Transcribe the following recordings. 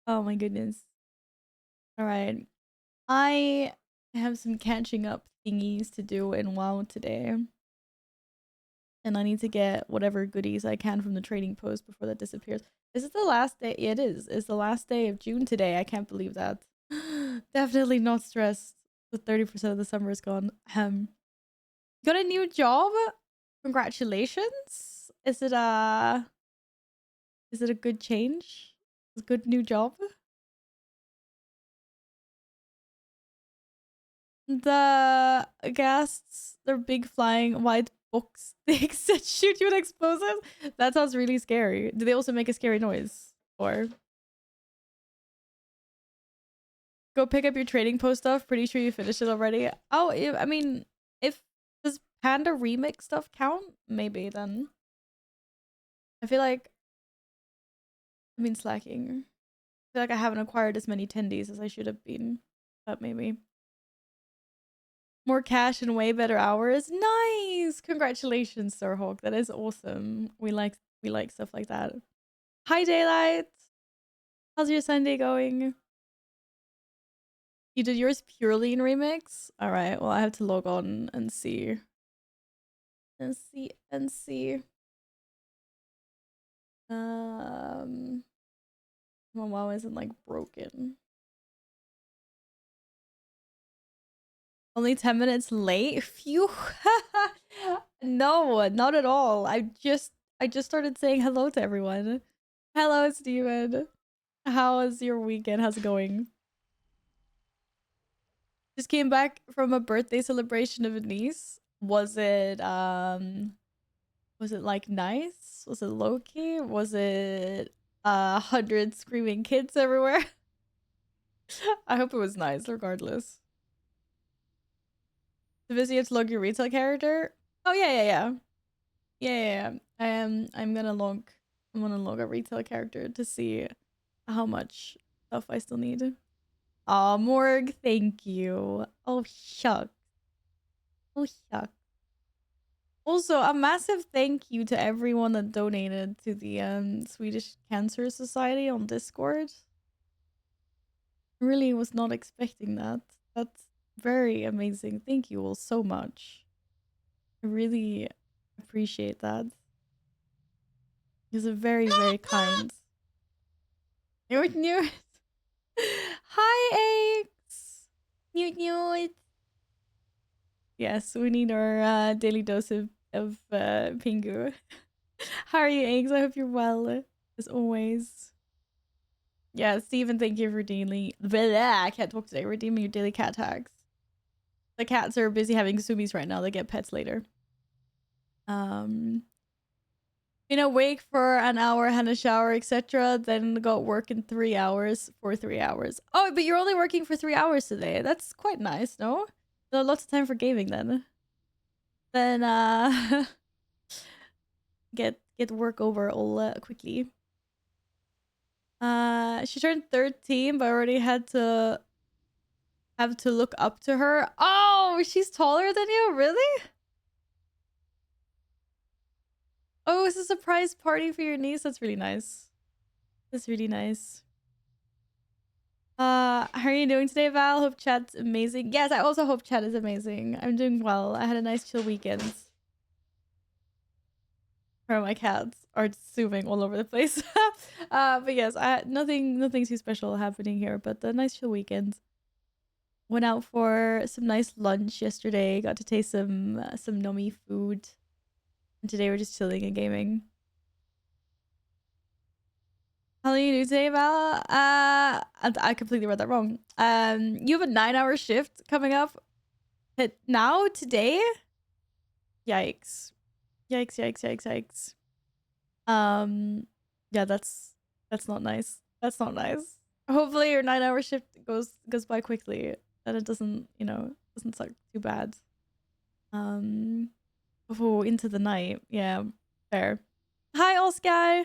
Oh my goodness. All right. I have some catching up thingies to do in WoW today. And I need to get whatever goodies I can from the trading post before that disappears. Is it the last day? Yeah, it is. It's the last day of June today. I can't believe that. Definitely not stressed. The 30% of the summer is gone. Got a new job? Congratulations. Is it a good change? A good new job? The ghasts, they're big flying white box things that shoot you with explosives. That sounds really scary. Do they also make a scary noise? Or go pick up your trading post stuff. Pretty sure you finished it already. Oh, I mean, if does Panda remix stuff count? Maybe then. I feel like I've been slacking. I feel like I haven't acquired as many tendies as I should have been. But maybe. More cash and way better hours. Nice. Congratulations, Starhawk. That is awesome. We like stuff like that. Hi Daylight. How's your Sunday going? You did yours purely in remix? Alright, well I have to log on and see. And see. My WoW isn't like broken. Only 10 minutes late? Phew. No, not at all. I just started saying hello to everyone. Hello, Steven. How was your weekend? How's it going? Just came back from a birthday celebration of a niece. Was it like nice? Was it low key? Was it 100 screaming kids everywhere? I hope it was nice regardless. The busy to log your retail character? Oh yeah. Yeah. I'm gonna log a retail character to see how much stuff I still need. Aw, Morg, thank you. Oh shuck. Oh shuck. Also, a massive thank you to everyone that donated to the Swedish Cancer Society on Discord. I really was not expecting that. That's very amazing. Thank you all so much. I really appreciate that. It's a very, very kind. Newt Newt. Hi, Eggs. Newt Newt. Yes, we need our daily dose of Pingu. How are you, Eggs? I hope you're well, as always. Yeah, Steven, thank you for redeeming. I can't talk today. Redeeming your daily cat tags. The cats are busy having zoomies right now. They get pets later. Been awake for an hour, had a shower, etc. Then got work in 3 hours for 3 hours. Oh, but you're only working for 3 hours today. That's quite nice, no? Lots of time for gaming then. Then get work over all quickly. She turned 13, but I already have to look up to her. Oh, she's taller than you? Really? Oh, it's a surprise party for your niece. That's really nice. That's really nice. How are you doing today, Val? Hope chat's amazing. Yes, I also hope chat is amazing. I'm doing well. I had a nice chill weekend. Where my cats are zooming all over the place. But yes, nothing too special happening here, but a nice chill weekend. Went out for some nice lunch yesterday. Got to taste some nummy food. And today we're just chilling and gaming. How are you doing today, Val? I completely read that wrong. You have a 9-hour shift coming up. Now today? Yikes. Yikes. Yeah, that's not nice. That's not nice. Hopefully your 9-hour shift goes by quickly and it doesn't suck too bad. Before into the night. Yeah, fair. Hi, Oscar.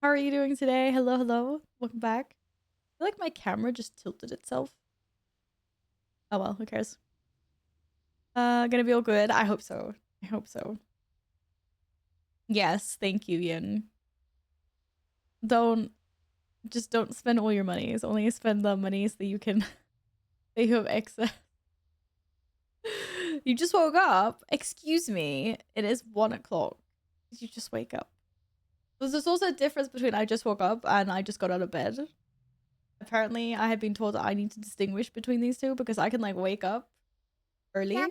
How are you doing today? Hello. Welcome back. I feel like my camera just tilted itself. Oh well, who cares? Gonna be all good. I hope so. Yes, thank you, Yin. Don't Just don't spend all your monies. Only spend the monies that you can that you have excess. You just woke up. Excuse me. It is 1 o'clock. Did you just wake up? There's also a difference between I just woke up and I just got out of bed. Apparently, I had been told that I need to distinguish between these two because I can like wake up early. But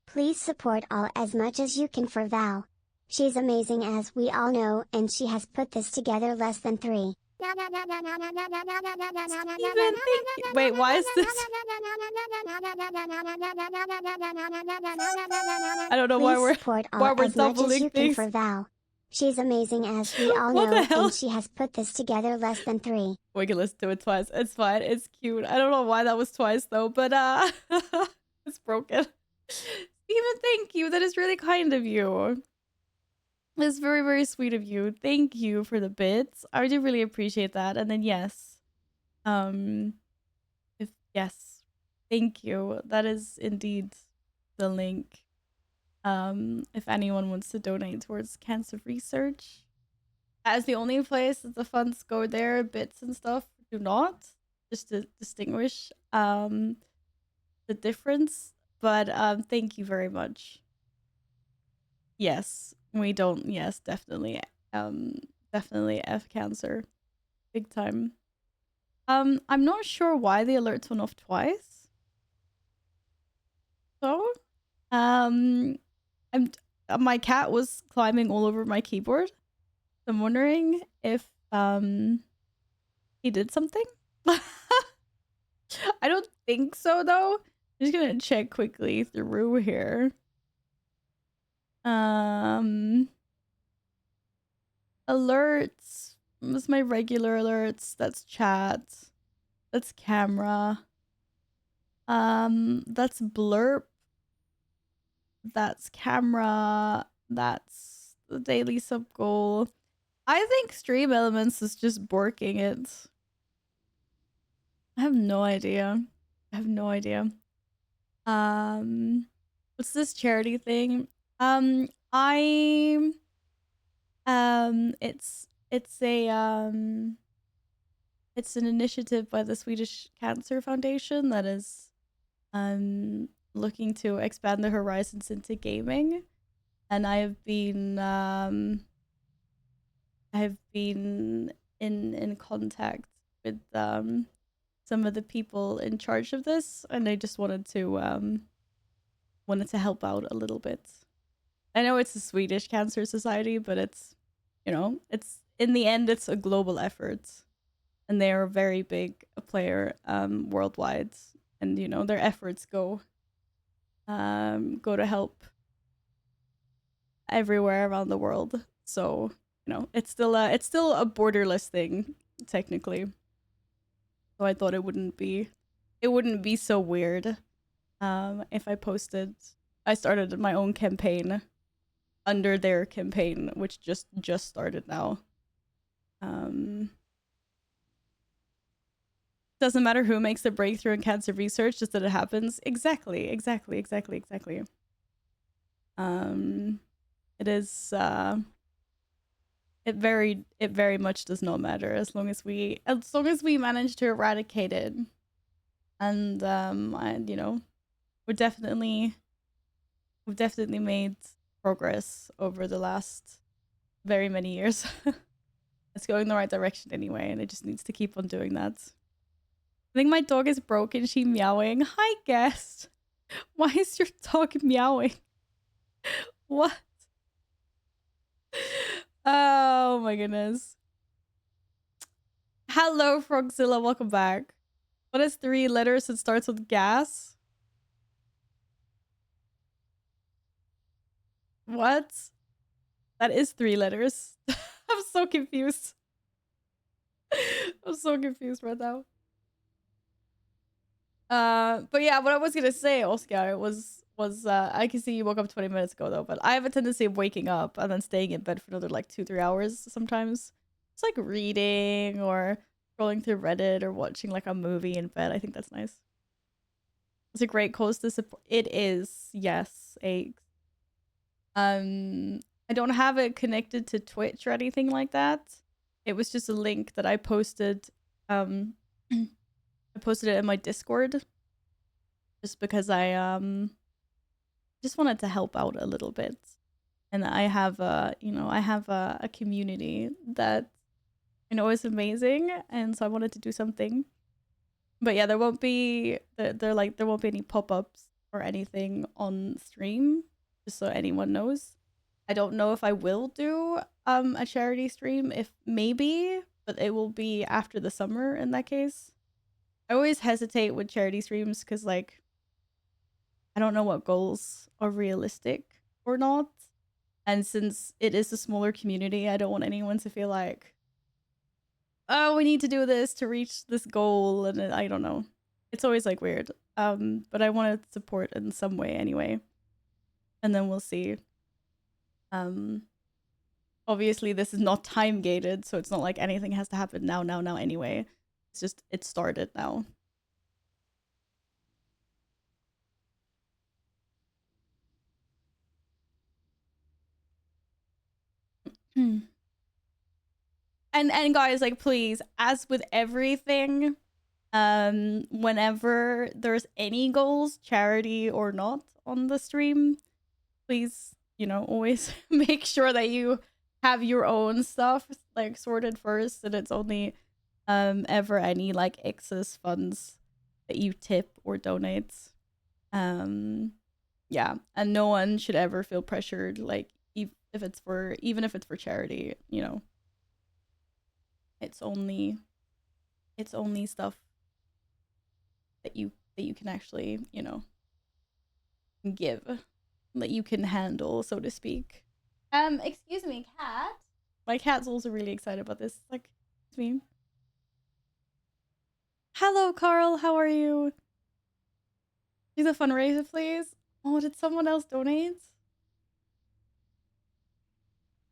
Please support all as much as you can for Val. She's amazing as we all know, and she has put this together less than 3. Wait, why is this? I don't know why we're doubling things. For Val. She's amazing as we all know, and she has put this together less than 3. We can listen to it twice. It's fine. It's cute. I don't know why that was twice though, but it's broken. Steven, thank you. That is really kind of you. It's very, very sweet of you. Thank you for the bits. I do really appreciate that. And then yes. Yes. Thank you. That is indeed the link. If anyone wants to donate towards cancer research. As the only place that the funds go there, bits and stuff do not. Just to distinguish the difference. But thank you very much. Yes, we don't. Yes, definitely. Definitely F cancer. Big time. I'm not sure why the alerts went off twice. So, my cat was climbing all over my keyboard. I'm wondering if he did something. I don't think so though. I'm just gonna check quickly through here. Alerts. What's my regular alerts? That's chat. That's camera. That's blurb. That's camera. That's the daily sub goal. I think Stream Elements is just borking it. I have no idea. What's this charity thing? It's an initiative by the Swedish Cancer Foundation that is looking to expand the horizons into gaming, and I have been in contact with some of the people in charge of this, and I just wanted to help out a little bit. I know it's a Swedish Cancer Society, but it's, you know, it's in the end it's a global effort, and they are a very big player worldwide, and you know their efforts go to help everywhere around the world. So you know it's still a borderless thing technically. So I thought it wouldn't be so weird if I started my own campaign under their campaign, which just started now. Doesn't matter who makes the breakthrough in cancer research, just that it happens. Exactly. It is it very much does not matter as long as we manage to eradicate it. And you know, we've definitely made progress over the last very many years. It's going the right direction anyway, and it just needs to keep on doing that. I think my dog is broken. She meowing. Hi, guest. Why is your dog meowing? What? Oh my goodness. Hello, Frogzilla. Welcome back. What is 3 letters that starts with gas? What? That is 3 letters. I'm so confused. I'm so confused right now. But yeah, what I was gonna say, Oscar, was I can see you woke up 20 minutes ago though, but I have a tendency of waking up and then staying in bed for another like 2-3 hours sometimes. It's like reading or scrolling through Reddit or watching like a movie in bed. I think that's nice. It's a great cause to support. It is, yes, eggs. I don't have it connected to Twitch or anything like that. It was just a link that I posted. I posted it in my Discord just because I just wanted to help out a little bit. And I have a community that I know is amazing, and so I wanted to do something. But yeah, there won't be there won't be any pop-ups or anything on stream, just so anyone knows. I don't know if I will do a charity stream, if maybe, but it will be after the summer in that case. I always hesitate with charity streams because like I don't know what goals are realistic or not. And since it is a smaller community, I don't want anyone to feel like, oh, we need to do this to reach this goal, and I don't know. It's always like weird. But I want to support in some way anyway. And then we'll see. Obviously this is not time gated, so it's not like anything has to happen now anyway. It's just it started now. And guys, like, please, as with everything, whenever there's any goals, charity or not, on the stream, please, you know, always make sure that you have your own stuff like sorted first, and it's only ever any like excess funds that you tip or donate. Yeah, and no one should ever feel pressured, like even if it's for charity, you know. It's only stuff that you can actually, you know, give, that you can handle, so to speak. Excuse me, cat. My cat's also really excited about this. Like, it's me. Hello, Carl. How are you? Do the fundraiser, please. Oh, did someone else donate?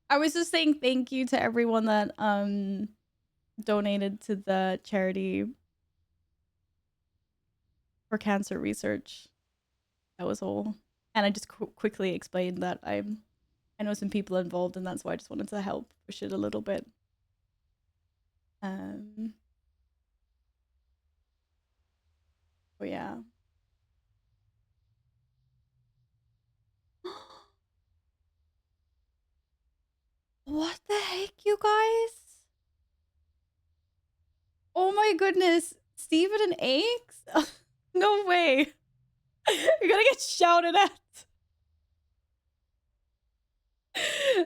I was just saying thank you to everyone that donated to the charity for cancer research. That was all. And I just quickly explained that I know some people involved, and that's why I just wanted to help push it a little bit. Oh yeah. What the heck, you guys? Oh my goodness. Steven and Eggs? No way. You're gonna get shouted at.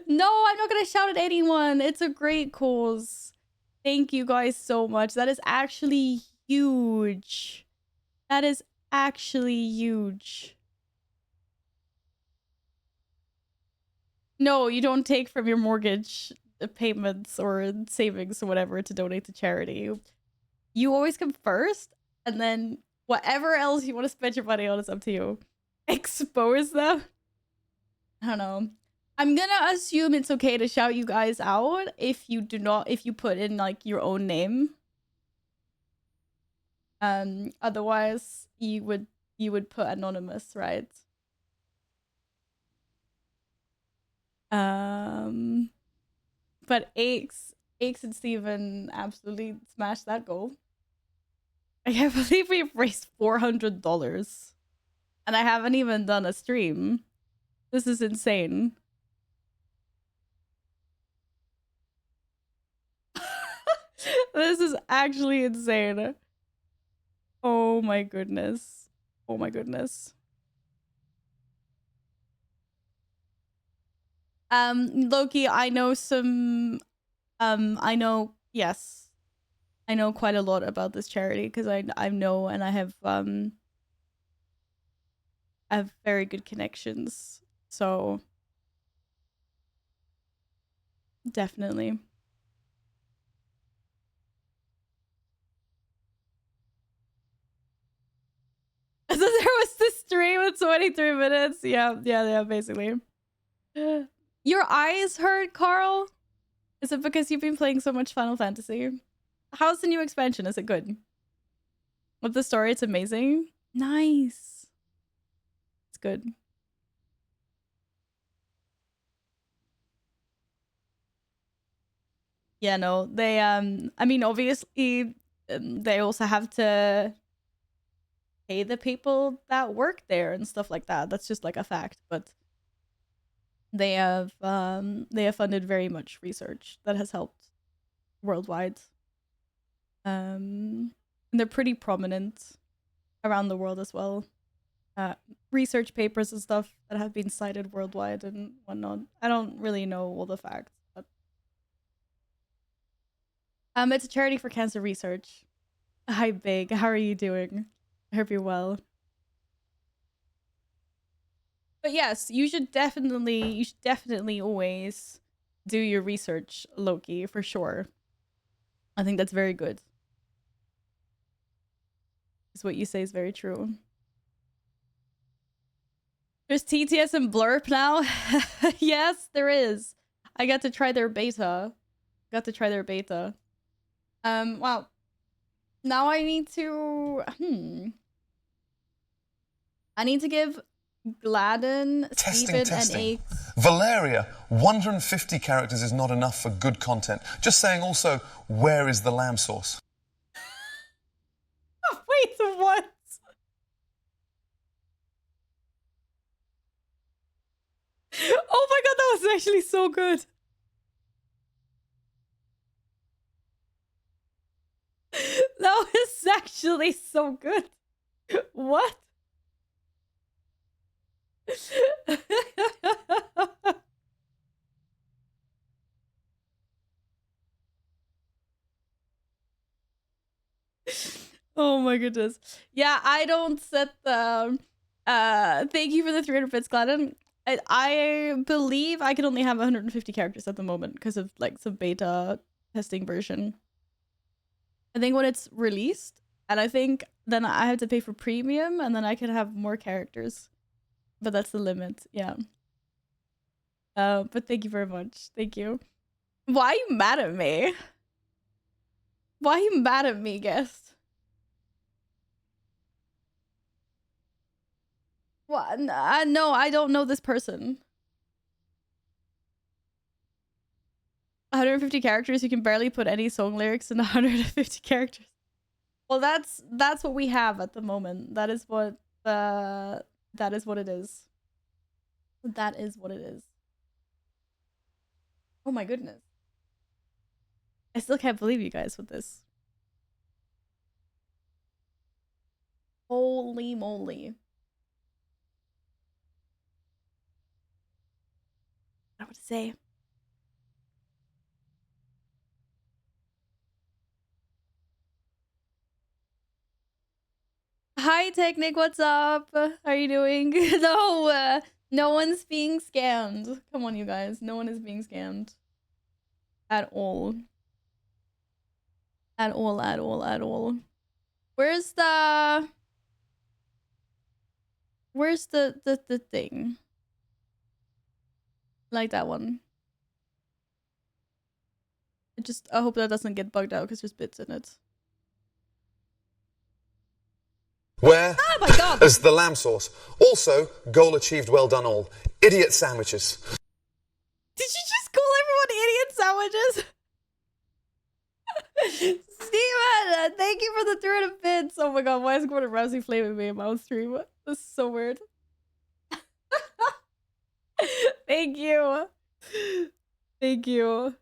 No, I'm not gonna shout at anyone. It's a great cause. Thank you guys so much. That is actually huge. That is actually huge. No, you don't take from your mortgage payments or savings or whatever to donate to charity. You always come first, and then whatever else you want to spend your money on is up to you. Expose them? I don't know. I'm gonna assume it's okay to shout you guys out if you put in like your own name. Otherwise you would put anonymous, right? But Aches and Steven absolutely smashed that goal. I can't believe we've raised $400 and I haven't even done a stream. This is insane. This is actually insane. Oh my goodness. Oh my goodness. Loki, I know some yes. I know quite a lot about this charity because I know, and I have very good connections. So definitely. So there was this stream at 23 minutes. Yeah, basically. Your eyes hurt, Carl? Is it because you've been playing so much Final Fantasy? How's the new expansion? Is it good? With the story, it's amazing. Nice. It's good. Yeah, no, they I mean, obviously they also have to pay the people that work there and stuff like that. That's just like a fact, but they have funded very much research that has helped worldwide. And they're pretty prominent around the world as well. Research papers and stuff that have been cited worldwide and whatnot. I don't really know all the facts, but it's a charity for cancer research. Hi, Big. How are you doing? I hope you're well. But yes, you should definitely always do your research, Loki, for sure. I think that's very good. Is what you say is very true. There's TTS and Blurp now. Yes, there is. I got to try their beta. Wow. Now I need to I need to give Gladden, Steven, and Aches. Valeria, 150 characters is not enough for good content. Just saying also, where is the lamb sauce? Wait, what? Oh my god, that was actually so good. That was actually so good. What? Oh my goodness. Yeah, I don't set the thank you for the 300 bits, Gladden. I believe I can only have 150 characters at the moment because of like some beta testing version. I think when it's released, and I think then I have to pay for premium and then I can have more characters. But that's the limit, yeah. But thank you very much. Thank you. Why are you mad at me? Why are you mad at me, guest? What? No, I don't know this person. 150 characters, you can barely put any song lyrics in 150 characters. Well, that's what we have at the moment. That is what it is. That is what it is. Oh my goodness. I still can't believe you guys with this. Holy moly. I don't know what to say. Hi, Technic, what's up? How are you doing? No, no one's being scammed. Come on, you guys. No one is being scammed. At all. At all, at all, at all. Where's the thing? Like that one. I hope that doesn't get bugged out because there's bits in it. Where? Oh my god! As the lamb sauce. Also, goal achieved, well done all. Idiot sandwiches. Did you just call everyone idiot sandwiches? Steven, thank you for the 300 bits. Oh my god, why is Gordon Ramsay flaming me in my own stream? This is so weird. Thank you. Thank you.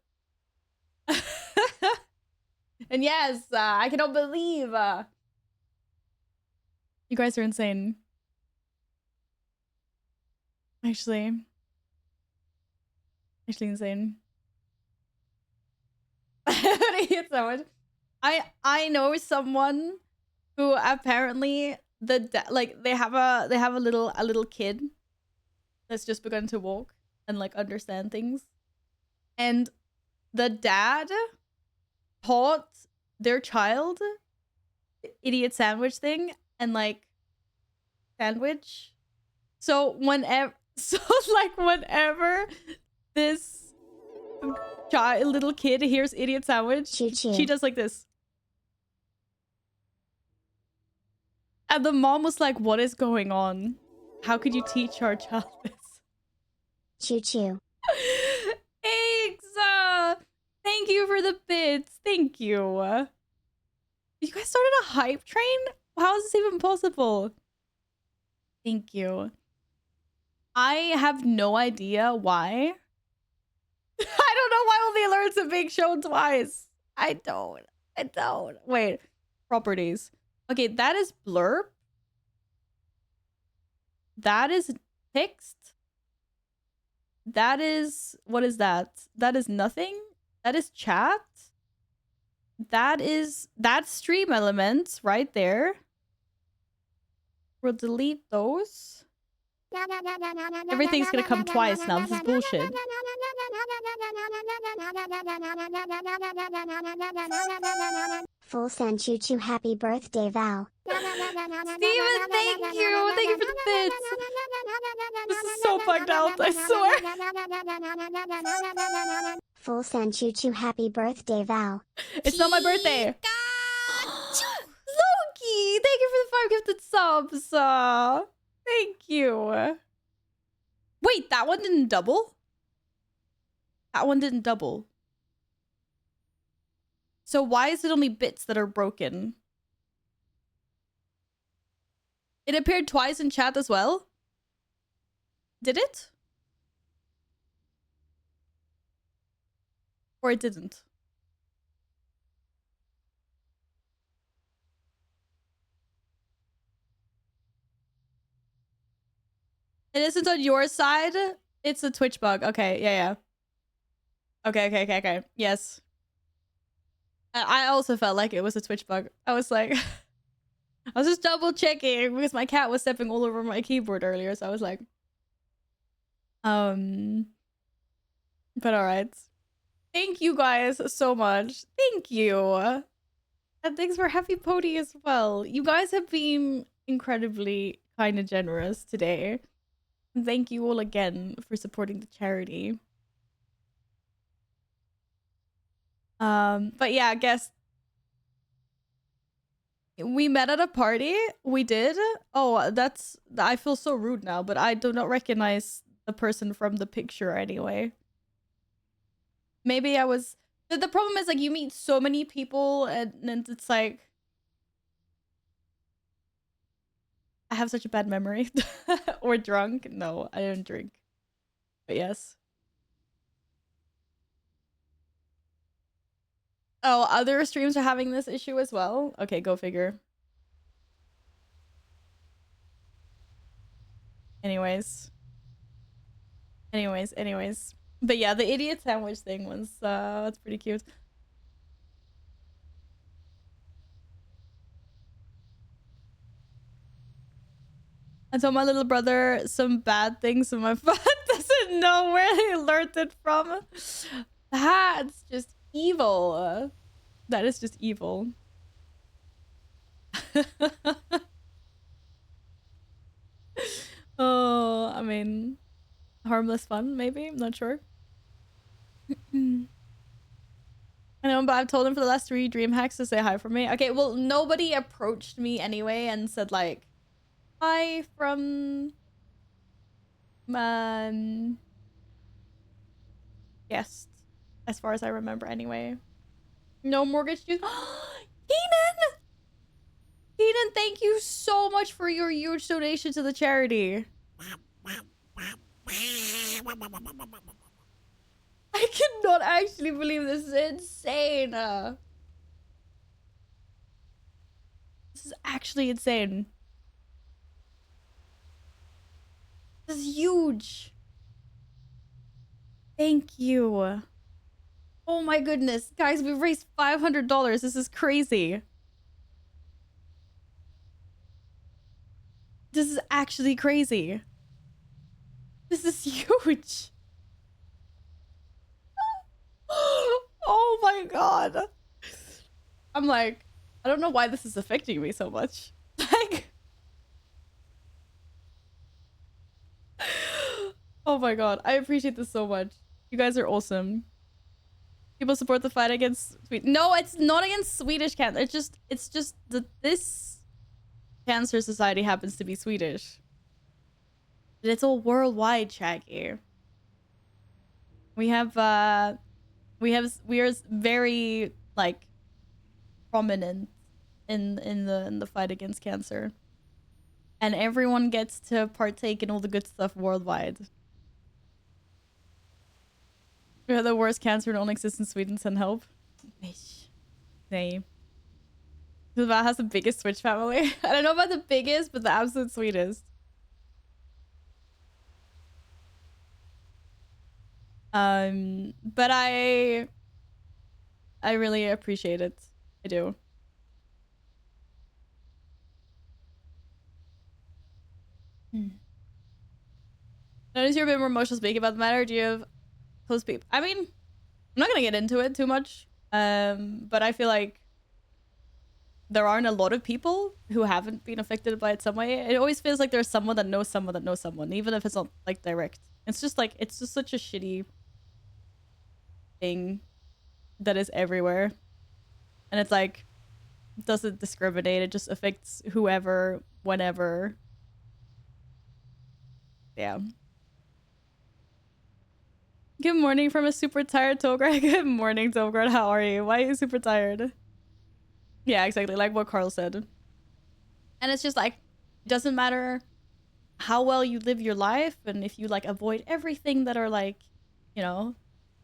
And yes, I cannot believe you guys are insane. Actually insane. I hate so much. I know someone who apparently they have a little kid that's just begun to walk and like understand things, and the dad taught their child the idiot sandwich thing and like sandwich. So whenever this little kid hears idiot sandwich, Choo-choo. she does like this. And the mom was like, what is going on? How could you teach our child this? Choo choo. Thanks! Thank you for the bits. Thank you. You guys started a hype train? How is this even possible? Thank you. I have no idea why. I don't know why all the alerts are being shown twice. I don't. Wait. Properties. Okay, that is blurb. That is text. That is... What is that? That is nothing. That is chat. That's stream elements right there. We'll delete those. Everything's gonna come twice now. This is bullshit. Full send choo choo happy birthday Val. Steven, thank you. Thank you for the bits. This is so bugged out, I swear. Full send choo choo happy birthday Val. It's not my birthday. Loki, thank you for the 5 gifted subs. Thank you. Wait, that one didn't double? That one didn't double. So why is it only bits that are broken? It appeared twice in chat as well? Did it? Or it didn't? It isn't on your side? It's a Twitch bug. Okay, yeah. Okay. Yes. I also felt like it was a Twitch bug. I was like... I was just double checking because my cat was stepping all over my keyboard earlier, so I was like... But alright. Thank you guys so much. Thank you. And thanks for Happy Pody as well. You guys have been incredibly kind and generous today. And thank you all again for supporting the charity. But yeah, I guess we met at a party. We did. Oh, I feel so rude now, but I do not recognize the person from the picture anyway. Maybe I was... The problem is, like, you meet so many people and it's like... I have such a bad memory. Or drunk. No, I don't drink. But yes. Oh, other streams are having this issue as well? Okay, go figure. Anyways. But yeah, the idiot sandwich thing was, that's pretty cute. I told my little brother some bad things and my father doesn't know where he learned it from. That's just evil. That is just evil. Oh, I mean, harmless fun, maybe? I'm not sure. I know, but I've told him for the last 3 dream hacks to say hi for me. Okay, well, nobody approached me anyway and said, like, hi from... guest, as far as I remember anyway. No mortgage dues. Keenan! Keenan, thank you so much for your huge donation to the charity. I cannot actually believe this is insane. This is actually insane. This is huge. Thank you. Oh my goodness. Guys, we've raised $500. This is crazy. This is actually crazy. This is huge. Oh my god. I'm like, I don't know why this is affecting me so much. Like, oh my god. I appreciate this so much. You guys are awesome. People support the fight against Sweden. No, it's not against Swedish cancer. It's just this Cancer Society happens to be Swedish. But it's all worldwide, Shaggy. We are very like prominent in the fight against cancer. And everyone gets to partake in all the good stuff worldwide. We have the worst cancer don't exist in Sweden, send help. Same. That has the biggest Switch family. I don't know about the biggest, but the absolute sweetest. But I really appreciate it. I do. Notice you're a bit more emotional speaking about the matter. Do you have close people? I mean, I'm not gonna get into it too much. But I feel like there aren't a lot of people who haven't been affected by it some way. It always feels like there's someone that knows someone that knows someone, even if it's not like direct. It's just such a shitty thing that is everywhere. And it's like, doesn't discriminate. It just affects whoever, whenever. Yeah. Good morning from a super tired Tograd. Good morning, Tograd. How are you? Why are you super tired? Yeah, exactly. Like what Carl said. And it's just like, it doesn't matter how well you live your life, and if you like avoid everything that are like, you know,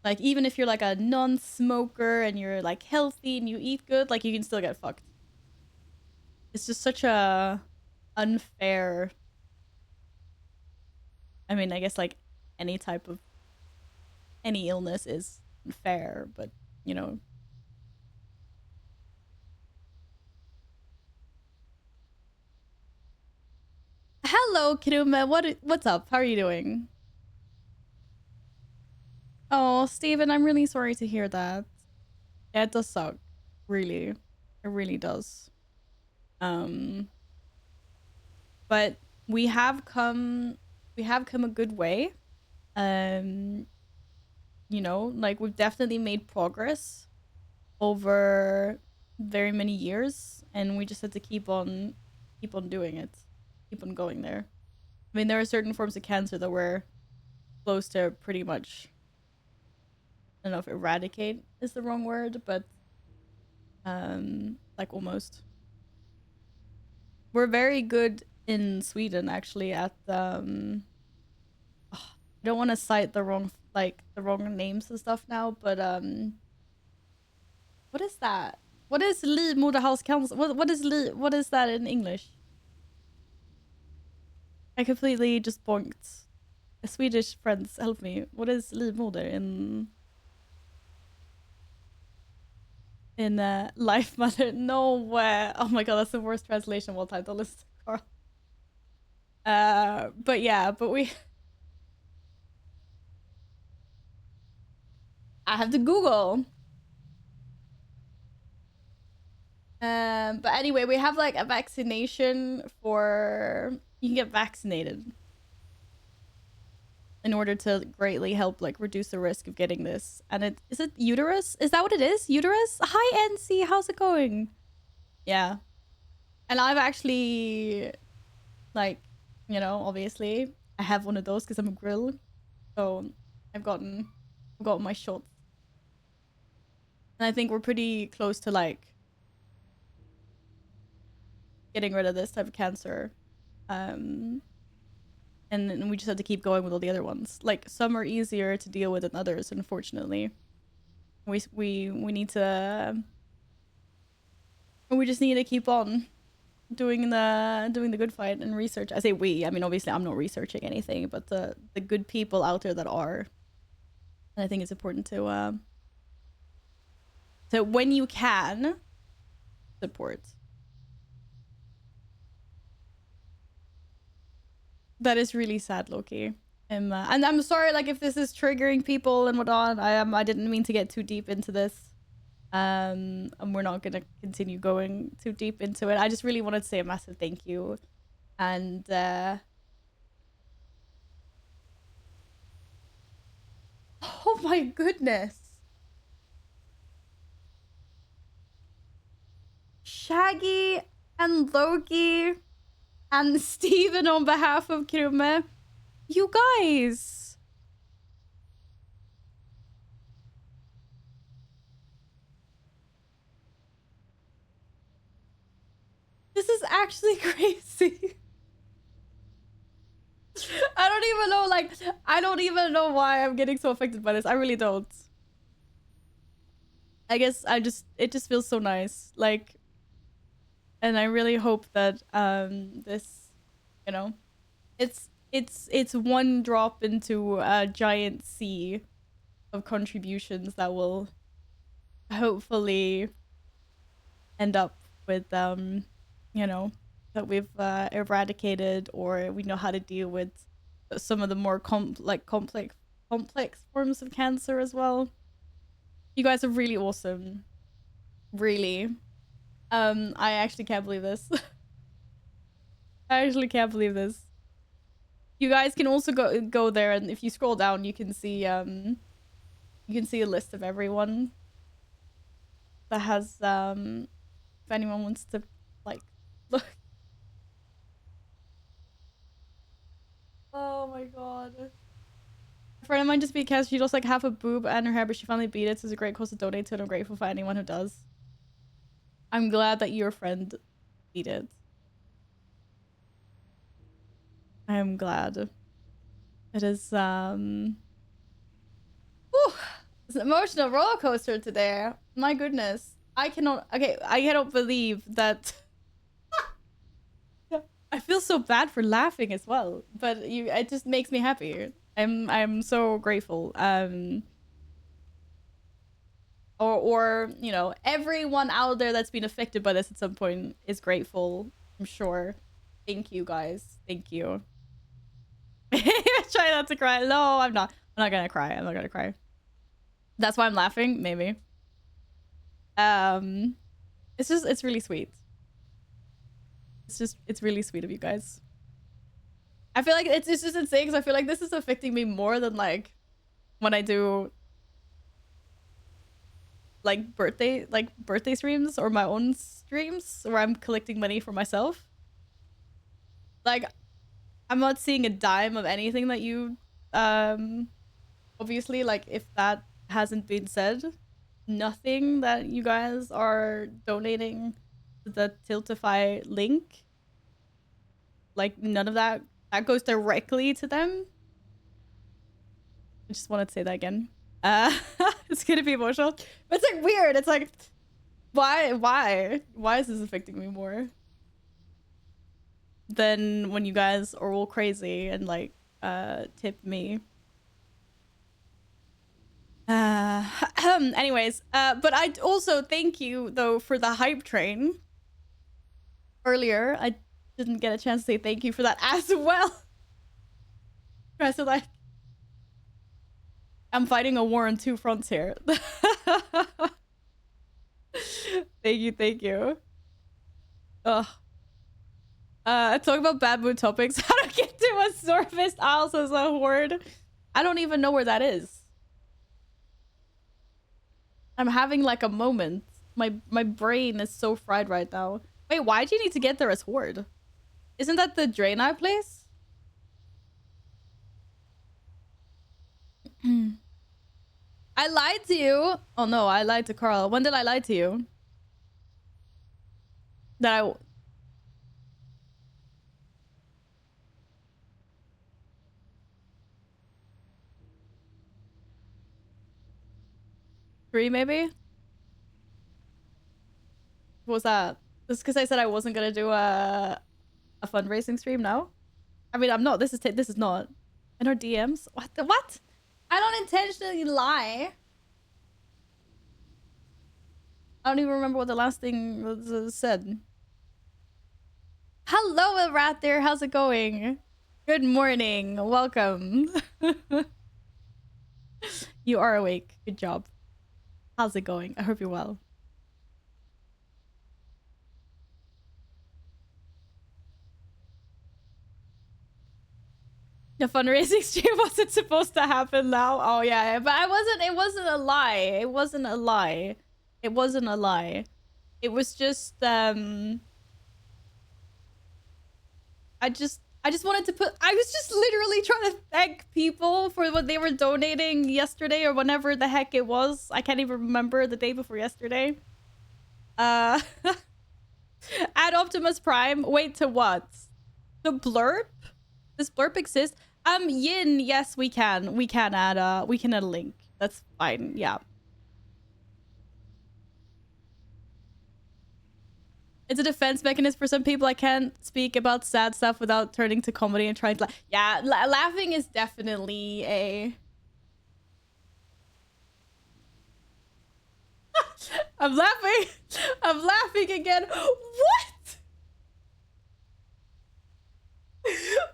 like even if you're like a non-smoker and you're like healthy and you eat good, like you can still get fucked. It's just such a unfair. I mean, I guess like any illness is unfair, but you know. Hello, Kiruma. What's up? How are you doing? Oh, Steven, I'm really sorry to hear that. Yeah, it does suck. Really. It really does. But we have come a good way. You know, like we've definitely made progress over very many years, and we just had to keep on doing it. Keep on going there. I mean, there are certain forms of cancer that we're close to pretty much, I don't know if eradicate is the wrong word, but like almost. We're very good in Sweden actually at I don't want to cite the wrong names and stuff now, but what is that? What is livmoderhalscancer? What is that in English? I completely just bonked. Swedish friends, help me. What is livmoder in life mother? No way. Oh my god, that's the worst translation of all time. Don't listen to Carl. But yeah, I have to Google. But anyway, we have like a vaccination for, you can get vaccinated in order to greatly help like reduce the risk of getting this. And is it uterus? Is that what it is? Uterus? Hi NC, how's it going? Yeah. And I've actually, like, you know, obviously I have one of those because I'm a grill. So I've gotten my shots. And I think we're pretty close to like getting rid of this type of cancer. And we just have to keep going with all the other ones. Like some are easier to deal with than others, unfortunately. We need to, we just need to keep on doing the good fight and research. I say we, I mean obviously I'm not researching anything, but the good people out there that are. And I think it's important to so when you can support. That is really sad, Loki. And I'm sorry, like if this is triggering people and whatnot. I didn't mean to get too deep into this. And we're not gonna continue going too deep into it. I just really wanted to say a massive thank you. And oh my goodness. Shaggy and Loki. And Steven on behalf of Krumme. You guys. This is actually crazy. I don't even know, like, I don't even know why I'm getting so affected by this. I really don't. I guess it just feels so nice. Like, and I really hope that this, you know, it's one drop into a giant sea of contributions that will hopefully end up with you know, that we've eradicated, or we know how to deal with some of the more complex forms of cancer as well. You guys are really awesome. Really. I actually can't believe this. I actually can't believe this. You guys can also go there, and if you scroll down, you can see a list of everyone that has if anyone wants to like look. Oh my god. A friend of mine just beat cancer. She lost like half a boob and her hair, but she finally beat it. So it's a great cause to donate to, and I'm grateful for anyone who does. I'm glad that your friend beat it. I am glad. It is whew, it's an emotional roller coaster today. My goodness. I cannot believe that I feel so bad for laughing as well, but it just makes me happy. I'm so grateful. Or you know, everyone out there that's been affected by this at some point is grateful, I'm sure. Thank you guys. Thank you. Try not to cry. No, I'm not gonna cry. I'm not gonna cry. That's why I'm laughing, maybe. It's really sweet. It's really sweet of you guys. I feel like it's just insane because I feel like this is affecting me more than like when I do like birthday streams or my own streams where I'm collecting money for myself. Like, I'm not seeing a dime of anything that you obviously, like, if that hasn't been said, nothing that you guys are donating to the Tiltify link, like, none of that goes directly to them. I just wanted to say that again. It's gonna be emotional, but it's like weird. It's like, why is this affecting me more than when you guys are all crazy and like tip me? Anyways, but I also thank you though for the hype train earlier. I didn't get a chance to say thank you for that as well. So like, I'm fighting a war on two fronts here. Thank you. Ugh. Talk about bad mood topics. How to get to a Swordfist Isles as a horde. I don't even know where that is. I'm having like a moment. My brain is so fried right now. Wait, why do you need to get there as horde? Isn't that the Draenei place? I lied to you. Oh no, I lied to Carl. When did I lie to you? That I... Three, maybe? What was that? Just because I said I wasn't gonna do a fundraising stream now? I mean, I'm not. This is not. In our DMs? What? I don't intentionally lie. I don't even remember what the last thing was said. Hello, rat there. How's it going? Good morning. Welcome. You are awake. Good job. How's it going? I hope you're well. The fundraising stream wasn't supposed to happen now. Oh yeah, but it wasn't a lie. It wasn't a lie. It wasn't a lie. It was just I just wanted to put, I was just literally trying to thank people for what they were donating yesterday or whenever the heck it was. I can't even remember, the day before yesterday. Add Optimus Prime. Wait, to what? The blurb? Does blurb exist? Yin, yes, we can. We can add a link. That's fine. Yeah. It's a defense mechanism for some people. I can't speak about sad stuff without turning to comedy and trying to laugh. Yeah, laughing is definitely a... I'm laughing. I'm laughing again. What?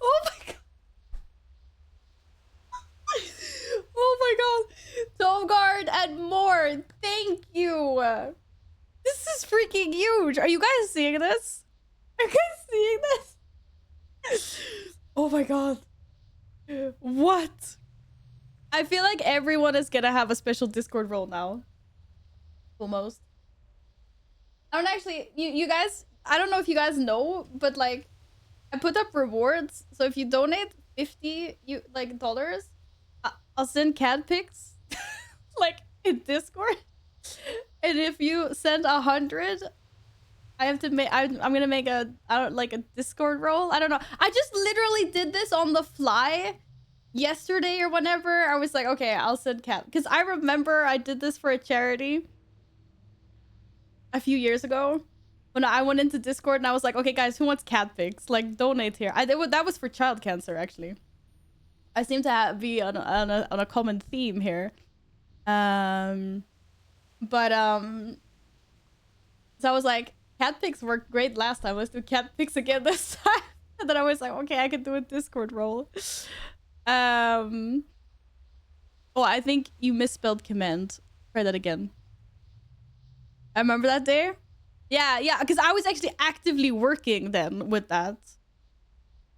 Oh my god. Oh my god. Dome Guard and more. Thank you. This is freaking huge. Are you guys seeing this? Are you guys seeing this? Oh my god. What? I feel like everyone is gonna have a special Discord role now. Almost. I don't actually, you guys, I don't know if you guys know, but like, I put up rewards. So if you donate 50 dollars, I'll send cat pics like in Discord. And if you send 100, I have to make, I'm gonna make a Discord role. I don't know. I just literally did this on the fly yesterday or whenever. I was like, okay, I'll send cat, because I remember I did this for a charity a few years ago when I went into Discord and I was like, okay guys, who wants cat pics? Like, donate here. That was for child cancer, actually. I seem to be on a common theme here. So I was like, cat pics worked great last time. Let's do cat pics again this time. And then I was like, okay, I can do a Discord role. Oh, I think you misspelled command. Try that again. I remember that day. Yeah, because I was actually actively working then with that.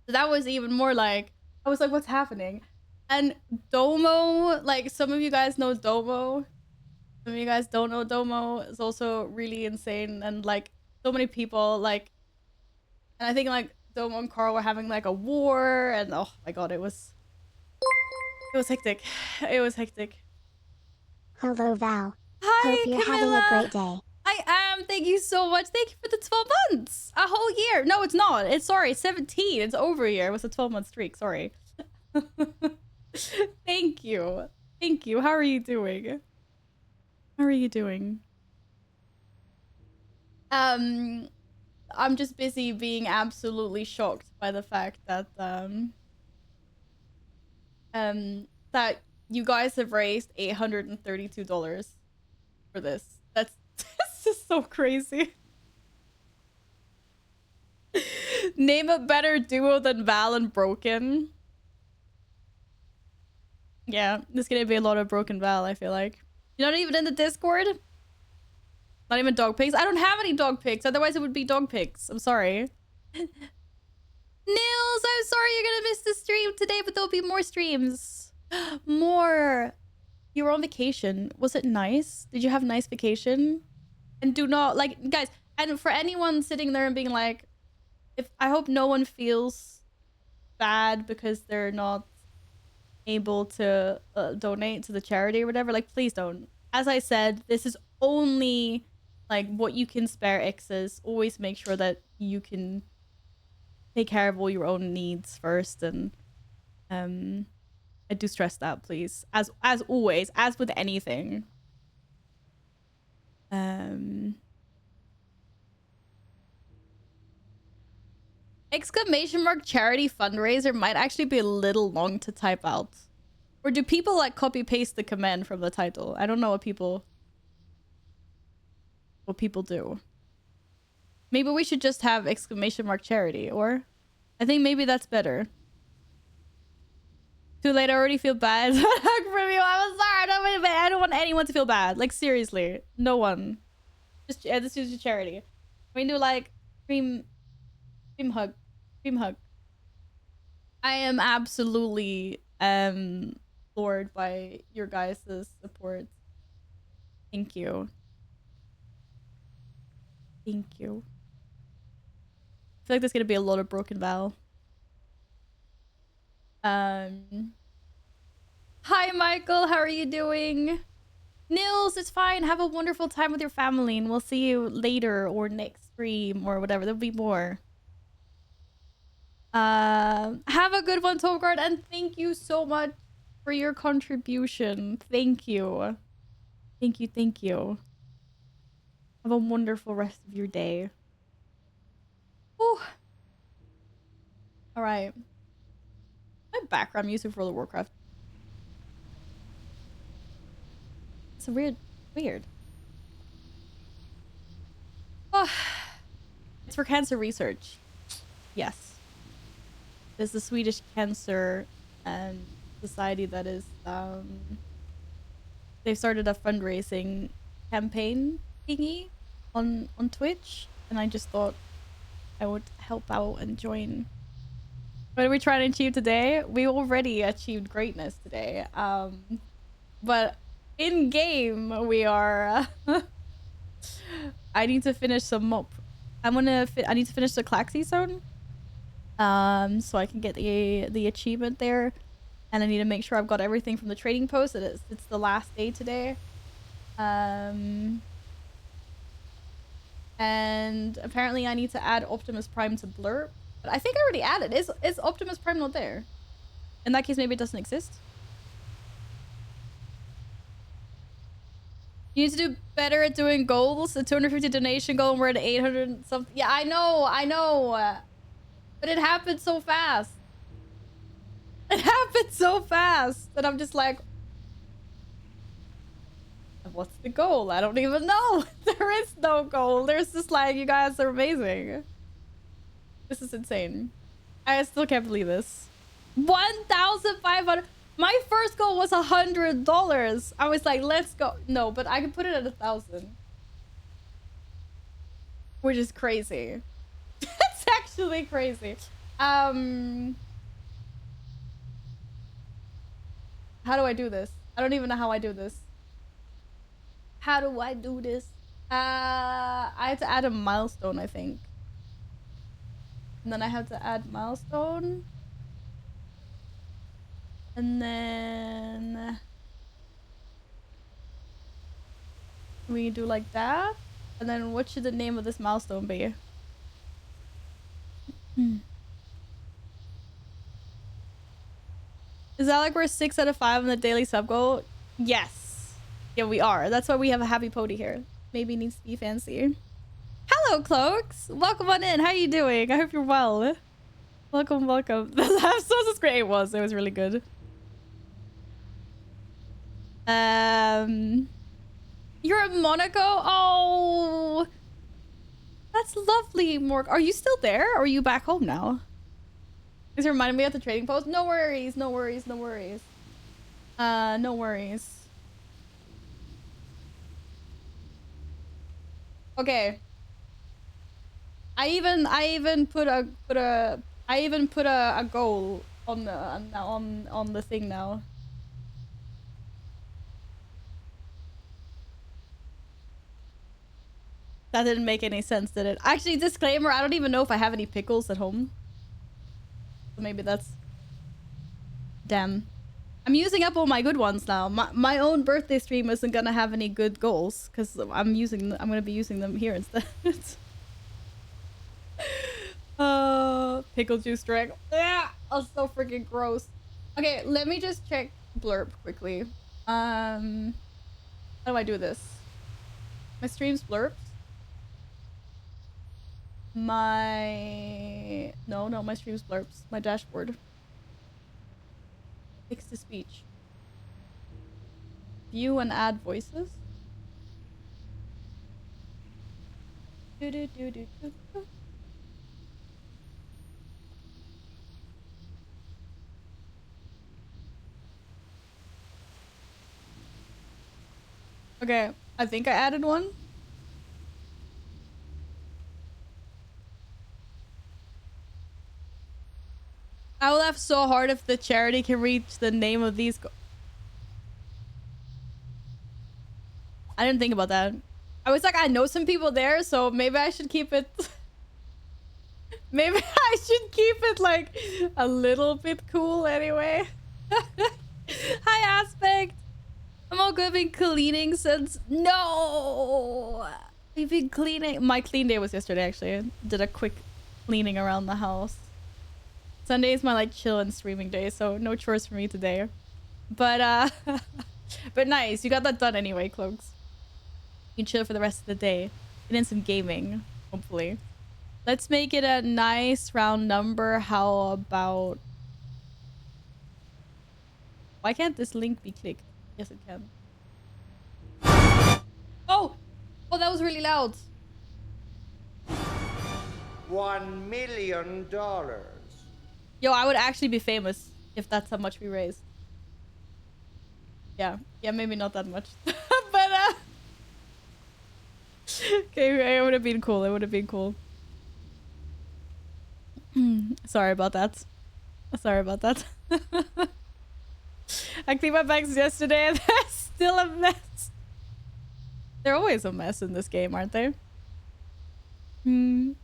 So that was even more like, I was like, what's happening? And Domo, like, some of you guys know Domo. Some of you guys don't know Domo. It's also really insane. And like, so many people, like, and I think like Domo and Carl were having like a war, and oh my god, it was hectic. It was hectic. Hello, Val. Hi, Hope you're Camilla. having a great day. I am. Thank you so much. Thank you for the 12 months. A whole year. No, it's not. It's, sorry, 17. It's over a year. It was a 12-month streak. Sorry. Thank you. Thank you. How are you doing? How are you doing? I'm just busy being absolutely shocked by the fact that that you guys have raised $832 for this. That's just so crazy. Name a better duo than Val and Broken. Yeah, there's gonna be a lot of Broken Val, I feel like. You're not even in the Discord? Not even dog pics? I don't have any dog pics, otherwise it would be dog pics. I'm sorry. Nils, I'm sorry you're gonna miss the stream today, but there'll be more streams. More. You were on vacation. Was it nice? Did you have a nice vacation? And do not, like, guys, and for anyone sitting there and being like, I hope no one feels bad because they're not able to donate to the charity or whatever, like, please don't. As I said, this is only like what you can spare. X's, always make sure that you can take care of all your own needs first, and I do stress that, please, as always, as with anything. Exclamation mark charity fundraiser might actually be a little long to type out. Or do people like copy paste the command from the title? I don't know what people do. Maybe we should just have exclamation mark charity, or I think maybe that's better. Too late, I already feel bad. From you, I'm sorry. I don't want anyone to feel bad. Like, seriously, no one. Just use your charity. We can do like cream hug. I am absolutely floored by your guys' support. Thank you. Thank you. I feel like there's gonna be a lot of Broken Val. Hi, Michael. How are you doing? Nils, it's fine. Have a wonderful time with your family, and we'll see you later or next stream or whatever. There'll be more. Have a good one, Togard, and thank you so much for your contribution. Thank you. Thank you, thank you. Have a wonderful rest of your day. Whew. All right. My background music for World of Warcraft. It's weird. Oh, it's for cancer research. Yes. There's the Swedish Cancer and Society that is they've started a fundraising campaign thingy on Twitch, and I just thought I would help out and join. What are we trying to achieve today? We already achieved greatness today. But in game we are I need to finish some mob. I need to finish the Klaxi zone. So I can get the achievement there, and I need to make sure I've got everything from the trading post. It's the last day today. And apparently I need to add Optimus Prime to Blurb, but I think I already added. Is Optimus Prime not there? In that case, maybe it doesn't exist. You need to do better at doing goals. The 250 donation goal, and we're at 800 something. Yeah, I know. But it happened so fast. It happened so fast that I'm just like, what's the goal? I don't even know. There is no goal. There's just like, you guys are amazing. This is insane. I still can't believe this. 1,500. My first goal was $100. I was like, let's go. No, but I can put it at 1,000. Which is crazy. It's actually crazy. How do I do this? I don't even know how I do this. How do I do this? I have to add a milestone, I think. And then I have to add milestone. And then we do like that. And then what should the name of this milestone be? Is that like we're 6 out of 5 on the daily sub goal? Yes. Yeah, we are. That's why we have a happy pody here. Maybe needs to be fancy. Hello, Cloaks. Welcome on in. How are you doing? I hope you're well. Welcome. The laugh sauce is great. It was really good. You're in Monaco? Oh, that's lovely, Morg. Are you still there, or are you back home now? Is it reminding me of the trading post? No worries. No worries. Okay. I even put a goal on the thing now. That didn't make any sense, did it? Actually, disclaimer, I don't even know if I have any pickles at home. So maybe that's... Damn. I'm using up all my good ones now. My own birthday stream isn't gonna have any good goals, because I'm gonna be using them here instead. Pickle juice drink. Yeah, that's so freaking gross. Okay, let me just check Blurb quickly. How do I do this? My stream's Blurb. My stream's Blurps. My dashboard. Text to speech. View and add voices. Okay, I think I added one. I will laugh so hard if the charity can reach the name of these. I didn't think about that. I was like, I know some people there, so maybe I should keep it. Maybe I I should keep it like a little bit cool anyway. Hi, Aspect. I'm all good. Been cleaning since. No, we've been cleaning. My clean day was yesterday. Actually, I did a quick cleaning around the house. Sunday is my like chill and streaming day, so no chores for me today. But but nice. You got that done anyway, Cloaks. You can chill for the rest of the day. Get in some gaming, hopefully. Let's make it a nice round number. How about... Why can't this link be clicked? Yes, it can. Oh! Oh, that was really loud. $1 million. Yo, I would actually be famous if that's how much we raised. Yeah. Yeah, maybe not that much. But, okay, it would have been cool. It would have been cool. Sorry about that. Sorry about that. I cleaned my bags yesterday and they're still a mess. They're always a mess in this game, aren't they? Oh,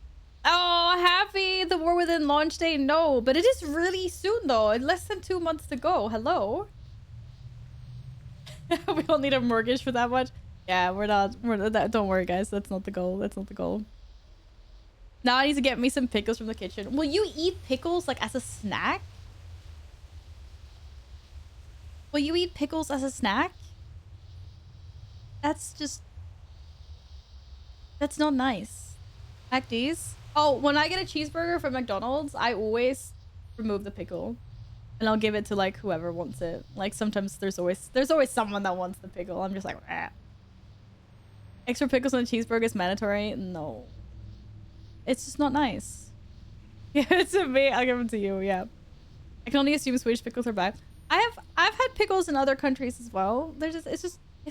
happy the War Within launch day. No, but it is really soon though. Less than 2 months to go. Hello. We don't need a mortgage for that much. Yeah, we're not. Don't worry, guys. That's not the goal. That's not the goal. Now I need to get me some pickles from the kitchen. Will you eat pickles like as a snack? Will you eat pickles as a snack? That's just... That's not nice. Acties. Oh, when I get a cheeseburger from McDonald's, I always remove the pickle. And I'll give it to like whoever wants it. Like sometimes there's always someone that wants the pickle. I'm just like, ah. Extra pickles on a cheeseburger is mandatory? No. It's just not nice. Give it to me. I'll give it to you. Yeah. I can only assume Swedish pickles are bad. I've had pickles in other countries as well. They're just it's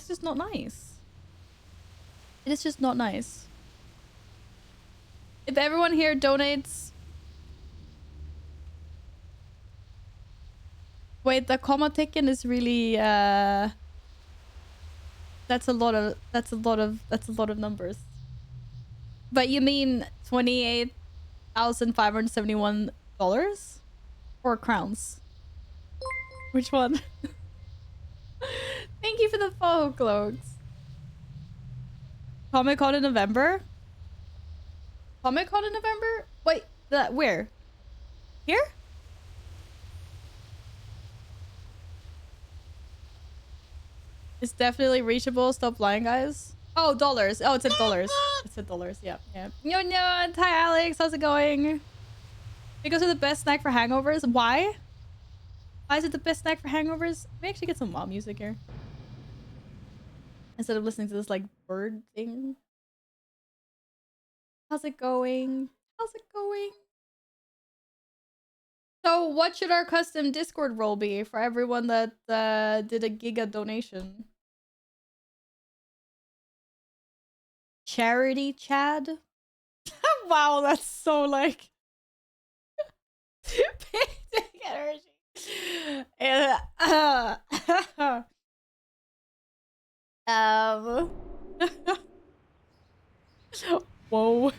just not nice. It is just not nice. If everyone here donates... Wait, the comma taken is really that's a lot of numbers. But you mean $28,571 or crowns? Which one? Thank you for the follow, Cloaks. Comic-Con in November? Comic-Con in November? Wait, where? Here? It's definitely reachable. Stop lying, guys. Oh, dollars. Oh, it said dollars. It said dollars. Yeah, yeah. Yo, hi, Alex. How's it going? Pickles are the best snack for hangovers. Why? Why is it the best snack for hangovers? Let me actually get some wow music here. Instead of listening to this, like, bird thing. How's it going? How's it going? So, what should our custom Discord role be for everyone that did a giga donation? Charity Chad? Wow, that's so like... Basic energy. Whoa.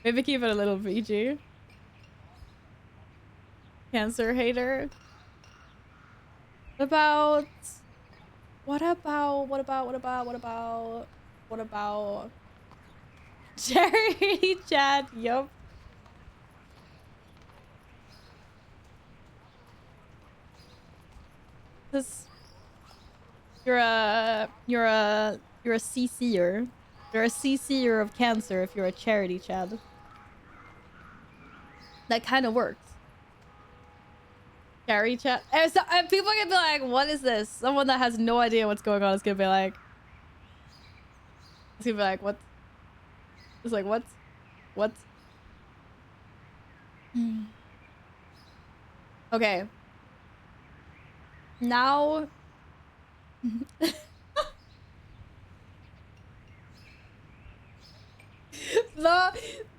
Maybe keep it a little PG. Cancer hater. What about charity chat? Yup. Cause you're a CC'er. You're a CC'er of cancer if you're a charity Chad. That kind of works. Charity chat. And people are gonna be like, what is this? Someone that has no idea what's going on is gonna be like... It's gonna be like, what? It's like, what? What? Okay. Now...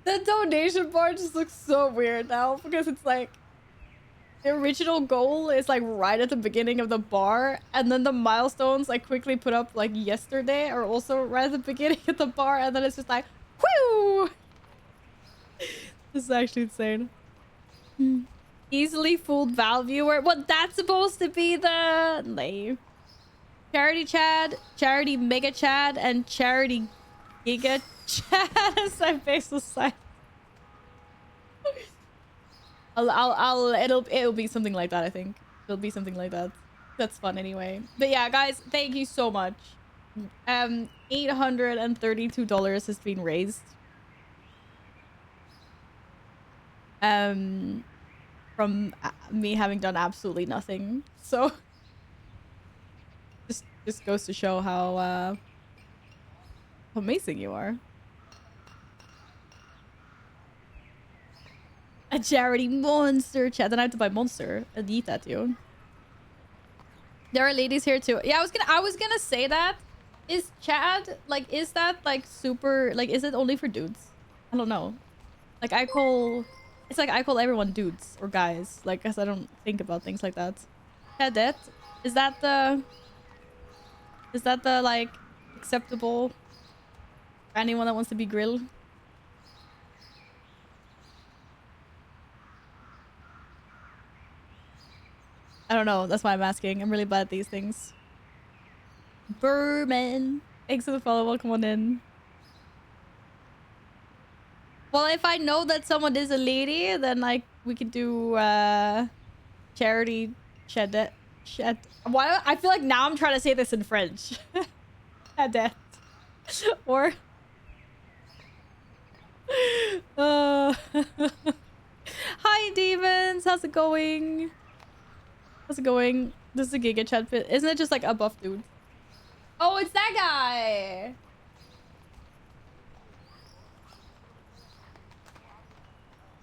the donation bar just looks so weird now because it's like the original goal is like right at the beginning of the bar, and then the milestones like quickly put up like yesterday are also right at the beginning of the bar, and then it's just like whoo. This is actually insane. Easily fooled Val viewer. What, that's supposed to be the name? Charity Chad, Charity Mega Chad, and Charity Giga Chad as my facial site. It'll be something like that, I think. It'll be something like that. That's fun anyway. But yeah, guys, thank you so much. $832 has been raised. From me having done absolutely nothing. So just goes to show how amazing you are. A charity monster chat. Then I have to buy monster and eat that, dude. There are ladies here too. Yeah, I was gonna say that. Is Chad like, is that like super, like, is it only for dudes? I don't know. Like I call everyone dudes or guys, like, cause I don't think about things like that. Cadet, is that the like acceptable for anyone that wants to be grilled? I don't know. That's why I'm asking. I'm really bad at these things. Berman, thanks for the follow. Welcome on in. Well, if I know that someone is a lady, then like we could do charity shed. Why? I feel like now I'm trying to say this in French. Cadet. Or hi demons, how's it going? How's it going? This is a Giga Chat pit. Isn't it just like a buff dude? Oh, it's that guy.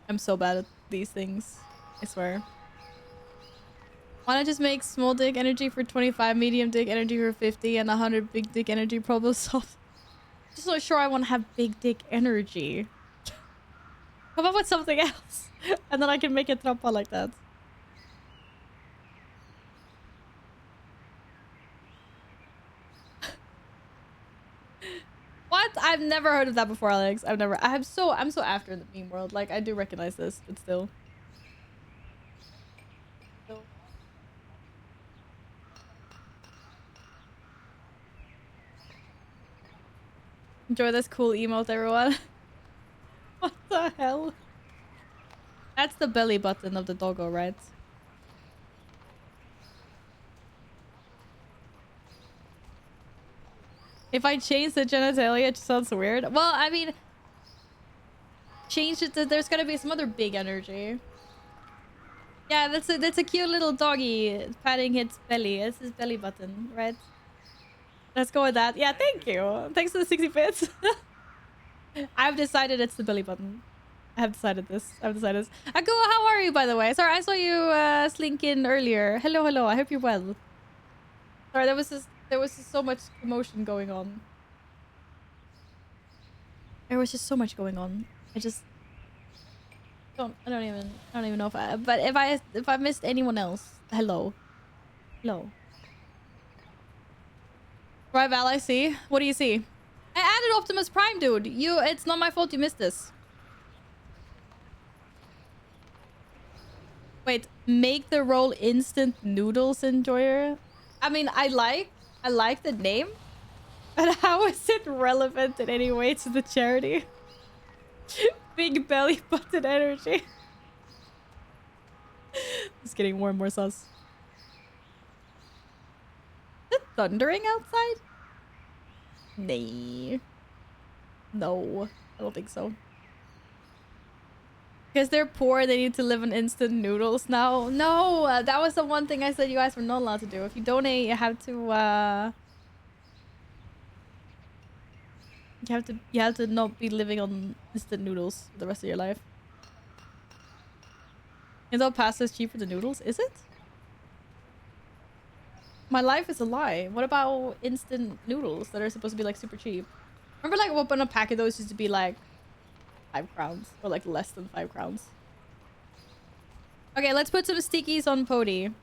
I'm so bad at these things. I swear. Why not just make small dick energy for 25, medium dick energy for 50, and 100 big dick energy problem solved? Just not sure I want to have big dick energy. Come up with something else. And then I can make a trampa like that. What? I've never heard of that before, Alex. I'm so after in the meme world. Like, I do recognize this, but still. Enjoy this cool emote, everyone. What the hell? That's the belly button of the doggo, right? If I change the genitalia, it just sounds weird. Well, I mean, change it to, there's gotta be some other big energy. Yeah, that's a cute little doggy patting its belly. It's his belly button, right? Let's go with that. Yeah, thank you. Thanks for the 60 bits. I've decided it's the belly button. I have decided this. Akua, how are you, by the way? Sorry, I saw you slink in earlier. Hello. I hope you're well. Sorry, there was just so much commotion going on. There was just so much going on. I don't even know if I missed anyone else. Hello. Right, Val, I see. What do you see? I added Optimus Prime, dude. It's not my fault you missed this. Wait, make the role instant noodles enjoyer? I mean, I like the name, but how is it relevant in any way to the charity? Big belly button energy. It's getting more and more sus. Is it thundering outside? Nay. No, I don't think so. Because they're poor, they need to live on instant noodles now. No, that was the one thing I said you guys were not allowed to do. If you donate, you have to not be living on instant noodles for the rest of your life. Is all pasta cheaper than noodles? Is it? My life is a lie. What about instant noodles that are supposed to be like super cheap? Remember, like, open a pack of those used to be like 5 crowns or like less than 5 crowns. Okay, let's put some stickies on Pody.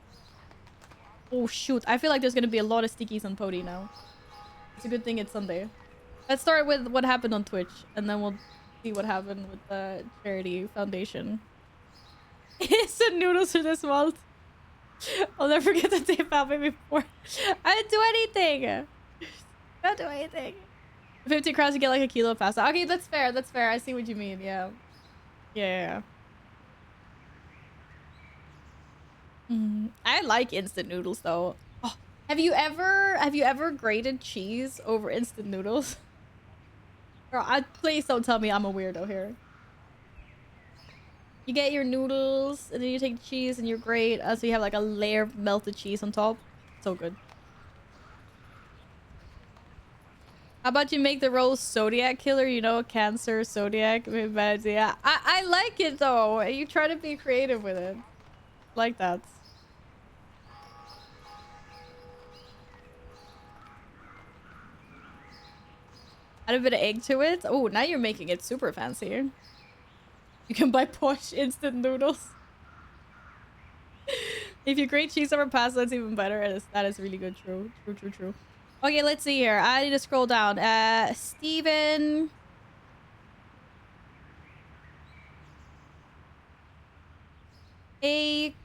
Oh shoot, I feel like there's gonna be a lot of stickies on Pody now. It's a good thing it's Sunday. Let's start with what happened on Twitch, and then we'll see what happened with the charity foundation. Instant noodles for this month. I'll never forget the day about me before. I didn't do anything. I didn't do anything. 50 crowns, you get like a kilo of pasta. Okay, that's fair. That's fair. I see what you mean. Yeah. Yeah. I like instant noodles though. Oh, have you ever grated cheese over instant noodles? Girl, please don't tell me I'm a weirdo here. You get your noodles and then you take cheese and you're great. So you have like a layer of melted cheese on top. So good. How about you make the roll Zodiac Killer? You know, Cancer, Zodiac. Yeah, I like it though. You try to be creative with it. Like that. Add a bit of egg to it. Oh, now you're making it super fancy. You can buy posh instant noodles. If you grate cheese over pasta, that's even better. That is really good. True. Okay, let's see here. I need to scroll down. Steven. Eggs.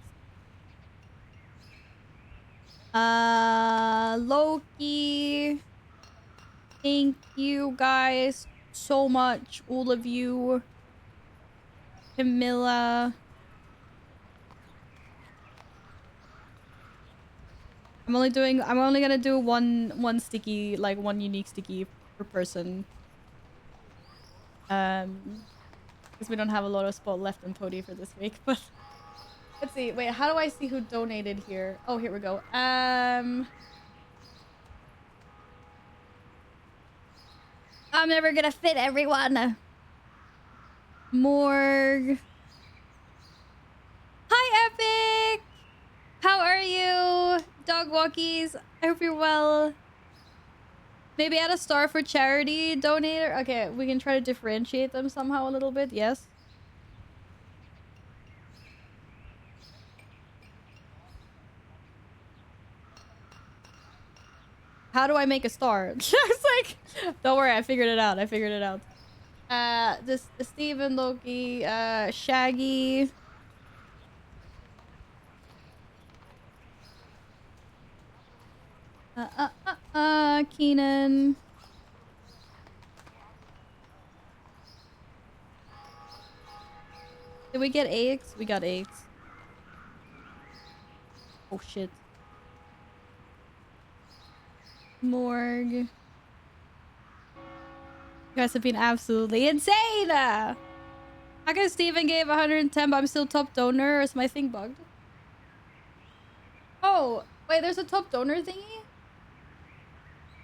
Loki. Thank you guys so much, all of you. Camilla. I'm only gonna do one sticky, like one unique sticky per person. Because we don't have a lot of spot left in Pody for this week, but let's see. Wait, how do I see who donated here? Oh, here we go. I'm never gonna fit everyone. Morg. Hi, Epic! How are you? Dog walkies. I hope you're well. Maybe add a star for charity donator. Okay, we can try to differentiate them somehow a little bit. Yes. How do I make a star? It's like, don't worry, I figured it out. This Steven, Loki, Shaggy. Keenan. Did we get eggs? We got eggs. Oh shit. Morg. You guys have been absolutely insane! How come Steven gave 110 but I'm still top donor, or is my thing bugged? Oh, wait, there's a top donor thingy?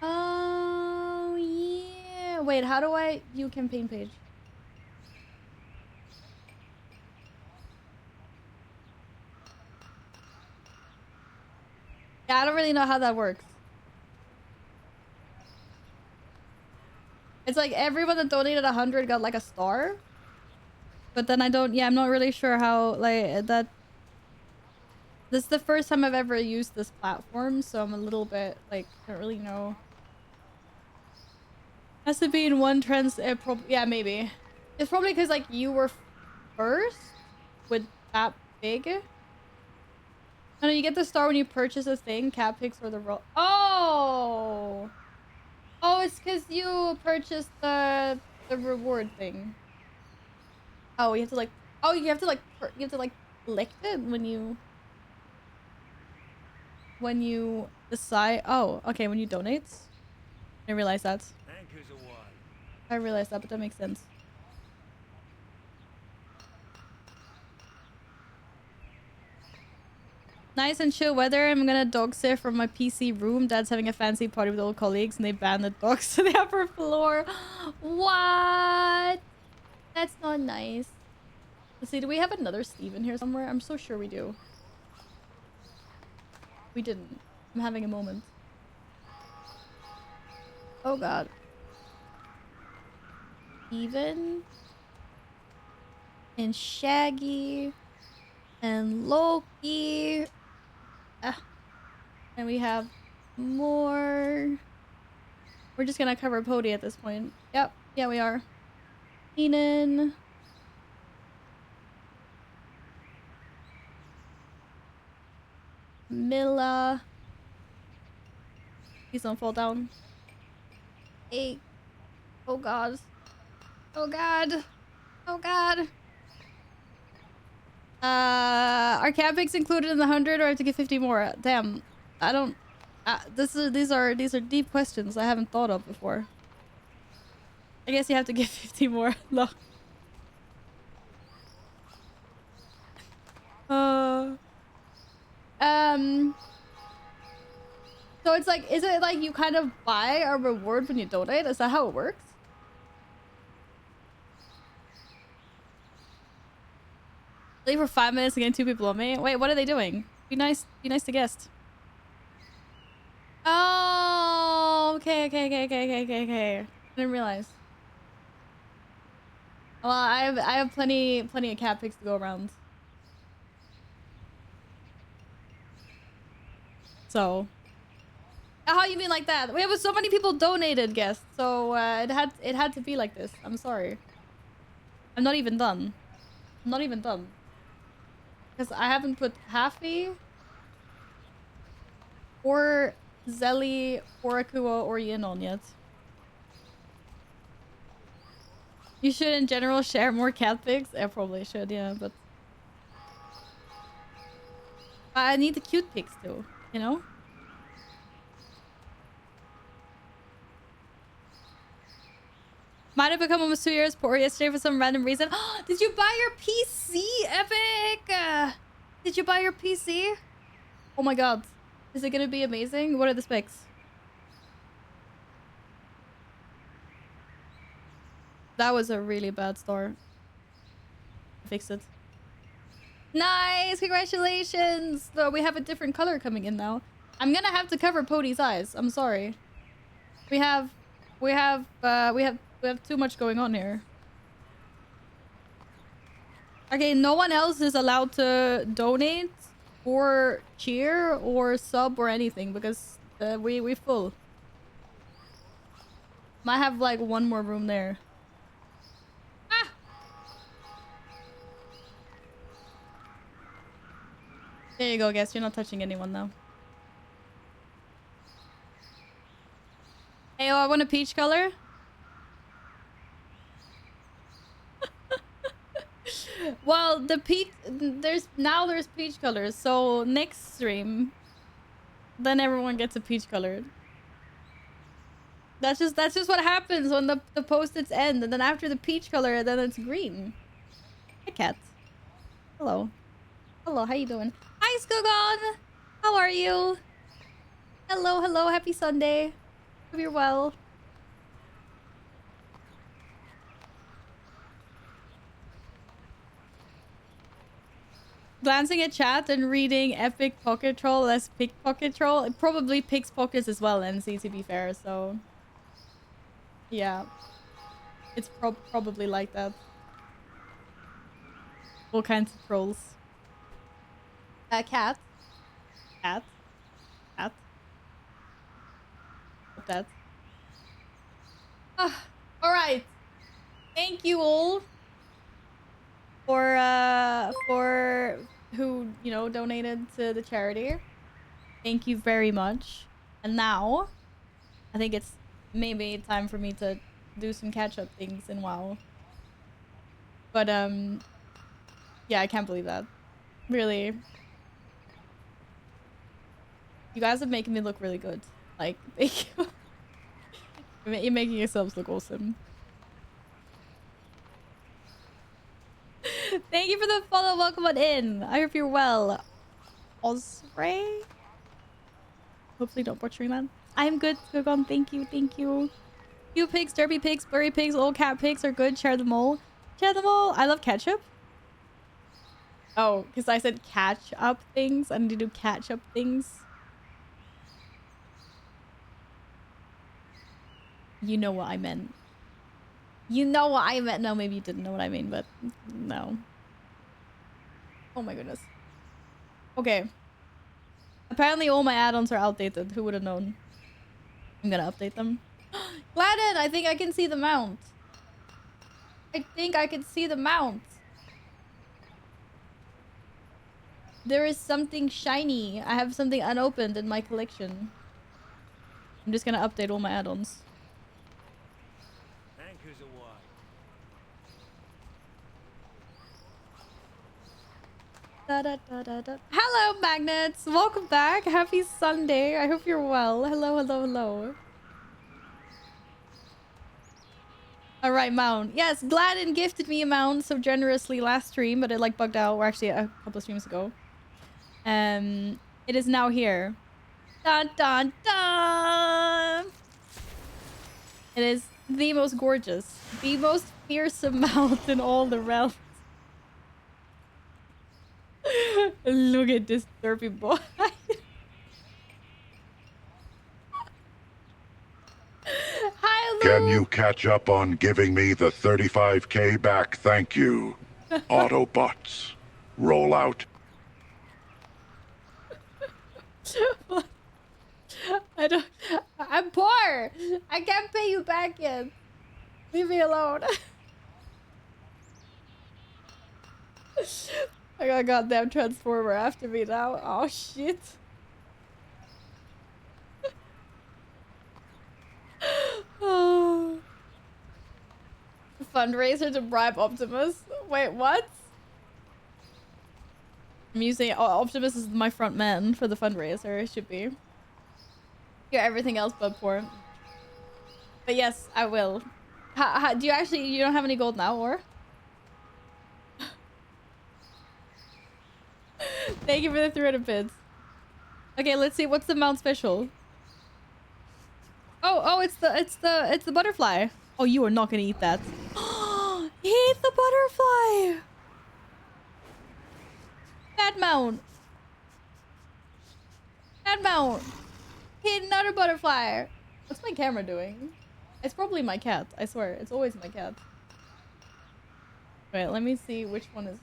Oh, yeah. Wait, how do I view campaign page? Yeah, I don't really know how that works. It's like everyone that donated 100 got like a star. But then I'm not really sure how, like, that... This is the first time I've ever used this platform, so I'm a little bit, like, don't really know. Has to be in one yeah, maybe. It's probably because, like, you were first with that big. No, you get the star when you purchase a thing, cat picks or the roll. Oh! Oh, it's because you purchased the reward thing. Oh, you have to like. Oh, you have to like collect it when you decide. Oh, okay, when you donate. I realize that. I realize that, but that makes sense. Nice and chill weather. I'm gonna dog sit from my PC room. Dad's having a fancy party with old colleagues and they banned the dogs to the upper floor. What? That's not nice. Let's see, do we have another Steven here somewhere? I'm so sure we do. We didn't. I'm having a moment. Oh god. Steven. And Shaggy. And Loki. And we have more. We're just gonna cover Pody at this point. Yep. Yeah, we are. Keenan. Milla. Please don't fall down. 8. Oh god. Oh god. Oh god. Are cat pics included in the 100 or I have to get 50 more? Damn. I don't these are deep questions I haven't thought of before. I guess you have to get 50 more. No. So it's like, is it like you kind of buy a reward when you donate? Is that how it works? Leave for 5 minutes and get 2 people on me. Wait, what are they doing? Be nice to guest. Oh, okay. I didn't realize. Well, I have plenty of cat pics to go around. So, how you mean like that? We have so many people donated, guests. So it had to be like this. I'm sorry. I'm not even done. I'm not even done. Because I haven't put Happy or Zelly or Akua or Yin on yet. You should in general share more cat pics. I probably should, yeah, but I need the cute pics too, you know? Might have become almost 2 years poor yesterday for some random reason. Did you buy your PC, Epic? Did you buy your PC? Oh my god. Is it gonna be amazing? What are the specs? That was a really bad start. Fix it. Nice! Congratulations! Though we have a different color coming in now. I'm gonna have to cover Pody's eyes. I'm sorry. We have too much going on here. Okay, no one else is allowed to donate or cheer or sub or anything because we full. Might have like one more room there. Ah! There you go, guess. You're not touching anyone now. Hey, oh, I want a peach color. Well, the peach there's peach colors. So next stream, then everyone gets a peach colored. That's just what happens when the post-its end, and then after the peach color, then it's green. Hi, cat. Hello. Hello. How you doing? Hi, Skogon. How are you? Hello. Happy Sunday. Hope you're well. Glancing at chat and reading Epic Pocket Troll as Pickpocket Troll. It probably picks pockets as well, NC, to be fair, so... Yeah. It's probably like that. All kinds of trolls. Cat. That. Alright. Thank you all for who, you know, donated to the charity. Thank you very much. And now, I think it's maybe time for me to do some catch-up things in WoW. But, yeah, I can't believe that. Really. You guys are making me look really good. Like, thank you. You're making yourselves look awesome. Thank you for the follow. Welcome on in. I hope you're well. Osprey? Hopefully not butchering that. I am good, Skogon. Thank you. You pigs, derby pigs, blurry pigs, old cat pigs are good. Share them all. I love ketchup. Oh, because I said catch up things. I need to do catch up things. You know what I meant. No, maybe you didn't know what I mean, but no. Oh my goodness. Okay. Apparently all my add-ons are outdated. Who would have known? I'm gonna update them. Gladden, I think I can see the mount. I think I can see the mount. There is something shiny. I have something unopened in my collection. I'm just gonna update all my add-ons. Anchors away. Da, da, da, da, da. Hello, Magnets! Welcome back. Happy Sunday. I hope you're well. Hello, hello, hello. Alright, mount. Yes, Gladden gifted me a mount so generously last stream, but it like bugged out, or actually a couple of streams ago. It is now here. Dun dun dun! It is the most gorgeous, the most fearsome mount in all the realms. Look at this derpy boy. Hi, Lou. Can you catch up on giving me the 35K back? Thank you. Autobots. Roll out. I'm poor. I can't pay you back yet. Leave me alone. I got a goddamn transformer after me now. Oh shit. Oh. Fundraiser to bribe Optimus. Wait, what? I'm using Optimus is my front man for the fundraiser. It should be. You're everything else but poor. But yes, I will. Do you actually? You don't have any gold now, or? Thank you for the 300 bits. Okay, let's see. What's the mount special? Oh, it's the butterfly. Oh, you are not gonna eat that. Eat the butterfly. Bad mount. Bad mount. Hit another butterfly. What's my camera doing? It's probably my cat. I swear, it's always my cat. Wait, let me see which one is.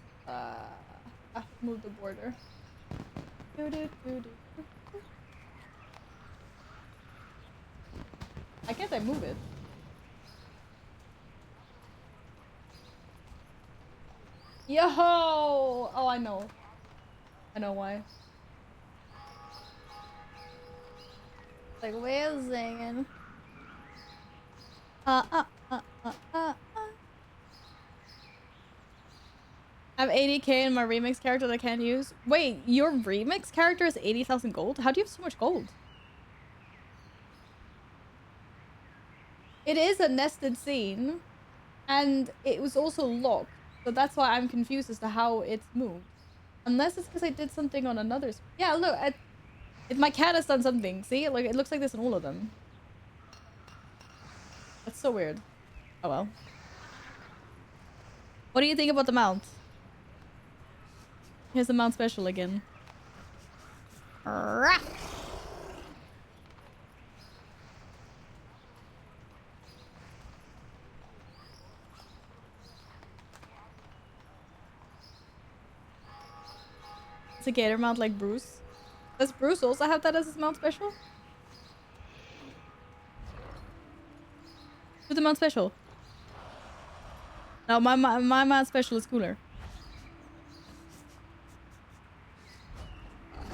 Move the border. Why can't I move it? Yo! Oh, I know. I know why. Like, where's singing? I have 80k in my remix character that I can't use. Wait, your remix character is 80,000 gold? How do you have so much gold? It is a nested scene, and it was also locked, so that's why I'm confused as to how it's moved. Unless it's because I did something on another. Yeah, look, if my cat has done something, see, like it looks like this in all of them. That's so weird. Oh well. What do you think about the mount? Here's the mount special again. It's a gator mount like Bruce. Does Bruce also have that as his mount special? Who's the mount special? No, my mount special is cooler.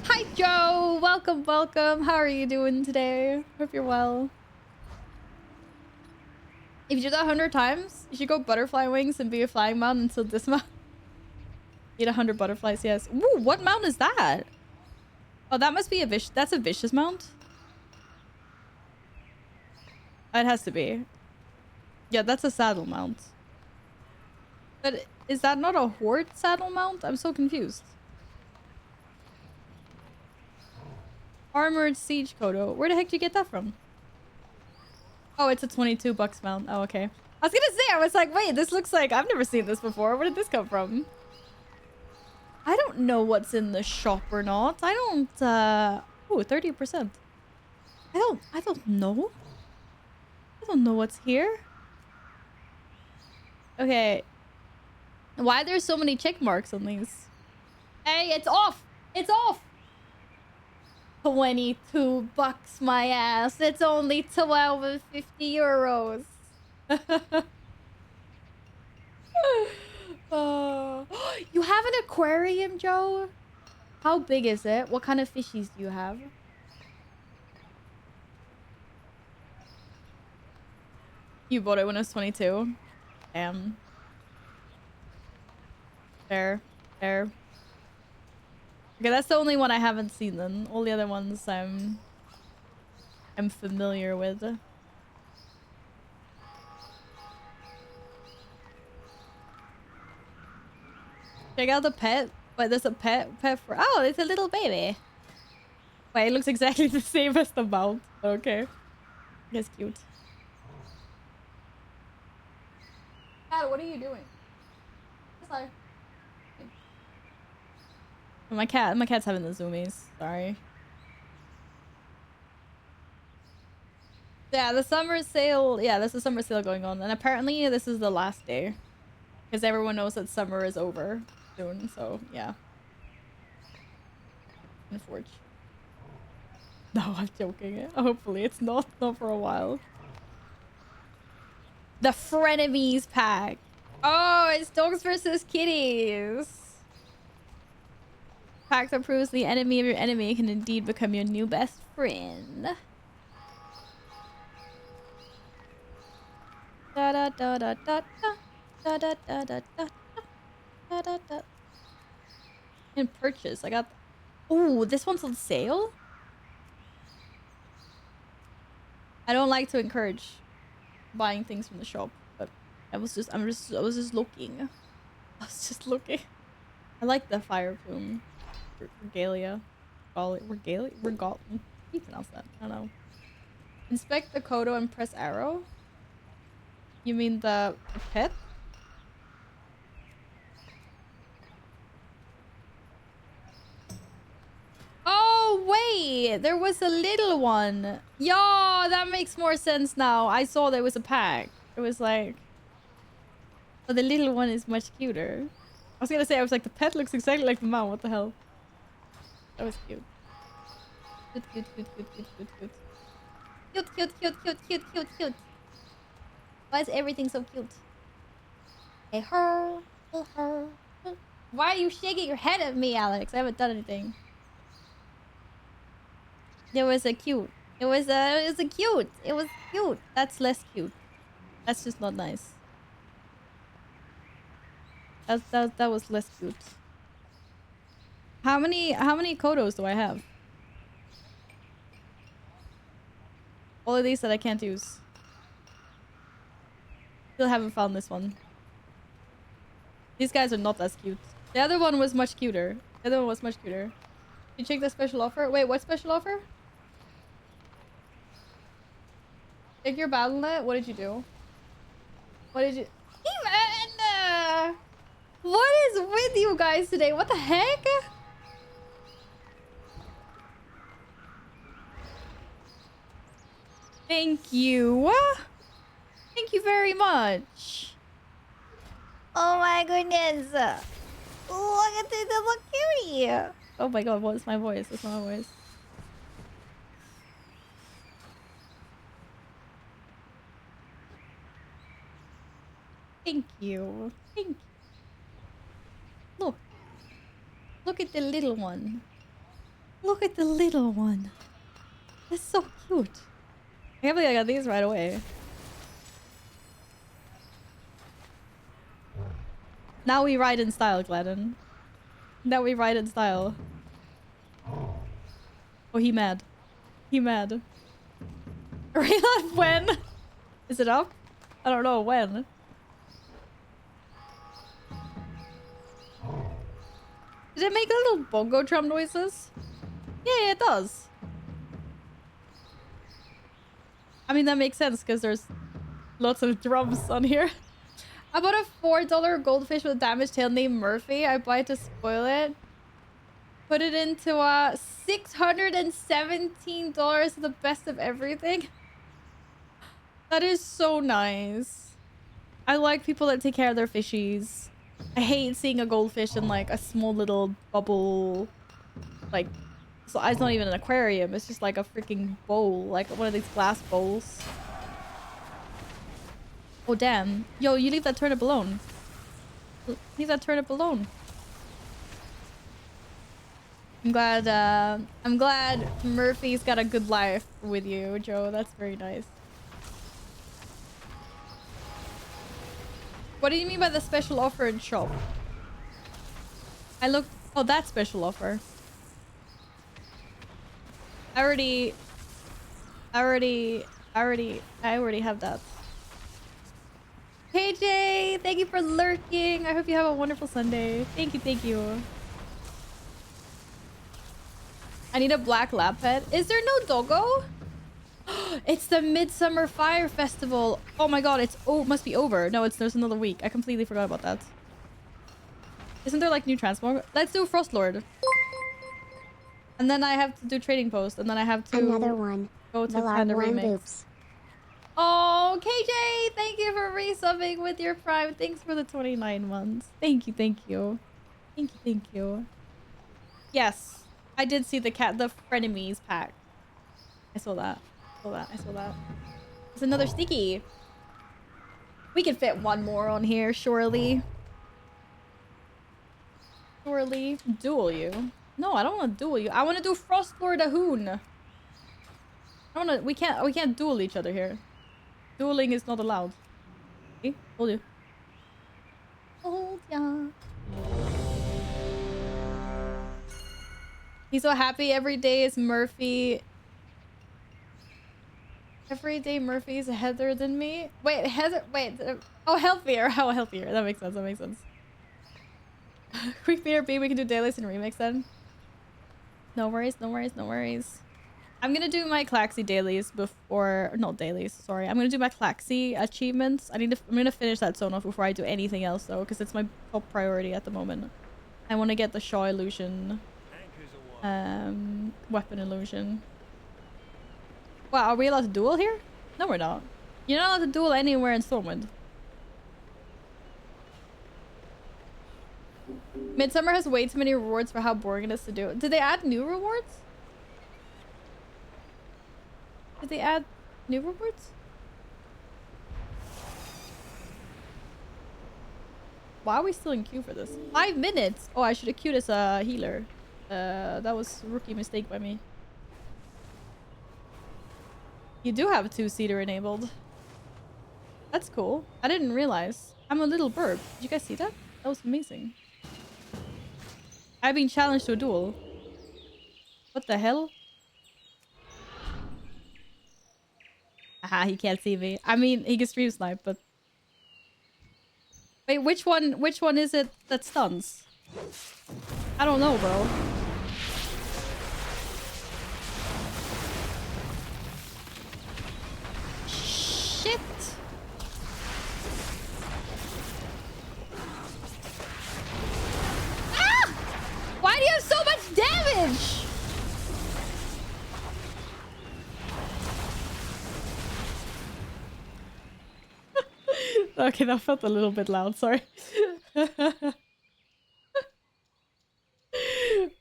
Hi Joe! Welcome, welcome. How are you doing today? Hope you're well. If you do that 100 times, you should go butterfly wings and be a flying mount until dismount. Eat 100 butterflies, yes. Ooh, what mount is that? Oh, that must be a vicious. That's a vicious mount. It has to be. Yeah, that's a saddle mount. But is that not a horde saddle mount? I'm so confused. Armored siege Kodo. Where the heck did you get that from? Oh, it's a 22 bucks mount. Oh, okay. I was gonna say, I was like, wait, this looks like I've never seen this before. Where did this come from? I don't know what's in the shop or not. I don't, ooh, 30%. I don't know. I don't know what's here. Okay. Why are there so many check marks on these? Hey, it's off! It's off! 22 bucks, my ass. It's only 12.50 euros. Oh, you have an aquarium, Joe? How big is it? What kind of fishies do you have? You bought it when I was 22. Damn. Fair. Fair. Okay, that's the only one I haven't seen then. All the other ones I'm familiar with. Check out the pet. Wait, there's a pet for... Oh, it's a little baby. Wait, it looks exactly the same as the mount. Okay. That's cute. Dad, what are you doing? Sorry. My cat's having the zoomies. Sorry. Yeah, the summer sale. Yeah, there's a summer sale going on. And apparently this is the last day. Because everyone knows that summer is over soon. So, yeah. Unfortunate. No, I'm joking. Hopefully it's not for a while. The frenemies pack. Oh, it's dogs versus kitties. Pack that proves the enemy of your enemy can indeed become your new best friend. Da da da da da da da da da da da da da. And purchase. I got. Oh, this one's on sale. I don't like to encourage buying things from the shop, but I was just looking. I was just looking. I like the fire plume. Regalia. Regalia? How do you pronounce that? I don't know. Inspect the Kodo and press arrow? You mean the pet? Oh, wait! There was a little one! Yo, that makes more sense now. I saw there was a pack. It was like... Oh, the little one is much cuter. I was gonna say, I was like, the pet looks exactly like the mom. What the hell? That was cute. Cute, cute, cute, cute, cute, cute, cute. Cute, cute, cute, cute, cute, cute, cute. Why is everything so cute? Hey, her. Why are you shaking your head at me, Alex? I haven't done anything. There was a cute. It was cute. It was cute. That's less cute. That's just not nice. That was less cute. How many Kodos do I have? All of these that I can't use. Still haven't found this one. These guys are not as cute. The other one was much cuter. The other one was much cuter. You check the special offer? Wait, what special offer? Check your battle.net? What did you do? What did you... Even! What is with you guys today? What the heck? Thank you. Thank you very much. Oh my goodness. Look at this little cutie. Oh my god, what's my voice? That's not my voice. Thank you. Thank you. Look. Look at the little one. Look at the little one. That's so cute. I can't believe I got these right away. Now we ride in style, Glennon. Now we ride in style. Oh, he mad. He mad. Raylan, when? Is it up? I don't know when. Did it make little bongo drum noises? Yeah, it does. I mean, that makes sense because there's lots of drums on here. I bought a $4 goldfish with a damaged tail named Murphy. I buy it to spoil it. Put it into $617, the best of everything. That is so nice. I like people that take care of their fishies. I hate seeing a goldfish in like a small little bubble. Like, so it's not even an aquarium. It's just like a freaking bowl. Like one of these glass bowls. Oh, damn. Yo, you leave that turnip alone. Leave that turnip alone. I'm glad Murphy's got a good life with you, Joe. That's very nice. What do you mean by the special offer in shop? I looked... Oh, that special offer. I already have that. KJ, thank you for lurking. I hope you have a wonderful Sunday. Thank you, thank you. I need a black lab pet. Is there no doggo? It's the Midsummer Fire Festival. Oh my god, must be over. No, there's another week. I completely forgot about that. Isn't there like new transform? Let's do Frostlord. And then I have to do Trading Post, and then I have to another one. Go to Panda Remix. Boops. Oh, KJ, thank you for resubbing with your Prime. Thanks for the 29 months. Thank you, thank you. Thank you, thank you. Yes, I did see the frenemies pack. I saw that. I saw that. There's another sticky. We can fit one more on here, surely. Surely. Duel you. No, I don't want to duel you. I want to do Frostlord Ahoon. I want to... We can't duel each other here. Dueling is not allowed. Okay, hold you. Hold ya. He's so happy every day is Murphy. Every day Murphy's heather than me. Wait, Heather. Wait. Oh, healthier. Oh, healthier. That makes sense. That makes sense. Quick BRB. We can do dailies and remix then. No worries. No worries. No worries. I'm gonna do my Claxy dailies before... Not dailies, sorry. I'm gonna do my Claxy achievements. I'm gonna finish that zone off before I do anything else though, because it's my top priority at the moment. I want to get the Shaw illusion. Weapon illusion. Wow, are we allowed to duel here? No, we're not. You're not allowed to duel anywhere in Stormwind. Midsummer has way too many rewards for how boring it is to do. Did they add new rewards? Did they add new rewards? Why are we still in queue for this? 5 minutes! Oh, I should have queued as a healer. That was a rookie mistake by me. You do have a 2-seater enabled. That's cool. I didn't realize. I'm a little burp. Did you guys see that? That was amazing. I've been challenged to a duel. What the hell? Aha, he can't see me. I mean, he can stream snipe, but... Wait, which one is it that stuns? I don't know, bro. Shit! Ah! Why do you have so much damage? Okay, that felt a little bit loud, sorry.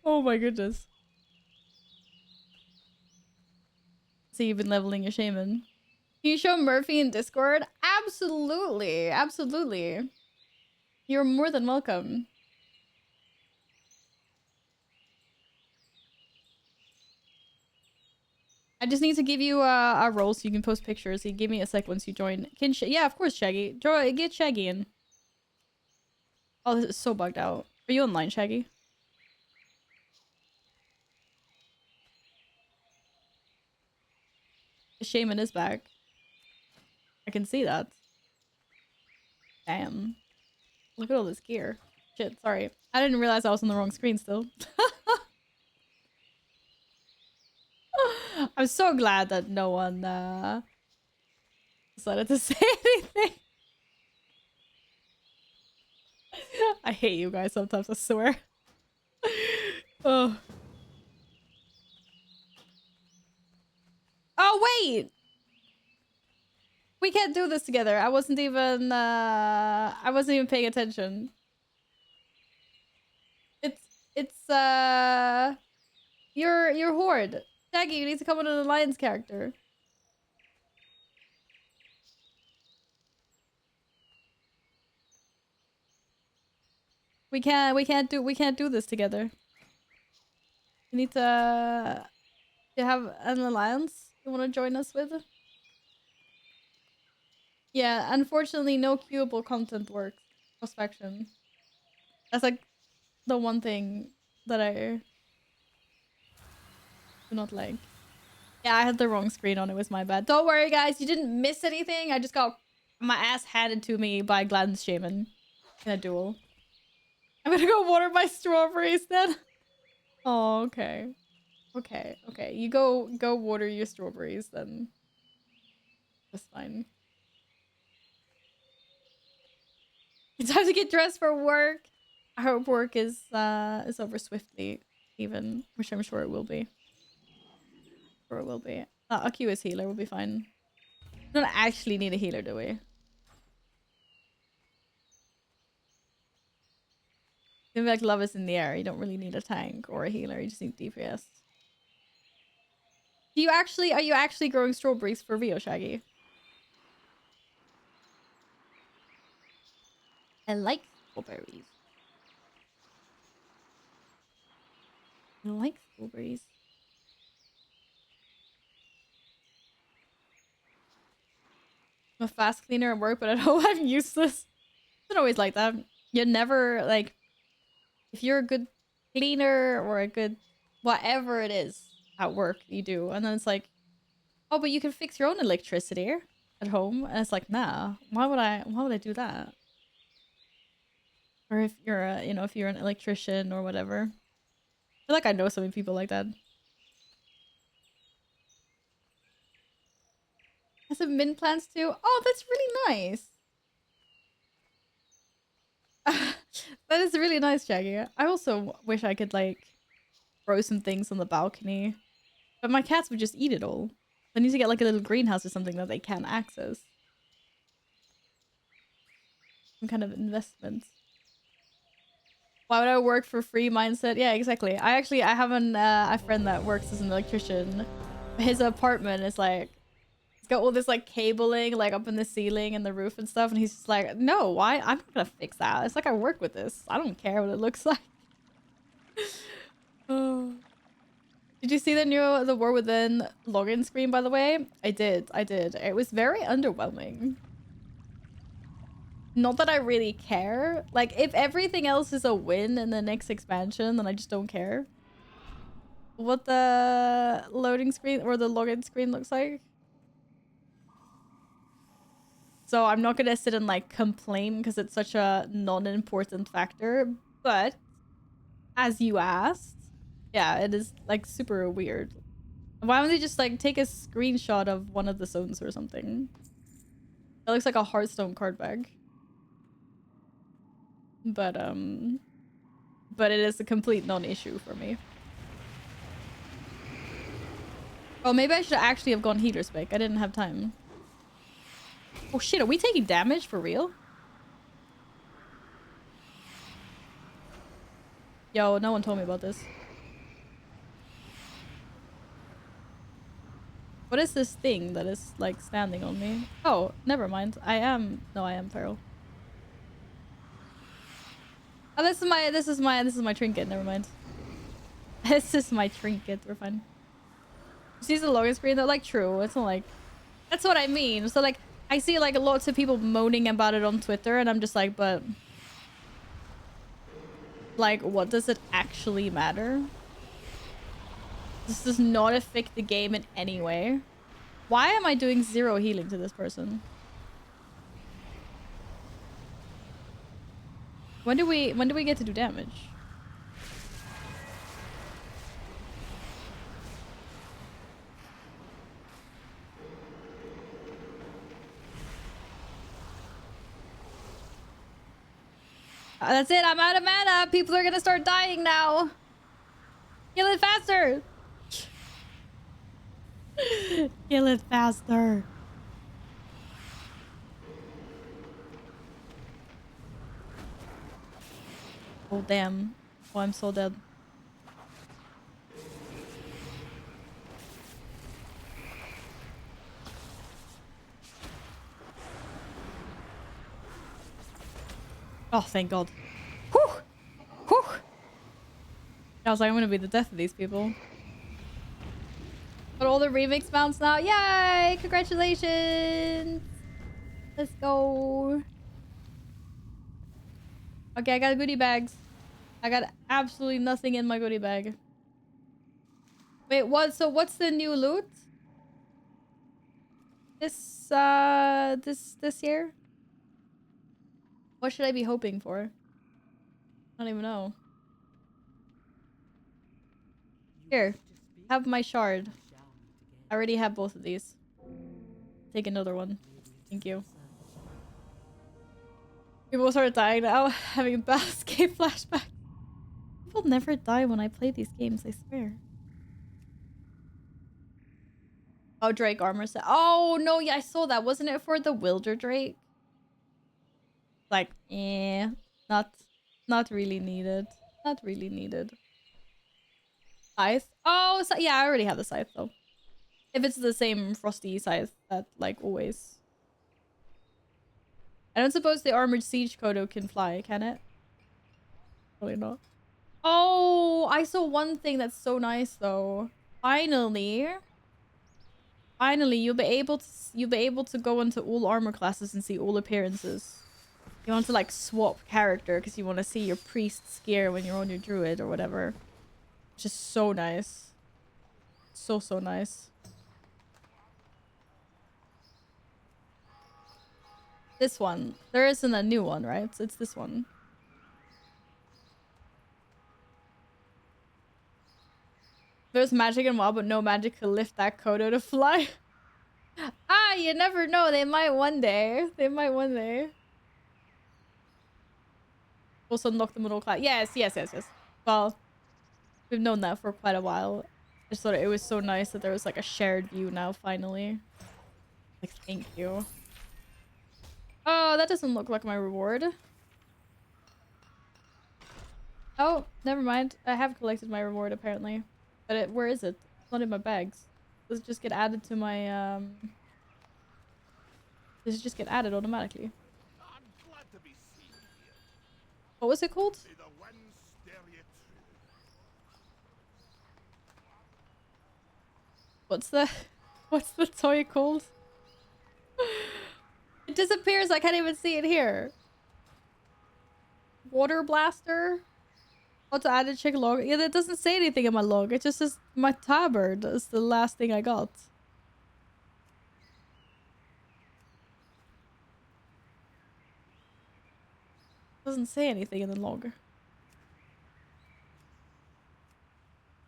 Oh my goodness. So you've been leveling your shaman. Can you show Murphy in Discord? Absolutely, absolutely. You're more than welcome. I just need to give you a role so you can post pictures. You give me a sec once you join. Yeah, of course, Shaggy. Get Shaggy in. Oh, this is so bugged out. Are you online, Shaggy? The shaman is back. I can see that. Damn. Look at all this gear. Shit, sorry. I didn't realize I was on the wrong screen still. I'm so glad that no one decided to say anything. I hate you guys sometimes, I swear. Oh. Oh, wait! We can't do this together. I wasn't even paying attention. It's your horde. Shaggy, you need to come on an alliance character. We can't do this together. We need to have an alliance you want to join us with. Yeah, unfortunately no queuable content works. Cross-faction. That's like the one thing that I do not like. Yeah, I had the wrong screen on. It was my bad. Don't worry, guys. You didn't miss anything. I just got my ass handed to me by Gladden's Shaman in a duel. I'm gonna go water my strawberries then. Oh, okay. Okay. You go water your strawberries then. That's fine. It's time to get dressed for work. I hope work is over swiftly, even, which I'm sure it will be. Sure it will be. A QS healer will be fine. We don't actually need a healer, do we? Maybe like love is in the air. You don't really need a tank or a healer. You just need DPS. Are you actually growing strawberries for real, Shaggy? I like strawberries. I like strawberries. I'm a fast cleaner at work, but at home I'm useless. It's not always like that. You're never like, if you're a good cleaner or a good whatever it is at work you do, and then it's like, oh, but you can fix your own electricity at home, and it's like, nah, why would I do that? Or if you're if you're an electrician or whatever. I feel like I know so many people like that. Has some mint plants too? Oh, that's really nice. That is really nice, Jaggy. I also wish I could like grow some things on the balcony, but my cats would just eat it all. I need to get like a little greenhouse or something that they can access. Some kind of investment. Why would I work for free mindset? Yeah, exactly. I have a friend that works as an electrician. His apartment is like, it's got all this like cabling like up in the ceiling and the roof and stuff, and he's just like, no, why? I'm not gonna fix that. It's like, I work with this. I don't care what it looks like. Oh. Did you see the War Within login screen, by the way? I did. It was very underwhelming. Not that I really care. Like, if everything else is a win in the next expansion, then I just don't care what the loading screen or the login screen looks like. So I'm not gonna sit and like complain because it's such a non-important factor. But as you asked, yeah, it is like super weird. Why don't they just like take a screenshot of one of the zones or something? It looks like a Hearthstone card bag. But it is a complete non-issue for me. Oh, maybe I should actually have gone healer spec. I didn't have time. Oh shit, are we taking damage for real? Yo, no one told me about this. What is this thing that is like standing on me? Oh, never mind. I am feral. Oh, this is my trinket. Never mind. This is my trinket. We're fine. See the login screen? They're like true. It's not like, that's what I mean. So like, I see like lots of people moaning about it on Twitter, and I'm just like, but like, what does it actually matter? This does not affect the game in any way. Why am I doing 0 healing to this person? When do we get to do damage? That's it. I'm out of mana. People are gonna start dying now. Kill it faster. Kill it faster. Oh, damn. Oh, I'm so dead. Oh, thank God. Whew. I was like, I'm gonna be the death of these people. But all the remix mounts now. Yay! Congratulations! Let's go. Okay, I got goodie bags. I got absolutely nothing in my goodie bag. Wait, what? So what's the new loot? This year? What should I be hoping for? I don't even know. Here, have my shard. I already have both of these. Take another one. Thank you. People started dying now, having basket flashbacks. People never die when I play these games, I swear. Oh, Drake armor set. Oh, no, yeah, I saw that. Wasn't it for the Wilder Drake? Like, not, not really needed. Not really needed. Scythe? Oh, so, yeah, I already have the scythe, though. If it's the same frosty scythe that, like, always. I don't suppose the armored siege Kodo can fly, can it? Probably not. Oh, I saw one thing that's so nice, though. Finally. Finally, you'll be able to go into all armor classes and see all appearances. You want to like swap character because you want to see your priest's gear when you're on your druid or whatever. Which is so nice. So nice. This one. There isn't a new one, right? It's this one. There's magic in WoW, but no magic to lift that Kodo to fly. Ah, you never know. They might one day. They might one day. Also unlock the middle class. Yes. Well, we've known that for quite a while. I just thought it was so nice that there was like a shared view now, finally. Like, thank you. Oh, that doesn't look like my reward. Oh, never mind. I have collected my reward, apparently. But where is it? It's not in my bags. Does it just get added to my, Does it just get added automatically? What was it called? What's the toy called? It disappears. I can't even see it here. Water blaster. What to add a chick log? Yeah, that doesn't say anything in my log. It just says my tabard is the last thing I got. Doesn't say anything in the log.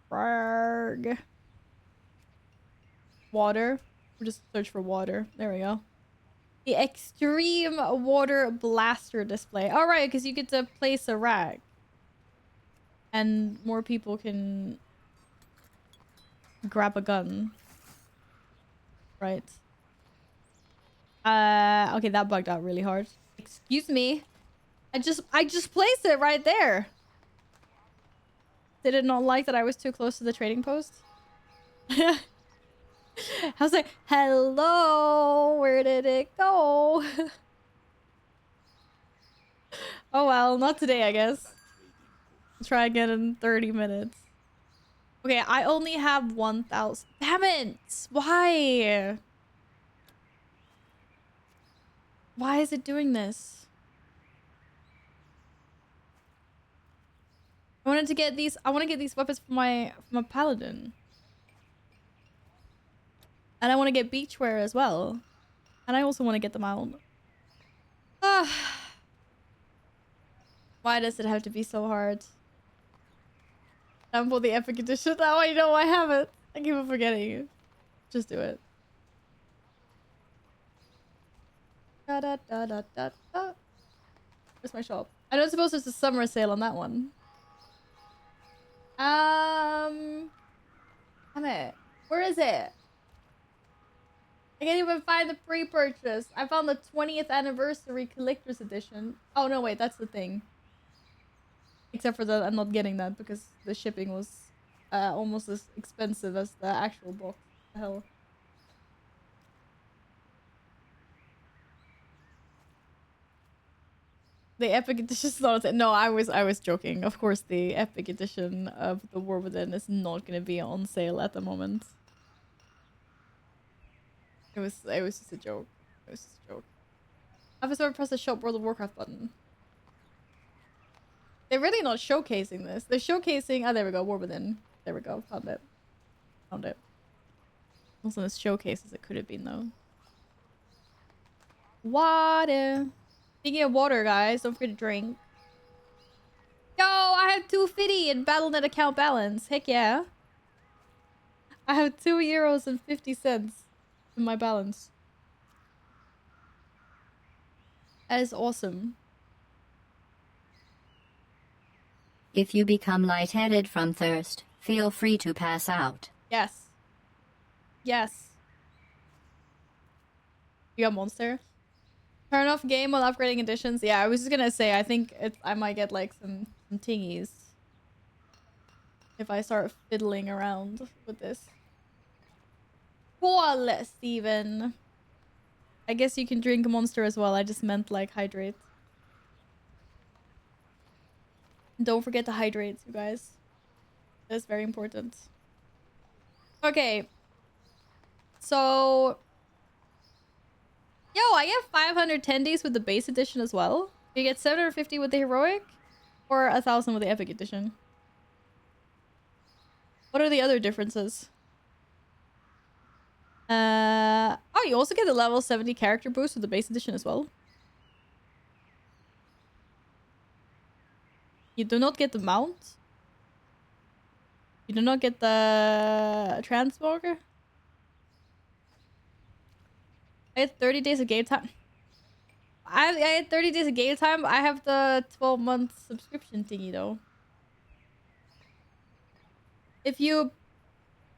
Frag. Water. We'll just search for water. There we go. The extreme water blaster display. All right, because you get to place a rack. And more people can grab a gun. Right. Okay, that bugged out really hard. Excuse me. I just placed it right there. Did it not like that I was too close to the trading post? I was like, hello, where did it go? Oh well, not today, I guess. I'll try again in 30 minutes. Okay, I only have 1,000. Damn it! Why? Why is it doing this? I want to get these weapons for my paladin. And I want to get beachwear as well. And I also want to get them out. Why does it have to be so hard? Download the epic edition. Now I know I have it. I keep on forgetting. Just do it. Da, da, da, da, da, da. Where's my shop? I don't suppose there's a summer sale on that one. Damn it. Where is it? I can't even find the pre-purchase. I found the 20th anniversary collector's edition. Oh no, wait, that's the thing. Except for that, I'm not getting that because the shipping was almost as expensive as the actual box. What the hell. The Epic Edition is not. No, I was joking. Of course, the Epic Edition of the War Within is not going to be on sale at the moment. It was just a joke. It was just a joke. I've just never pressed the Shop World of Warcraft button. They're really not showcasing this. They're showcasing. Oh, there we go. War Within. There we go. Found it. Found it. Also, this showcase as it could have been though. Water. Speaking of water, guys, don't forget to drink. Yo, I have 250 in BattleNet account balance. Heck yeah. I have €2.50 in my balance. That is awesome. If you become lightheaded from thirst, feel free to pass out. Yes. Yes. You got Monster? Turn off game while upgrading additions. Yeah, I was just gonna say, I think I might get like some tingies if I start fiddling around with this. Cool, Steven. I guess you can drink Monster as well. I just meant like hydrate. Don't forget to hydrate, you guys. That's very important. Okay. So... Yo, I get 500 tendies with the base edition as well. You get 750 with the heroic, or 1,000 with the epic edition. What are the other differences? Oh, you also get the level 70 character boost with the base edition as well. You do not get the mount. You do not get the transmogger. I had 30 days of game time. I had 30 days of game time. I have the 12-month subscription thingy though. If you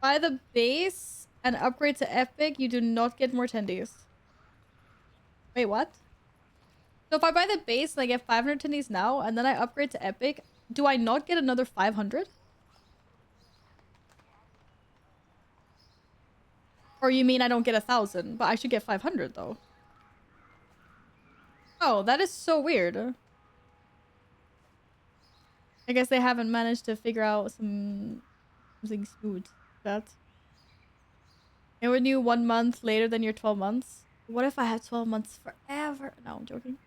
buy the base and upgrade to epic, you do not get more tendies. Wait, what? So if I buy the base and I get 500 tendies now and then I upgrade to epic, do I not get another 500? Or you mean I don't get 1,000, but I should get 500 though? Oh, that is so weird. I guess they haven't managed to figure out something smooth. That. It would renew 1 month later than your 12 months. What if I have 12 months forever? No, I'm joking.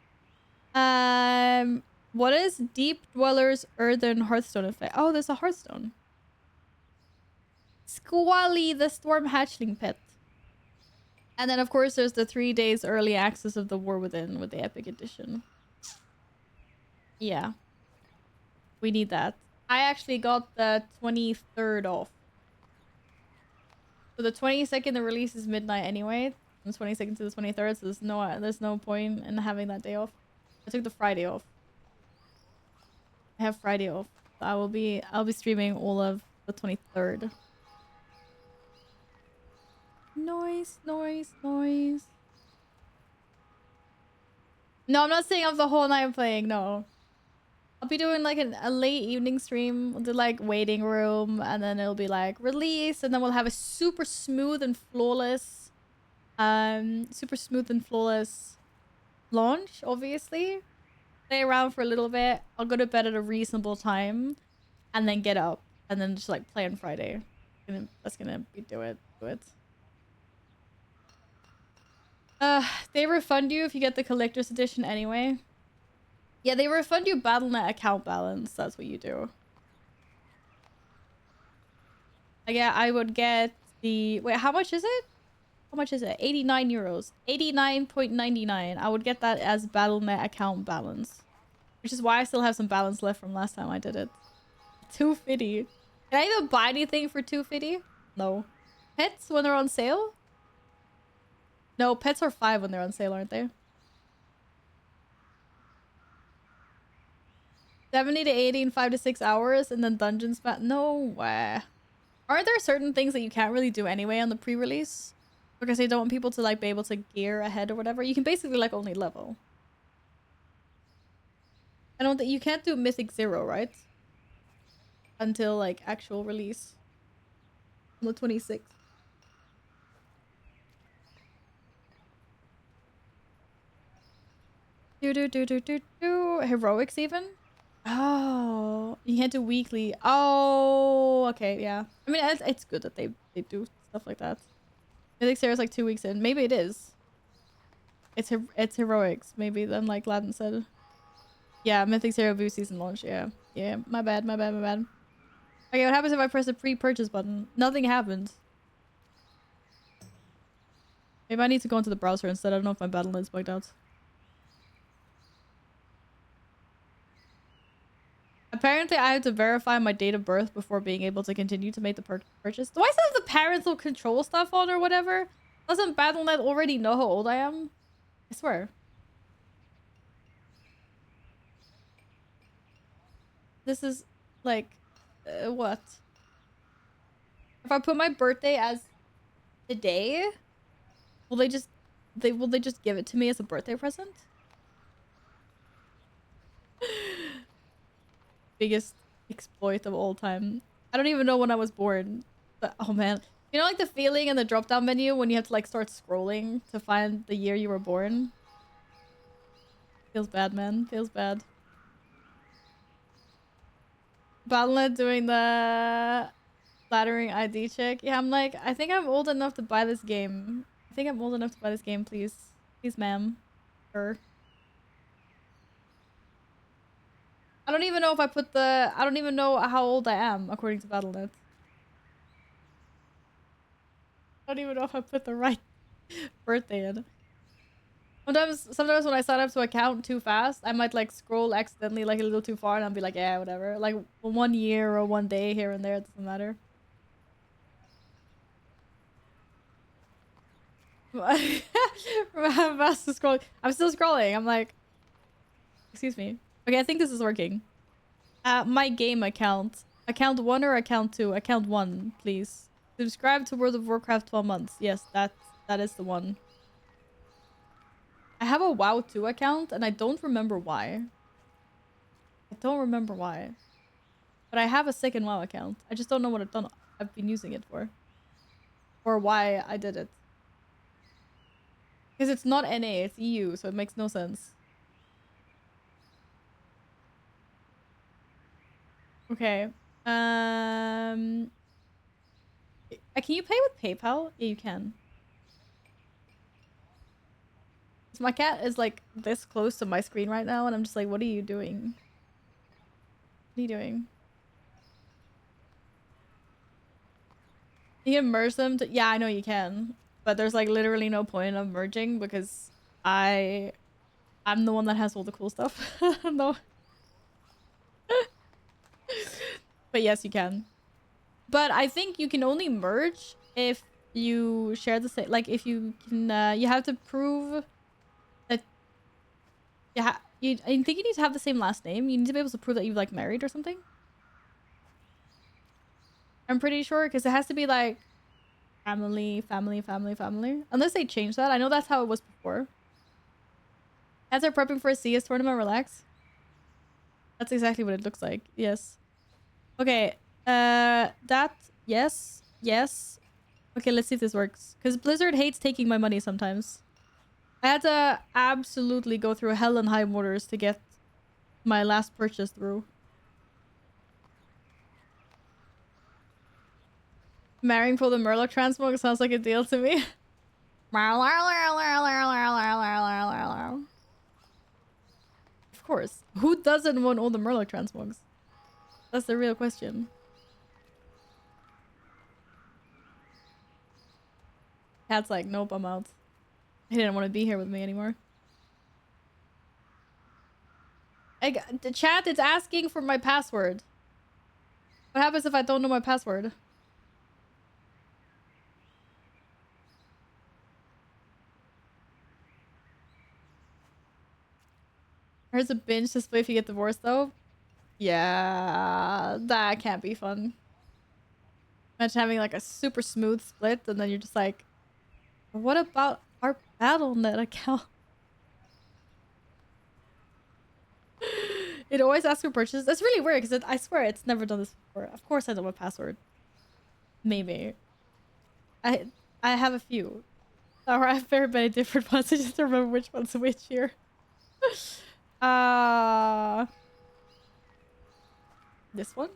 What is Deep Dweller's Earthen Hearthstone effect? Oh, there's a Hearthstone. Squally the Storm Hatchling Pet. And then, of course, there's the 3 days early access of the War Within with the Epic Edition. Yeah. We need that. I actually got the 23rd off. So the 22nd, the release is midnight anyway. From the 22nd to the 23rd, so there's no point in having that day off. I took the Friday off. I have Friday off. So I'll be streaming all of the 23rd. Noise. No, I'm not staying up the whole night playing, no. I'll be doing like a late evening stream. We'll do like waiting room and then it'll be like release and then we'll have a super smooth and flawless launch, obviously. Stay around for a little bit. I'll go to bed at a reasonable time and then get up and then just like play on Friday. That's gonna be do it. They refund you if you get the collector's edition anyway. Yeah, they refund you BattleNet account balance. That's what you do. Yeah, I would get the... Wait, how much is it? How much is it? 89 euros. 89.99. I would get that as BattleNet account balance. Which is why I still have some balance left from last time I did it. 250. Can I even buy anything for 250? No. Pets when they're on sale? No, pets are 5 when they're on sale, aren't they? 70 to 80 in 5 to 6 hours, and then dungeons back. No way. Aren't there certain things that you can't really do anyway on the pre-release? Because they don't want people to like be able to gear ahead or whatever. You can basically like only level. I don't think you can't do Mythic 0, right? Until like actual release. On the 26th. Do. do heroics even? Oh, you can't do weekly. Oh, okay, yeah. I mean, it's good that they do stuff like that. I think Sarah's like 2 weeks in. Maybe it is. It's heroics. Maybe then, like Latin said. Yeah, Mythic Zero Boost season launch. Yeah, yeah. My bad. My bad. My bad. Okay, what happens if I press the pre-purchase button? Nothing happens. Maybe I need to go into the browser instead. I don't know if my Battle.net's bugged out. Apparently, I have to verify my date of birth before being able to continue to make the purchase. Do I still have the parental control stuff on or whatever? Doesn't Battle.net already know how old I am? I swear. This is like, what? If I put my birthday as today, will they just give it to me as a birthday present? Biggest exploit of all time. I don't even know when I was born. But oh man. You know, like the feeling in the drop down menu when you have to like start scrolling to find the year you were born? Feels bad, man. Feels bad. Battle.net doing the flattering ID check. Yeah, I'm like, I think I'm old enough to buy this game. I think I'm old enough to buy this game, please. Please, ma'am. Sir. I don't even know if I put the... I don't even know how old I am, according to Battle.net. I don't even know if I put the right birthday in. Sometimes when I sign up to account too fast, I might like scroll accidentally like a little too far and I'll be like, yeah, whatever. Like 1 year or 1 day here and there, it doesn't matter. I'm fast to scroll. I'm still scrolling. I'm like, excuse me. Okay, I think this is working. My game account. Account 1 or account 2? Account 1, please. Subscribe to World of Warcraft 12 months. Yes, that is the one. I have a WoW 2 account and I don't remember why. I don't remember why. But I have a second WoW account. I just don't know what I've been using it for. Or why I did it. Because it's not NA, it's EU, so it makes no sense. Okay. Can you pay with PayPal? Yeah, you can. So my cat is like this close to my screen right now, and I'm just like, what are you doing? What are you doing? You can merge them to... Yeah, I know you can. But there's like literally no point of merging because I'm the one that has all the cool stuff. No. But yes, you can. But I think you can only merge if you share the same... Like, if you can... you have to prove that... I think you need to have the same last name. You need to be able to prove that you've, like, married or something. I'm pretty sure, because it has to be, like... Family. Unless they change that. I know that's how it was before. As they're prepping for a CS tournament, relax. That's exactly what it looks like. Yes. Okay. That. Yes. Yes. Okay, let's see if this works. Because Blizzard hates taking my money sometimes. I had to absolutely go through hell and high waters to get my last purchase through. Marrying for the Murloc transmog sounds like a deal to me. Of course. Who doesn't want all the Murloc transmogs? That's the real question. Cat's like, nope, I'm out. He didn't want to be here with me anymore. The chat, it's asking for my password. What happens if I don't know my password? There's a binge display if you get divorced, though. Yeah, that can't be fun. Imagine having like a super smooth split and then you're just like, what about our Battle.net account? It always asks for purchases. That's really weird because I swear it's never done this before. Of course I know my password. Maybe. I have a few. Or I have very many different ones. I just don't remember which one's which here. This one?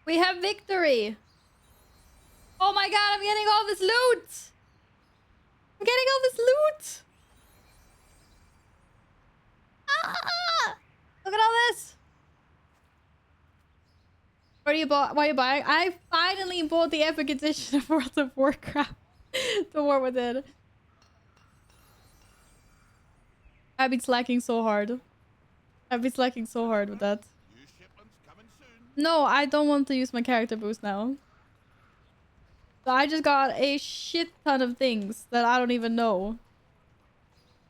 We have victory! Oh my god, I'm getting all this loot! I'm getting all this loot! Ah! Look at all this! Why are you buying? I finally bought the epic edition of World of Warcraft. The War Within. I've been slacking so hard. I've been slacking so hard with that. No, I don't want to use my character boost now. So I just got a shit ton of things that I don't even know.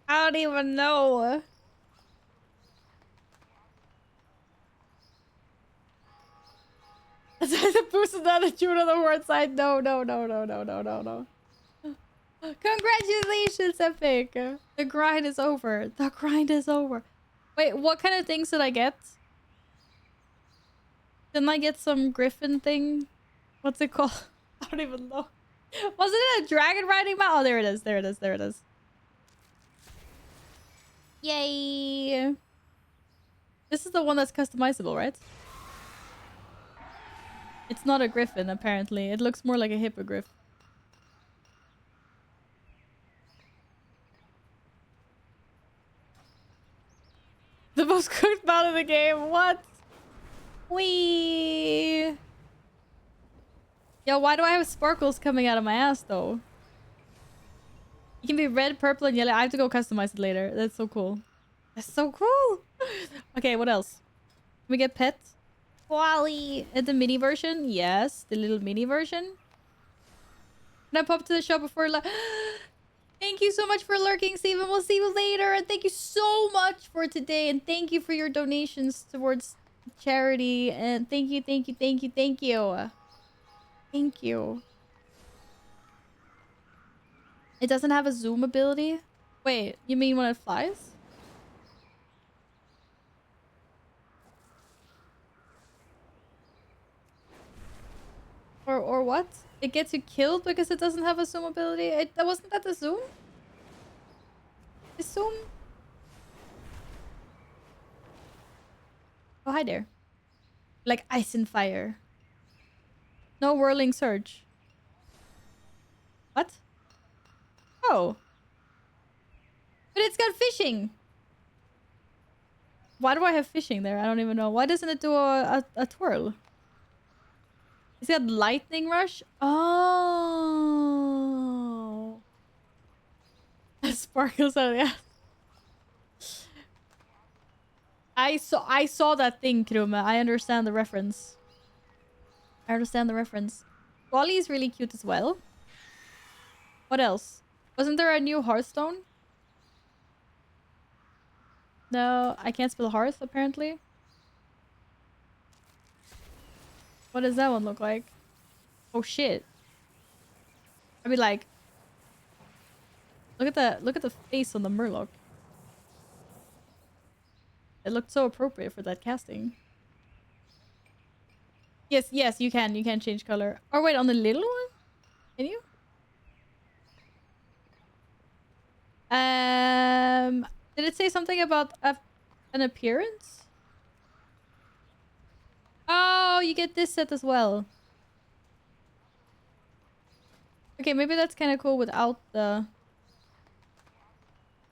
I don't even know. The boost is not a tune on the word side. No. Congratulations, Epic. The grind is over. The grind is over. Wait, what kind of things did I get? Didn't I get some griffin thing? What's it called? I don't even know. Wasn't it a dragon riding mount? Oh, there it is. There it is. There it is. Yay. This is the one that's customizable, right? It's not a griffin, apparently. It looks more like a hippogriff. The most cooked mount in the game. What? Wee. Yo, why do I have sparkles coming out of my ass, though? It can be red, purple, and yellow. I have to go customize it later. That's so cool. That's so cool. Okay, what else? Can we get pets? Wally. The mini version? Yes, the little mini version. Can I pop to the shop before... Thank you so much for lurking, Steven. We'll see you later. And thank you so much for today. And thank you for your donations towards charity. And thank you. Thank you. It doesn't have a zoom ability? Wait, you mean when it flies? Or what? It gets you killed because it doesn't have a zoom ability? Wasn't that the zoom? The zoom? Oh, hi there. Like ice and fire. No whirling surge. What? Oh. But it's got fishing. Why do I have fishing there? I don't even know. Why doesn't it do a twirl? It's got lightning rush? Oh. Sparkles out of the ass. I saw that thing, Krume. I understand the reference. Wally is really cute as well. What else? Wasn't there a new Hearthstone? No, I can't spell hearth, apparently. What does that one look like? Oh shit. I mean, like, look at the face on the Murloc. It looked so appropriate for that casting. Yes, you can change color. Or wait, on the little one? Can you? Did it say something about an appearance? Oh, you get this set as well. Okay, maybe that's kind of cool without the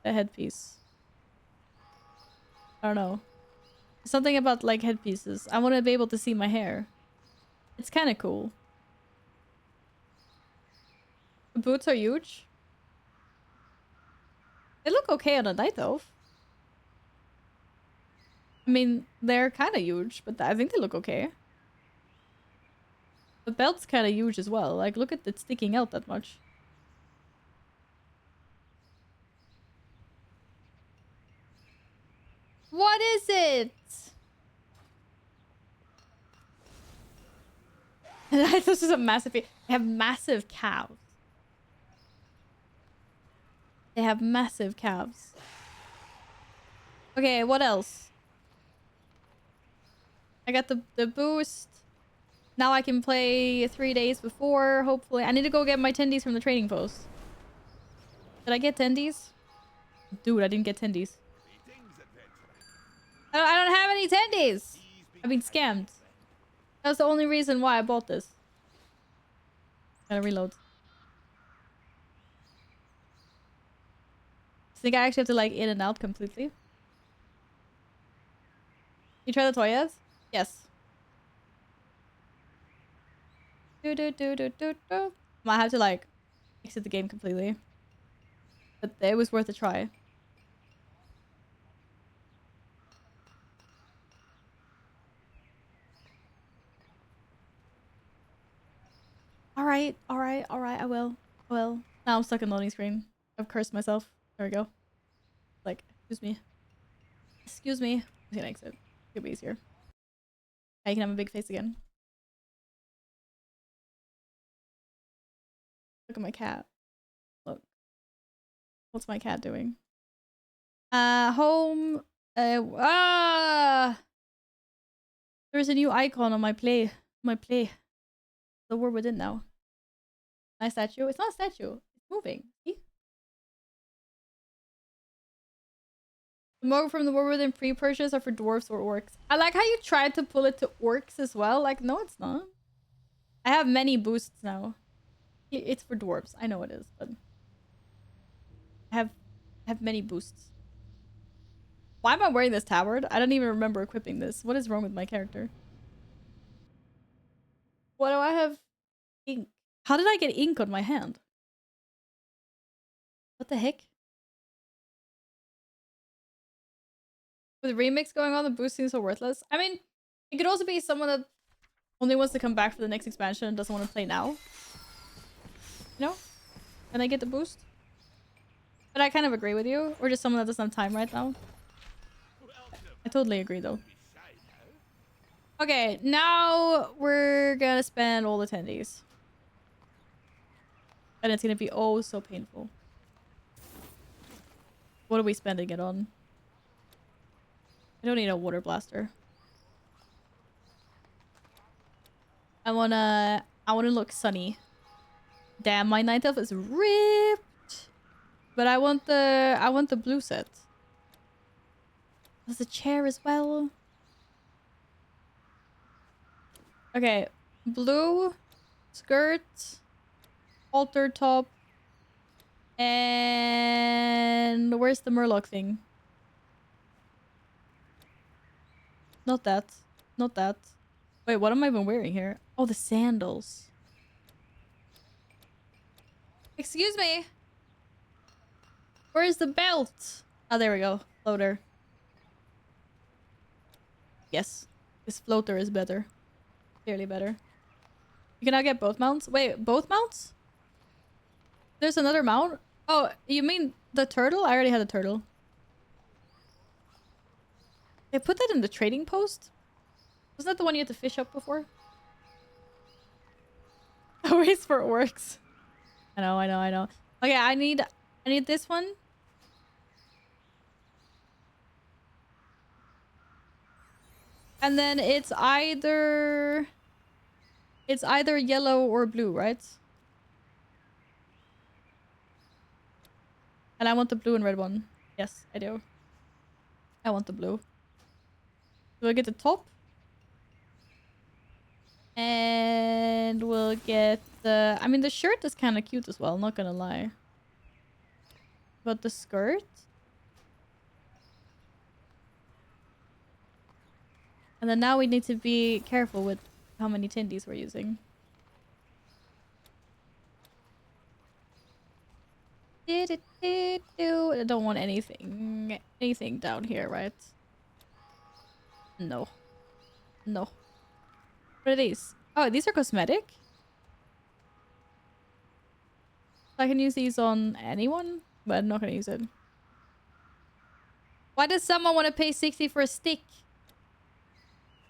headpiece. I don't know. Something about like headpieces. I want to be able to see my hair. It's kind of cool. The boots are huge. They look okay on a night elf. I mean, they're kind of huge, but I think they look okay. The belt's kind of huge as well. Like, look at it sticking out that much. What is it? This is a massive... They have massive calves. They have massive calves. Okay, what else? I got the boost. Now I can play 3 days before, hopefully. I need to go get my tendies from the trading post. Did I get tendies? Dude, I didn't get tendies. I don't have any tendies! I've been scammed. That's the only reason why I bought this. Gotta reload. I think I actually have to like in and out completely. You try the toy yet? Yes. Might have to like exit the game completely. But it was worth a try. Alright, alright, alright, I will. I will. Now I'm stuck in loading screen. I've cursed myself. There we go. Like, excuse me. Excuse me. I'm gonna exit. It'll be easier. I can have a big face again. Look at my cat. Look. What's my cat doing? Home. There's a new icon on my play. So we're within now. My statue? It's not a statue. It's moving. See? The mug from the War Within pre-purchase are for dwarves or orcs. I like how you tried to pull it to orcs as well. Like, no, it's not. I have many boosts now. It's for dwarves. I know it is, but I have many boosts. Why am I wearing this tabard? I don't even remember equipping this. What is wrong with my character? Why do I have ink? How did I get ink on my hand? What the heck? With remix going on, the boost seems so worthless. I mean, it could also be someone that only wants to come back for the next expansion and doesn't want to play now. You know? Can I get the boost? But I kind of agree with you. Or just someone that doesn't have time right now. I totally agree though. Okay, now we're gonna spend all the attendees. And it's gonna be oh so painful. What are we spending it on? I don't need a water blaster. I wanna look sunny. Damn, my night elf is ripped. But I want the blue set. There's a chair as well. Okay, blue skirt, halter top, and where's the murloc thing? Not that. Not that. Wait, what am I even wearing here? Oh, the sandals. Excuse me. Where's the belt? Oh, there we go. Floater. Yes. This floater is better. Clearly better. You can now get both mounts? Wait, both mounts? There's another mount? Oh, you mean the turtle? I already had a turtle. They put that in the trading post? Wasn't that the one you had to fish up before? Always for orcs. I know. Okay, I need this one. And then it's either yellow or blue, right? And I want the blue and red one. Yes, I do. I want the blue. Do I get the top? And we'll get the... I mean, the shirt is kind of cute as well, not gonna lie. But the skirt? And then now we need to be careful with how many tindies we're using. I don't want anything down here, right? No. No. What are these? Oh, these are cosmetic? I can use these on anyone, but I'm not gonna use it. Why does someone want to pay 60 for a stick?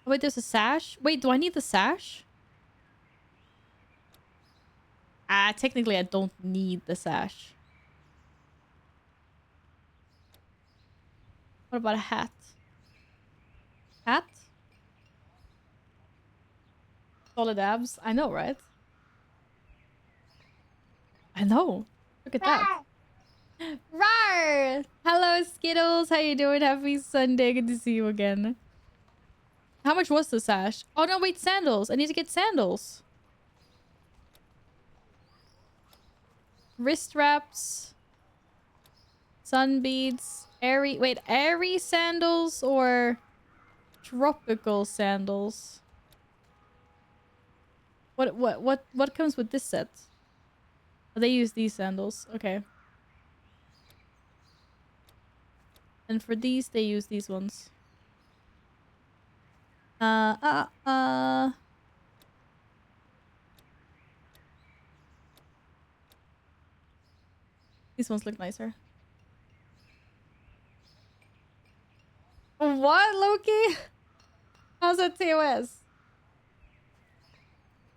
Oh, wait, there's a sash? Wait, do I need the sash? Technically I don't need the sash. What about a hat? Hat? Solid abs. I know, right? I know. Look at that. Rar! Hello, Skittles. How you doing? Happy Sunday. Good to see you again. How much was the sash? Oh, no, wait. Sandals. I need to get sandals. Wrist wraps. Sun beads. Airy. Wait, airy sandals or tropical sandals? What comes with this set? Oh, they use these sandals. Okay. And for these, they use these ones. These ones look nicer. What, Loki? How's that TOS?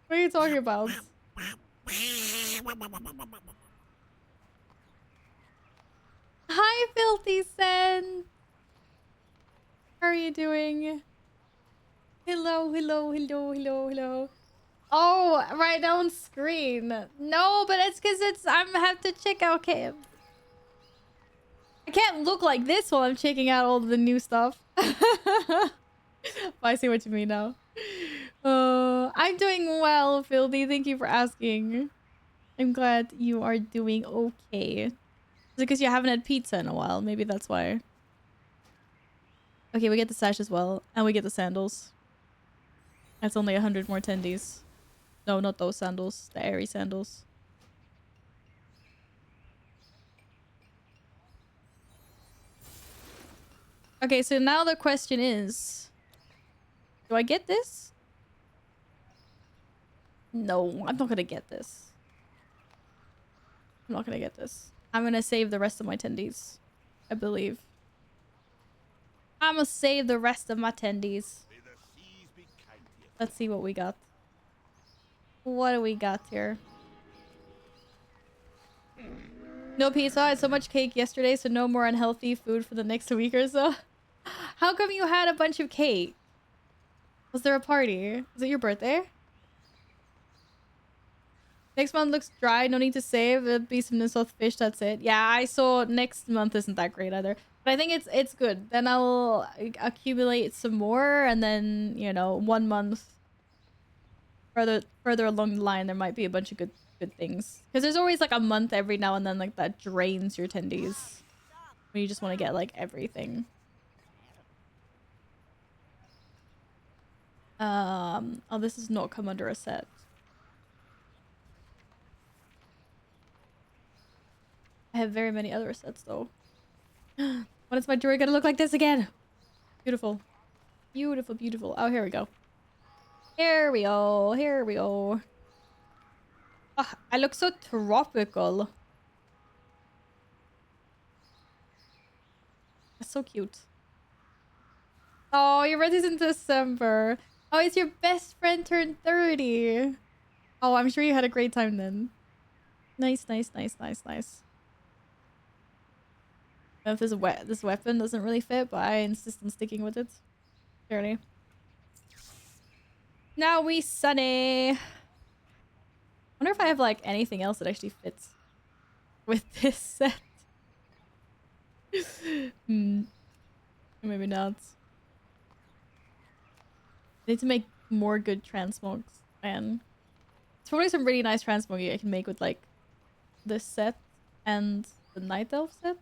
What are you talking about? Hi, Filthy Sen. How are you doing? Hello, hello, hello, hello, hello. Oh, right now on screen. No, but it's because I have to check out Cam. I can't look like this while I'm checking out all the new stuff. I see what you mean now. I'm doing well, Filthy. Thank you for asking. I'm glad you are doing okay. Is it because you haven't had pizza in a while? Maybe that's why. Okay, we get the sash as well. And we get the sandals. That's only 100 more tendies. No, not those sandals. The airy sandals. Okay, so now the question is... Do I get this? No, I'm not gonna get this. I'm not gonna get this. I'm gonna save the rest of my tendies. I believe. I'm gonna save the rest of my tendies. Let's see what we got. What do we got here? No pizza. I had so much cake yesterday, so no more unhealthy food for the next week or so. How come you had a bunch of cake? Was there a party? Was it your birthday? Next month looks dry. No need to save. It'll be some Nissoth fish. That's it. Yeah, I saw next month isn't that great either. But I think it's good. Then I'll accumulate some more, and then, you know, 1 month further along the line, there might be a bunch of good things. Because there's always like a month every now and then like that drains your tendies. When you just want to get like everything. Oh, this does not come under a set. I have very many other sets though. What is my jewelry gonna look like this again? Beautiful. Beautiful, beautiful. Oh, here we go. Here we go. Here we go. Oh, I look so tropical. That's so cute. Oh, your birthday's in December. Oh, it's your best friend turned 30. Oh, I'm sure you had a great time then. Nice, nice, nice, nice, nice. I don't know if this weapon doesn't really fit, but I insist on sticking with it. Clearly. Now we sunny. Wonder if I have like anything else that actually fits with this set. Maybe not. I need to make more good transmogs, man. It's probably some really nice transmog I can make with like this set and the Night Elf set.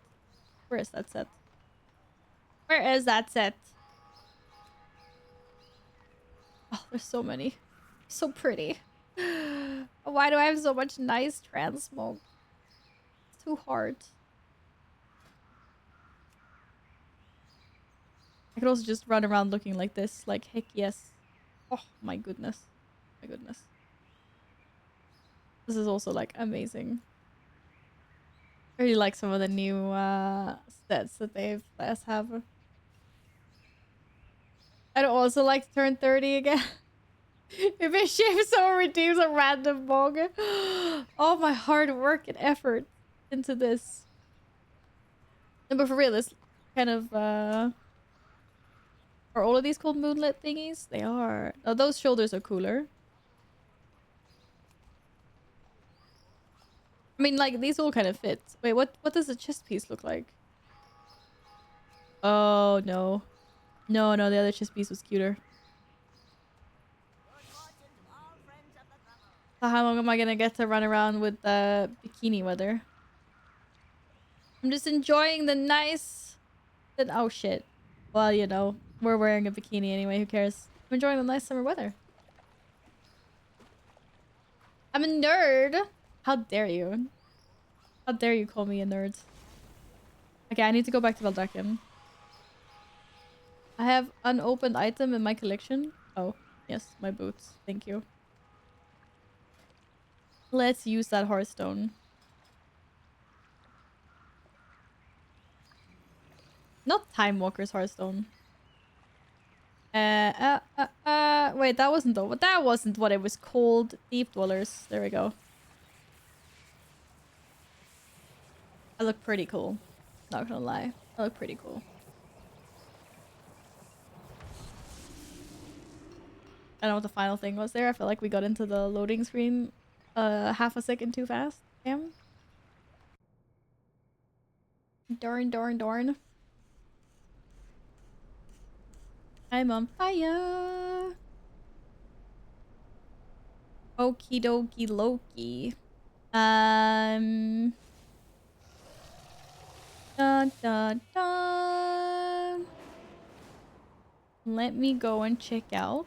Where is that set? Where is that set? Oh, there's so many. So pretty. Why do I have so much nice transmog? It's too hard. I could also just run around looking like this. Like, heck yes. Oh, my goodness. My goodness. This is also, like, amazing. I really like some of the new stats that they've let us have. I'd also like to turn 30 again. If a ship so redeems a random mog. All my hard work and effort into this. And but for real, this kind of are all of these called moonlit thingies? They are. Oh, those shoulders are cooler. I mean, like, these all kind of fit. Wait, what does a chest piece look like? Oh, no. No, the other chest piece was cuter. So how long am I gonna get to run around with the bikini weather? I'm just enjoying the nice... Oh, shit. Well, you know, we're wearing a bikini anyway. Who cares? I'm enjoying the nice summer weather. I'm a nerd. How dare you? How dare you call me a nerd? Okay, I need to go back to Valdakin. I have unopened item in my collection. Oh, yes, my boots. Thank you. Let's use that Hearthstone. Not Time Walker's Hearthstone. Wait, that wasn't what it was called. Deep Dwellers. There we go. I look pretty cool. Not gonna lie. I look pretty cool. I don't know what the final thing was there. I feel like we got into the loading screen half a second too fast. Damn. Darn. I'm on fire. Okie dokie Loki. Dun dun dun. Let me go and check out.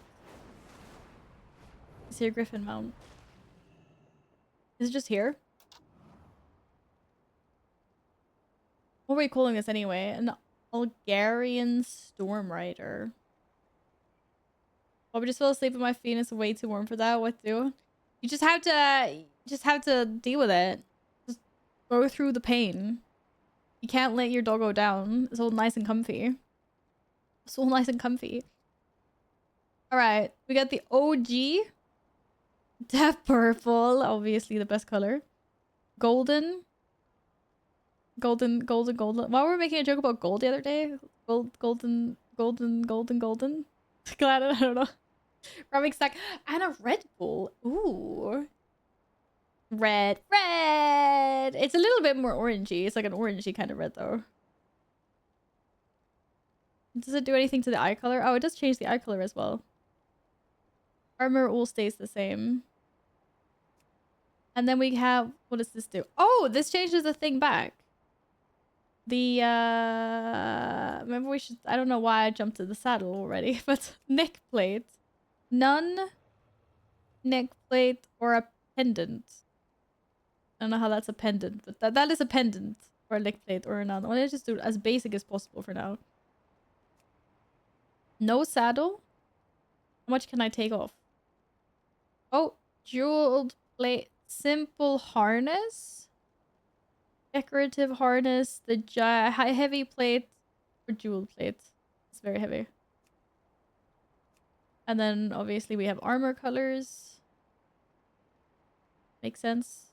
Is here Griffin Mount? Is it just here? What are we calling this anyway? An Bulgarian Storm Rider. Well, we just fell asleep in my feet and it's way too warm for that. What do? You just have to deal with it. Just go through the pain. You can't let your doggo down. It's all nice and comfy. It's all nice and comfy. Alright, we got the OG. Death purple, obviously the best color. Golden. Golden. Why were we making a joke about gold the other day? Golden. Glad I don't know. Rubbing stack and a Red Bull. Ooh. Red. It's a little bit more orangey. It's like an orangey kind of red though. Does it do anything to the eye color? Oh, it does change the eye color as well. Armor all stays the same. And then we have... What does this do? Oh, this changes the thing back. The, Maybe we should... I don't know why I jumped to the saddle already, but neck plate. None. Neck plate or a pendant. I don't know how that's a pendant, but that is a pendant. Or a neck plate or a none. Let's just do it as basic as possible for now. No saddle. How much can I take off? Oh, jeweled plate. Simple harness. Decorative harness. The high heavy plate or jeweled plate. It's very heavy. And then obviously we have armor colors. Makes sense.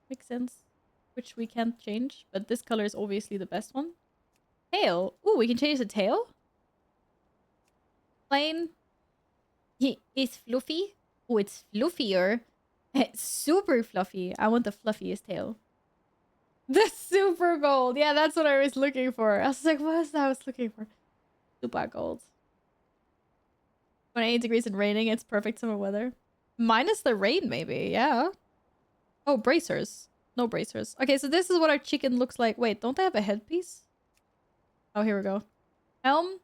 Makes sense. Which we can't change. But this color is obviously the best one. Tail. Ooh, we can change the tail. Plain. It's fluffy. Oh, it's fluffier. It's super fluffy. I want the fluffiest tail. The super gold. Yeah, that's what I was looking for. I was like, what is that I was looking for? Super gold. 28 degrees and raining. It's perfect summer weather. Minus the rain, maybe. Yeah. Oh, bracers. No bracers. Okay, so this is what our chicken looks like. Wait, don't they have a headpiece? Oh, here we go. Helm.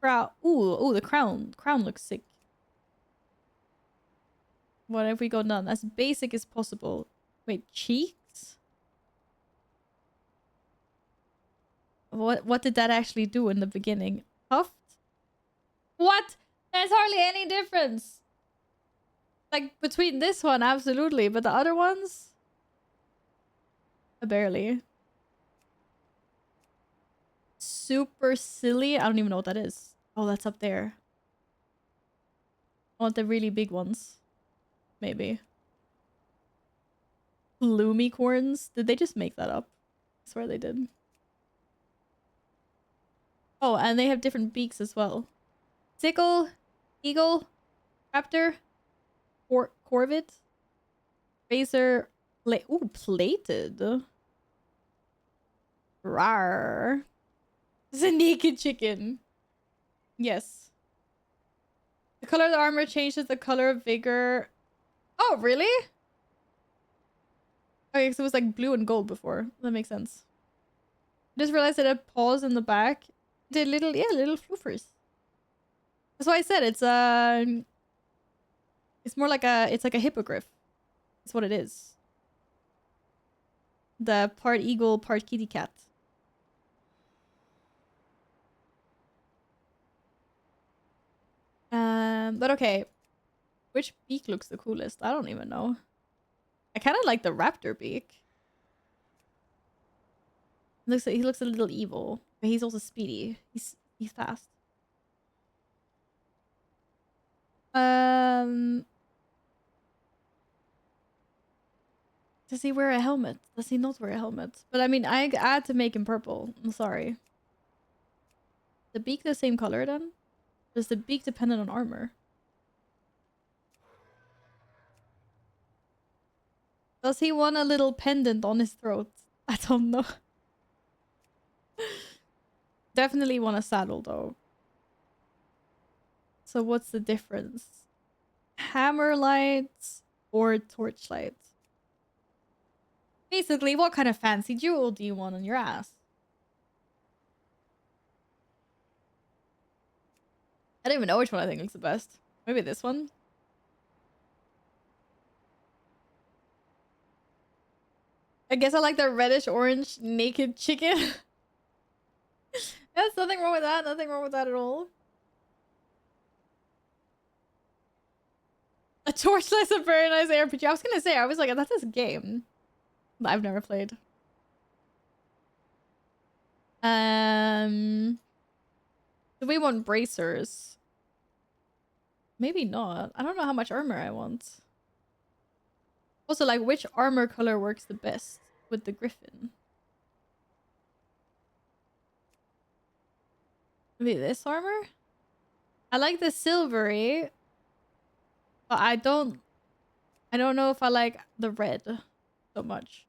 Crown. Ooh, the crown. Crown looks sick. What have we got done? As basic as possible. Wait, cheeks? What did that actually do in the beginning? Puffed? What? There's hardly any difference. Like, between this one, absolutely. But the other ones? Barely. Super silly? I don't even know what that is. Oh, that's up there. I want the really big ones. Maybe. Bloomicorns? Did they just make that up? I swear they did. Oh, and they have different beaks as well. Sickle, eagle, raptor, corvid, razor, Ooh, plated. Rar. It's a naked chicken. Yes. The color of the armor changes the color of vigor. Oh, really? Okay, so it was like blue and gold before. That makes sense. I just realized it had paws in the back. Did little, yeah, little floofers. That's why I said it's more like it's like a hippogriff. That's what it is. The part eagle, part kitty cat. But okay. Which beak looks the coolest? I don't even know. I kind of like the raptor beak. He looks a little evil, but he's also speedy. He's fast. Does he wear a helmet? Does he not wear a helmet? But I mean, I had to make him purple. I'm sorry. The beak the same color then? Does the beak dependent on armor? Does he want a little pendant on his throat? I don't know. Definitely want a saddle though. So what's the difference? Hammer lights or torchlight? Basically, what kind of fancy jewel do you want on your ass? I don't even know which one I think looks the best. Maybe this one? I guess I like the reddish orange naked chicken. There's nothing wrong with that. Nothing wrong with that at all. A torchlight's a very nice RPG. I was gonna say, I was like, that's this game that I've never played. Do we want bracers? Maybe not. I don't know how much armor I want. Also, like, which armor color works the best with the griffin? Maybe this armor? I like the silvery, but I don't know if I like the red so much.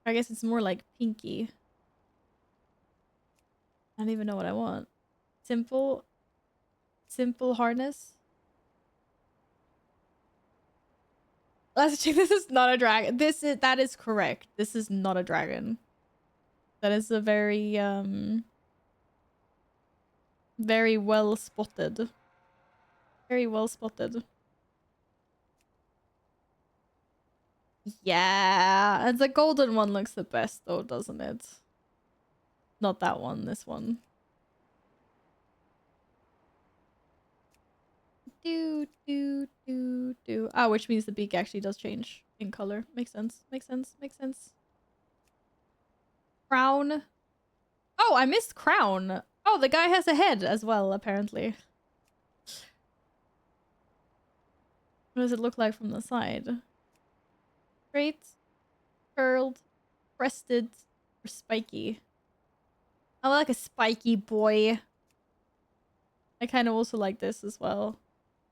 I guess it's more like pinky. I don't even know what I want. Simple harness. Let's check. This is not a dragon. That is correct. This is not a dragon. That is a very very well spotted. Very well spotted. Yeah, and the golden one looks the best though, doesn't it? Not that one, this one. Ah, which means the beak actually does change in color. Makes sense. Makes sense. Makes sense. Crown. Oh, I missed crown. Oh, the guy has a head as well, apparently. What does it look like from the side? Straight, curled, crested, or spiky? I like a spiky boy. I kind of also like this as well.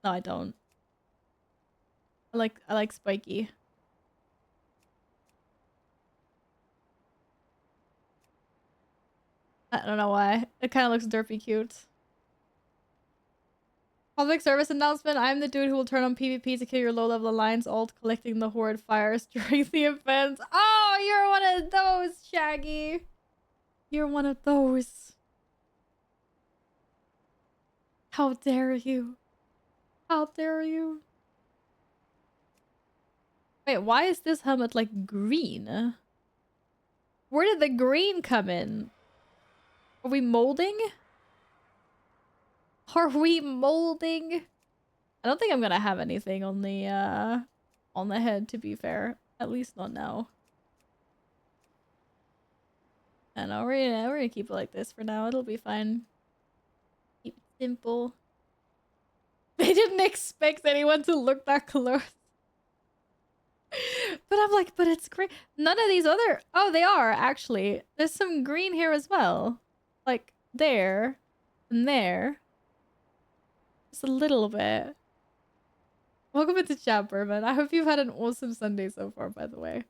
No, I don't. I like spiky. I don't know why. It kind of looks derpy cute. Public service announcement. I'm the dude who will turn on PvP to kill your low-level alliance alt, collecting the horde fires during the event. Oh, you're one of those, Shaggy. You're one of those. How dare you? How dare you? Wait, why is this helmet like green? Where did the green come in? Are we molding? Are we molding? I don't think I'm gonna have anything on the head, to be fair. At least not now. I know we're gonna keep it like this for now. It'll be fine. Keep it simple. They didn't expect anyone to look that close. But I'm like, but it's great. None of these other... Oh, they are, actually. There's some green here as well. Like, there. And there. Just a little bit. Welcome into chat, Berman. I hope you've had an awesome Sunday so far, by the way.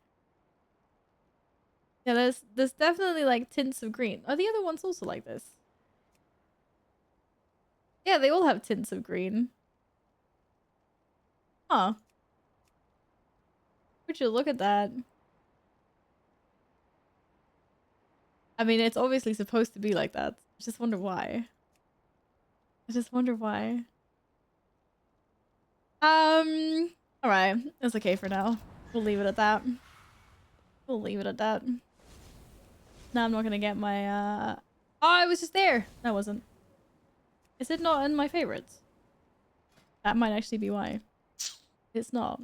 Yeah, there's definitely like tints of green. Are the other ones also like this? Yeah, they all have tints of green. Huh. Would you look at that? I mean, it's obviously supposed to be like that. I just wonder why. I just wonder why. Alright. It's okay for now. We'll leave it at that. We'll leave it at that. Now I'm not gonna get my, Oh, it was just there! That wasn't. Is it not in my favorites? That might actually be why. It's not.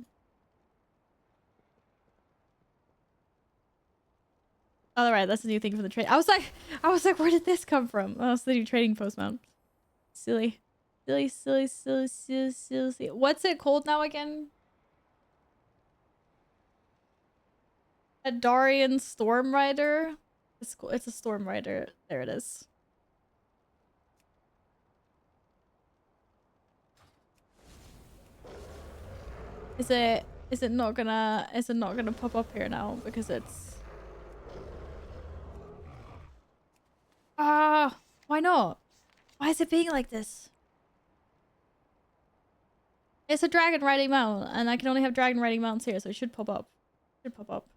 Alright, that's a new thing for the trade. I was like, where did this come from? Oh, it's the new trading post mount. Silly. Silly, silly, silly, silly, silly, silly. What's it called now again? A Darian Storm Rider? It's cool. It's a Storm Rider. There it is. Is it not gonna pop up here now because it's why not? Why is it being like this? It's a dragon riding mount and I can only have dragon riding mounts here, so it should pop up. Should pop up.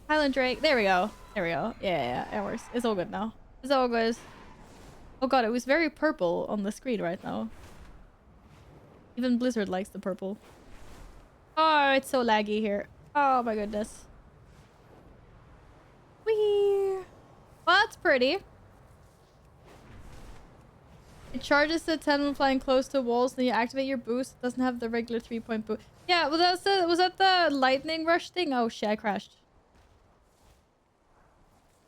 Highland Drake. There we go. There we go. Yeah, it works. It's all good now. It's all good. Oh god, it was very purple on the screen right now. Even Blizzard likes the purple. Oh, it's so laggy here. Oh my goodness. Whee! Well, that's pretty. It charges to 10 when flying close to walls, then you activate your boost. It doesn't have the regular 3-point boost. Yeah, well, was that the lightning rush thing? Oh shit, I crashed.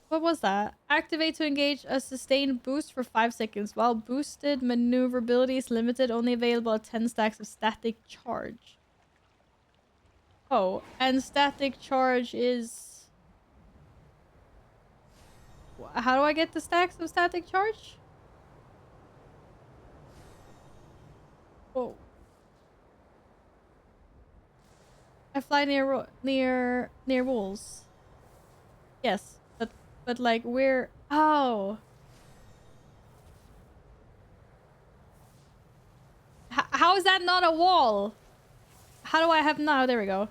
What was that? Activate to engage a sustained boost for 5 seconds. While boosted maneuverability is limited, only available at 10 stacks of static charge. Oh, and static charge is... How do I get the stacks of static charge? Whoa. I fly near walls. Yes, but like where? Oh. How is that not a wall? How do I have now? There we go.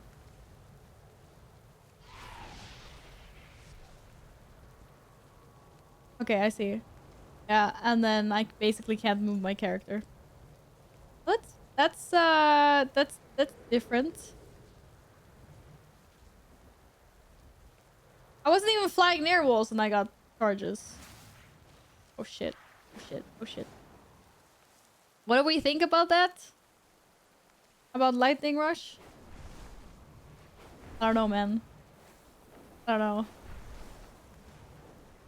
Okay, I see. Yeah, and then I basically can't move my character. What? That's different. I wasn't even flying near walls and I got charges. Oh shit. Oh shit. Oh shit. What do we think about that? About Lightning Rush? I don't know, man. I don't know.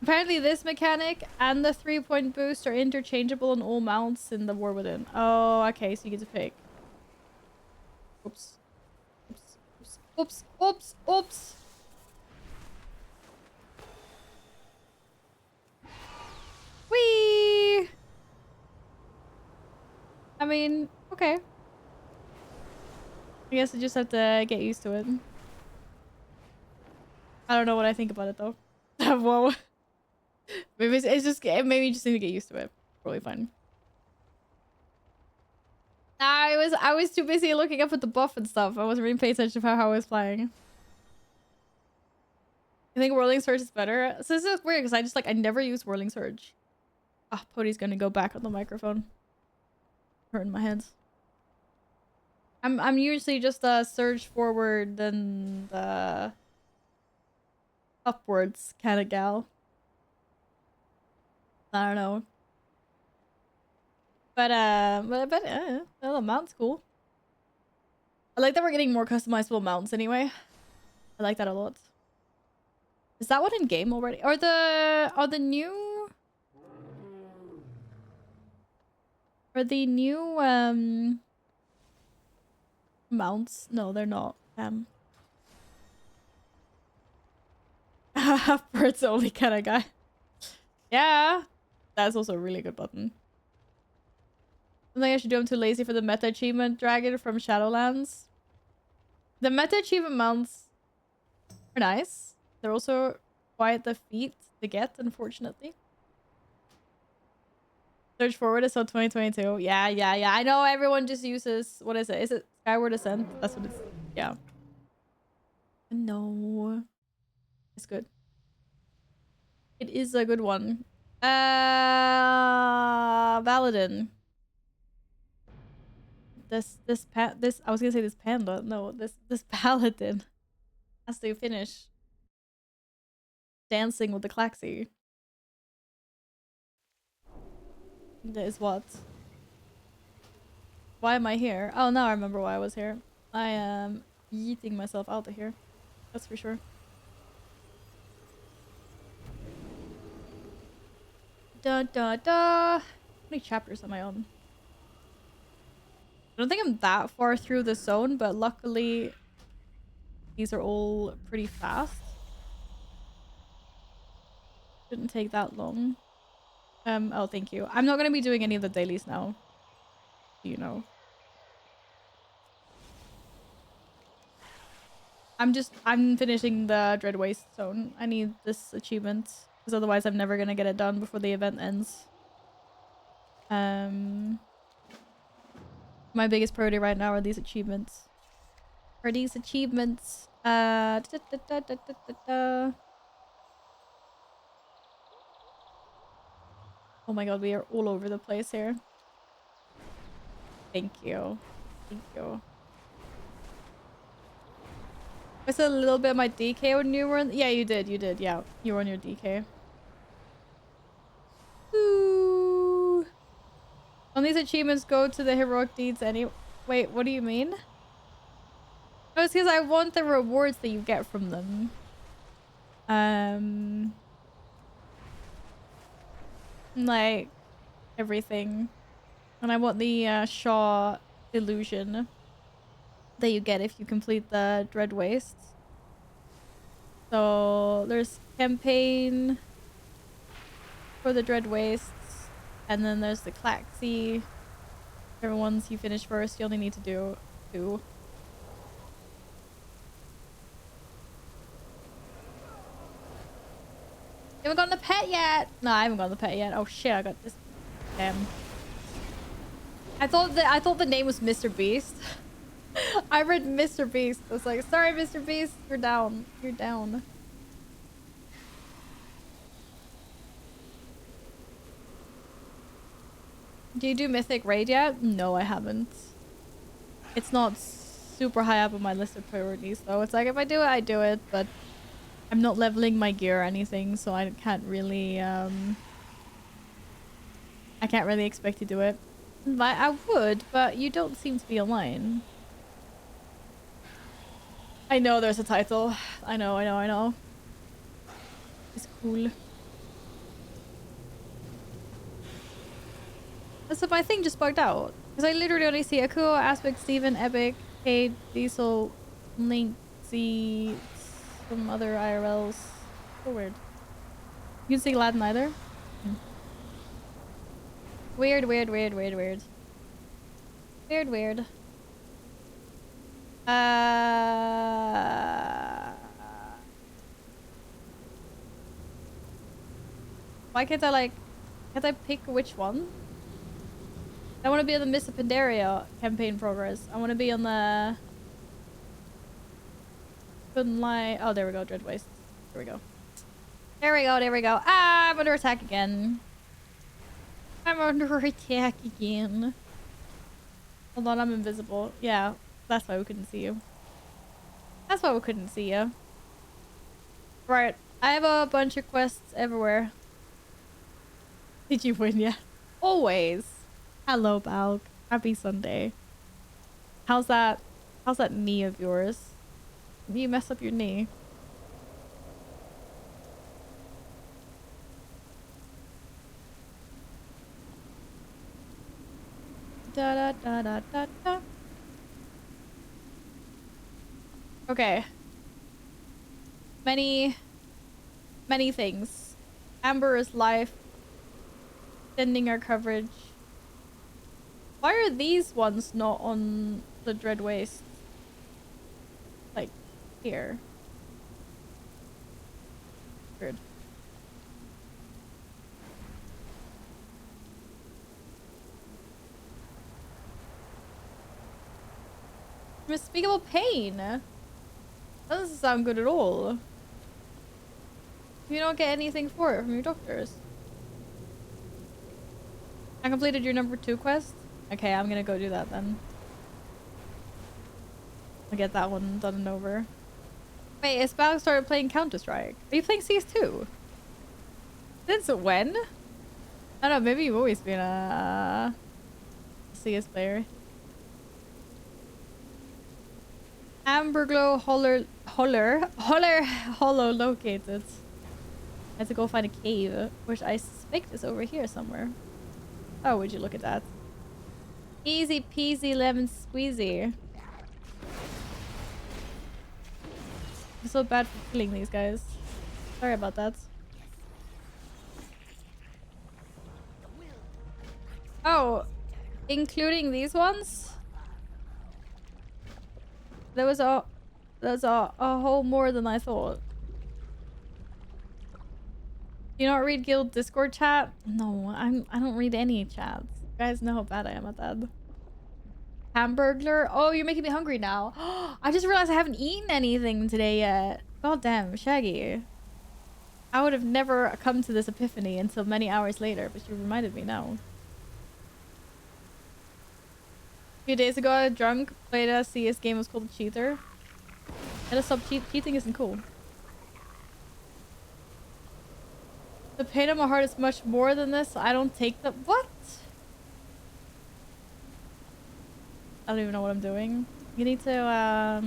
Apparently this mechanic and the 3-point boost are interchangeable on all mounts in the War Within. Oh, okay, so you get to pick. Oops. Oops. Oops. Oops. Oops. Oops. Whee! I mean, okay. I guess I just have to get used to it. I don't know what I think about it though. Whoa. Maybe it's just maybe you just need to get used to it. Probably fine. I was too busy looking up at the buff and stuff. I wasn't really paying attention to how I was playing. I think Whirling Surge is better. So this is weird because I never use Whirling Surge. Ah, oh, Pody's gonna go back on the microphone. Hurting my head. I'm usually just a surge forward then the upwards kind of gal. I don't know. But well, the mount's cool. I like that we're getting more customizable mounts anyway. I like that a lot. Is that one in game already? Are the new mounts? No, they're not. Birds only kind of guy. Yeah, that's also a really good button. Something I should do. I'm too lazy for the meta achievement dragon from Shadowlands. The meta achievement mounts are nice. They're also quite the feat to get, unfortunately. Search forward until 2022. Yeah. I know everyone just uses, what is it? Is it Skyward Ascent? That's what it's, yeah. No. It's good. It is a good one. Valadin. This I was gonna say this panda. No, this paladin has to finish dancing with the Klaxi. That is what? Why am I here? Oh, now I remember why I was here. I am yeeting myself out of here. That's for sure. How many chapters am I on? I don't think I'm that far through the zone, but luckily these are all pretty fast. Shouldn't take that long. Oh, thank you. I'm not gonna be doing any of the dailies now. You know. I'm finishing the Dread Waste zone. I need this achievement, because otherwise I'm never gonna get it done before the event ends. My biggest priority right now are these achievements. Oh my god, we are all over the place here. Thank you. Thank you. I said a little bit of my DK when you were in... Yeah, you did. Yeah, you were on your DK. Ooh. Don't these achievements go to the heroic deeds anyway? Wait, what do you mean? No, it's because I want the rewards that you get from them. Like, everything. And I want the Shaw illusion that you get if you complete the Dread Wastes. So there's campaign for the Dread Wastes, and then there's the Klaxi. Whichever ones you finish first, you only need to do 2. You haven't gotten the pet yet? No, I haven't gotten the pet yet. Oh shit, I got this. Damn. I thought the name was Mr. Beast. I read Mr. Beast. I was like, sorry, Mr. Beast, you're down. You're down. Do you do Mythic Raid yet? No, I haven't. It's not super high up on my list of priorities, though. It's like, if I do it, I do it, but I'm not leveling my gear or anything, so I can't really, I can't really expect to do it. But I would, but you don't seem to be online. I know there's a title. I know. It's cool. So my thing just bugged out. Because I literally only see Akuo, Aspect, Steven, Epic, Cade, Diesel, Link, Z, some other IRLs. So weird. You can see Latin either? Weird. Weird. Why can't I pick which one? I want to be on the Miss Pandaria campaign progress. I want to be on the... Couldn't lie. Oh, there we go. Dread Waste. There we go. There we go. Ah, I'm under attack again. Hold on, I'm invisible. Yeah, that's why we couldn't see you. Right, I have a bunch of quests everywhere. Did you win yet? Always. Hello, Balk. Happy Sunday. How's that knee of yours? Did you mess up your knee? Da. Okay. Many things. Amber is life. Extending our coverage. Why are these ones not on the Dread Waste? Like, here. Weird. Unspeakable pain. That doesn't sound good at all. You don't get anything for it from your doctors. I completed your number 2 quest. Okay, I'm gonna go do that then. I'll get that one done and over. Wait, Isbal started playing Counter-Strike. Are you playing CS2? Since when? I don't know, maybe you've always been a CS player. Amberglow Hollow located. I had to go find a cave, which I suspect is over here somewhere. Oh, would you look at that? Easy peasy lemon squeezy. I'm so bad for killing these guys. Sorry about that. Oh, including these ones? There's a whole more than I thought. Do you not read guild Discord chat? No, I don't read any chats. You guys know how bad I am at that. Hamburglar? Oh, you're making me hungry now. I just realized I haven't eaten anything today yet. God damn, Shaggy. I would have never come to this epiphany until many hours later, but you reminded me now. A few days ago, I drunk, played a CS game, it was called Cheater. Gotta stop cheating isn't cool. The pain in my heart is much more than this. I don't take the— what? I don't even know what I'm doing. You need to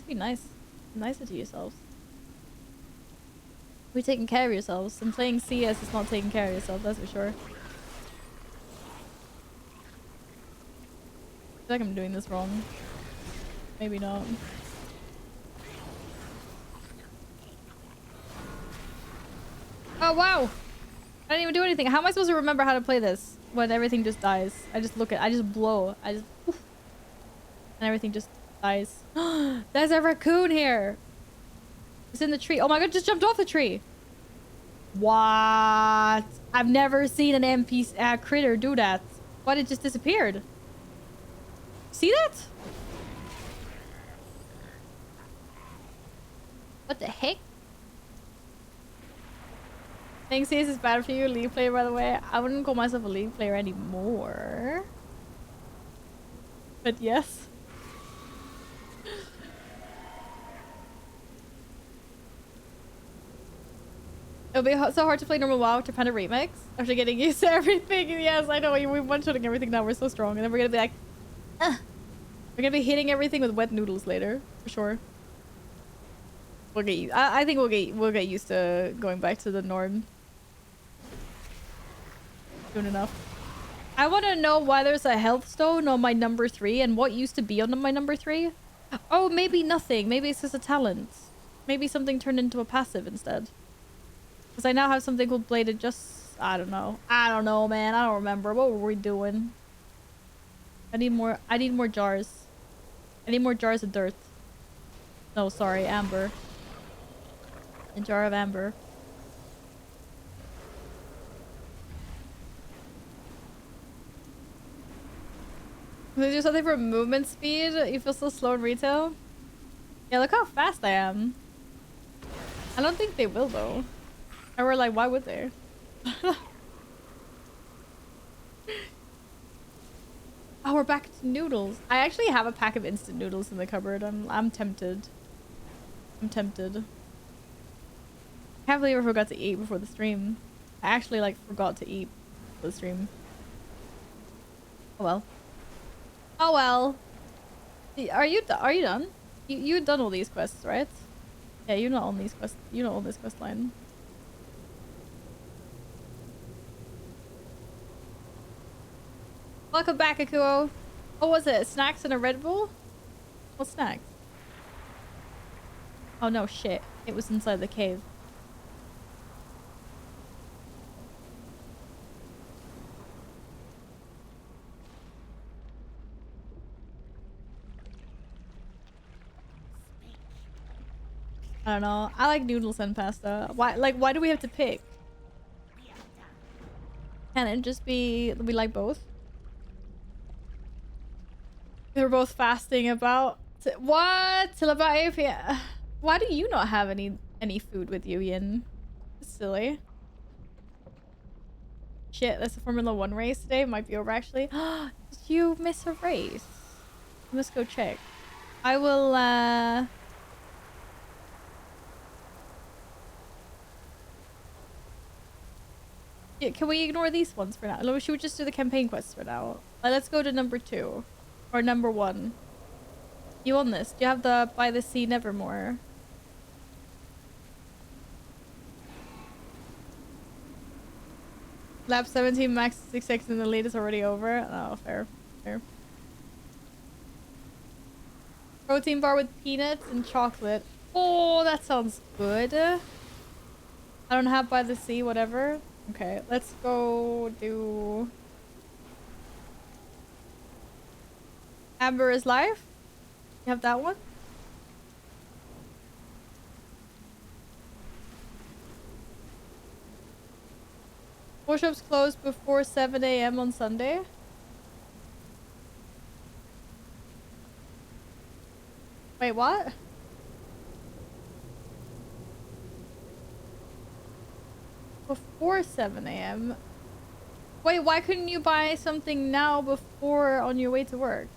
be nice. Be nicer to yourselves. Be taking care of yourselves. And playing CS is not taking care of yourself, that's for sure. I feel like I'm doing this wrong. Maybe not. Oh wow! I didn't even do anything. How am I supposed to remember how to play this when everything just dies? I just blow. And everything just dies. There's a raccoon here! It's in the tree. Oh my god, just jumped off the tree! What? I've never seen an NPC critter do that. What, it just disappeared? See that? What the heck? Thanks, CS is bad for you. League player, by the way. I wouldn't call myself a League player anymore. But yes. It'll be so hard to play normal WoW after Panda Remix. After getting used to everything. Yes, I know. We're one-shotting everything now. We're so strong. And then we're gonna be like... We're gonna be hitting everything with wet noodles later. For sure. We'll get used. I think we'll get used to going back to the norm. Soon enough. I want to know why there's a health stone on my number 3 and what used to be on my number 3. Oh, maybe nothing. Maybe it's just a talent. Maybe something turned into a passive instead. Because I now have something called Bladed just... I don't know. I don't know, man. I don't remember. What were we doing? I need more jars. I need more jars of dirt. No, sorry. Amber. A jar of amber. Can they do something for movement speed? You feel so slow in retail? Yeah, look how fast I am. I don't think they will though. Or we're like, why would they? Oh, we're back to noodles. I actually have a pack of instant noodles in the cupboard. I'm tempted. I'm tempted. I can't believe I forgot to eat before the stream. I actually like forgot to eat for the stream. Oh well. Oh well. Are you done? You done all these quests, right? Yeah, you're not on these quests. You don't own this quest line. Welcome back, Akuo. What was it? Snacks and a Red Bull? What snacks? Oh no, shit. It was inside the cave. I don't know. I like noodles and pasta. Why do we have to pick? Can it just be we like both? They're both fasting about what? Till about 8 p.m. Why do you not have any food with you, Yin? Silly. Shit, that's a Formula 1 race today. Might be over actually. Did you miss a race? I must go check. I will yeah, can we ignore these ones for now? Should we just do the campaign quests for now? Let's go to number 2. Or number 1. You on this? Do you have the By the Sea Nevermore? Lap 17 max 66 and the lead is already over. Oh, fair. Fair. Protein bar with peanuts and chocolate. Oh, that sounds good. I don't have By the Sea, whatever. Okay, let's go do... Amber is Life? You have that one? Workshops closed before 7 a.m. on Sunday. Wait, what? Before 7 a.m. Wait, why couldn't you buy something now before on your way to work?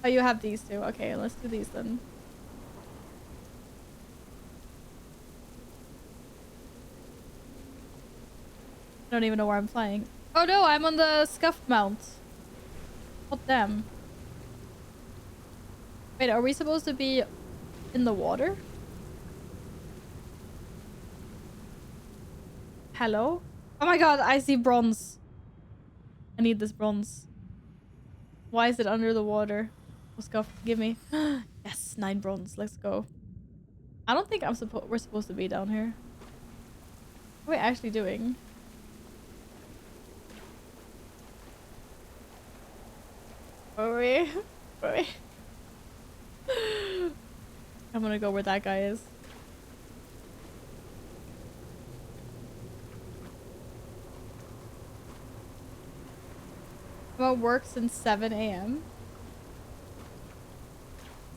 Oh, you have these two. Okay, let's do these then. I don't even know where I'm flying. Oh no, I'm on the scuffed mount. Oh damn. Wait, are we supposed to be in the water? Hello? Oh my god, I see bronze. I need this bronze. Why is it under the water? Oh, scuff, give me. Yes, 9 bronze. Let's go. I don't think we're supposed to be down here. What are we actually doing? Are we? Are we? I'm gonna go where that guy is. About work since 7 a.m.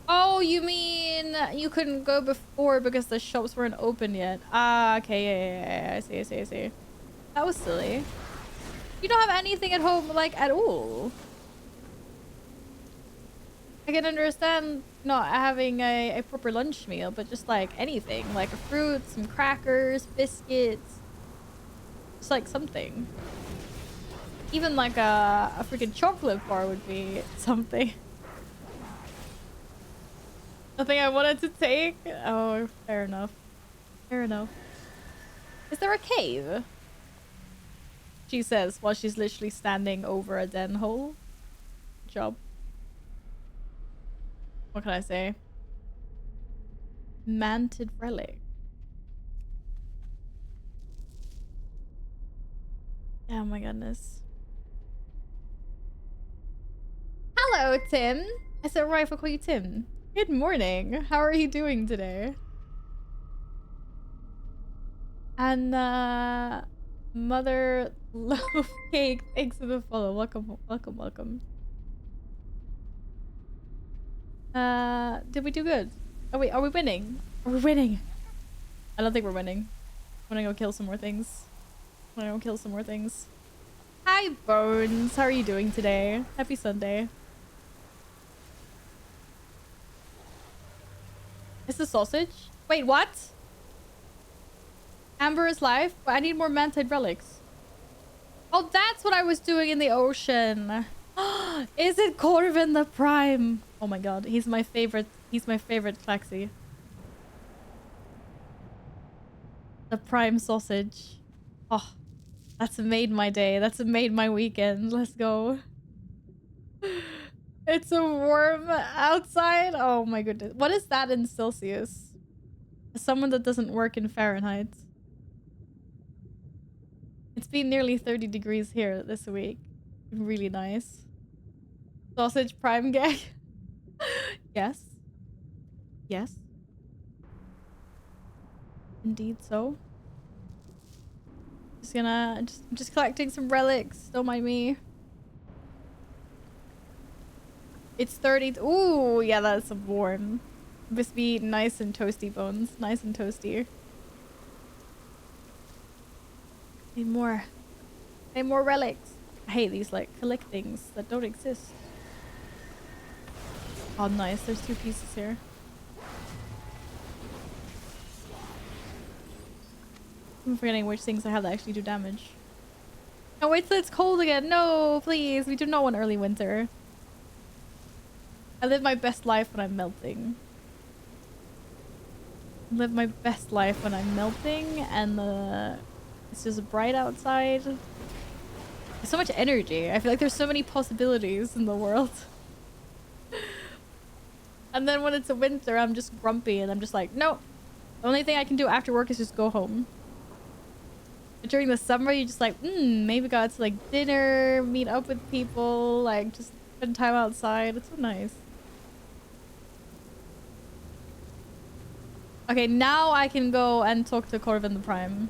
Oh, you mean you couldn't go before because the shops weren't open yet? Ah, okay, yeah. I see. That was silly. You don't have anything at home, like, at all. I can understand not having a proper lunch meal, but just, like, anything. Like a fruit, some crackers, biscuits. Just, like, something. Even, like, a freaking chocolate bar would be something. Nothing I wanted to take? Oh, fair enough. Fair enough. Is there a cave? She says while she's literally standing over a den hole. Good job. What can I say? Manted relic. Oh my goodness. Hello, Tim. I said right if I call you Tim. Good morning. How are you doing today? And Mother Loaf Cake, thanks for the follow. Welcome. Did we do good? Are we winning? Are we winning? I don't think we're winning. I'm gonna go kill some more things. Hi, Bones. How are you doing today? Happy Sunday. Is the sausage? Wait, what? Amber is live, but I need more mantide relics. Oh, that's what I was doing in the ocean. Is it Corvin the Prime? Oh my god, he's my favorite. He's my favorite Klaxi. The Prime sausage. Oh, that's made my day. That's made my weekend. Let's go. It's a worm outside. Oh my goodness. What is that in Celsius? As someone that doesn't work in Fahrenheit. It's been nearly 30 degrees here this week. Really nice. Sausage prime gag. Yes. Yes. Indeed so. Just collecting some relics. Don't mind me. It's 30. Ooh, yeah, that's warm. Must be nice and toasty bones. Nice and toasty. Need more. Need more relics. I hate these like collect things that don't exist. Oh, nice. There's 2 pieces here. I'm forgetting which things I have that actually do damage. No, wait till it's cold again. No, please. We do not want early winter. I live my best life when I'm melting. I live my best life when I'm melting and it's just bright outside. There's so much energy. I feel like there's so many possibilities in the world. And then when it's a winter, I'm just grumpy and I'm just like, no. The only thing I can do after work is just go home. But during the summer, you're just like, maybe go out to like dinner, meet up with people, like just spend time outside. It's so nice. Okay, now I can go and talk to Corvin the Prime.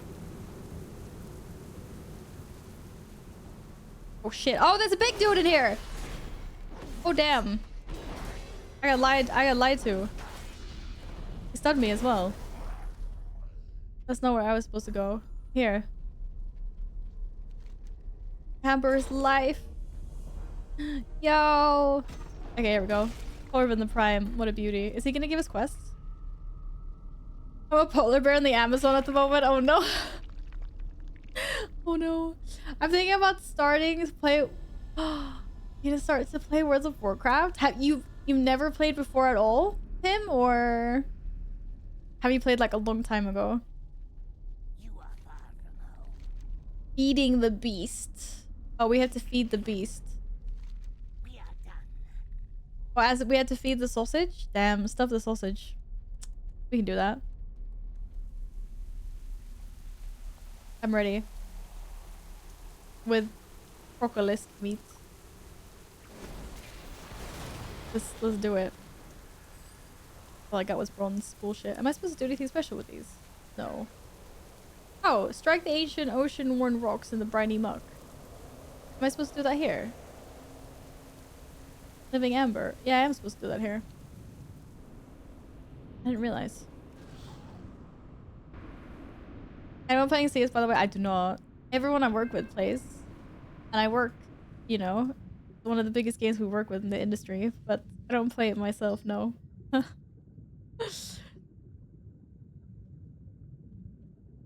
Oh shit. Oh, there's a big dude in here. Oh damn. I got lied to. He stunned me as well. That's not where I was supposed to go. Here. Amber's life. Yo. Okay, here we go. Corvin the Prime. What a beauty. Is he gonna give us quests? I'm a polar bear in the Amazon at the moment. Oh no. Oh no. I'm thinking about starting to play. You gonna start to play World of Warcraft? Have you've never played before at all, Tim? Or have you played like a long time ago? You are far from home. Feeding the beast. Oh, we have to feed the beast. We are done. Oh, as we had to feed the sausage? Damn, stuff the sausage. We can do that. I'm ready. With crocolisk meat. Let's do it. All I got was bronze. Bullshit. Am I supposed to do anything special with these? No. Oh, strike the ancient ocean-worn rocks in the briny muck. Am I supposed to do that here? Living amber. Yeah, I am supposed to do that here. I didn't realize. Anyone playing CS, by the way? I do not. Everyone I work with plays. And I work, you know, one of the biggest games we work with in the industry, but I don't play it myself, no.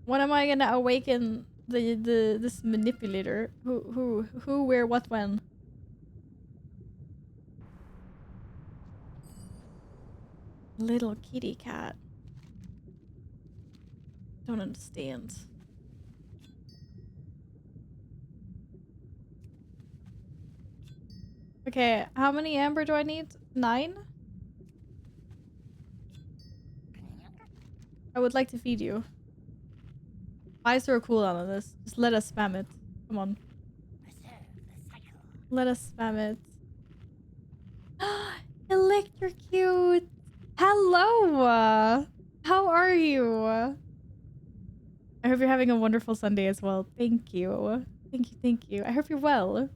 When am I gonna awaken this manipulator? Who, where, what, when? Little kitty cat. Don't understand. Okay, how many amber do I need? 9? I would like to feed you. Why is there a cooldown on this? Just let us spam it. Come on. Let us spam it. Electrocute! Hello! How are you? I hope you're having a wonderful Sunday as well. Thank you. Thank you, thank you. I hope you're well.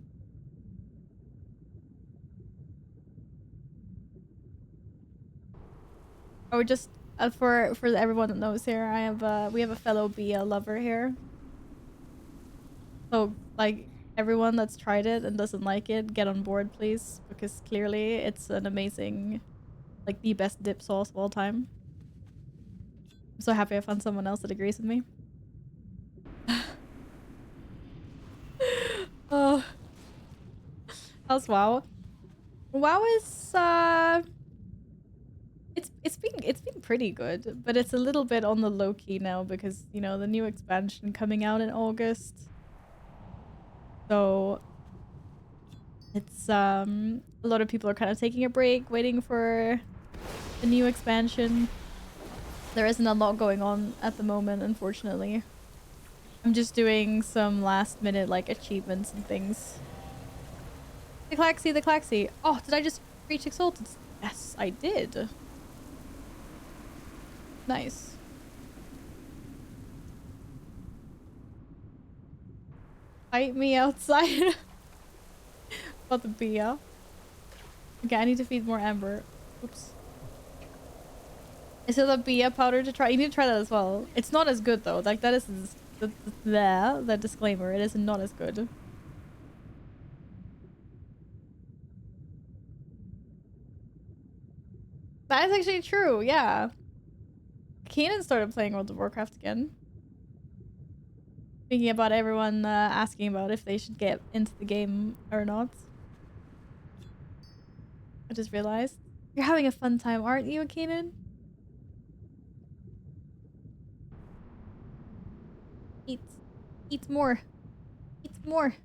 Oh, just for everyone that knows here, I have we have a fellow BL lover here. So like everyone that's tried it and doesn't like it, get on board please, because clearly it's an amazing, like the best dip sauce of all time. I'm so happy I found someone else that agrees with me. Oh, how's WoW? WoW is it's been pretty good, but it's a little bit on the low key now because, you know, the new expansion coming out in August. So it's a lot of people are kind of taking a break, waiting for the new expansion. There isn't a lot going on at the moment, unfortunately. I'm just doing some last minute like achievements and things. The Claxy, the Claxy. Oh, did I just reach Exalted? Yes, I did. Nice. Fight me outside. What the beer? Okay, I need to feed more amber. Oops. Is it a beer powder to try? You need to try that as well. It's not as good though. Like that is the disclaimer. It is not as good. That is actually true. Yeah. Keenan started playing World of Warcraft again. Thinking about everyone asking about if they should get into the game or not. I just realized. You're having a fun time, aren't you, Keenan? Eat. Eat more. Eat more.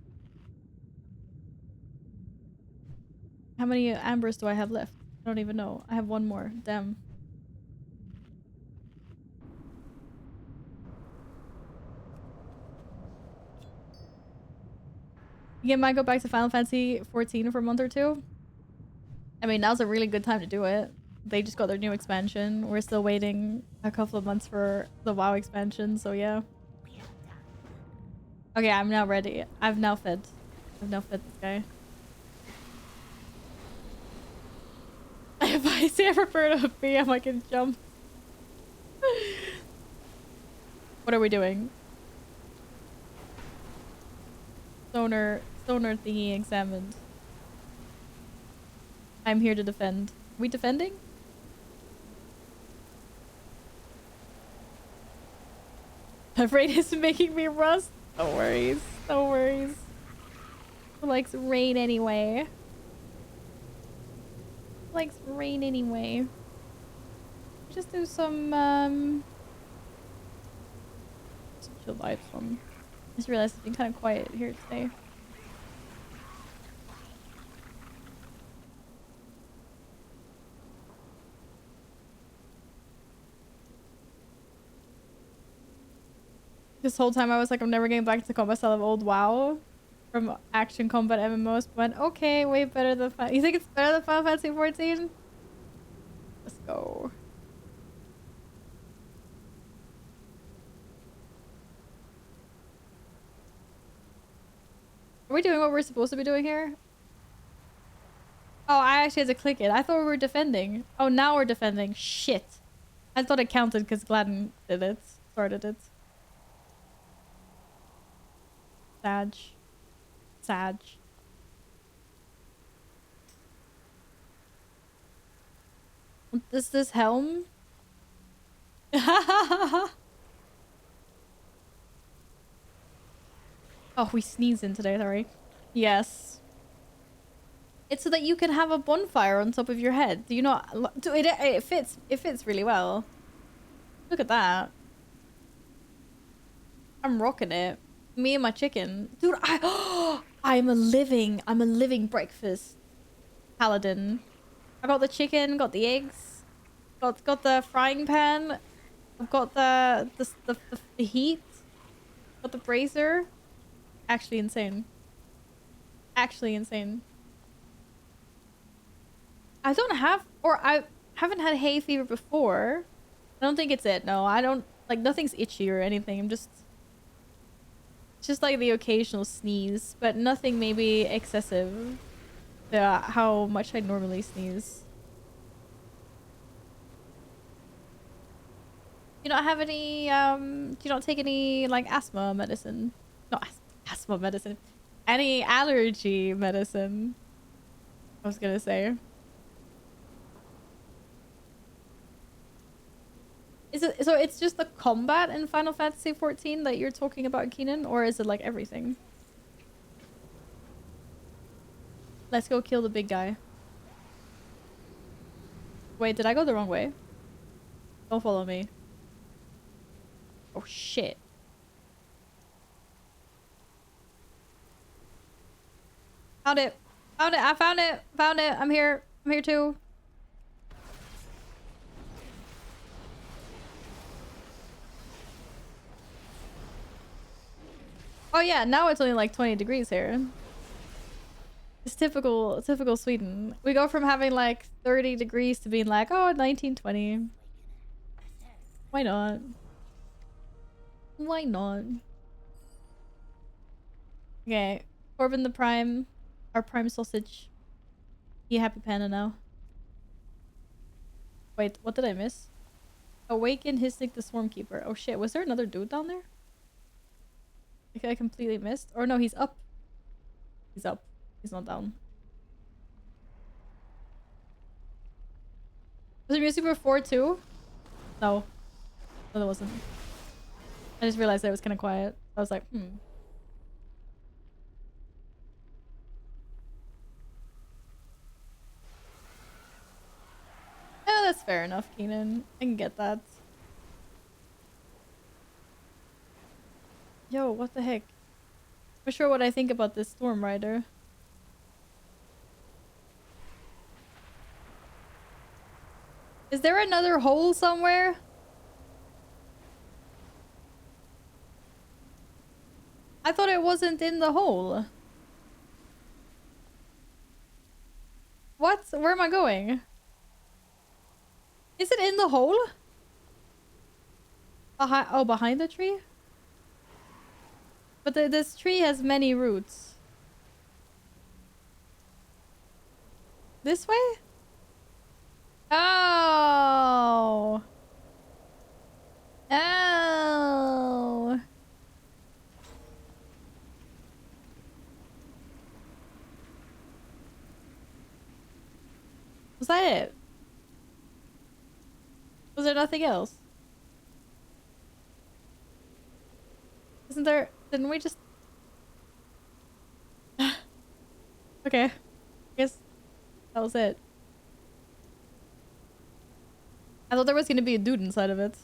How many ambers do I have left? I don't even know. I have one more. Damn. You might go back to Final Fantasy 14 for a month or two. I mean, now's a really good time to do it. They just got their new expansion. We're still waiting a couple of months for the WoW expansion, so yeah. Okay, I'm now ready. I've now fed this guy. If I see a bird of a PM, I can jump. What are we doing? Sonar thingy examined. I'm here to defend. Are we defending? My brain is making me rust. No worries. No worries. Who likes rain anyway? Who likes rain anyway? Just do some chill vibes from. I just realized it's been kind of quiet here today. This whole time I was like, I'm never getting back to the combat style of old WoW from action combat MMOs, but okay, way better than you think it's better than Final Fantasy 14? Let's go. Are we doing what we're supposed to be doing here? Oh, I actually had to click it. I thought we were defending. Oh, now we're defending. Shit. I thought it counted because Gladden did it. Started it. Sag. Sag. Is this helm? Oh, we sneezed in today, sorry. Yes. It's so that you can have a bonfire on top of your head. Do you not? Dude, it fits. It fits really well. Look at that. I'm rocking it. Me and my chicken. Dude, I'm a living breakfast paladin. I got the chicken, got the eggs, got the frying pan, I've got the heat, got the brazier. Actually insane. Actually insane. I don't have, or I haven't had hay fever before. I don't think it's it. No, I don't, like, nothing's itchy or anything. I'm just like the occasional sneeze, but nothing maybe excessive to how much I normally sneeze. Do you not have any, do you not take any, like, asthma medicine? Not asthma medicine. Any allergy medicine, I was gonna say. Is it, so it's just the combat in Final Fantasy 14 that you're talking about, Keenan? Or is it like everything? Let's go kill the big guy. Wait, did I go the wrong way? Don't follow me. Oh shit. Found it. Found it. I found it. Found it. I'm here. I'm here too. Oh yeah, now it's only like 20 degrees here. It's typical Sweden. We go from having like 30 degrees to being like, oh, 19, 20. Why not? Why not? Okay, Corbin the Prime, our Prime Sausage. He happy panda now. Wait, what did I miss? Awaken Histic the Swarmkeeper. Oh shit, was there another dude down there? Like I completely missed? Or no, he's up. He's up. He's not down. Was there music before too? No. No, there wasn't. I just realized that it was kind of quiet. I was like, hmm. Yeah, that's fair enough, Keenan. I can get that. Yo, what the heck? I'm not sure what I think about this Storm Rider. Is there another hole somewhere? I thought it wasn't in the hole. What? Where am I going? Is it in the hole? Behind the tree? But this tree has many roots. This way? Oh! Oh! Was that it? Was there nothing else? Isn't there... Didn't we just... Okay. I guess that was it. I thought there was gonna be a dude inside of it.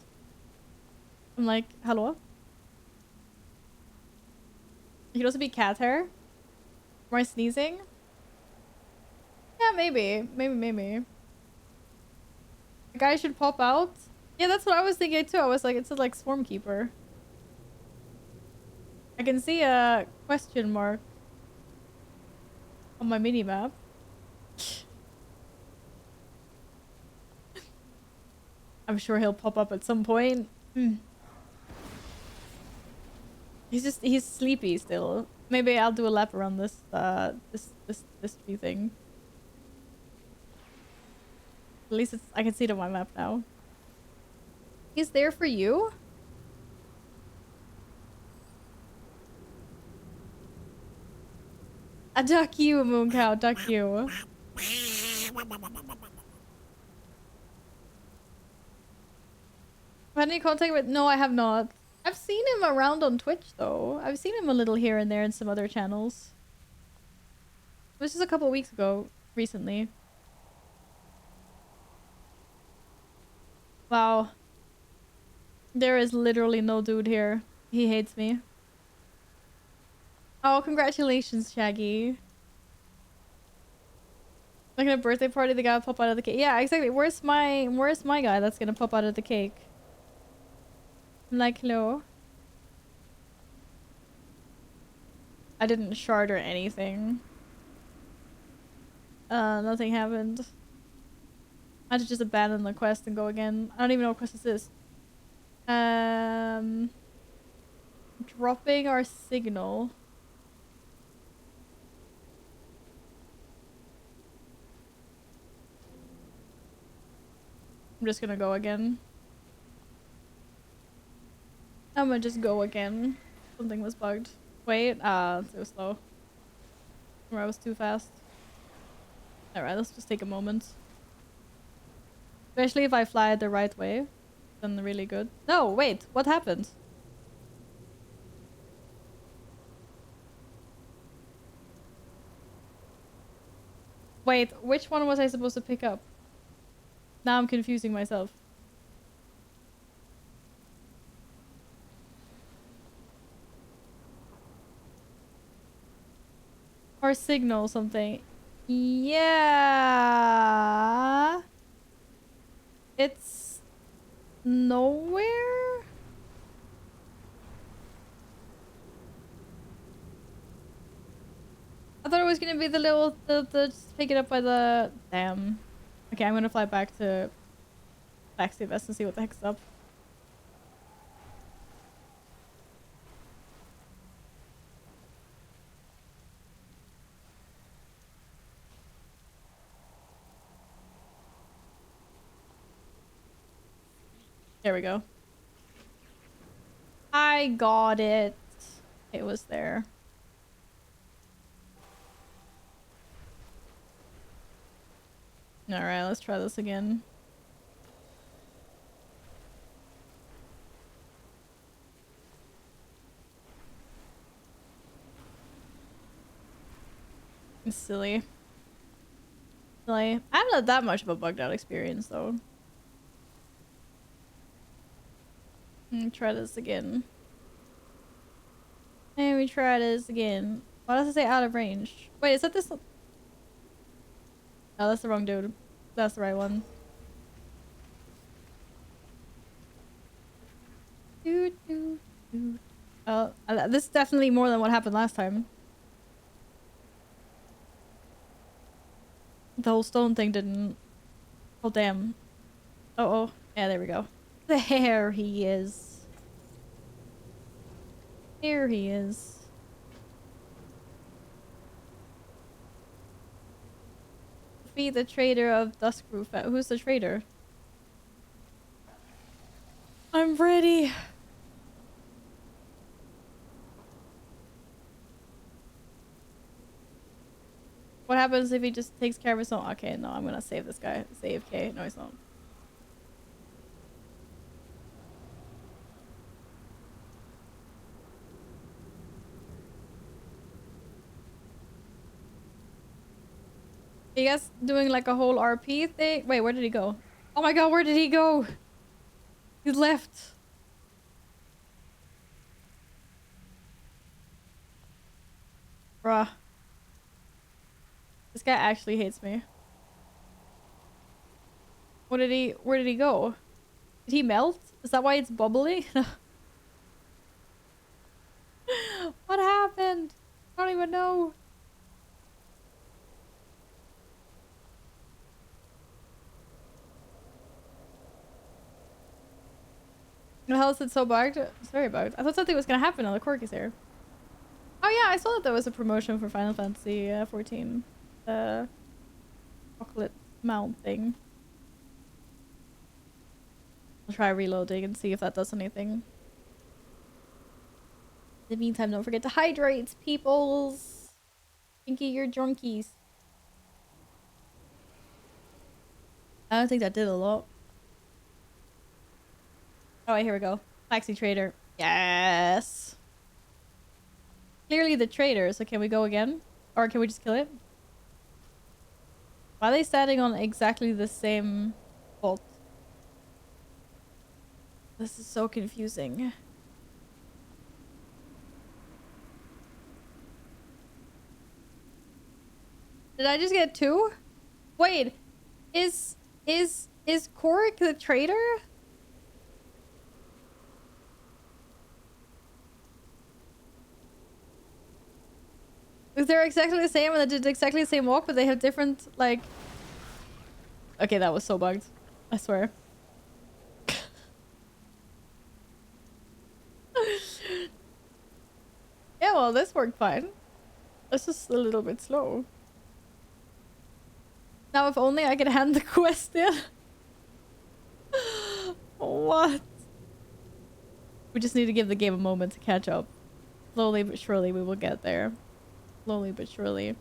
I'm like, hello? It could also be cat hair. Am I sneezing? Yeah, maybe. Maybe. The guy should pop out. Yeah, that's what I was thinking too. I was like, it's like Swarmkeeper. I can see a question mark on my mini-map. I'm sure he'll pop up at some point. He's sleepy still. Maybe I'll do a lap around this tree thing. At least I can see it on my map now. He's there for you? Duck you, Mooncow, duck you. Had any contact with... No, I have not. I've seen him around on Twitch, though. I've seen him a little here and there in some other channels. It was just a couple weeks ago, recently. Wow. There is literally no dude here. He hates me. Oh, congratulations, Shaggy. Like a birthday party, the guy will pop out of the cake. Yeah, exactly. Where's my guy that's gonna pop out of the cake? I'm like, hello. I didn't shard or anything. Nothing happened. I had to just abandon the quest and go again. I don't even know what quest this is. Dropping our signal. I'm just gonna go again. I'm gonna just go again. Something was bugged. Wait, it was slow. Or I was too fast. Alright, let's just take a moment. Especially if I fly it the right way. Then really good. No, wait, what happened? Wait, which one was I supposed to pick up? Now I'm confusing myself. Or signal something. Yeah. It's nowhere. I thought it was gonna be the little just pick it up by the damn. Okay, I'm gonna fly back to Taxi Vest and see what the heck's up. There we go. I got it. It was there. Alright, let's try this again. It's silly. Silly. I haven't had that much of a bugged out experience though. Try this again. And we try this again. Why does it say out of range? Wait, is that this? Oh, that's the wrong dude. That's the right one. Oh, this is definitely more than what happened last time. The whole stone thing didn't... Oh, damn. Oh. Yeah, there we go. There he is. Here he is. Be the trader of Duskroof. Who's the trader? I'm ready. What happens if he just takes care of his own? Okay, no, I'm gonna save this guy. Save K. No, he's not. Are you guys doing like a whole RP thing? Wait, where did he go? Oh my god, where did he go? He left. Bruh. This guy actually hates me. Where did he go? Did he melt? Is that why it's bubbly? What happened? I don't even know. How is it so bugged? It's very bugged. I thought something was gonna happen on the Cork is here. Oh yeah, I saw that there was a promotion for Final Fantasy 14. The chocolate mount thing. I'll try reloading and see if that does anything. In the meantime, don't forget to hydrate, peoples. Pinky, you're drunkies. I don't think that did a lot. Oh, wait, here we go. Taxi trader. Yes. Clearly the trader, so can we go again? Or can we just kill it? Why are they standing on exactly the same spot? This is so confusing. Did I just get two? Wait, is Korik the traitor? They're exactly the same and they did exactly the same walk, but they have different, like... Okay, that was so bugged. I swear. Yeah, well, this worked fine. It's just a little bit slow. Now, if only I could hand the quest in. What? We just need to give the game a moment to catch up. Slowly but surely we will get there. Slowly but surely.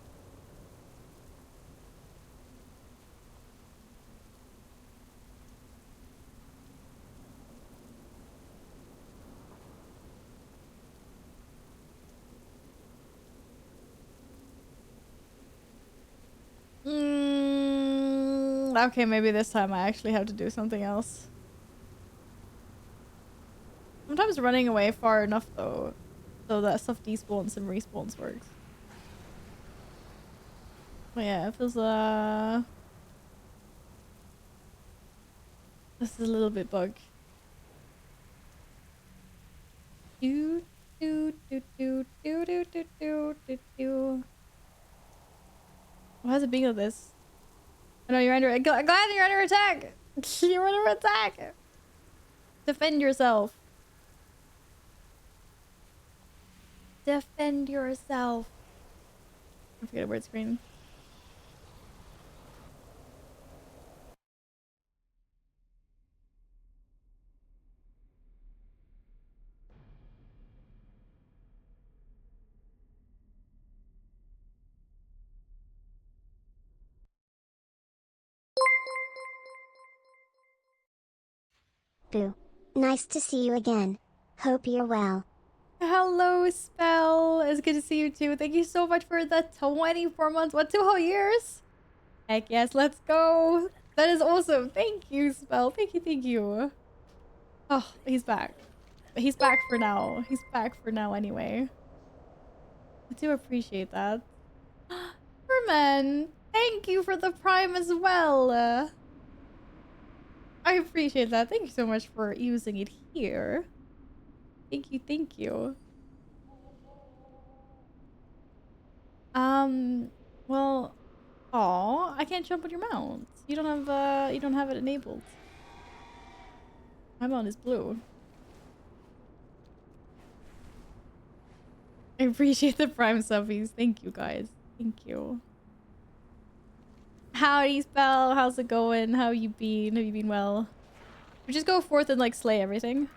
Okay, maybe this time I actually have to do something else. Sometimes running away far enough though, so that stuff despawns and respawns works. But yeah, it feels this is a little bit bug. Do do do do do do do do do. What has it been of this? I know you're under. Glad you're under attack. You're under attack. Defend yourself. Defend yourself. I forget a word screen. Boo. Nice to see you again. Hope you're well. Hello, Spell. It's good to see you too. Thank you so much for the 24 months. What, 2 whole years? Heck yes, let's go. That is awesome. Thank you, Spell. Thank you, thank you. Oh, he's back. He's back for now. He's back for now anyway. I do appreciate that. Herman, thank you for the Prime as well. I appreciate that. Thank you so much for using it here. Thank you, thank you. Well, oh, I can't jump on your mount. You don't have it enabled. My mount is blue. I appreciate the Prime subbies. Thank you, guys. Thank you. Howdy, Spell. How's it going? How you been? Have you been well? We just go forth and like slay everything.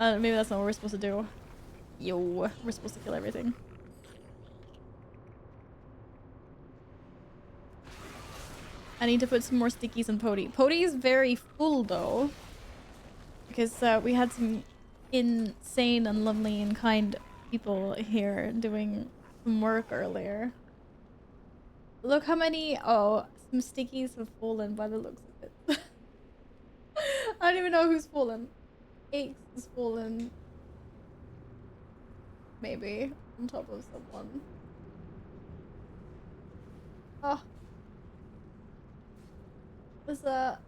Maybe that's not what we're supposed to do. Yo, we're supposed to kill everything. I need to put some more stickies in Pody. Pody is very full though. Because we had some insane and lovely and kind people here doing some work earlier. Look how many... Oh, some stickies have fallen by the looks of it. I don't even know who's fallen. Aches has fallen. Maybe. On top of someone. Oh. There's a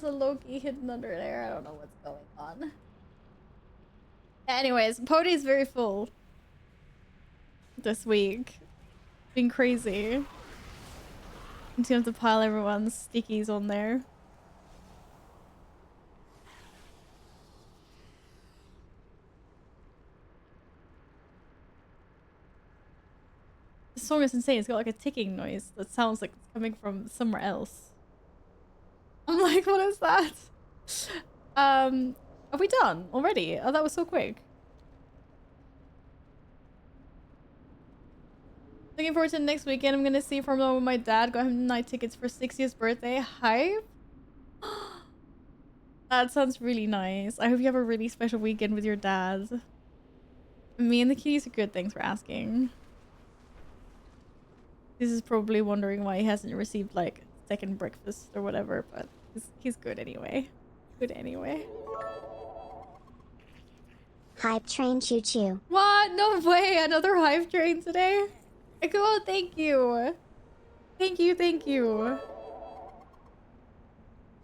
Loki hidden under there. I don't know what's going on. Anyways, Pody's very full this week. Been crazy. I'm just gonna have to pile everyone's stickies on there. This song is insane. It's got like a ticking noise that sounds like it's coming from somewhere else. I'm like, what is that? Are we done already? Oh, that was so quick. Looking forward to next weekend. I'm gonna see Formula with my dad. Got him night tickets for 60th birthday. Hype. That sounds really nice. I hope you have a really special weekend with your dad. Me and the kitties are good. Thanks for asking. This is probably wondering why he hasn't received like second breakfast or whatever, but he's good anyway. Good anyway. Hype train choo choo. What? No way! Another hype train today? Cool, thank you. Thank you, thank you.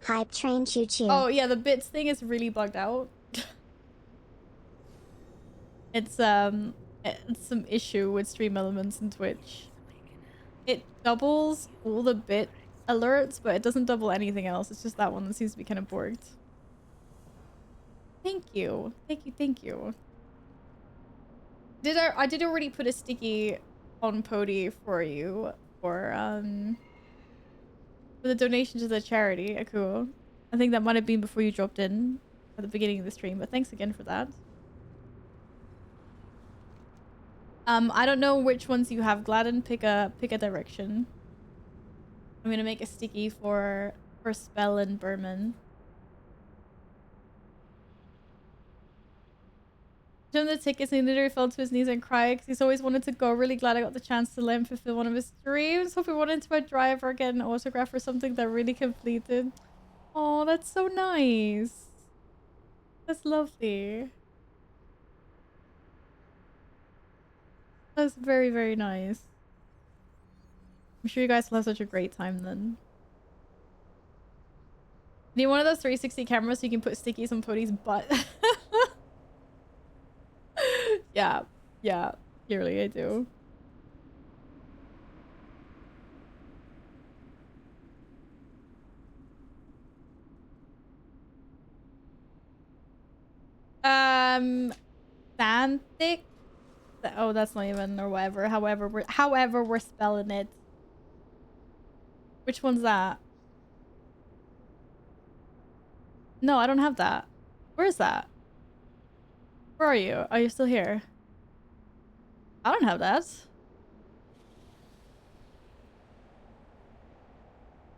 Hype train choo choo. Oh yeah, the bits thing is really bugged out. It's some issue with Stream Elements and Twitch. It doubles all the bit alerts, but it doesn't double anything else. It's just that one that seems to be kind of borked. Thank you. Thank you, thank you. I did already put a sticky on Pody for you for the donation to the charity. Cool. I think that might have been before you dropped in at the beginning of the stream, but thanks again for that. I don't know which ones you have. Gladden, pick a direction. I'm gonna make a sticky for Spell and Berman. Jim the tickets and he literally fell to his knees and cried because he's always wanted to go. Really glad I got the chance to let him fulfill one of his dreams. Hope he wanted to a driver, get an autograph or something that really completed. Oh, that's so nice. That's lovely. That's very, very nice. I'm sure you guys will have such a great time then. Need one of those 360 cameras so you can put stickies on Pody's butt. Yeah, yeah. Clearly, I do. Santic. Oh, that's not even or whatever. However we're spelling it. Which one's that? No, I don't have that. Where is that? Where are you? Are you still here? I don't have that.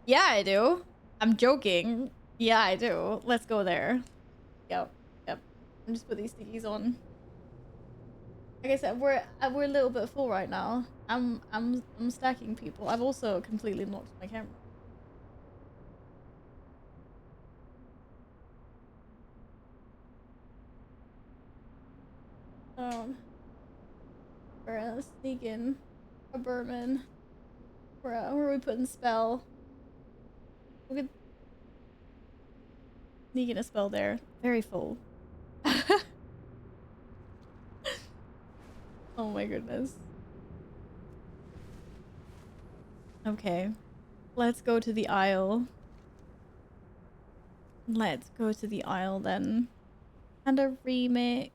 Yeah, I do. I'm joking. Yeah, I do. Let's go there. Yep. Yep. I'm just put these stickies on. Like I said, we're a little bit full right now. I'm stacking people. I've also completely knocked my camera. We're gonna sneak in a Berman. Where are we putting spell? We could sneak in a spell there. Very full. Oh my goodness. Okay. Let's go to the Isle. Let's go to the Isle then. And a remake.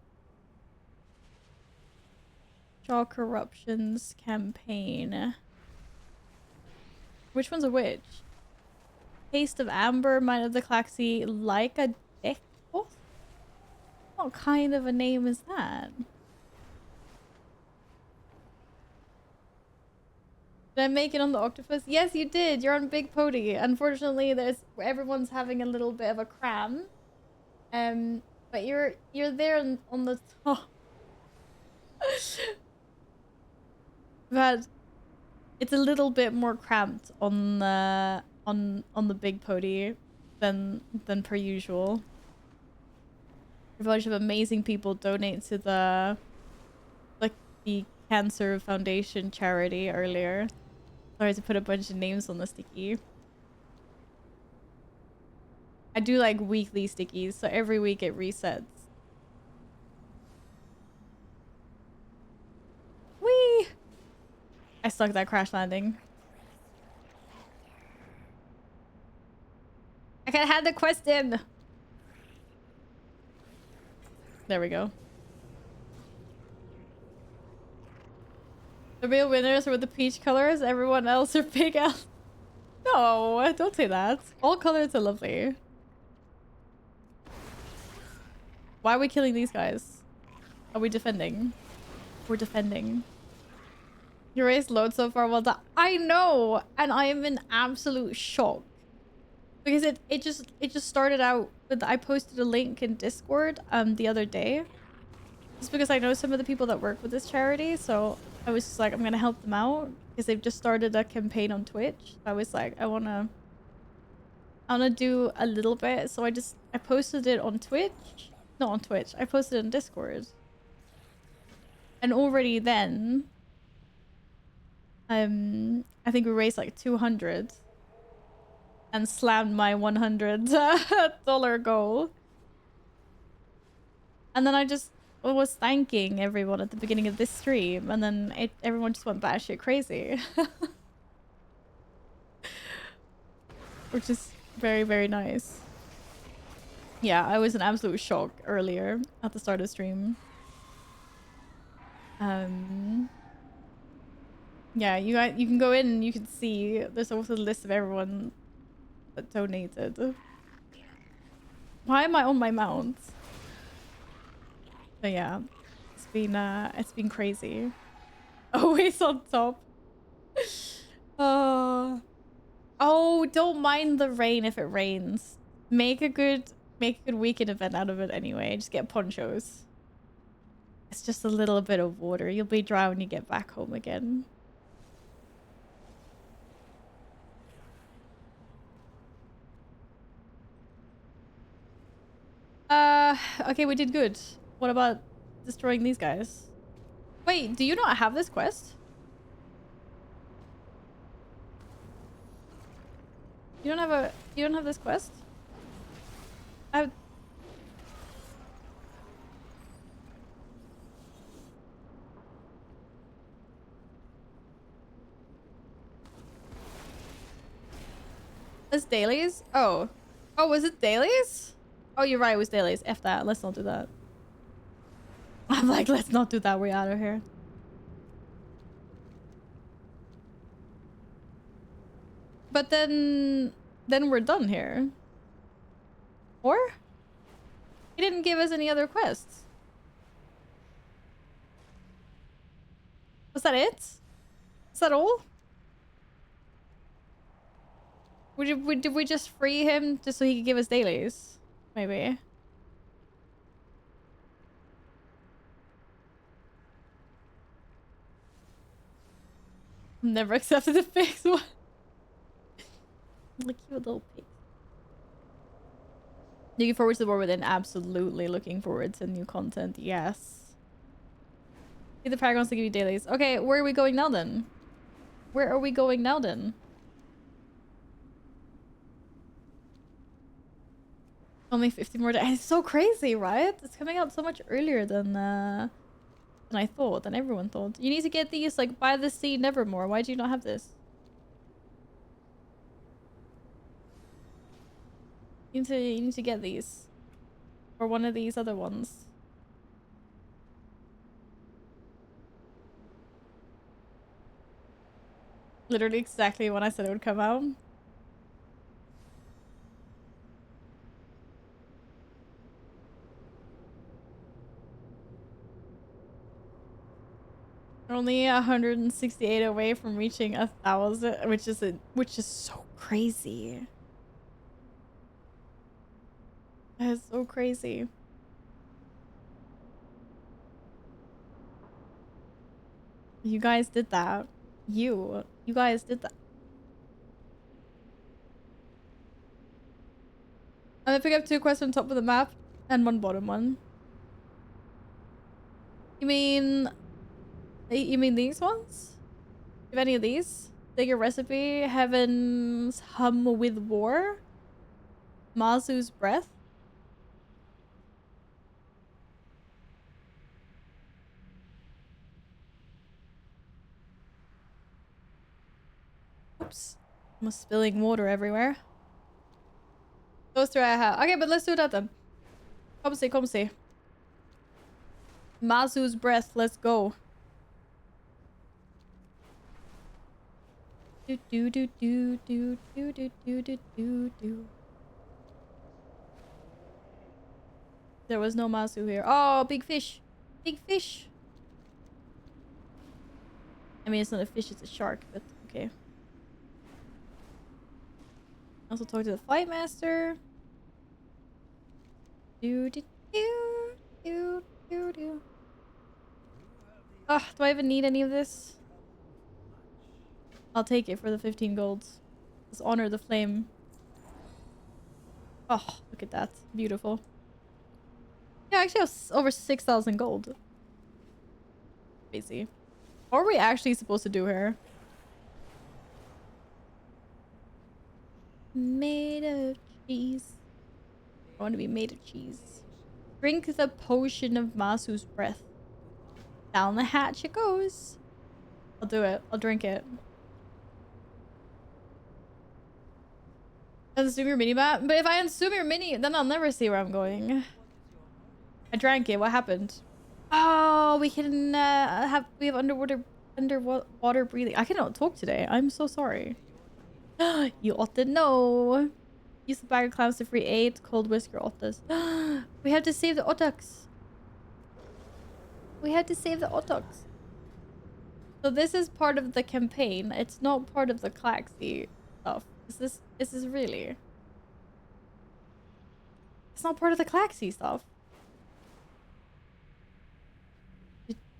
Shaw Corruptions campaign. Which one's a which? Taste of Amber, Mind of the Claxy, Like a Dick? What kind of a name is that? Did I make it on the octopus? Yes, you did. You're on Big Pody. Unfortunately, everyone's having a little bit of a cram. But you're there on the top. But it's a little bit more cramped on the Big Pody than per usual. A bunch of amazing people donate to the Cancer Foundation charity earlier. Sorry to put a bunch of names on the sticky. I do like weekly stickies, so every week it resets. Whee! I suck that crash landing. I can have the quest in. There we go. The real winners were the peach colors. Everyone else are pig out. No, don't say that. All colors are lovely. Why are we killing these guys? Are we defending? We're defending. Your race load so far, well done. I know, and I am in absolute shock because it just started out with, I posted a link in Discord the other day, just because I know some of the people that work with this charity, so I was just like, I'm gonna help them out because they've just started a campaign on Twitch. I was like, I wanna do a little bit, so I posted it on Twitch. Not on Twitch. I posted it on Discord. And already then, I think we raised like 200 and slammed my $100 goal. And then I just was thanking everyone at the beginning of this stream, and then everyone just went batshit crazy. Which is very, very nice. Yeah, I was in absolute shock earlier at the start of the stream. Yeah, you can go in and you can see there's also a list of everyone that donated. Why am I on my mount? So yeah, it's been crazy. Always on top. Oh, don't mind the rain if it rains. Make a good weekend event out of it anyway. Just get ponchos. It's just a little bit of water. You'll be dry when you get back home again. Okay, we did good. What about destroying these guys? Wait, do you not have this quest? You don't have this quest? It's dailies? Oh. Oh, was it dailies? Oh, you're right, it was dailies. F that. Let's not do that. I'm like, let's not do that. We're out of here. But then we're done here. Or? He didn't give us any other quests. Was that it? Is that all? Did we just free him just so he could give us dailies? Maybe. Never accepted the fixed one. Like you little pig. Looking forward to the war within. Absolutely looking forward to new content. Yes. See the paragons to give you dailies. Okay, where are we going now then? Where are we going now then? Only 50 more days. It's so crazy, right? It's coming out so much earlier than I thought, than everyone thought. You need to get these like by the sea Nevermore. Why do you not have this? You need to get these. Or one of these other ones. Literally exactly when I said it would come out. We're only 168 away from reaching 1,000, which is so crazy. That is so crazy. You guys did that. You guys did that. I'm gonna pick up 2 quests on top of the map and 1 bottom one. You mean these ones? You have any of these? Take your recipe. Heaven's Hum with War. Mazu's Breath. Oops. I'm spilling water everywhere. Those 3 I have. Okay, but let's do that then. Come see. Mazu's Breath. Let's go. Do do do do do do do do do do do. There was no Mazu here. Oh, big fish. Big fish. I mean, it's not a fish, it's a shark, but okay. Also talk to the flight master. Do do do do do do. Ugh, do I even need any of this? I'll take it for the 15 golds. Let's honor the flame. Oh, look at that. Beautiful. Yeah, I actually have over 6,000 gold. Crazy. What are we actually supposed to do here? Made of cheese. I want to be made of cheese. Drink the potion of Masu's breath. Down the hatch it goes. I'll do it. I'll drink it. Assume your mini map? But if I assume your mini, then I'll never see where I'm going. I drank it. What happened? Oh, we can we have underwater breathing. I cannot talk today. I'm so sorry. You ought to know. Use the bag of clams to free 8 cold whisker otters. We have to save the otters. We had to save the otters. So this is part of the campaign. It's not part of the Claxy stuff. Is this really? It's not part of the Claxy stuff.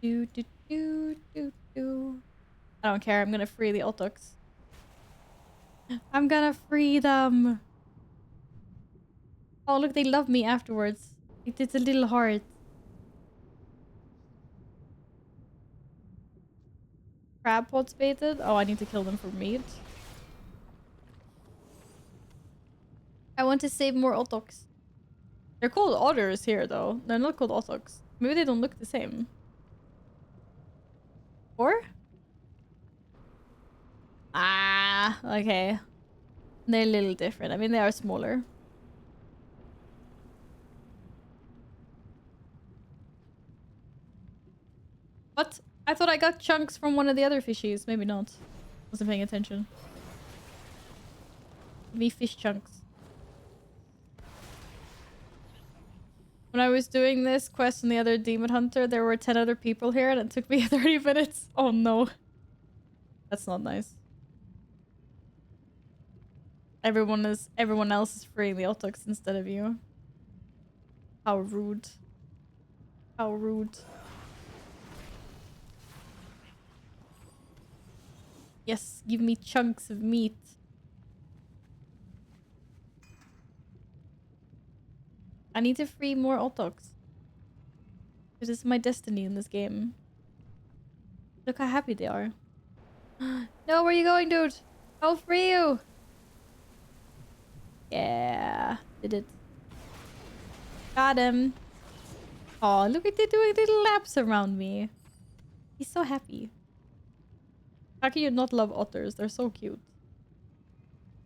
Do, do, do, do, do. I don't care. I'm gonna free the otters. I'm gonna free them. Oh, look, they love me afterwards. It's a little heart. Crab pots baited? Oh, I need to kill them for meat. I want to save more otters. They're called otters here, though. They're not called otters. Maybe they don't look the same. Or? Ah, okay. They're a little different. I mean, they are smaller. What? I thought I got chunks from one of the other fishies. Maybe not. Wasn't paying attention. Give me fish chunks. When I was doing this quest on the other demon hunter, there were 10 other people here and it took me 30 minutes. Oh no. That's not nice. Everyone else is freeing the Otox instead of you. How rude. How rude. Yes, give me chunks of meat. I need to free more Otox. This is my destiny in this game. Look how happy they are. No, where are you going, dude? I'll free you. Yeah, did it. Got him. Oh, look at they doing little laps around me. He's so happy. How can you not love otters? They're so cute.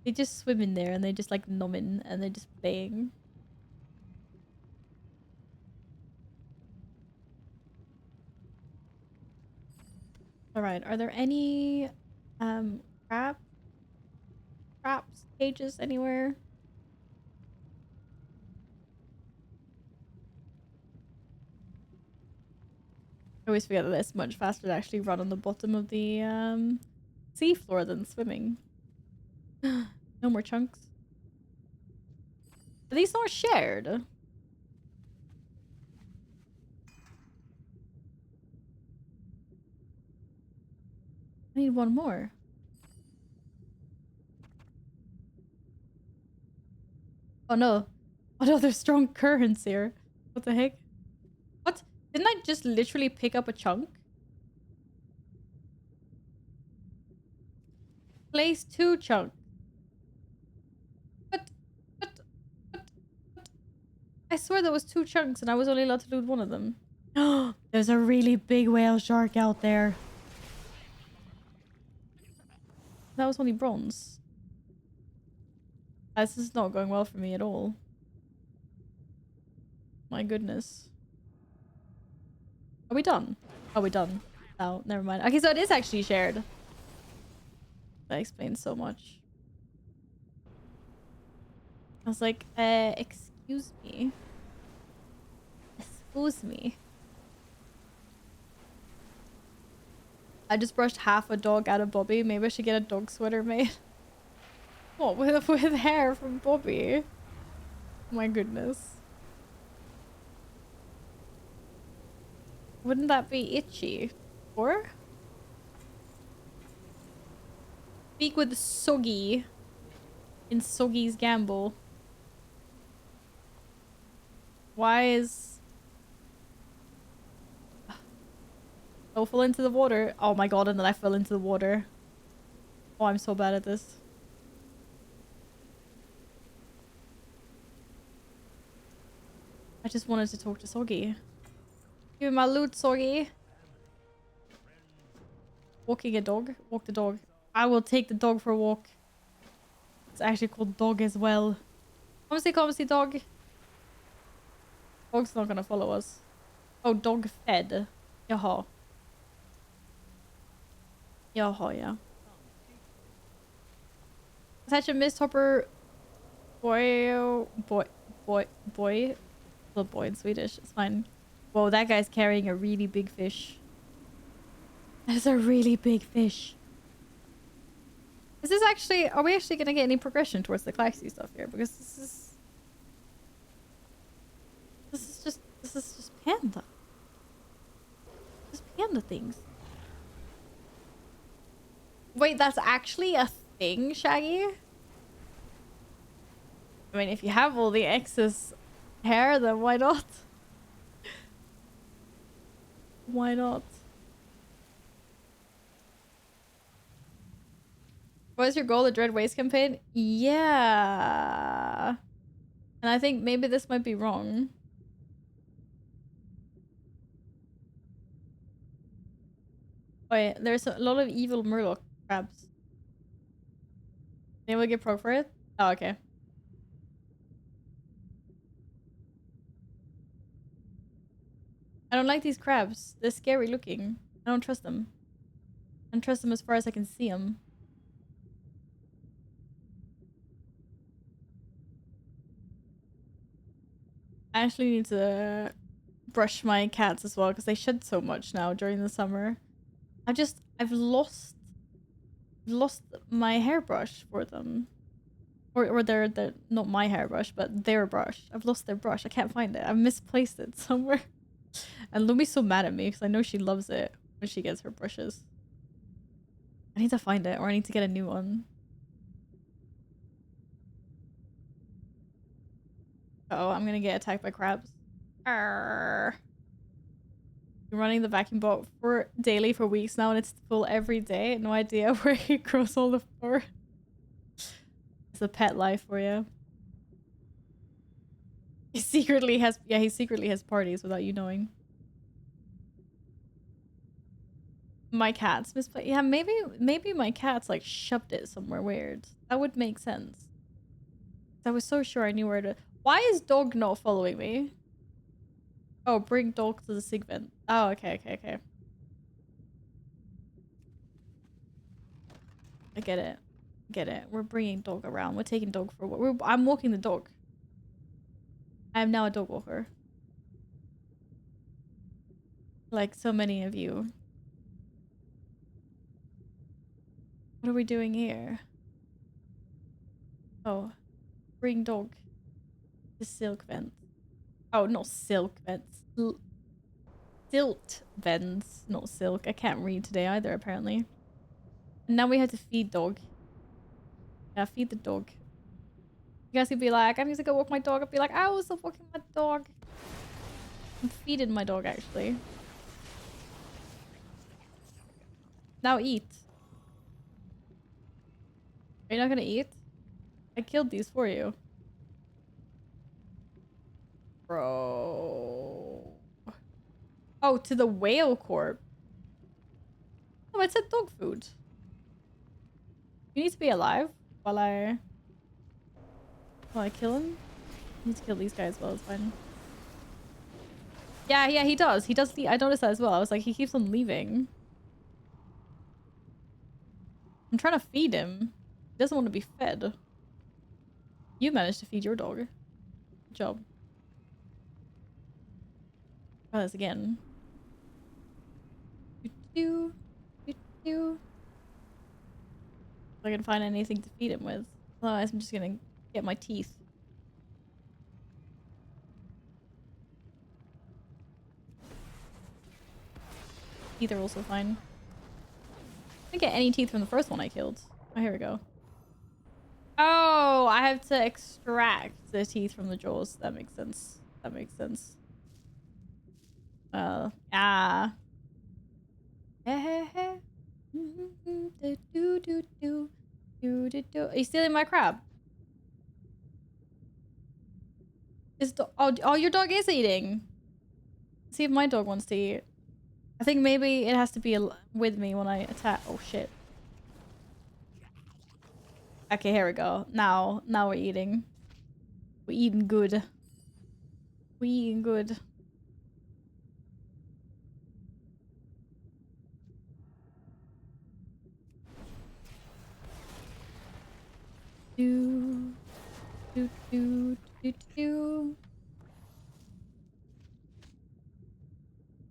They just swim in there and they just like numbing and they're just playing. Alright, are there any crabs cages anywhere? I always forget that it's much faster to actually run on the bottom of the sea floor than swimming. No more chunks. Are these not shared? I need one more. Oh no. Oh no, there's strong currents here. What the heck? What? Didn't I just literally pick up a chunk? Place 2 chunk. But, but, I swear there was 2 chunks and I was only allowed to loot one of them. There's a really big whale shark out there. That was only bronze. This is not going well for me at all. My goodness. Are we done? Are we done? Oh, never mind. Okay, so it is actually shared. That explains so much. I was like, excuse me. Excuse me. I just brushed half a dog out of Bobby. Maybe I should get a dog sweater made. What, with hair from Bobby? My goodness. Wouldn't that be itchy? Or? Speak with Soggy in Soggy's Gamble. Why is... Oh, fall into the water. Oh my god, and then I fell into the water. Oh, I'm so bad at this. I just wanted to talk to Soggy. Give me my loot, Soggy. Walking a dog? Walk the dog. I will take the dog for a walk. It's actually called dog as well. Come see, dog. Dog's not gonna follow us. Oh, dog fed. Jaha. Jaha, yeah. Attach a mist hopper. Boy. Little boy in Swedish. It's fine. Whoa, that guy's carrying a really big fish. That's a really big fish. Is this actually... Are we actually going to get any progression towards the Klaxi stuff here? Because this is... This is just panda. Just panda things. Wait, that's actually a thing, Shaggy? I mean, if you have all the excess hair, then why not? Why not? What is your goal? The Dread Waste campaign? Yeah. And I think maybe this might be wrong. Wait, there's a lot of evil Murloc crabs. Anyone get pro for it? Oh, okay. I don't like these crabs. They're scary looking. I don't trust them. I don't trust them as far as I can see them. I actually need to brush my cats as well because they shed so much now during the summer. I've lost my hairbrush for them. Or they're not my hairbrush, but their brush. I've lost their brush. I can't find it. I've misplaced it somewhere. And Lumi's so mad at me because I know she loves it when she gets her brushes. I need to find it, or I need to get a new one. Oh, I'm gonna get attacked by crabs. Arrgh. Been running the vacuum bot for daily for weeks now, and it's full every day. No idea where he grows all the fur. It's a pet life for you. He secretly has parties without you knowing. My cats misplaced. Yeah, maybe my cats like shoved it somewhere weird. That would make sense. I was so sure I knew where to. Why is dog not following me? Oh, bring dog to the segment. Oh, okay. I get it. We're bringing dog around. We're taking dog for a walk. I'm walking the dog. I am now a dog walker. Like so many of you. What are we doing here? Oh, bring dog to silk vents. Oh, not silk vents. Silt vents, not silk. I can't read today either, apparently. And now we have to feed dog. Yeah, feed the dog. You guys could be like, I need to go walk my dog. I'd be like, I was walking my dog. I'm feeding my dog, actually. Now eat. Are you not gonna eat? I killed these for you. Bro. Oh, to the whale corp. Oh, it said dog food. You need to be alive while I kill him. I need to kill these guys as well, it's fine. Yeah, he does. He does. I noticed that as well. I was like, he keeps on leaving. I'm trying to feed him. He doesn't want to be fed. You managed to feed your dog. Good job. Try this again. If I can find anything to feed him with. Otherwise, I'm just gonna get my teeth. Teeth are also fine. I didn't get any teeth from the first one I killed. Oh, here we go. Oh, I have to extract the teeth from the jaws. That makes sense. Yeah. Are you stealing my crab? Oh, your dog is eating. Let's see if my dog wants to eat. I think maybe it has to be with me when I attack. Oh shit. Okay, here we go. Now we're eating. We're eating good.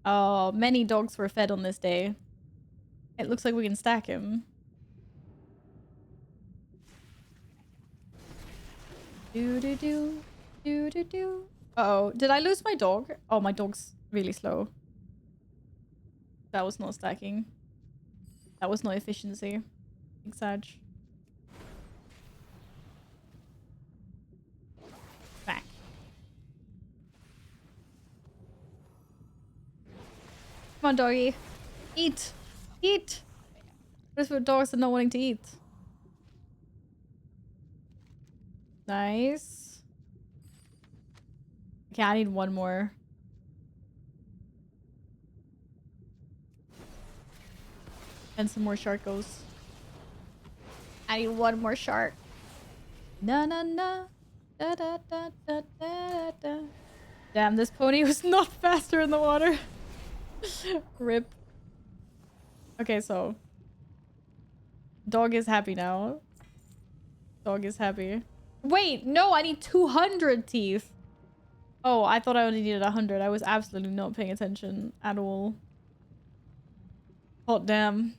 Oh, many dogs were fed on this day. It looks like we can stack him. Uh-oh, did I lose my dog? Oh, my dog's really slow. That was not stacking. That was not efficiency. Big Sag. Back. Come on, doggy. Eat! Eat! What is for dogs that are not wanting to eat? Nice. Okay, I need one more. And some more sharkos. I need one more shark. Na na na. Da da da da da da. Damn, this pony was not faster in the water. Rip. Okay, so. Dog is happy now. Dog is happy. Wait, no, I need 200 teeth. Oh, I thought I only needed 100. I was absolutely not paying attention at all. Hot damn.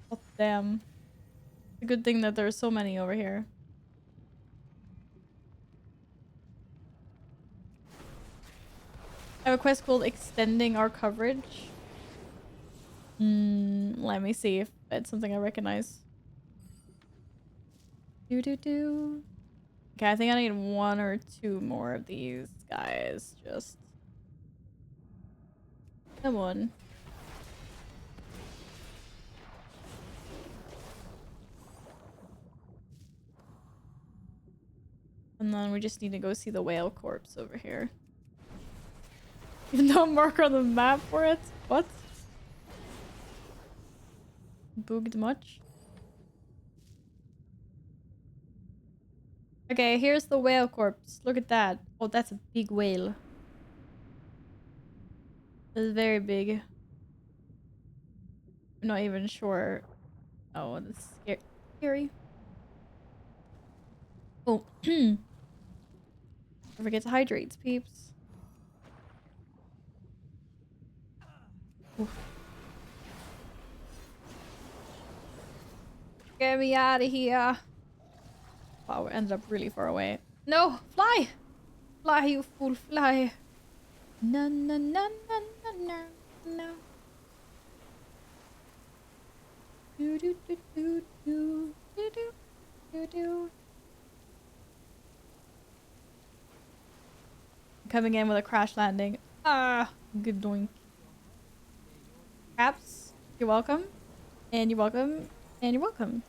Hot damn. It's a good thing that there's so many over here. I have a quest called Extending Our Coverage. Let me see if it's something I recognize. Do. Okay, I think I need 1 or 2 more of these guys. Just come on. And then we just need to go see the whale corpse over here. Even though marker on the map for it? What? Booged much? Okay, here's the whale corpse. Look at that. Oh, that's a big whale. It's very big. I'm not even sure. Oh, that's scary. Oh. Don't forget to hydrate, peeps. Oof. Get me out of here. Wow, we ended up really far away. No! Fly! Fly, you fool, fly! No, no, no, no, no, no, no. Do, do, do, do, do, do, do, do, do. Coming in with a crash landing. Ah, good doink. Caps, you're welcome. And you're welcome. And you're welcome.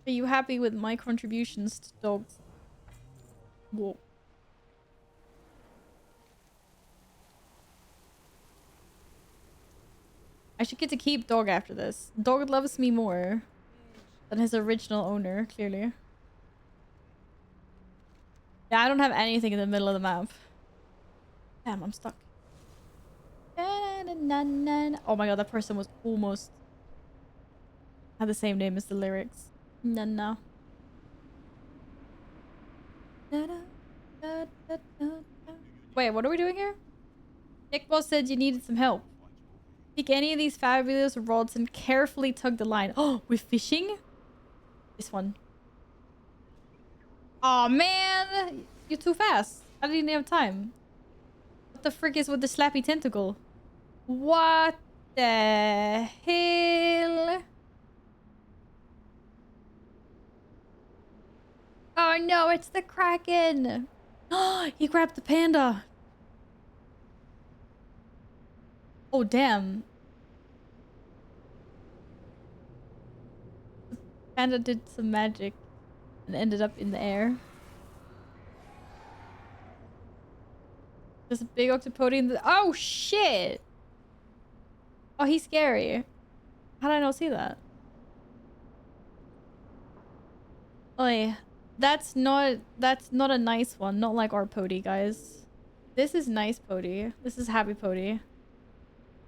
Are you happy with my contributions to dogs? Whoa. I should get to keep Dog after this. Dog loves me more than his original owner, clearly. Yeah, I don't have anything in the middle of the map. Damn, I'm stuck. Oh my god, that person was almost... had the same name as the lyrics. No. Wait, what are we doing here? Nick Boss said you needed some help. Pick any of these fabulous rods and carefully tug the line. Oh, we're fishing? This one. Oh man! You're too fast. I didn't even have time. What the frick is with the slappy tentacle? What the hell? Oh no, it's the Kraken! He grabbed the panda! Oh damn. The panda did some magic and ended up in the air. There's a big octopody in the... Oh shit! Oh, he's scary. How did I not see that? Oh yeah. That's not a nice one. Not like our Pody, guys. This is nice Pody. This is happy Pody.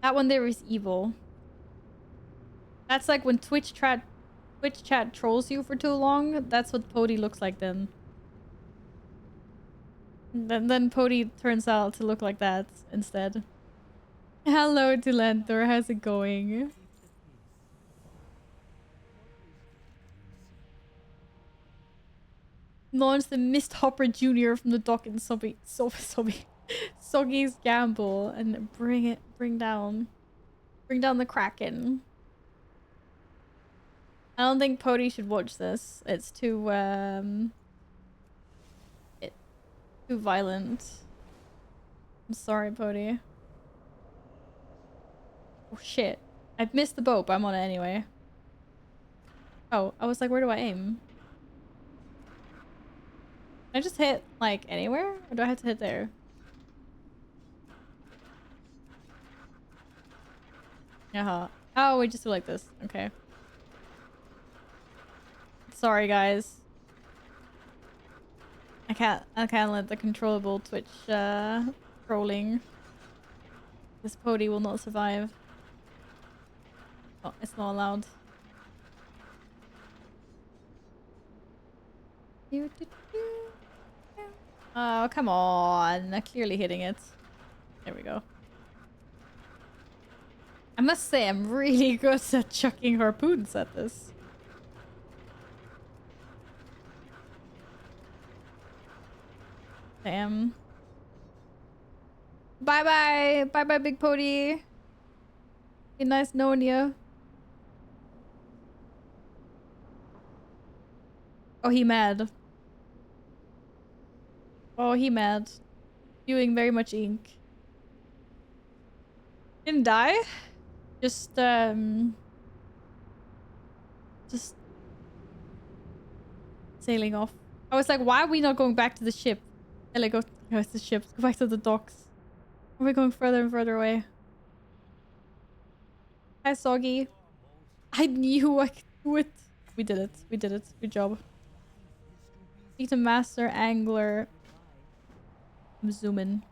That one there is evil. That's like when Twitch chat trolls you for too long. That's what Pody looks like then. Then Pody turns out to look like that instead. Hello, Delentor. How's it going? Launch the Mist Hopper Jr. from the dock in Soggy's Gamble and bring down the Kraken. I don't think Pody should watch this. It's too too violent. I'm sorry, Pody. Oh shit. I've missed the boat, but I'm on it anyway. Oh, I was like, where do I aim? Can I just hit, like, anywhere? Or do I have to hit there? Uh-huh. Oh, we just do like this. Okay. Sorry, guys. I can't let the controllable Twitch trolling. This pody will not survive. Oh, it's not allowed. Oh, come on. Clearly hitting it. There we go. I must say, I'm really good at chucking harpoons at this. Damn. Bye-bye. Bye-bye, Big Pody. Be nice knowing you. Oh, he mad. Oh, he mad. Spewing very much ink. Didn't die. Just sailing off. I was like, why are we not going back to the ship? And like, go to the ship. Go back to the docks. Are we going further and further away? Hi, Soggy. I knew I could do it. We did it. We did it. Good job. Need to master angler. I'm zooming.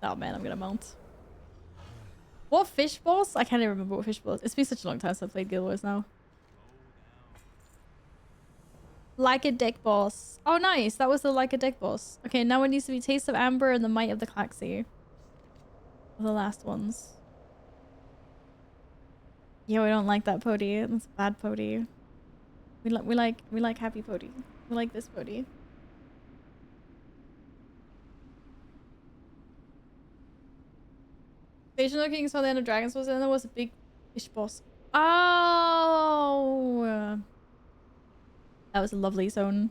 Oh man, I'm gonna mount. What fish boss? I can't even remember what fish boss. It's been such a long time since I played Guild Wars now. Like a deck boss. Oh, nice. That was the like a deck boss. Okay, now it needs to be Taste of Amber and the Might of the Claxi. The last ones. Yo, I don't like that pody. That's a bad pody. We like happy pody. We like this pody. Station looking saw the end of Dragons was and there was a big fish boss. Oh, that was a lovely zone.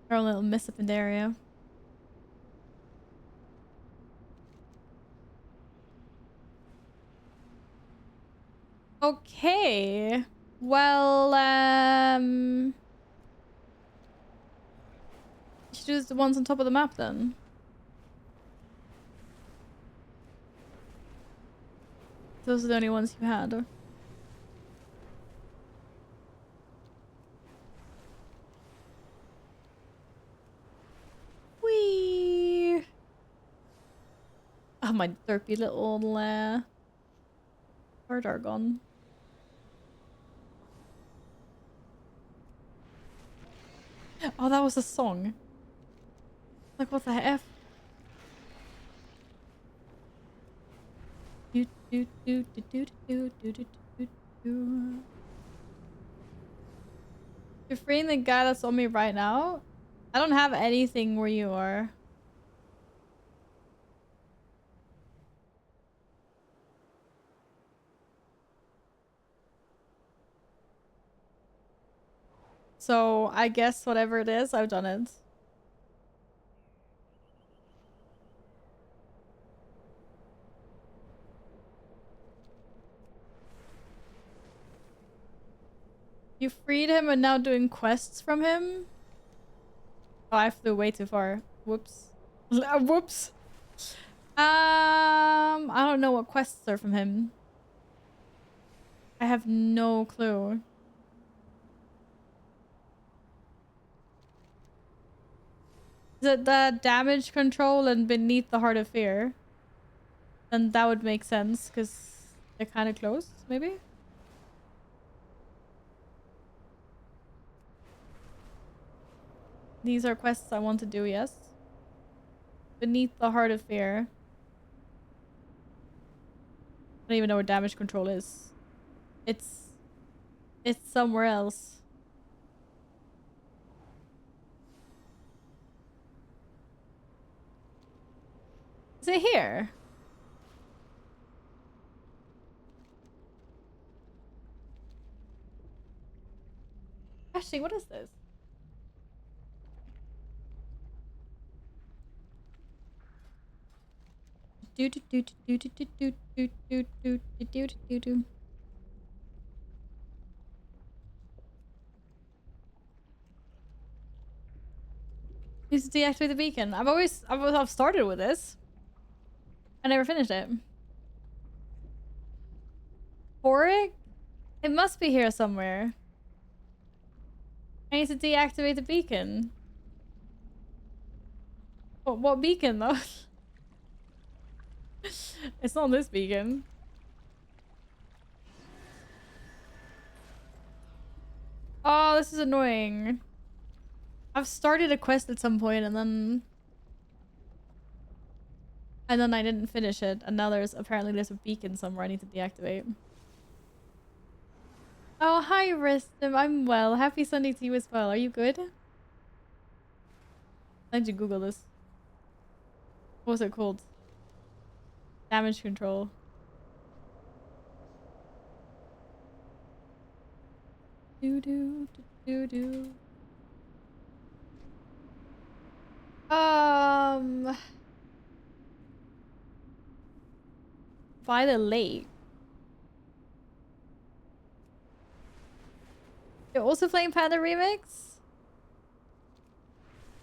Our little miss up in the area. Okay. Well, should do the ones on top of the map then. Those are the only ones you had. Whee! Oh, my derpy little bird are gone. Oh, that was a song. Like, what the F? Do, do, do, do, do, do, do, do, do, do. You're freeing the guy that's on me right now? I don't have anything where you are. So, I guess whatever it is, I've done it. You freed him and now doing quests from him? Oh, I flew way too far. Whoops. Whoops. I don't know what quests are from him. I have no clue. Is it the damage control and Beneath the Heart of Fear? Then that would make sense, because they're kind of close, maybe? These are quests I want to do, yes. Beneath the Heart of Fear. I don't even know where damage control is. It's somewhere else. Is it here? Actually, what is this? Do do do do do do do do do do do do do. Needs to deactivate the beacon. I've started with this. I never finished it. Porrick? It must be here somewhere. I need to deactivate the beacon. What beacon though? It's not this beacon. Oh, this is annoying. I've started a quest at some point and then I didn't finish it, and now there's a beacon somewhere I need to deactivate. Oh, hi Ristim, I'm well. Happy Sunday to you as well. Are you good? I need to Google this. What was it called? Damage control. Do do do do. By the lake. You're also playing Panda Remix?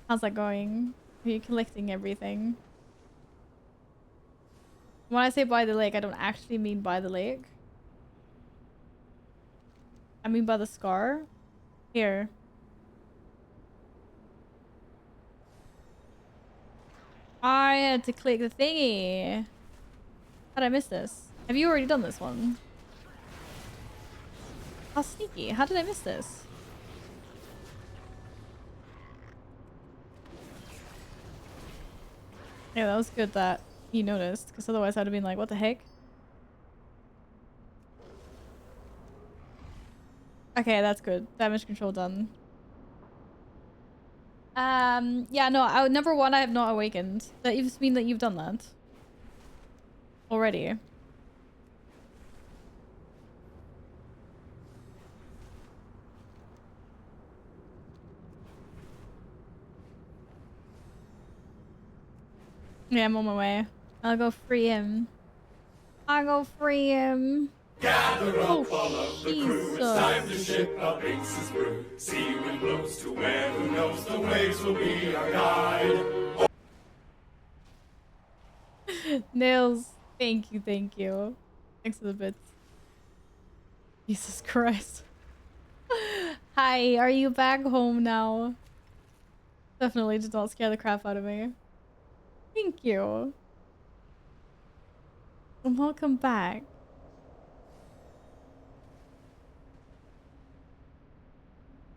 How's that going? Are you collecting everything? When I say by the lake, I don't actually mean by the lake. I mean by the scar. Here. I had to click the thingy. How did I miss this? Have you already done this one? How sneaky. How did I miss this? Yeah, that was good that you noticed, because otherwise I'd have been like, what the heck? Okay, that's good. Damage control done. Yeah, no, number one, I have not awakened. That just mean that you've done that already. Yeah, I'm on my way. I'll go free him. I'll go free him. Gather up Oh, all of the crew. It's time to Jesus. ship a Binks's brew. Sea wind blows to where who knows the waves will be our guide. Nails, thank you, thank you. Thanks for the bits. Jesus Christ. Hi, are you back home now? Definitely did not scare the crap out of me. Thank you. And welcome back.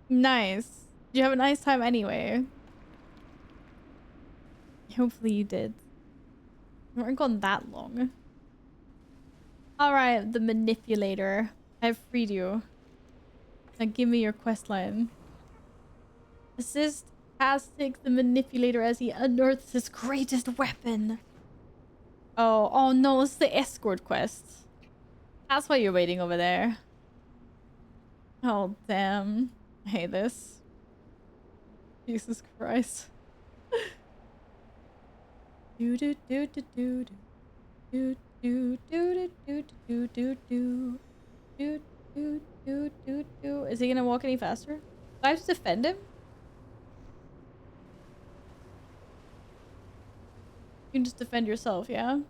Nice. Did you have a nice time anyway? Hopefully you did. We weren't gone that long. Alright, the manipulator. I've freed you. Now give me your quest line. Assist Aztec the manipulator as he unearths his greatest weapon. Oh no, it's the escort quest. That's why you're waiting over there. Oh damn. I hate this. Jesus Christ. Do do do do do do do do do do do do do do do do do do. Is he gonna walk any faster? Do I have to defend him? You can just defend yourself, yeah?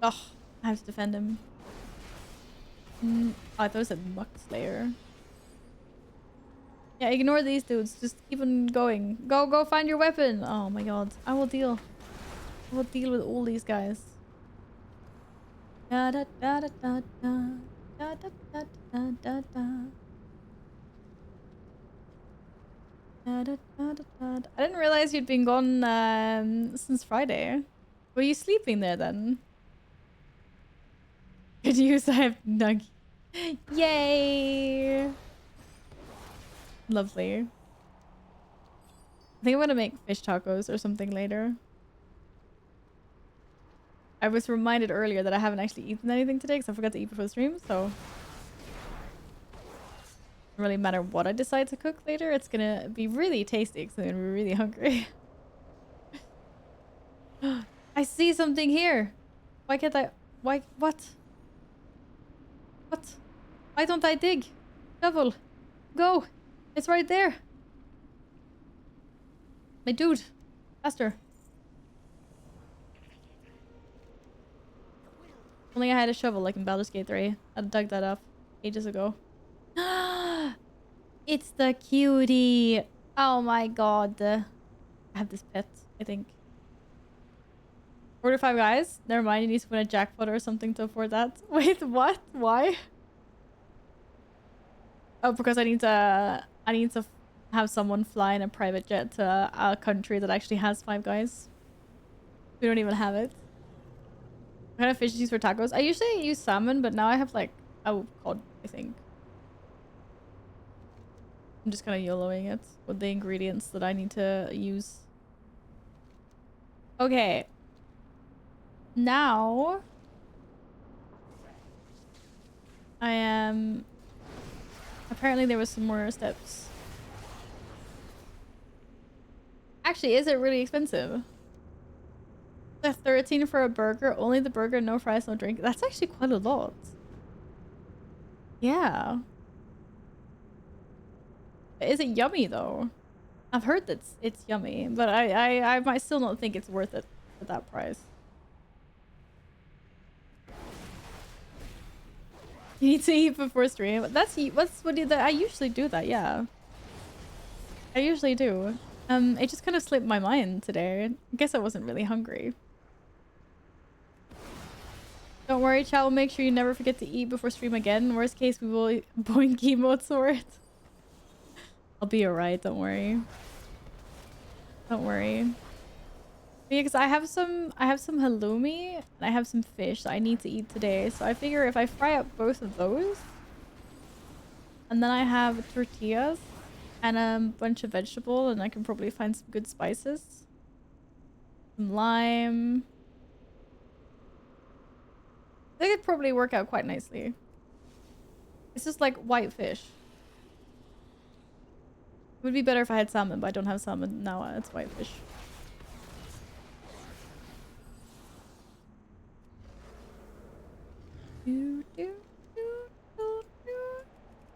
Oh, I have to defend him. Oh, I thought it said Muck Slayer. Yeah, ignore these dudes. Just keep on going. Go find your weapon. Oh my god. I will deal. I will deal with all these guys. Da da da da da da da da da da da. I didn't realize you'd been gone since Friday. Were you sleeping there then? Good news, I have Nuggy. Yay! Lovely. I think I'm gonna make fish tacos or something later. I was reminded earlier that I haven't actually eaten anything today because I forgot to eat before the stream, so... Doesn't really matter what I decide to cook later, it's gonna be really tasty because I'm gonna be really hungry. I see something here! Why can't I... Why... What? What? Why don't I dig? Shovel! Go! It's right there! My dude! Faster! Only I had a shovel like in Baldur's Gate 3. I dug that up ages ago. It's the cutie. Oh my god. I have this pet, I think. 4 to 5 guys? Never mind, you need to win a jackpot or something to afford that. Wait, what? Why? Oh, because I need to have someone fly in a private jet to a country that actually has 5 guys. We don't even have it. What kind of fish do you use for tacos? I usually use salmon, but now I have like cod, I think. I'm just kind of YOLOing it with the ingredients that I need to use. Okay. Now I am... Apparently there was some more steps. Actually, is it really expensive? The 13 for a burger, only the burger, no fries, no drink. That's actually quite a lot. Yeah. Is it yummy though? I've heard that it's yummy, but I might still not think it's worth it for that price. You need to eat before stream. I usually do that, yeah. I usually do. It just kind of slipped my mind today. I guess I wasn't really hungry. Don't worry, chat will make sure you never forget to eat before stream again. Worst case, we will boink emotes for it. I'll be alright, don't worry. Don't worry. Because I have some halloumi and I have some fish that I need to eat today. So I figure if I fry up both of those and then I have tortillas and a bunch of vegetable and I can probably find some good spices. Some lime. I think it'd probably work out quite nicely. It's just like white fish. It would be better if I had salmon, but I don't have salmon now. It's white fish. I don't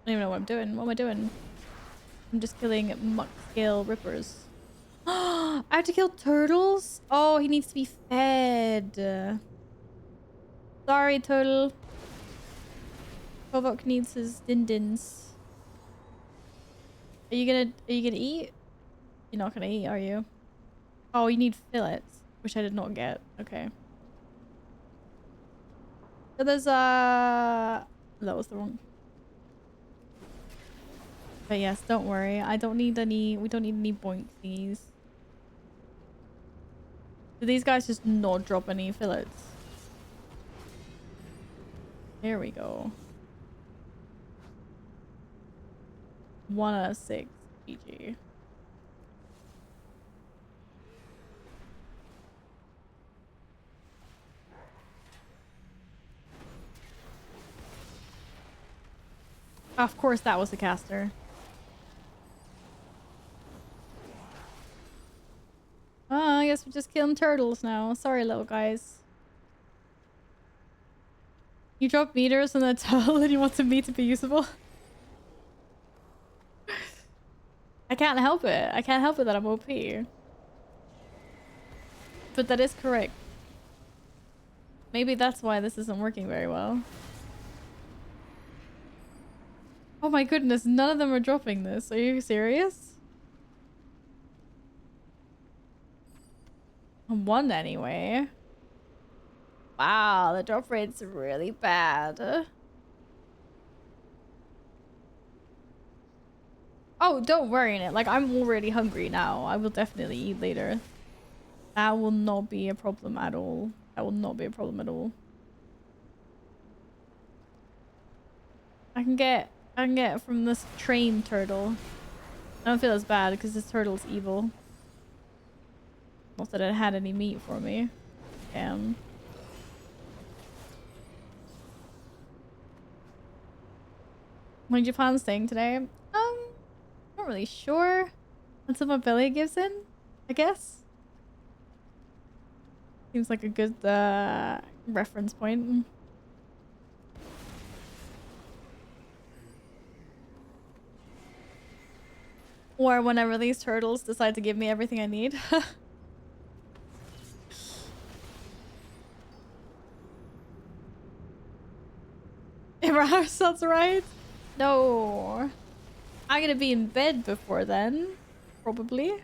even know what I'm doing. What am I doing? I'm just killing muck scale rippers. I have to kill turtles? Oh, he needs to be fed. Sorry, turtle. Kovok needs his din-dins. Are you gonna eat? You're not gonna eat, are you? Oh, you need fillets, which I did not get. Okay. So there's that was the wrong. But yes, don't worry. We don't need any boink thingies. Do these guys just not drop any fillets? There we go. 1 out of 6. GG. Of course that was the caster. Oh, I guess we're just killing turtles now. Sorry, little guys. You drop meters on the towel and you want me to be usable? I can't help it. I can't help it that I'm OP. But that is correct. Maybe that's why this isn't working very well. Oh my goodness, none of them are dropping this. Are you serious? One anyway. Wow, the drop rate's really bad. Oh, don't worry, Nit. Like, I'm already hungry now. I will definitely eat later. That will not be a problem at all. That will not be a problem at all. I can get from this train turtle. I don't feel as bad because this turtle's evil. Not that it had any meat for me. Damn. When did you plan on staying today? Not really sure. Until my belly gives in, I guess. Seems like a good reference point. Or whenever these turtles decide to give me everything I need. hours, that's right. No. I'm gonna be in bed before then. Probably.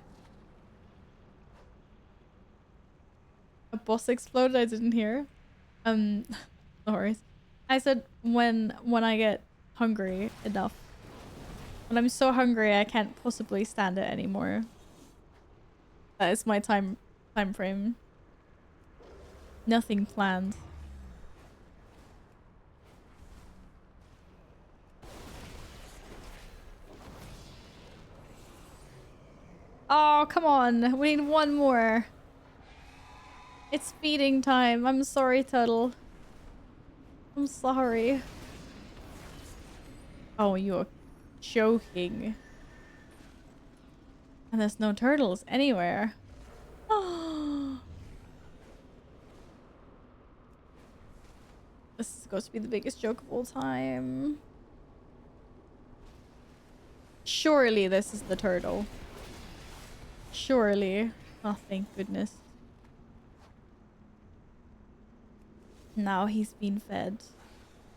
A boss exploded, I didn't hear. No worries. I said when I get hungry enough. When I'm so hungry I can't possibly stand it anymore. That is my time frame. Nothing planned. Oh, come on. We need one more. It's feeding time. I'm sorry, Turtle. I'm sorry. Oh, you're joking. And there's no turtles anywhere. Oh. This is supposed to be the biggest joke of all time. Surely this is the turtle. Surely. Oh, thank goodness. Now he's been fed.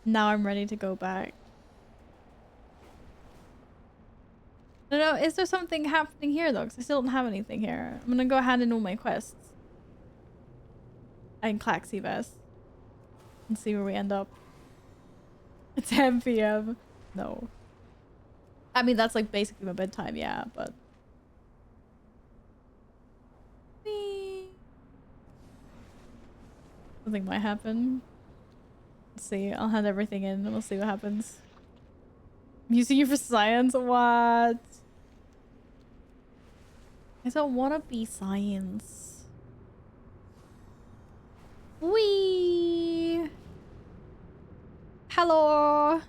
Now I'm ready to go back. No, is there something happening here though? Because I still don't have anything here. I'm gonna go hand in all my quests. And Claxy Vest. And see where we end up. 10 p.m. No. I mean, that's like basically my bedtime, yeah, but... Whee! Something might happen. Let's see. I'll hand everything in and we'll see what happens. I'm using you for science? What? I don't want to be science. Wee. Hello.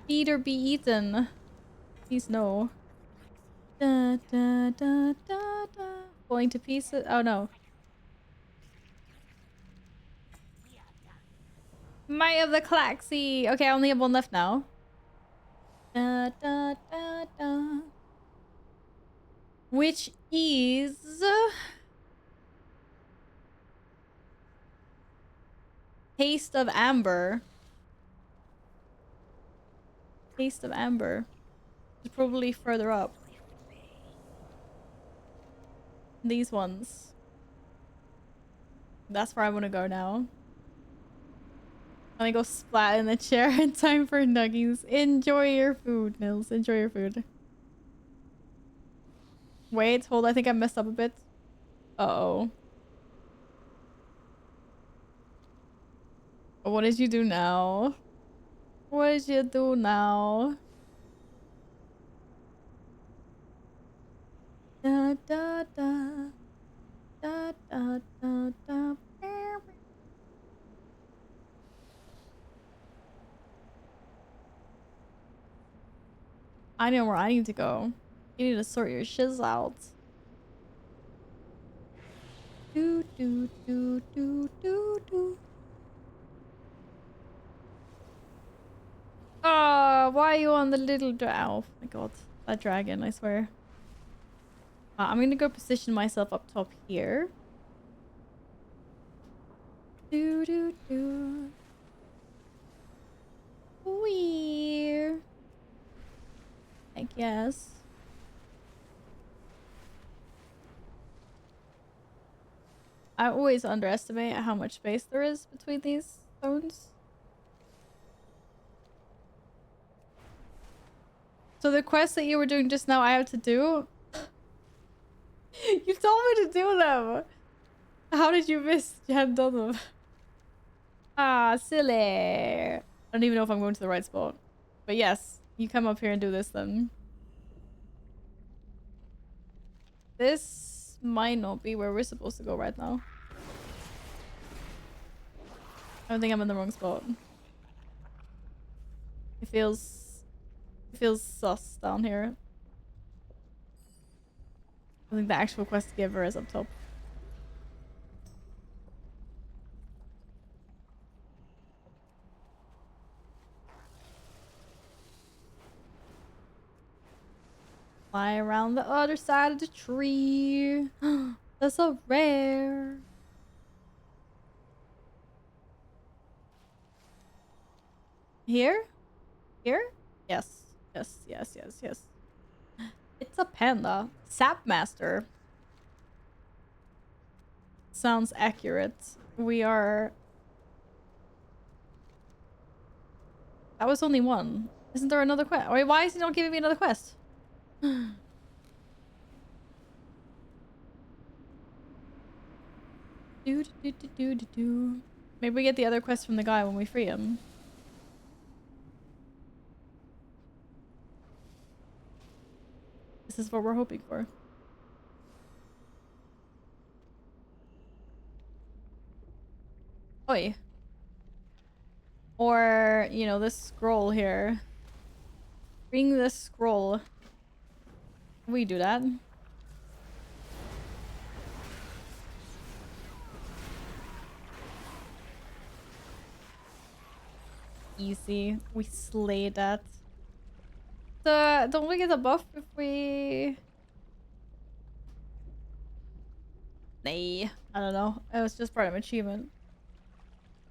Eat or be eaten. Please no. Da, da, da, da, da. Falling to pieces. Oh no. Might of the Claxy. Okay, I only have one left now. Da, da, da, da. Which is... Taste of Amber. Taste of Amber. It's probably further up. These ones. That's where I want to go now. I'm gonna go splat in the chair in time for nuggies. Enjoy your food, Nils. Enjoy your food. Wait, hold. I think I messed up a bit. Uh-oh. What did you do now? What did you do now? Da da da. Da da da da. I know where I need to go. You need to sort your shiz out. Do do do do do do. Oh, why are you on the little oh my god, that dragon, I swear. I'm gonna go position myself up top here. Do do do. Weird. I guess. I always underestimate how much space there is between these zones. So the quest that you were doing just now, I have to do? You told me to do them! How did you miss? You hadn't done them. Ah, silly. I don't even know if I'm going to the right spot. But yes, you come up here and do this then. This might not be where we're supposed to go right now. I don't think I'm in the wrong spot. It feels sus down here. I think the actual quest giver is up top. Fly around the other side of the tree. That's so rare. Here? Here? Yes. Yes, yes, yes, yes. It's a panda. Sapmaster. Sounds accurate. We are... That was only one. Isn't there another quest? Wait, why is he not giving me another quest? Do. Maybe we get the other quest from the guy when we free him. This is what we're hoping for. Oi. Or, you know, this scroll here. Bring this scroll. We do that. Easy. We slayed that. Don't we get a buff if we... Nay. I don't know. It was just part of an achievement.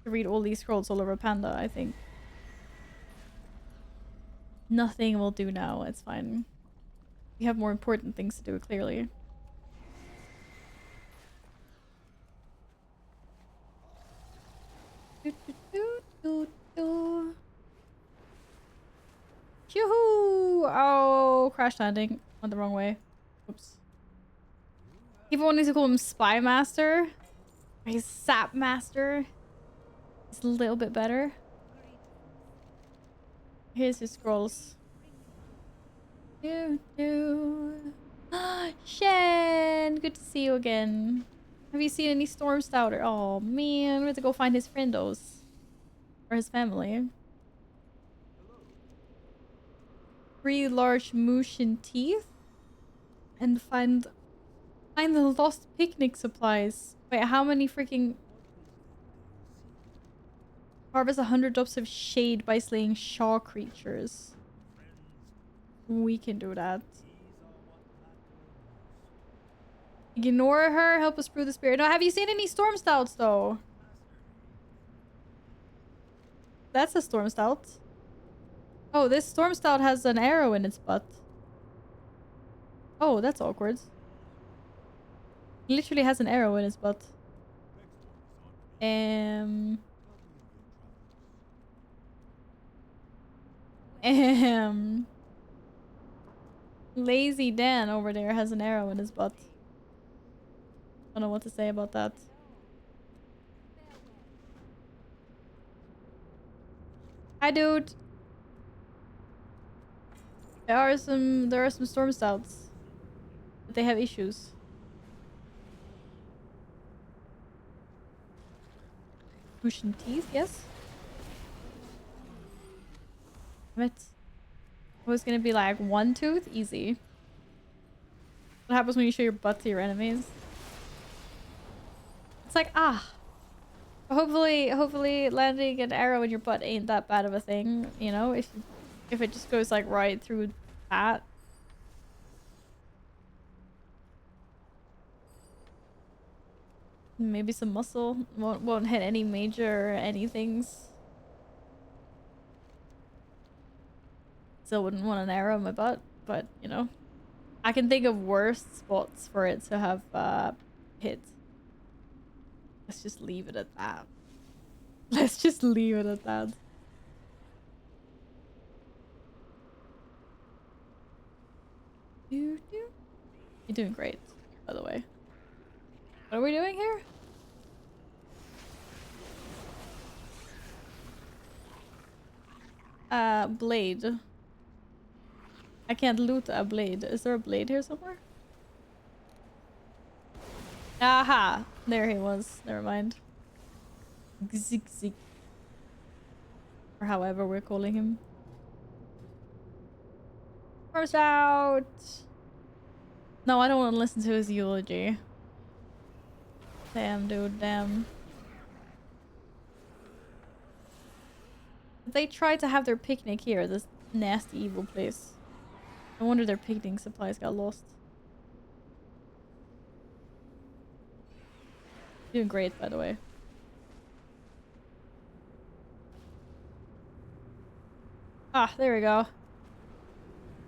To read all these scrolls all over Panda, I think. Nothing will do now. It's fine. We have more important things to do, clearly. Yoo-hoo! Oh, crash landing. Went the wrong way. Oops. People wanting to call him Spy Master. He's Sap Master. He's a little bit better. Here's his scrolls. Shen! Good to see you again. Have you seen any Storm Stouter? Oh man, we have to go find his friendos. Or his family. 3 large motion teeth. And find the lost picnic supplies. Wait, how many freaking... Harvest 100 drops of shade by slaying shaw creatures. We can do that. Ignore her, help us brew the spirit. No, have you seen any storm stouts though? That's a storm stout. Oh, this storm stout has an arrow in its butt. Oh, that's awkward. It literally has an arrow in its butt. Lazy Dan over there has an arrow in his butt. Don't know what to say about that. Hi, dude. There are some storm stouts, but they have issues. Cushion teeth, yes. Damn it. I was gonna be like 1 tooth, easy. What happens when you show your butt to your enemies? It's like, ah. Hopefully landing an arrow in your butt ain't that bad of a thing, you know? If it just goes like right through that. Maybe some muscle. Won't hit any major anythings. Still wouldn't want an arrow in my butt, but you know. I can think of worse spots for it to have hit. Let's just leave it at that. Let's just leave it at that. You're doing great, by the way. What are we doing here? Blade. I can't loot a blade. Is there a blade here somewhere? Aha! There he was. Never mind. Gzik. Or however we're calling him. First out! No, I don't want to listen to his eulogy. Damn, dude, damn. They tried to have their picnic here, this nasty evil place. No wonder their picnic supplies got lost. Doing great, by the way. Ah, there we go.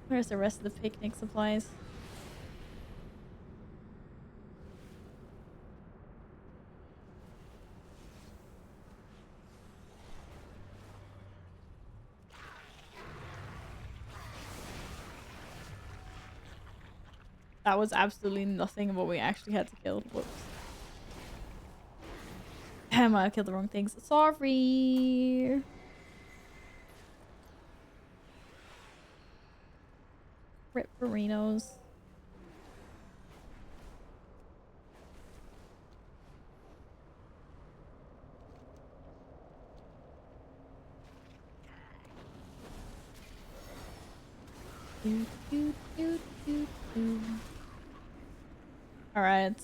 Where's the rest of the picnic supplies? That was absolutely nothing of what we actually had to kill. Whoops. I killed the wrong things. Sorry. Riperinos. Alright.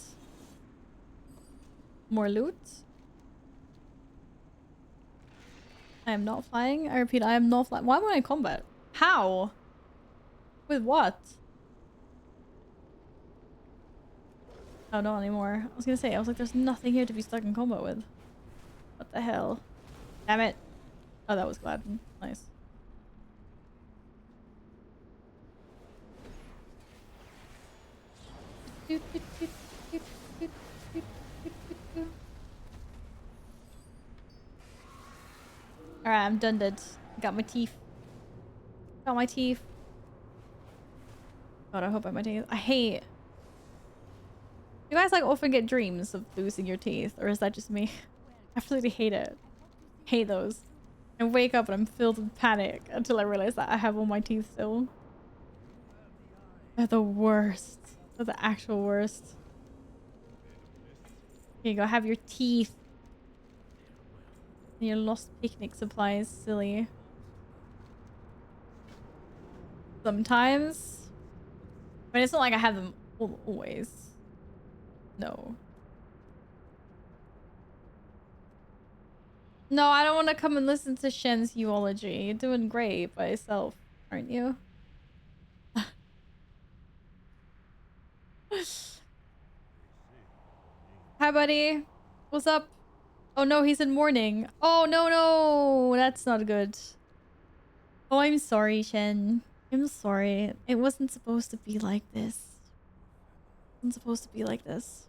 More loot. I am not flying. I repeat, I am not flying. Why am I in combat? How? With what? Oh, not anymore. I was gonna say, I was like, there's nothing here to be stuck in combat with. What the hell? Damn it. Oh, that was Gladden. Nice. Alright, I'm done dead. Got my teeth. Got my teeth. God, I hope I have my teeth. I hate... You guys like often get dreams of losing your teeth, or is that just me? I absolutely hate it. Hate those. I wake up and I'm filled with panic until I realize that I have all my teeth still. They're the worst. They're the actual worst. Here you go, have your teeth. And your lost picnic supplies, silly. Sometimes. I mean, it's not like I have them always. No. No, I don't want to come and listen to Shen's eulogy. You're doing great by yourself, aren't you? Hi, buddy. What's up? Oh no, he's in mourning. Oh no, no, that's not good. Oh, I'm sorry, Shen. I'm sorry. It wasn't supposed to be like this. It wasn't supposed to be like this.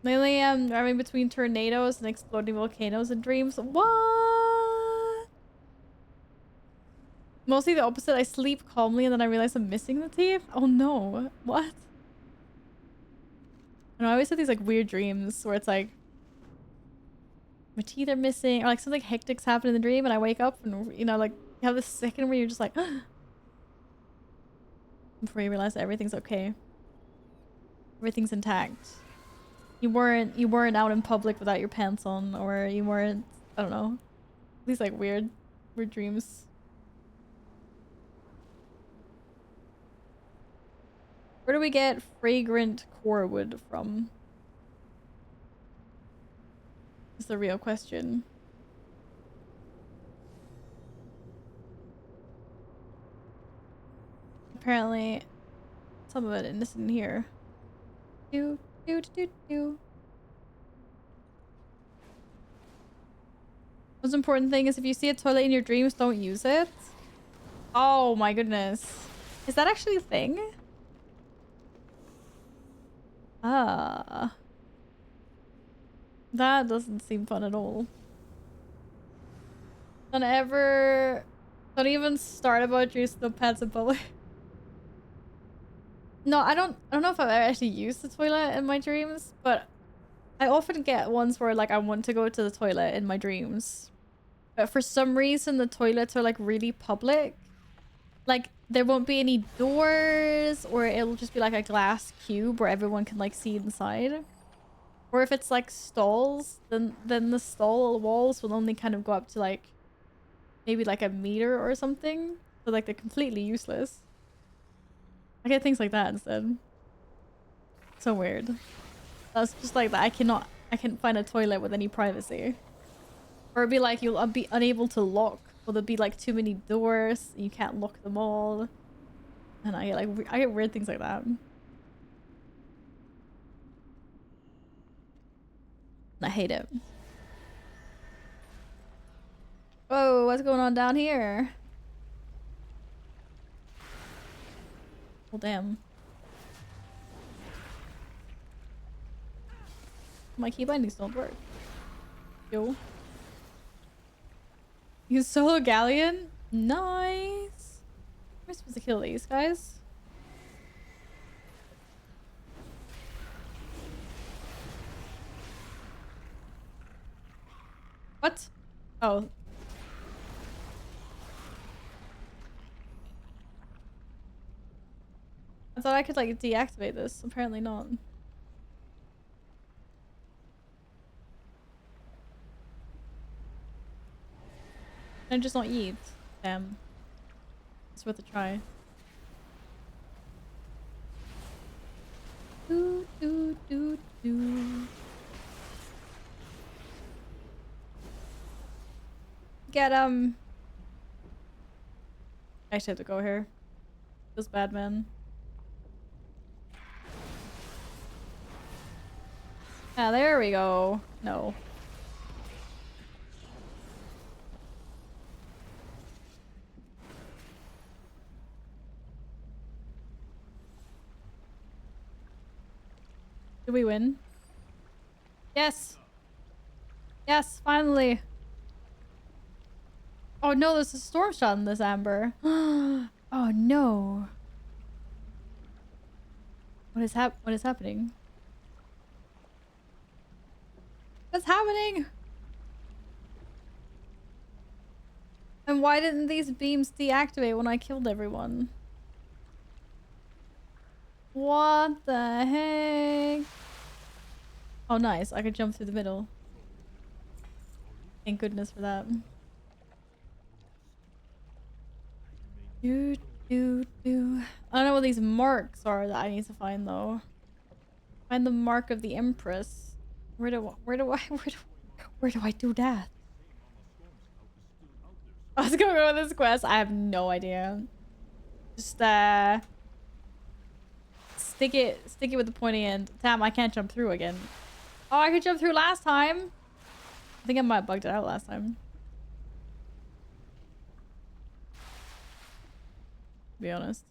Lately, I'm driving between tornadoes and exploding volcanoes in dreams. What? Mostly the opposite. I sleep calmly and then I realize I'm missing the teeth. Oh no. What? And I always have these like weird dreams where it's like my teeth are missing or like something hectic's happened in the dream and I wake up and you know like you have this second where you're just like before you realize that everything's okay. Everything's intact. You weren't out in public without your pants on, or you weren't, I don't know. These like weird dreams. Where do we get fragrant core wood from? Is the real question. Apparently, some of it isn't here. Do. Most important thing is if you see a toilet in your dreams, don't use it. Oh my goodness. Is that actually a thing? Ah. That doesn't seem fun at all. Don't even start about using the pads in public. No, I don't know if I've ever actually used the toilet in my dreams, but I often get ones where like I want to go to the toilet in my dreams. But for some reason the toilets are like really public. Like there won't be any doors, or it'll just be like a glass cube where everyone can like see inside. Or if it's like stalls, then the stall walls will only kind of go up to like maybe like a meter or something. So like they're completely useless. I get things like that instead. So weird. That's just like that. I can't find a toilet with any privacy. Or it'd be like you'll be unable to lock, or there'll be like too many doors, and you can't lock them all. And I get weird things like that. I hate it. Whoa, what's going on down here? Well, damn. My key bindings don't work. Yo. You solo galleon? Nice. Am I supposed to kill these guys? What? Oh. I thought I could like deactivate this. Apparently not. Can I just not eat? Damn. It's worth a try. Do, do, do, do. Get I actually have to go here. Feels bad, man. Ah, there we go. No. Did we win? Yes! Yes, finally! Oh no, there's a storm shot in this amber. Oh no. What is happening? What's happening? And why didn't these beams deactivate when I killed everyone? What the heck? Oh nice, I could jump through the middle. Thank goodness for that. Do, do, do. I don't know what these marks are that I need to find though. Find the mark of the Empress. Where do I do that? I was gonna go with this quest. I have no idea. Just stick it with the pointy end. Damn, I can't jump through again. Oh, I could jump through last time. I think I might have bugged it out last time. To be honest.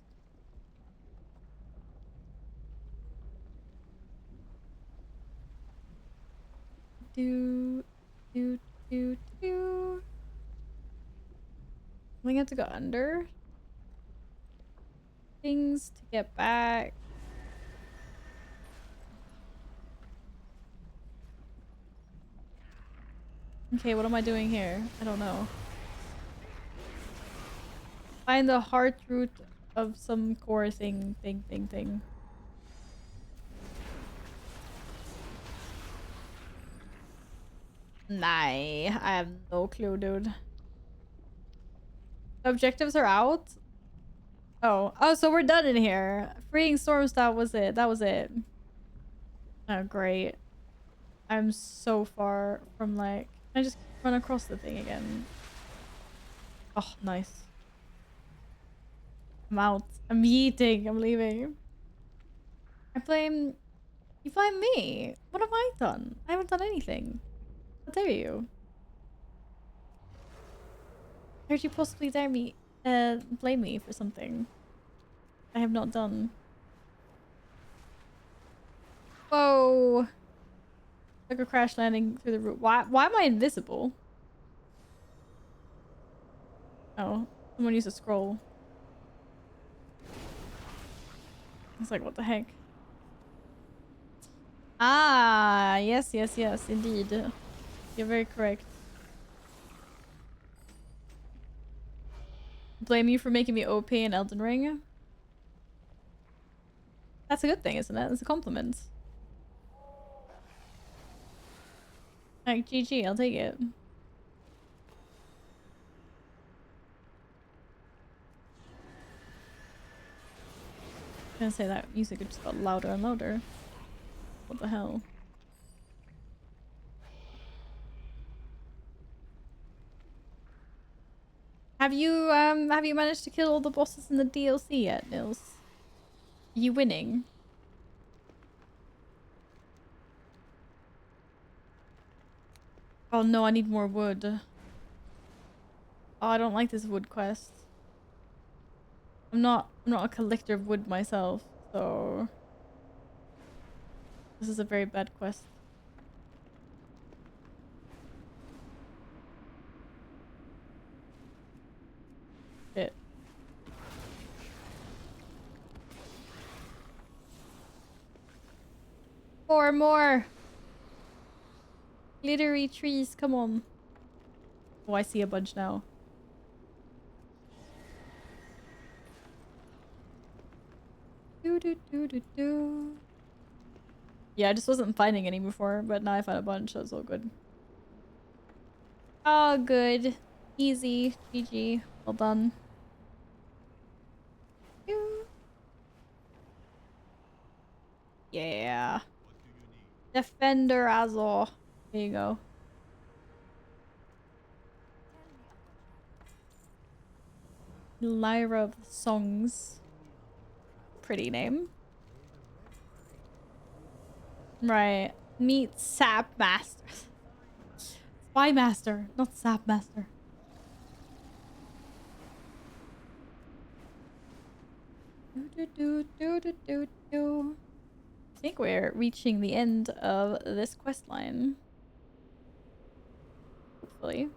Do. I think I have to go under things to get back. Okay, what am I doing here? I don't know. Find the heart root of some core thing. Nah, I have no clue, dude. The objectives are out? Oh, so we're done in here. Freeing Stormstar was it. That was it. Oh, great. I'm so far from like... Can I just run across the thing again? Oh, nice. I'm out. I'm yeeting. I'm leaving. I blame... You blame me? What have I done? I haven't done anything. How dare you? How could you possibly dare me... blame me for something I have not done? Whoa! Like a crash landing through the roof. Why am I invisible? Oh, someone used a scroll. It's like, what the heck? Ah, yes, indeed. You're very correct. Blame you for making me OP in Elden Ring? That's a good thing, isn't it? It's a compliment. Like, GG, I'll take it. I'm gonna say that music just got louder and louder. What the hell? Have you managed to kill all the bosses in the DLC yet, Nils? Are you winning? Oh no, I need more wood. Oh, I don't like this wood quest. I'm not a collector of wood myself, so this is a very bad quest. Shit. Four more glittery trees, come on. Oh, I see a bunch now. Do do do do do. Yeah, I just wasn't finding any before, but now I found a bunch, so it's all good. Oh, good. Easy. GG. Well done. Yeah. Defender Azor. There you go. Lyra of the Songs. Pretty name. Right. Meet Sap Master. Spy Master, not Sap Master. I think we're reaching the end of this quest line. Hopefully.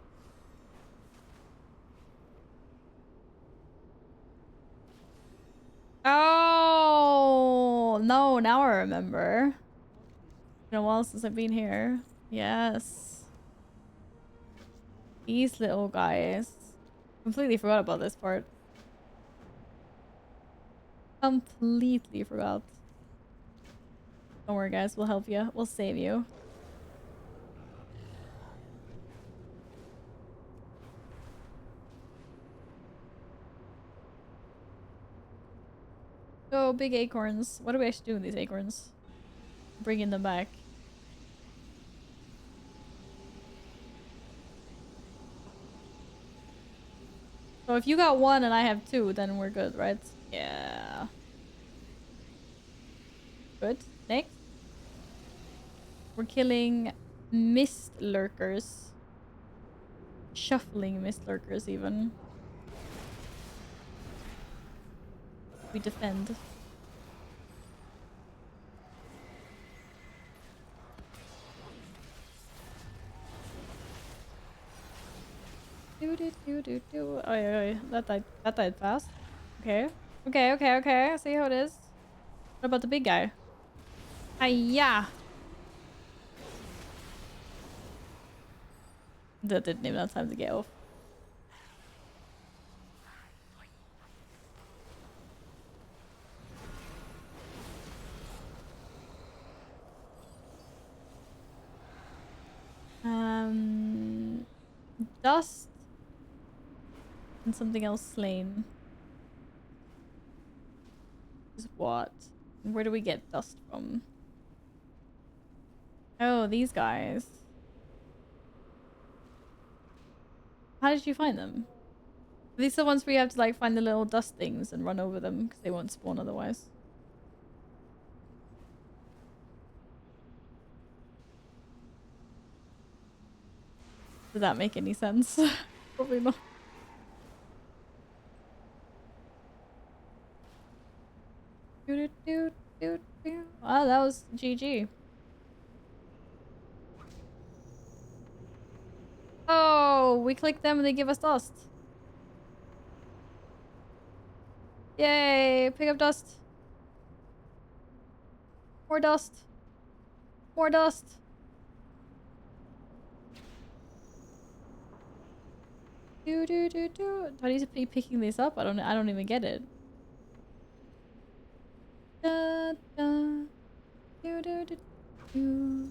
Oh no, now I remember. It's been a while since I've been here. Yes. These little guys. Completely forgot about this part. Completely forgot. Don't worry guys, we'll help you. We'll save you. Oh, big acorns. What do we actually do with these acorns? Bringing them back. So if you got one and I have two, then we're good, right? Yeah. Good. Next. We're killing mist lurkers. Shuffling mist lurkers even. We defend. Do. Oh, yeah. That died fast. Okay. Okay. See how it is. What about the big guy? Hiya! That didn't even have time to get off. Dust and something else slain. Is what? Where do we get dust from? Oh, these guys. How did you find them? Are these the ones where you have to like find the little dust things and run over them because they won't spawn otherwise? Does that make any sense? Probably not. Oh, that was GG. Oh, we click them and they give us dust. Yay, pick up dust. More dust. More dust. Do. Do I need to be picking these up? I don't even get it. Da, da. Do.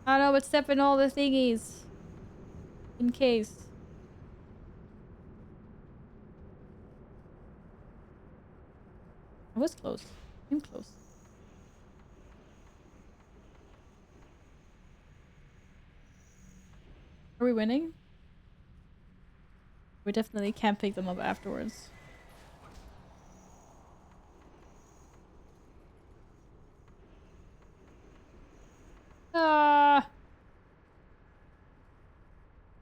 I don't know, but step in all the thingies. In case. I was close. I'm close. Are we winning? We definitely can't pick them up afterwards. Ah!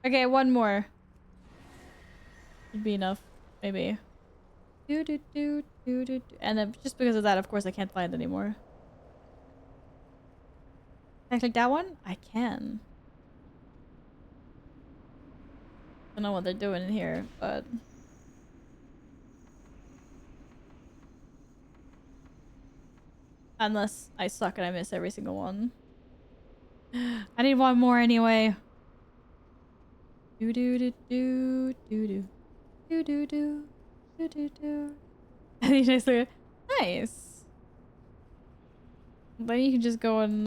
Okay, one more. Should be enough, maybe. Do do do do do do. And then just because of that, of course, I can't find anymore. Can I click that one? I can. I don't know what they're doing in here, but unless I suck and I miss every single one. I need one more anyway. Do do do do do do do do do do do do. And you just like, nice. Then you can just go and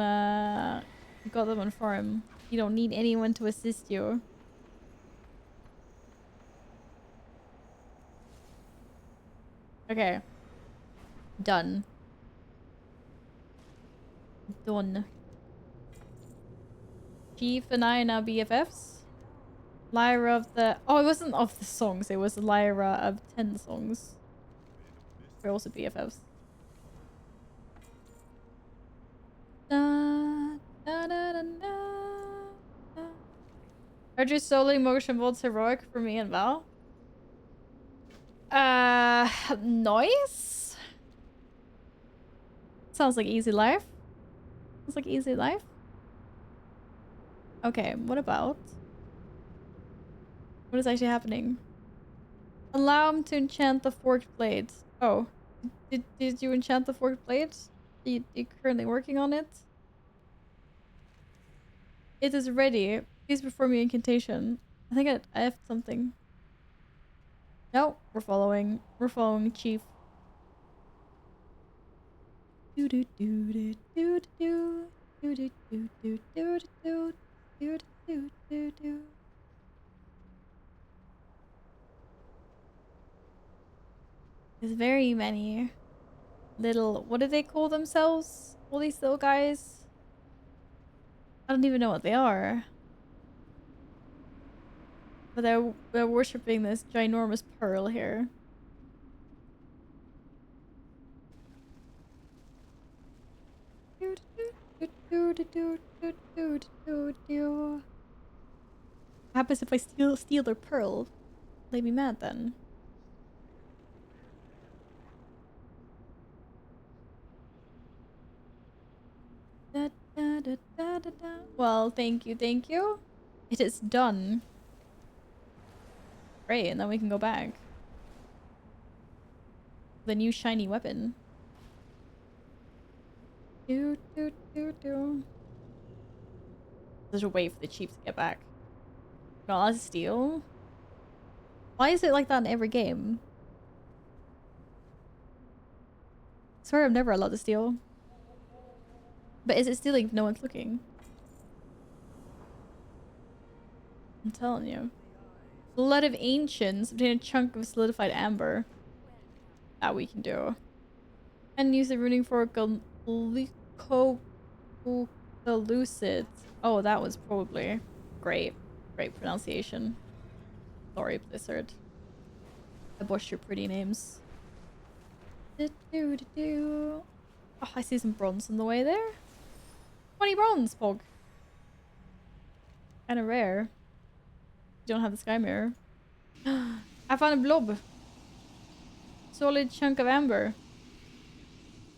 you got them on farm. You don't need anyone to assist you. Okay. Done. Done. Chief and I are now BFFs. Lyra of the... Oh, it wasn't of the songs. It was Lyra of 10 songs. We're also BFFs. Da, da, da, da, da, da. Are you solely motion bolts heroic for me and Val? Noise? Sounds like easy life. Sounds like easy life. Okay, what about... What is actually happening? Allow him to enchant the forked blade. Oh. Did you enchant the forked blade? Are you currently working on it? It is ready. Please perform your incantation. I think I have something. No, we're following. We're following Chief. Do do do do do do do do do do do do do do do do. There's very many little... What do they call themselves? All these little guys? I don't even know what they are. But they're worshipping this ginormous pearl here. What happens if I steal their pearl? They'd be mad then. Da, da, da, da, da, da. Well, thank you, thank you. It is done. Great, and then we can go back. The new shiny weapon. Do, do, do, do. There's a way for the chief to get back. Not allowed to steal? Why is it like that in every game? I swear I'm never allowed to steal. But is it stealing if no one's looking? I'm telling you. Blood of Ancients. Obtain a chunk of solidified amber. That we can do. And use the runing for lucid. Oh, that was probably great. Great pronunciation. Sorry, Blizzard. I botched your pretty names. Oh, I see some bronze on the way there. 20 bronze, Pog. Kinda rare. You don't have the sky mirror. I found a blob. Solid chunk of amber.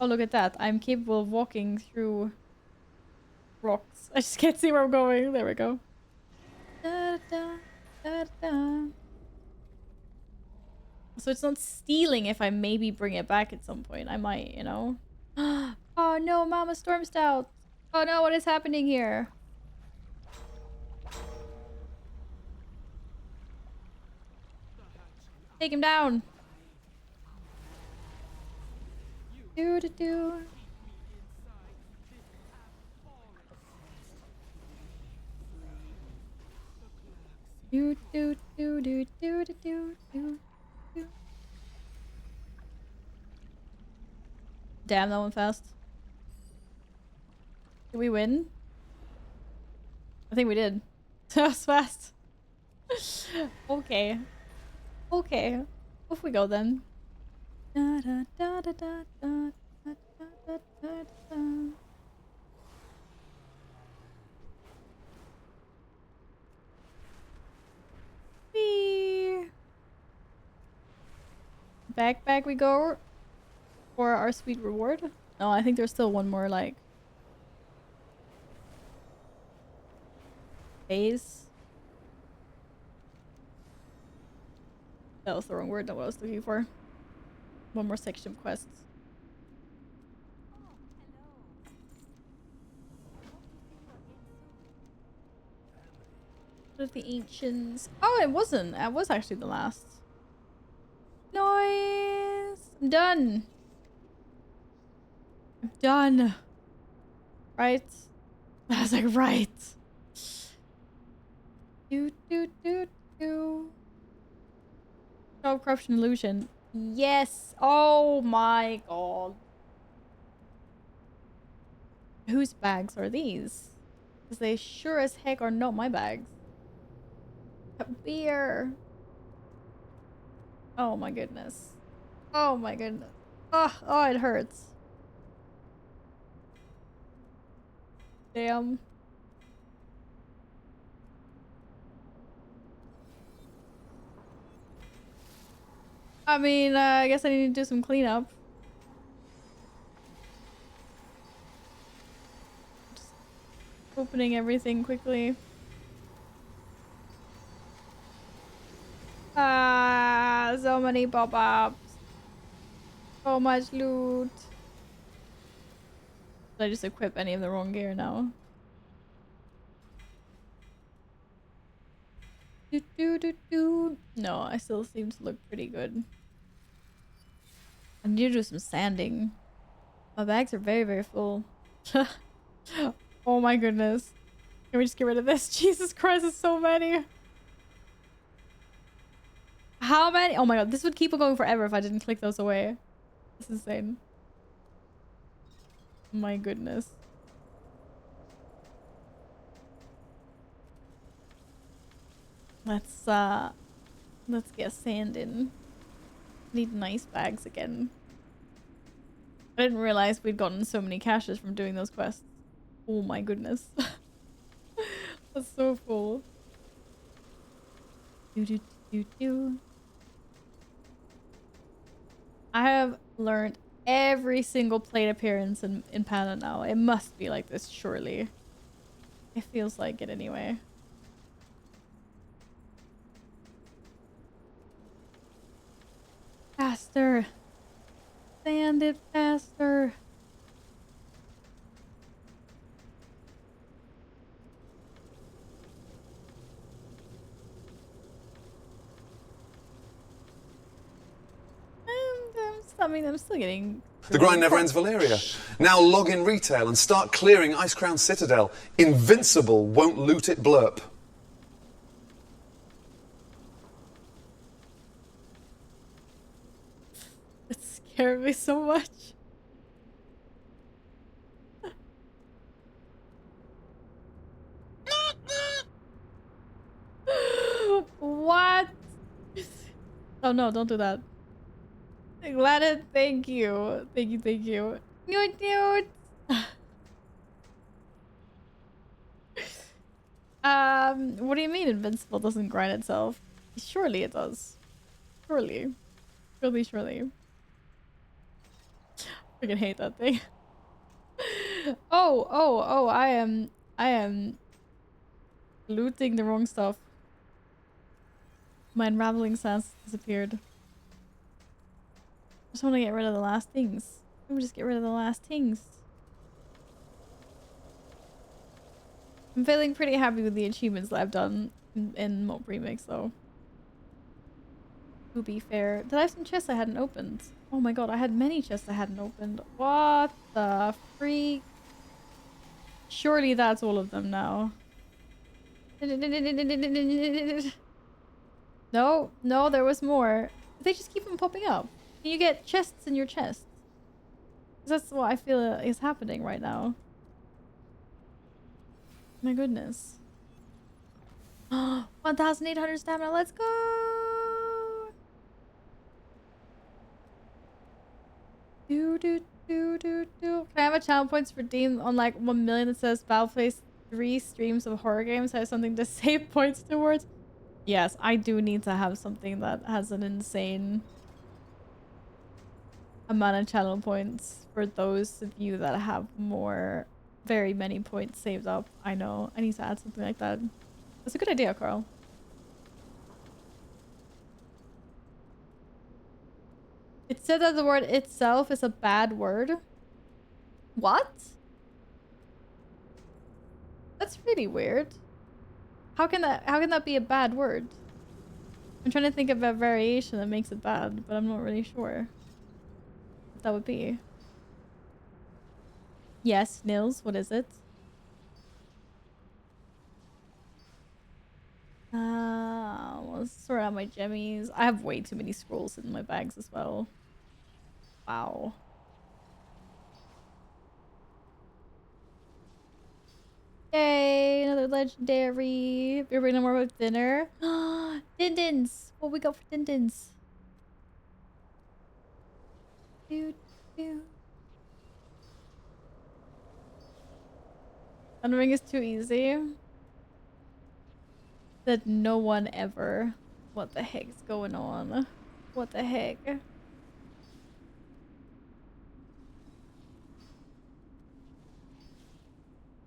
Oh, look at that. I'm capable of walking through rocks. I just can't see where I'm going. There we go. Da, da, da, da. So it's not stealing if I maybe bring it back at some point. I might, you know. Oh no, Mama Storm Stout. Oh no, what is happening here? Take him down. Do do do. Do do do do do do do do. Damn, that went fast. Did we win? I think we did. That was fast. Okay. Okay. Off we go then. Da, da, da, da, da, da, da, da, da, da. Backpack we go for our sweet reward. No, I think there's still one more like phase. That was the wrong word, not what I was looking for. One more section of quests. What of the ancients? Oh, it wasn't. It was actually the last. Nice. I'm done. I'm done. Right? I was like, right. Do. Oh, corruption illusion. Yes. Oh my god. Whose bags are these? Because they sure as heck are not my bags. A beer. Oh my goodness. Oh my goodness. Oh, it hurts. Damn. I mean, I guess I need to do some cleanup. Just opening everything quickly. Ah, so many pop-ups. So much loot. Did I just equip any of the wrong gear now? No, I still seem to look pretty good. I need to do some sanding. My bags are very, very full. Oh my goodness. Can we just get rid of this? Jesus Christ, there's so many. How many? Oh my god, this would keep on going forever if I didn't click those away. This is insane. My goodness. Let's get sand in. Need nice bags again. I didn't realize we'd gotten so many caches from doing those quests. Oh my goodness. That's so full. I have learned every single plate appearance in Pana now. It must be like this, surely. It feels like it anyway. Faster. Sand it faster. I'm still getting... The grind never ends, Valeria. Now log in retail and start clearing Ice Crown Citadel. Invincible won't loot it blurp. It scared me so much. What? Oh no, don't do that. Gladys, thank you. Thank you. Newt. What do you mean Invincible doesn't grind itself? Surely it does. Surely. Surely. I freaking hate that thing. Oh, I am looting the wrong stuff. My unraveling sense disappeared. I just want to get rid of the last things. Let me just get rid of the last things. I'm feeling pretty happy with the achievements that I've done in Mob Remix though. To be fair. Did I have some chests I hadn't opened? Oh my god, I had many chests I hadn't opened. What the freak? Surely that's all of them now. No, there was more. They just keep on popping up. You get chests in your chest. That's what I feel is happening right now. My goodness. 1,800 stamina. Let's go. Can I have a channel points redeemed on like 1 million that says Valve plays 3 streams of horror games? I have something to save points towards. Yes, I do need to have something that has an insane amount of channel points for those of you that have very many points saved up. I know. I need to add something like that. That's a good idea, Carl. It said that the word itself is a bad word. What? That's really weird. How can that be a bad word? I'm trying to think of a variation that makes it bad, but I'm not really sure what that would be. Yes, Nils, what is it? Let's sort out my jemmies. I have way too many scrolls in my bags as well. Wow. Yay, another legendary. We're bringing more about dinner. Dindins. What we got for Dindins? Elden Ring is too easy. That no one ever. What the heck's going on? What the heck? Get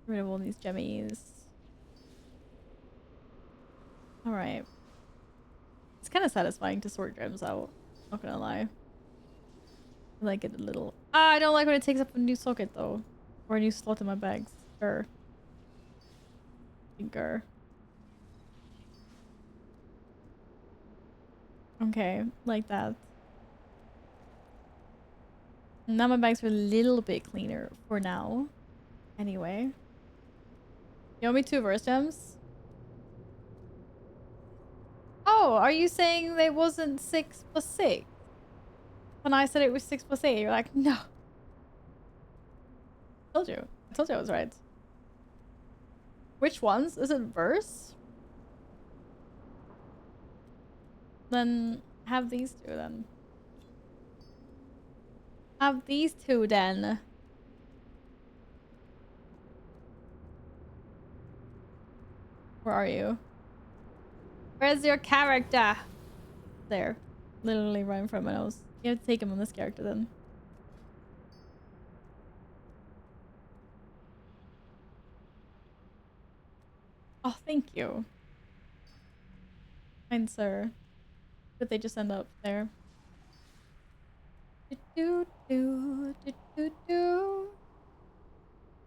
rid of all these jemmies. Alright. It's kind of satisfying to sort gems out. Not gonna lie. I like it a little. Ah, I don't like when it takes up a new socket though. Or a new slot in my bags. Grr. Grr. Okay, like that. Now my bags are a little bit cleaner for now. Anyway. You owe me 2 verse gems? Oh, are you saying it wasn't 6 plus 6? When I said it was 6 plus 8, you're like, no. I told you. I told you I was right. Which ones? Is it verse? Then have these 2 then. Have these 2 then. Where are you? Where's your character? There. Literally right in front of my nose. You have to take him on this character then. Oh, thank you. Kind sir. But they just end up there. Do do do do do do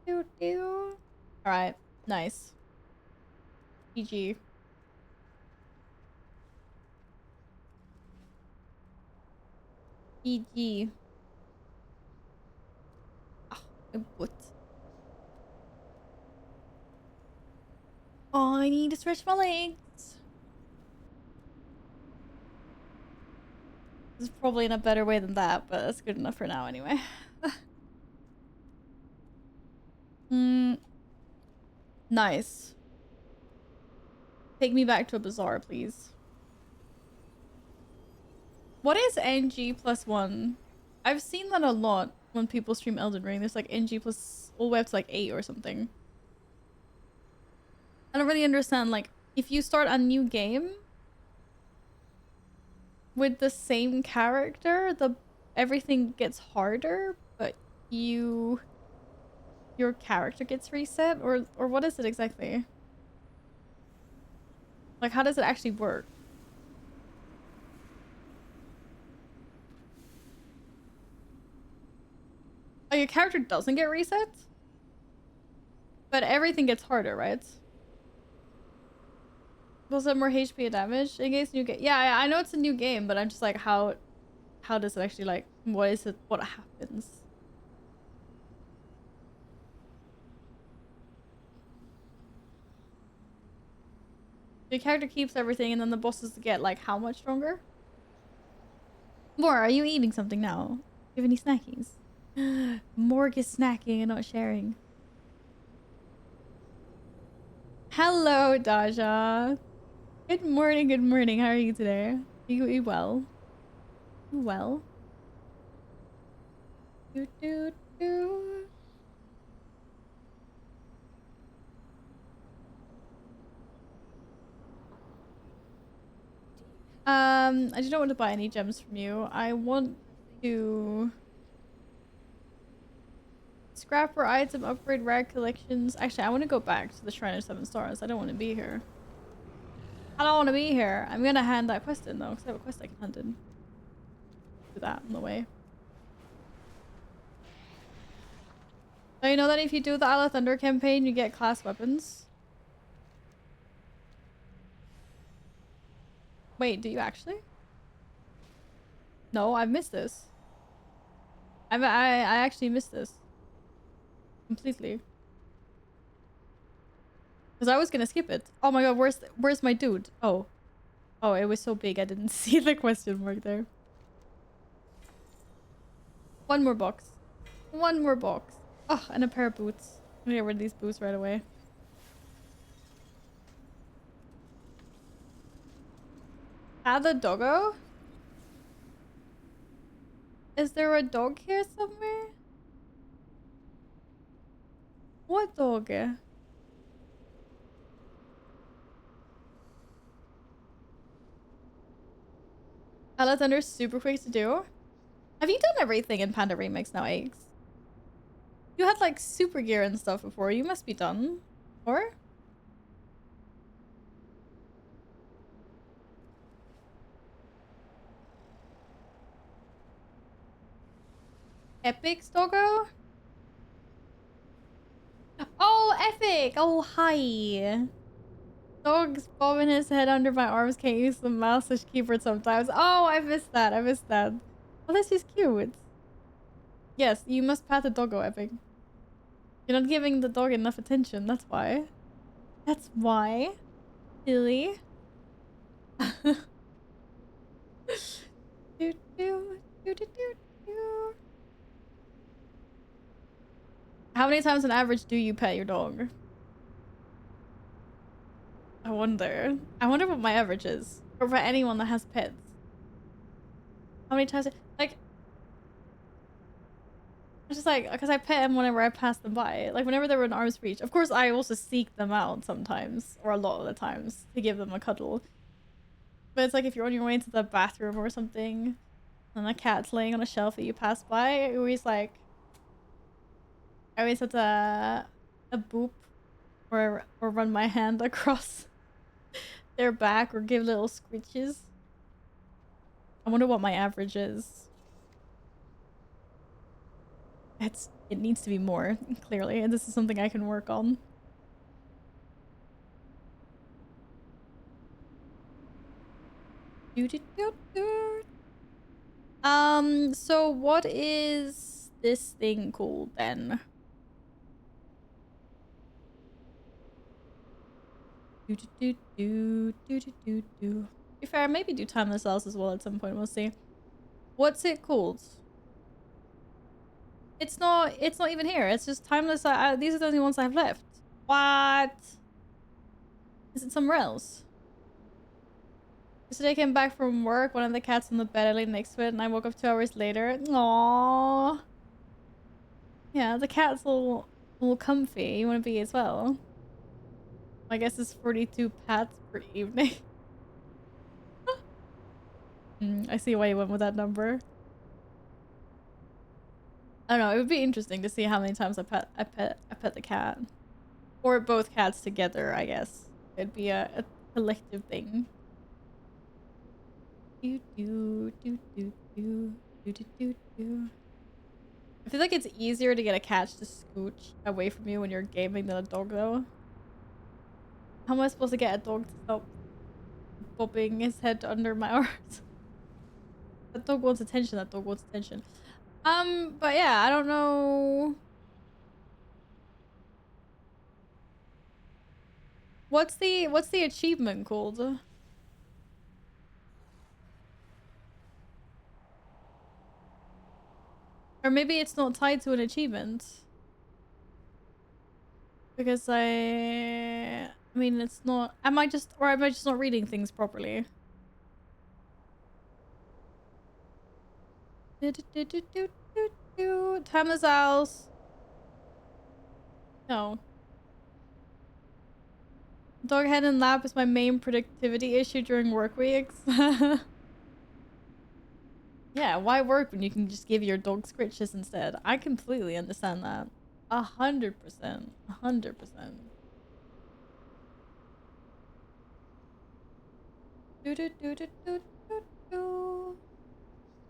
do do. All right, nice. GG. GG. Oh, what? Oh, I need to stretch my legs. This is probably in a better way than that, but that's good enough for now anyway. Nice. Take me back to a bazaar, please. What is NG plus 1? I've seen that a lot when people stream Elden Ring. There's like NG plus all the way up to like 8 or something. I don't really understand, like, if you start a new game with the same character, everything gets harder, but your character gets reset, or what is it exactly? Like, how does it actually work? Oh, your character doesn't get reset? But everything gets harder, right? Does it more HP and damage in case new game? Yeah, I know it's a new game, but I'm just like, how does it actually, like, what is it? What happens? Your character keeps everything, and then the bosses get like how much stronger? More, are you eating something now? Do you have any snackies? Morg is snacking and not sharing. Hello, Daja. Good morning, good morning. How are you today? You well? You well? Do do do. I just don't want to buy any gems from you. I want to Scrapper item upgrade rare collections. Actually, I want to go back to the Shrine of Seven Stars. I don't want to be here. I don't want to be here. I'm gonna hand that quest in though, because I have a quest I can hand in. Do that on the way. So you know that if you do the Isle of Thunder campaign, you get class weapons? Wait, do you actually? No, I've missed this. I actually missed this. Completely. Because I was gonna skip it. Oh my god, where's my dude? Oh. Oh, it was so big I didn't see the question mark there. One more box. One more box. Oh, and a pair of boots. I'm gonna get rid of these boots right away. Add the doggo? Is there a dog here somewhere? What dog? Isle of Thunder's super quick to do. Have you done everything in Panda Remix now, Eggs? You had like super gear and stuff before. You must be done. Or? Epic Doggo? Oh, Epic! Oh, hi! Dog's bobbing his head under my arms. Can't use the mouse/keyboard sometimes. Oh, I missed that. I missed that. Oh, that's just cute. Yes, you must pat the doggo, Epic. You're not giving the dog enough attention. That's why. That's why. Silly. do, do, do, do, do, do. How many times on average do you pet your dog? I wonder. I wonder what my average is. Or for anyone that has pets. How many times? Like, it's just like, because I pet them whenever I pass them by. Like, whenever they're in arm's reach. Of course, I also seek them out sometimes. Or a lot of the times. To give them a cuddle. But it's like if you're on your way to the bathroom or something. And a cat's laying on a shelf that you pass by. I always like... I always have to... a boop. Or run my hand across their back. Or give little screeches. I wonder what my average is. It needs to be more, clearly, and this is something I can work on. So what is this thing called then? To be fair, maybe do Timeless Cells as well at some point, we'll see. What's it called? It's not even here. It's just Timeless. These are the only ones I have left. What? Is it somewhere else? Yesterday I came back from work. One of the cats on the bed. I lay next to it, and I woke up 2 hours later. Aww. Yeah, the cat's all comfy. You want to be as well? I guess it's 42 pats per evening. I see why you went with that number. I don't know, it would be interesting to see how many times I pet the cat. Or both cats together, I guess. It'd be a collective thing. I feel like it's easier to get a cat to scooch away from you when you're gaming than a dog though. How am I supposed to get a dog to stop bobbing his head under my arms? That dog wants attention, that dog wants attention. But yeah, I don't know. What's the achievement called? Or maybe it's not tied to an achievement. Because I mean, it's not. Am I just not reading things properly? Timeless Owls. No. Dog head and lap is my main productivity issue during work weeks. Yeah, why work when you can just give your dog scritches instead? I completely understand that. 100%. 100%. You're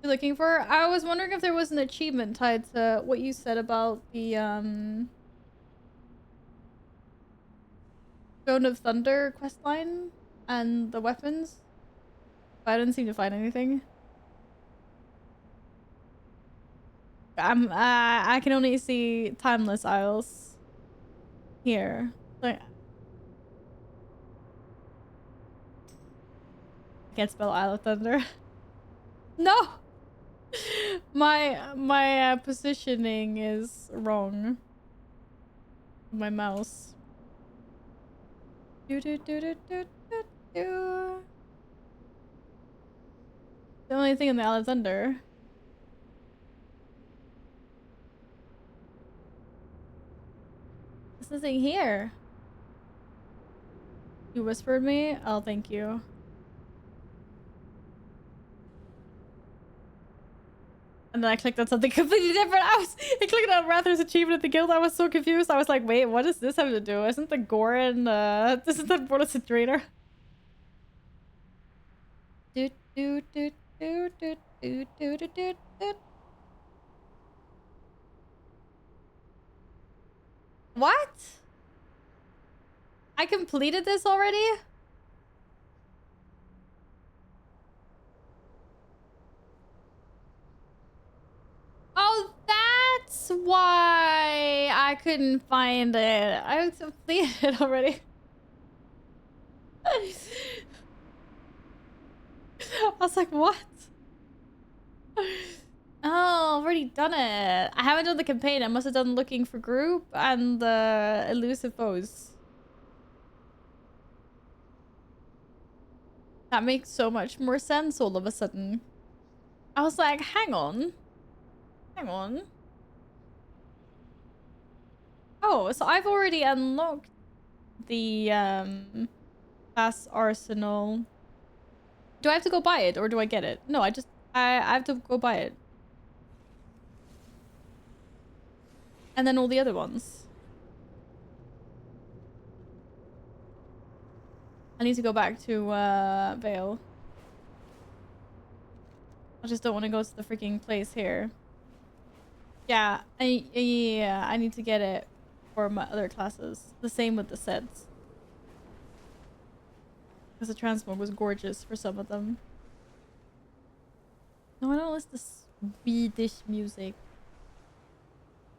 looking for? I was wondering if there was an achievement tied to what you said about the Throne of Thunder questline and the weapons. But I didn't seem to find anything. I can only see Timeless Isles here. Like, I can't spell Isle of Thunder. No. My positioning is wrong. My mouse. Do do do do do do do. The only thing in the Isle of Thunder. There's nothing here. You whispered me? Oh, thank you. And then I clicked on something completely different. I clicked on Rather's achievement at the guild. I was so confused. I was like, wait, what does this have to do? Isn't the Goran, isn't that Borderlands a trainer? Do do do do do do do do do do. What? I completed this already? Oh, that's why I couldn't find it. I completed it already. I was like, what? Oh, I've already done it. I haven't done the campaign. I must have done looking for group and elusive foes. That makes so much more sense all of a sudden. I was like, hang on. Hang on. Oh, so I've already unlocked the class arsenal. Do I have to go buy it or do I get it? No, I have to go buy it. And then all the other ones. I need to go back to Vale. I just don't want to go to the freaking place here. Yeah, I need to get it for my other classes. The same with the sets. Because the transmog was gorgeous for some of them. No, I don't listen to Swedish music.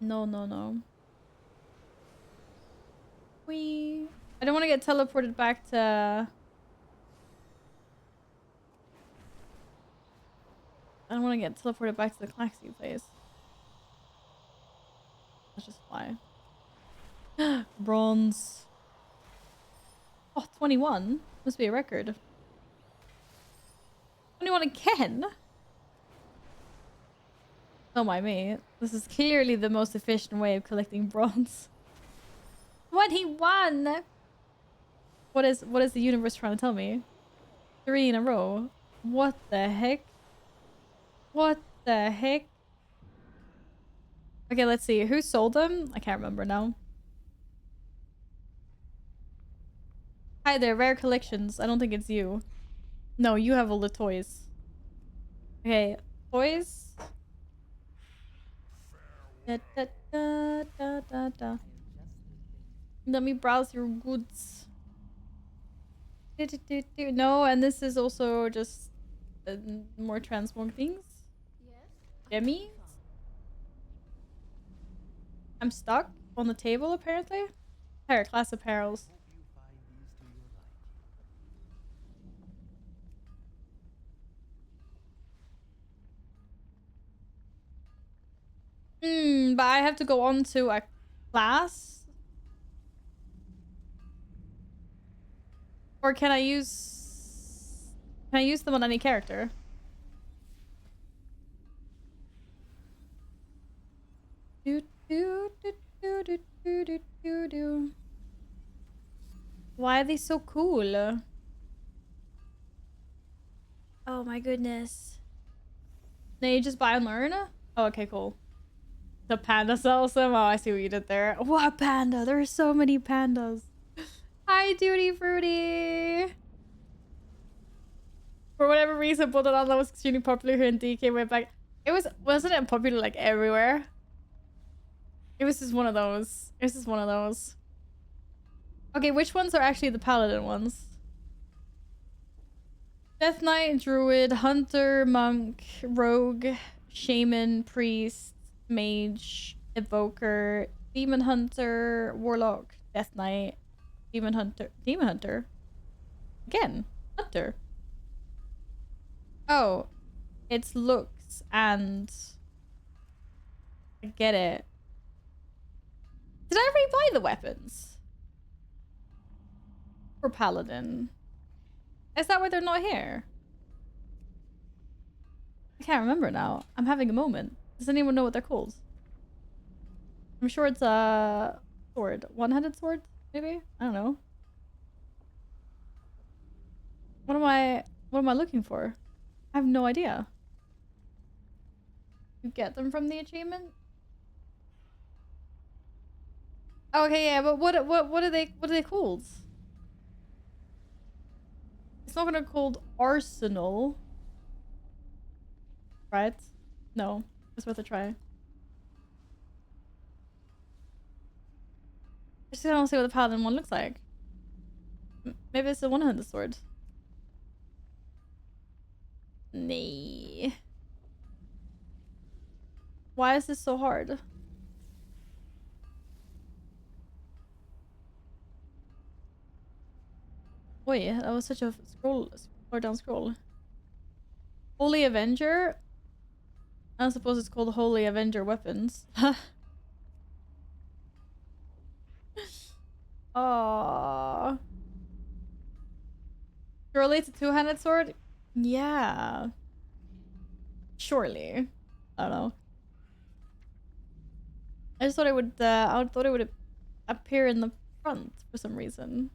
No, no, no. I don't want to get teleported back to... I don't want to get teleported back to the Claxy place. Let's just fly. Bronze. Oh, 21. Must be a record. 21 again? Don't mind me. This is clearly the most efficient way of collecting bronze. 21! What is the universe trying to tell me? 3 in a row. What the heck? What the heck? Okay, let's see. Who sold them? I can't remember now. Hi there, Rare Collections. I don't think it's you. No, you have all the toys. Okay, toys. Da, da, da, da, da, da. Let me browse your goods. No, and this is also just more transmog things. Jemmy. I'm stuck on the table apparently. Higher class apparels. But I have to go on to a class. Or can I use them on any character? Do do do do do do do do do. Why are they so cool? Oh my goodness. Now you just buy and learn? Oh, okay, cool. The panda sells them. Oh, I see what you did there. What panda? There are so many pandas. Hi, Duty Fruity. For whatever reason, Bulldog was extremely popular here in DK way back. Wasn't it popular like everywhere? It was just one of those. It was just one of those. Okay, which ones are actually the paladin ones? Death Knight, Druid, Hunter, Monk, Rogue, Shaman, Priest, Mage, Evoker, Demon Hunter, Warlock, Death Knight, Demon Hunter. Again, Hunter. Oh, it's looks and... I get it. Did I rebuy the weapons? For Paladin. Is that why they're not here? I can't remember now. I'm having a moment. Does anyone know what they're called? I'm sure it's a sword. One-handed sword, maybe? I don't know. What am I looking for? I have no idea. You get them from the achievement? Okay, yeah, but what are they called? It's not gonna be called Arsenal. Right? No. It's worth a try. I just don't see what the paladin one looks like. Maybe it's a one-handed sword. Nee. Why is this so hard? Wait, that was such a scroll down scroll. Holy Avenger? I suppose it's called Holy Avenger Weapons. Aww. Surely it's a two-handed sword? Yeah. Surely. I don't know. I just thought it would appear in the front for some reason.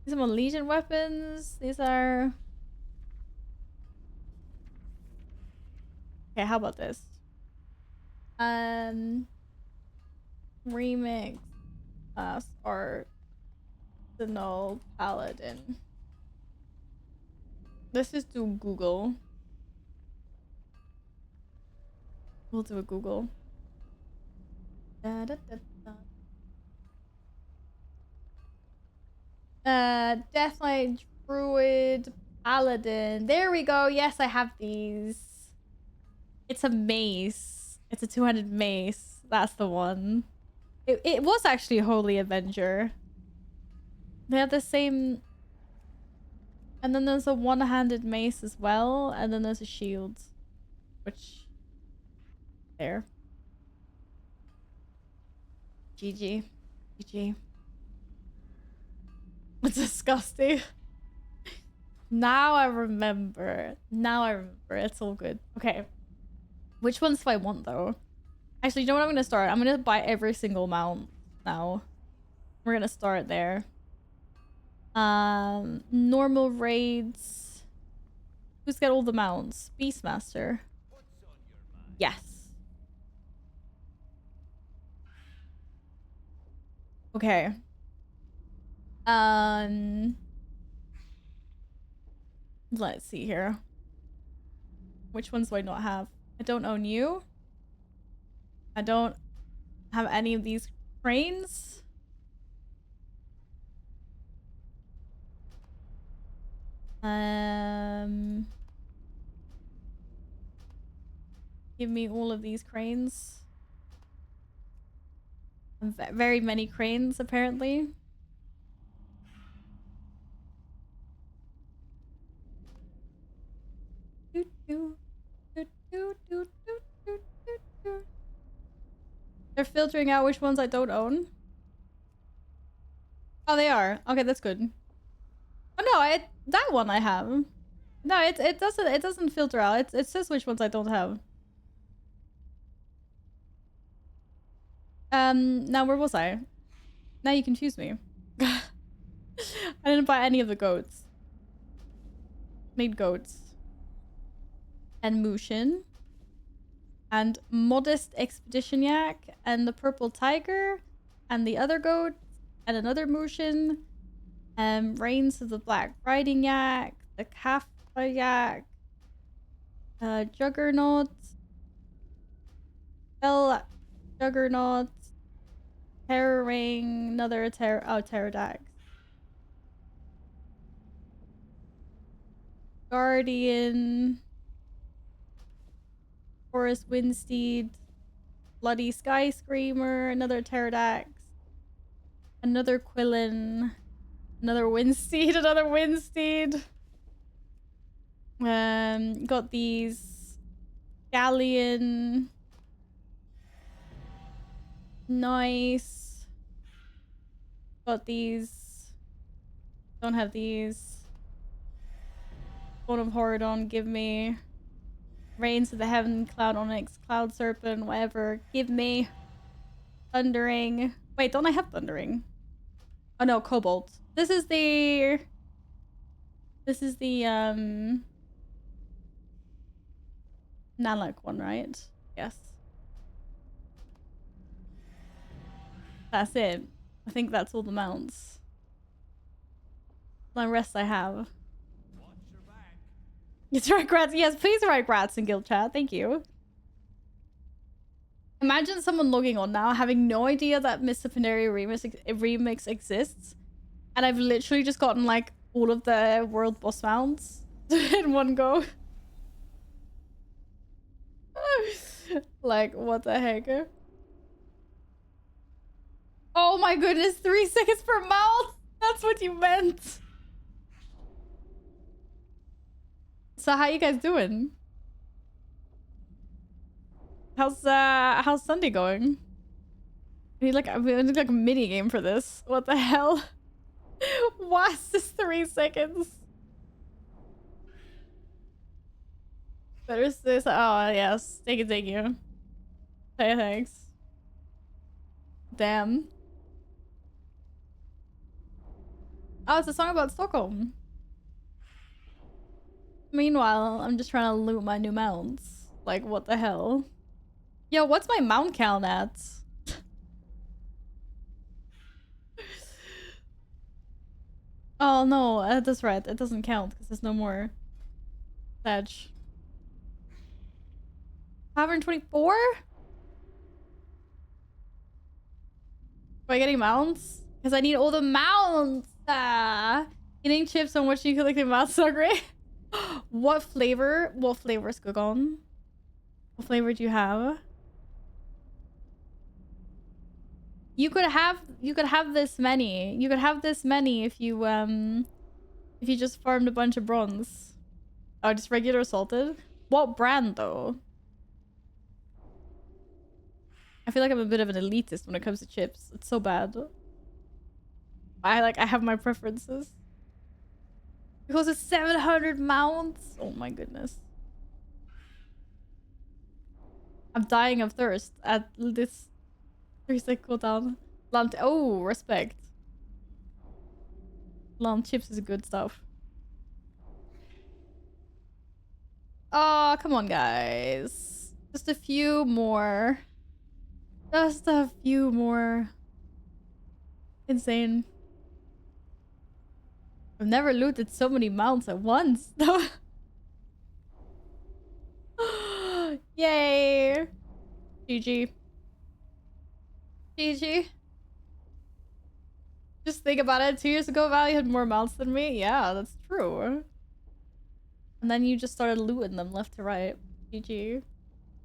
These are more Legion weapons. These are... Okay, how about this? Remix Arsenal Paladin. Let's just do Google. We'll do a Google. Death Knight, Druid, Paladin. There we go. Yes, I have these. It's a mace. It's a two-handed mace. That's the one. It was actually Holy Avenger. They have the same... And then there's a one-handed mace as well. And then there's a shield. Which... There. GG. GG. It's disgusting. Now I remember. It's all good. Okay. Which ones do I want though? Actually, you know what I'm gonna start? I'm gonna buy every single mount now. We're gonna start there. Normal raids. Who's got all the mounts? Beastmaster. Yes. Okay. Let's see here. Which ones do I not have? I don't own you. I don't have any of these cranes. Give me all of these cranes. Very many cranes, apparently. They're filtering out which ones I don't own. Oh, they are. Okay, that's good. Oh no, that one I have. No, it doesn't filter out. It says which ones I don't have. Now where was I? Now you confuse me. I didn't buy any of the goats. Made goats. And Mushin. and Modest Expedition Yak, and the Purple Tiger, and the other goat, and another Mushin, Reigns of the Black Riding Yak, the Calf Yak, Juggernaut, Bell Juggernaut, Terror Ring, another Pterodax. Guardian, Forest Windsteed, Bloody Sky Screamer, another Pterodax, another Quillen, another Windsteed, another Windsteed. Got these Galleon. Nice. Got these. Don't have these. Bone of Horadon, give me. Reigns of the Heaven, Cloud Onyx, Cloud Serpent, whatever. Give me. Thundering. Wait, don't I have Thundering? Oh no, Cobalt. This is the Nalak one, right? Yes. That's it. I think that's all the mounts. The rest I have. It's right, Grats. Yes, please write Grats in guild chat. Thank you. Imagine someone logging on now having no idea that Mr. Paneri remix exists. And I've literally just gotten like all of the world boss mounts in one go. Like, what the heck? Oh my goodness, 3 seconds per mount! That's what you meant! So how you guys doing? How's Sunday going? We need like a mini game for this. What the hell? Why is this 3 seconds? Better say so. Oh yes, thank you. Hey, thanks. Damn. Oh, it's a song about Stockholm. Meanwhile, I'm just trying to loot my new mounts. Like, what the hell? Yo, what's my mount count at? Oh no, that's right. It doesn't count because there's no more Sedge. 524? Am I getting mounts? Because I need all the mounts! Eating chips and watching you collecting mounts so great. What flavor? What flavor is Skogon? What flavor do you have? You could have this many. You could have this many if you just farmed a bunch of bronze. Oh, just regular salted? What brand though? I feel like I'm a bit of an elitist when it comes to chips. It's so bad. I have my preferences. Because it's 700 mounts. Oh my goodness. I'm dying of thirst at this 3-sec cooldown. Oh, respect. Lamb chips is good stuff. Oh, come on, guys. Just a few more. Just a few more. Insane. I've never looted so many mounts at once, though. Yay! GG. GG. Just think about it. 2 years ago, Val, you had more mounts than me. Yeah, that's true. And then you just started looting them left to right. GG.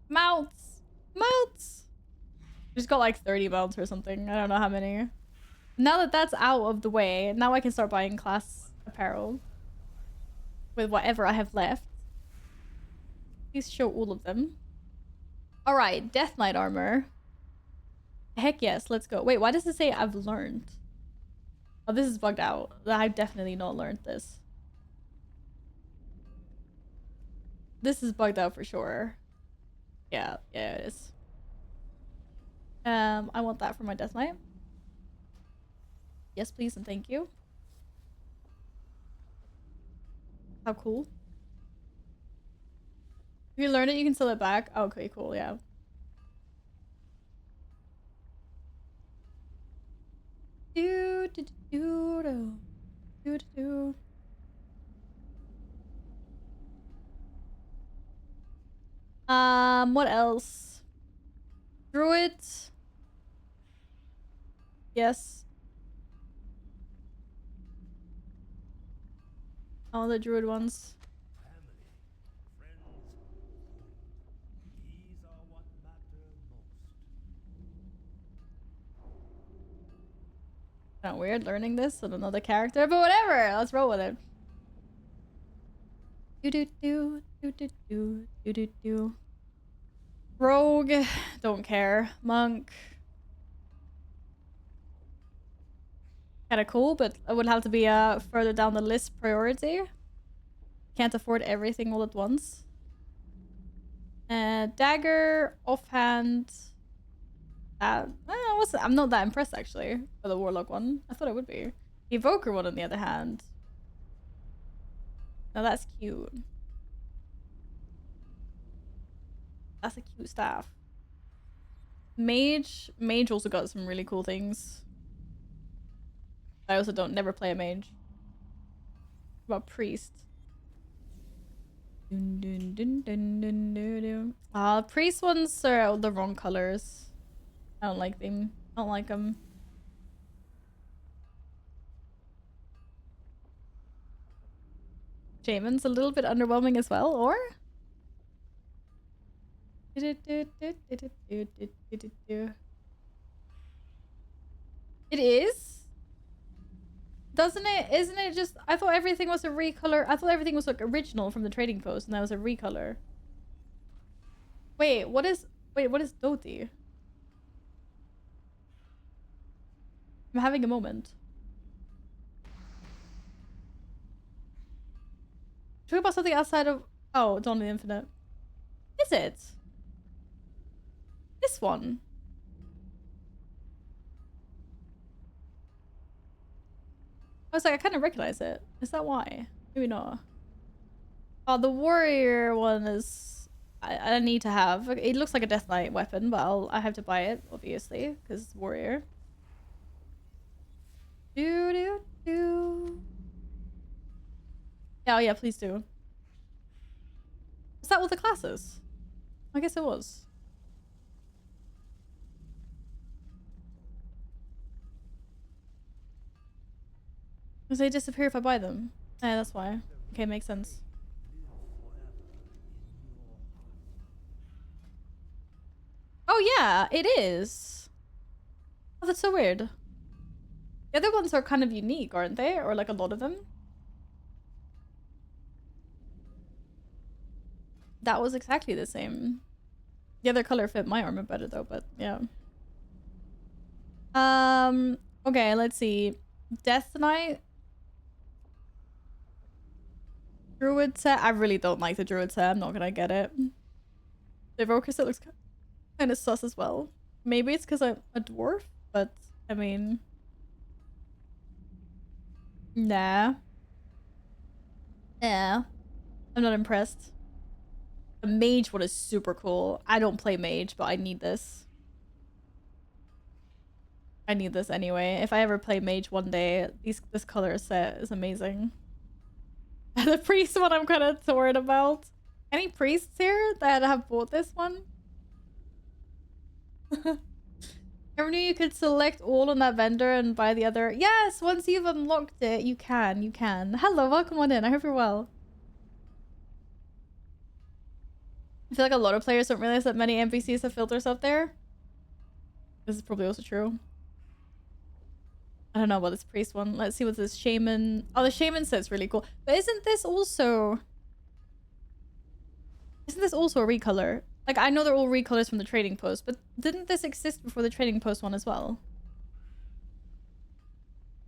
Mounts! Mounts! Just got like 30 mounts or something. I don't know how many. Now that that's out of the way, now I can start buying class apparel. With whatever I have left. Please show all of them. Alright, Death Knight armor. Heck yes, let's go. Wait, why does it say I've learned? Oh, this is bugged out. I've definitely not learned this. This is bugged out for sure. Yeah, it is. I want that for my Death Knight. Yes, please, and thank you. How cool. If you learn it, you can sell it back. Okay, cool, yeah. Do do do do do do. What else? Druid. Yes. All the druid ones. Kind of weird learning this on another character, but whatever. Let's roll with it. Do do do do do do do do do. Rogue, don't care. Monk, kind of cool, but it would have to be further down the list priority. Can't afford everything all at once. Dagger, offhand. I'm not that impressed actually for the Warlock one. I thought I would be. The Evoker one, on the other hand. Now that's cute. That's a cute staff. Mage also got some really cool things. I also don't never play a mage. What about priest? Dun, dun, dun, dun, dun, dun, dun. Priest ones are the wrong colors. I don't like them. I don't like them. Shaman's a little bit underwhelming as well, or? It is? Doesn't it? Isn't it just... I thought everything was a recolor. I thought everything was like original from the trading post and that was a recolor. Wait, what is... Wait, what is Doti? I'm having a moment. Talk about something outside of... Oh, Dawn of the Infinite. Is it? This one? I was like, I kind of recognize it. Is that why? Maybe not. Oh, the warrior one is... I need to have. It looks like a Death Knight weapon, but I have to buy it, obviously, because it's warrior. Do. Yeah, oh yeah, please do. Was that all the classes? I guess it was. Because they disappear if I buy them. Yeah, that's why. Okay, makes sense. Oh yeah, it is. Oh, that's so weird. The other ones are kind of unique, aren't they? Or like a lot of them. That was exactly the same. The other color fit my armor better though, but yeah. Okay, let's see. Death Knight. Druid set. I really don't like the Druid set. I'm not gonna get it. The Evoker set looks kind of sus as well. Maybe it's because I'm a dwarf, but I mean... Nah. Yeah. I'm not impressed. The mage one is super cool. I don't play mage, but I need this. I need this anyway. If I ever play mage one day, this color set is amazing. The priest one I'm kind of torn about. Any priests here that have bought this one? Never knew you could select all on that vendor and buy the other. Yes, once you've unlocked it, you can. You can. Hello, welcome on in. I hope you're well. I feel like a lot of players don't realize that many NPCs have filters up there. This is probably also true. I don't know about this priest one. Let's see what this shaman... Oh, the shaman set's really cool. But isn't this also a recolor? Like, I know they're all recolors from the trading post, but didn't this exist before the trading post one as well?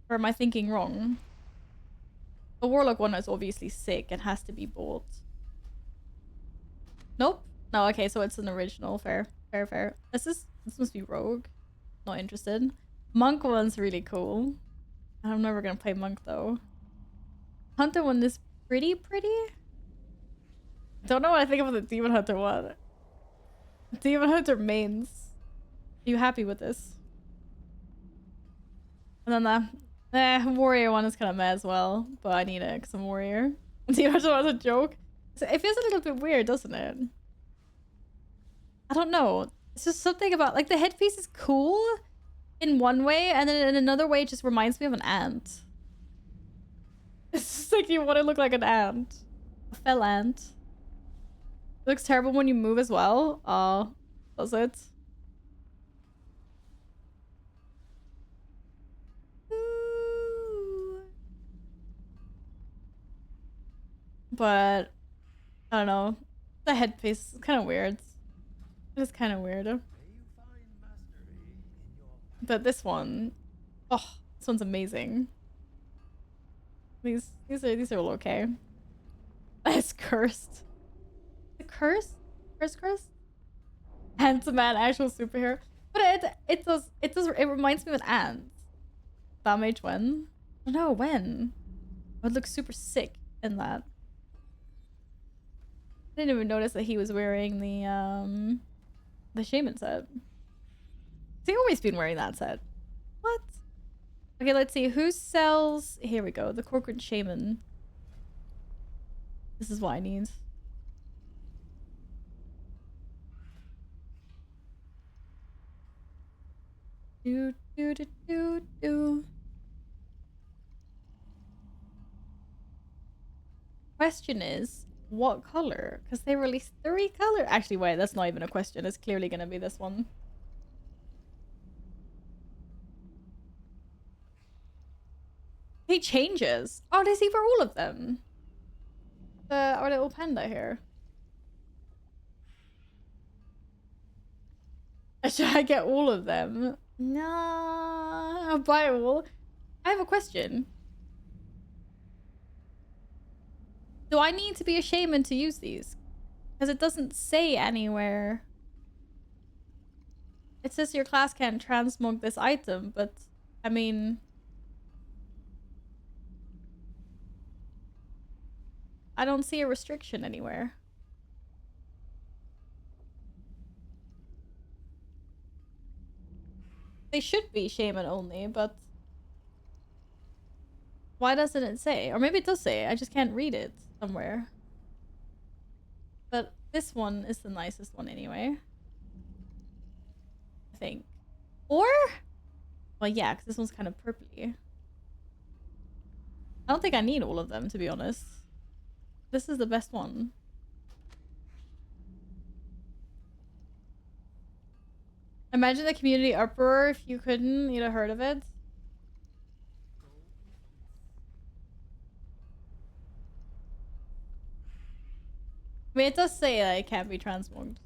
Or am I thinking wrong? The Warlock one is obviously sick and has to be bought. Nope. No, okay, so it's an original. Fair. This must be Rogue. Not interested. Monk one's really cool. I'm never gonna play Monk though. Hunter one is pretty. Don't know what I think about the Demon Hunter one. Demon Hunter mains. Are you happy with this? And then the warrior one is kind of meh as well, but I need it because I'm warrior. Demon Hunter was a joke. So it feels a little bit weird, doesn't it? I don't know. It's just something about like the headpiece is cool in one way, and then in another way, it just reminds me of an ant. It's just like you want to look like an ant, a fell ant. It looks terrible when you move as well. Oh, does it? Ooh. But I don't know. The headpiece is kind of weird. It is kind of weird. But this one, oh, this one's amazing. These are all okay. It's cursed. The curse? Curse? Handsome man, actual superhero. But it reminds me of an ant. Damage when? I don't know when. It would look super sick in that. I didn't even notice that he was wearing the shaman set. He's always been wearing that set. What? Okay, let's see. Who sells... Here we go. The Corcoran Shaman. This is what I need. Do. Question is, what color? Because they released 3 color. Actually, wait, that's not even a question. It's clearly going to be this one. He changes. Oh, does he for all of them? Our little panda here. Should I get all of them? Nah, I'll buy all. I have a question. Do I need to be a shaman to use these? Because it doesn't say anywhere. It says your class can transmog this item, but I mean... I don't see a restriction anywhere. They should be shaman only, but why doesn't it say? Or maybe it does say. I just can't read it somewhere. But this one is the nicest one anyway. I think. Or? Well, yeah, because this one's kind of purpley. I don't think I need all of them, to be honest. This is the best one. Imagine the community uproar if you couldn't. You'd have heard of it. I mean, it does say that it can't be transmogged.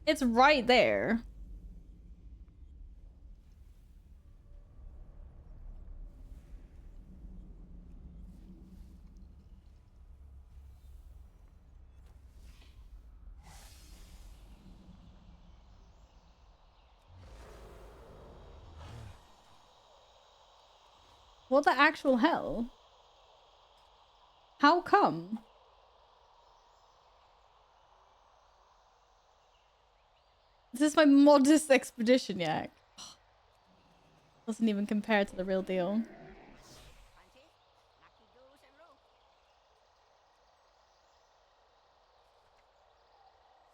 It's right there. What the actual hell? How come? This is my modest expedition, Yak. Doesn't even compare to the real deal.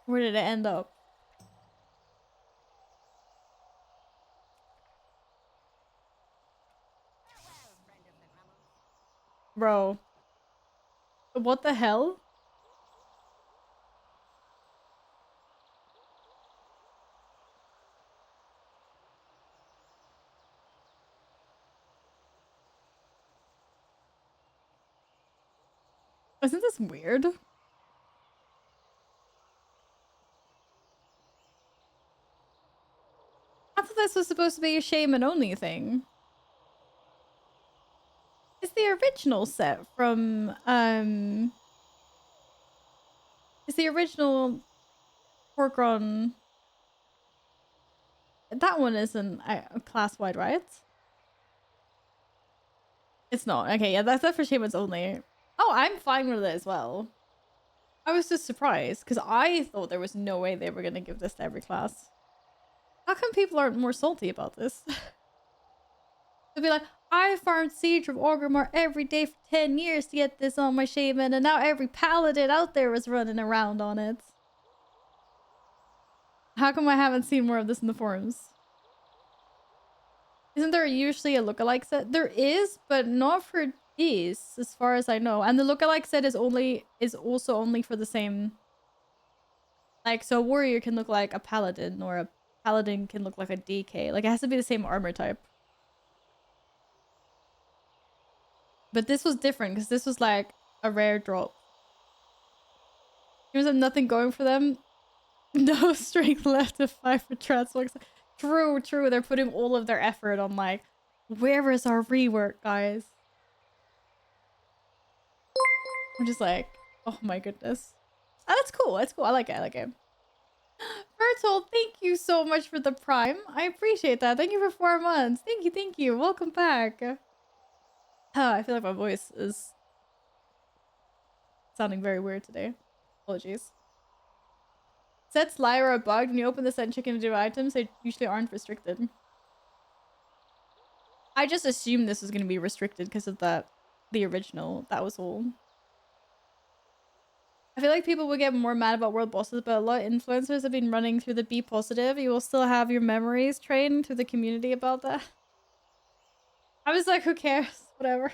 Where did it end up? Bro. What the hell? Isn't this weird? I thought this was supposed to be a shaman only thing. It's the original set from it's the original Horcron That one isn't class-wide, right? It's not. Okay, yeah, that's for achievements only. Oh, I'm fine with it as well. I was just surprised because I thought there was no way they were going to give this to every class. How come people aren't more salty about this? They'll be like, I farmed Siege of Orgrimmar every day for 10 years to get this on my shaman, and now every paladin out there is running around on it. How come I haven't seen more of this in the forums? Isn't there usually a lookalike set? There is, but not for these, as far as I know. And the lookalike set is also only for the same. Like, so a warrior can look like a paladin, or a paladin can look like a DK. Like, it has to be the same armor type. But this was different because this was like a rare drop. Here's nothing going for them. No strength left to fight for Transcript. True. They're putting all of their effort on like, where is our rework, guys? I'm just like, oh my goodness. Oh, that's cool. I like it. Bertold, thank you so much for the prime. I appreciate that. Thank you for 4 months. Thank you. Welcome back. I feel like my voice is sounding very weird today. Apologies. Sets Lyra are bugged. When you open the set and check into items, they usually aren't restricted. I just assumed this was going to be restricted because of the original. That was all. I feel like people would get more mad about world bosses, but a lot of influencers have been running through the be positive. You will still have your memories trained through the community about that. I was like, who cares? Whatever.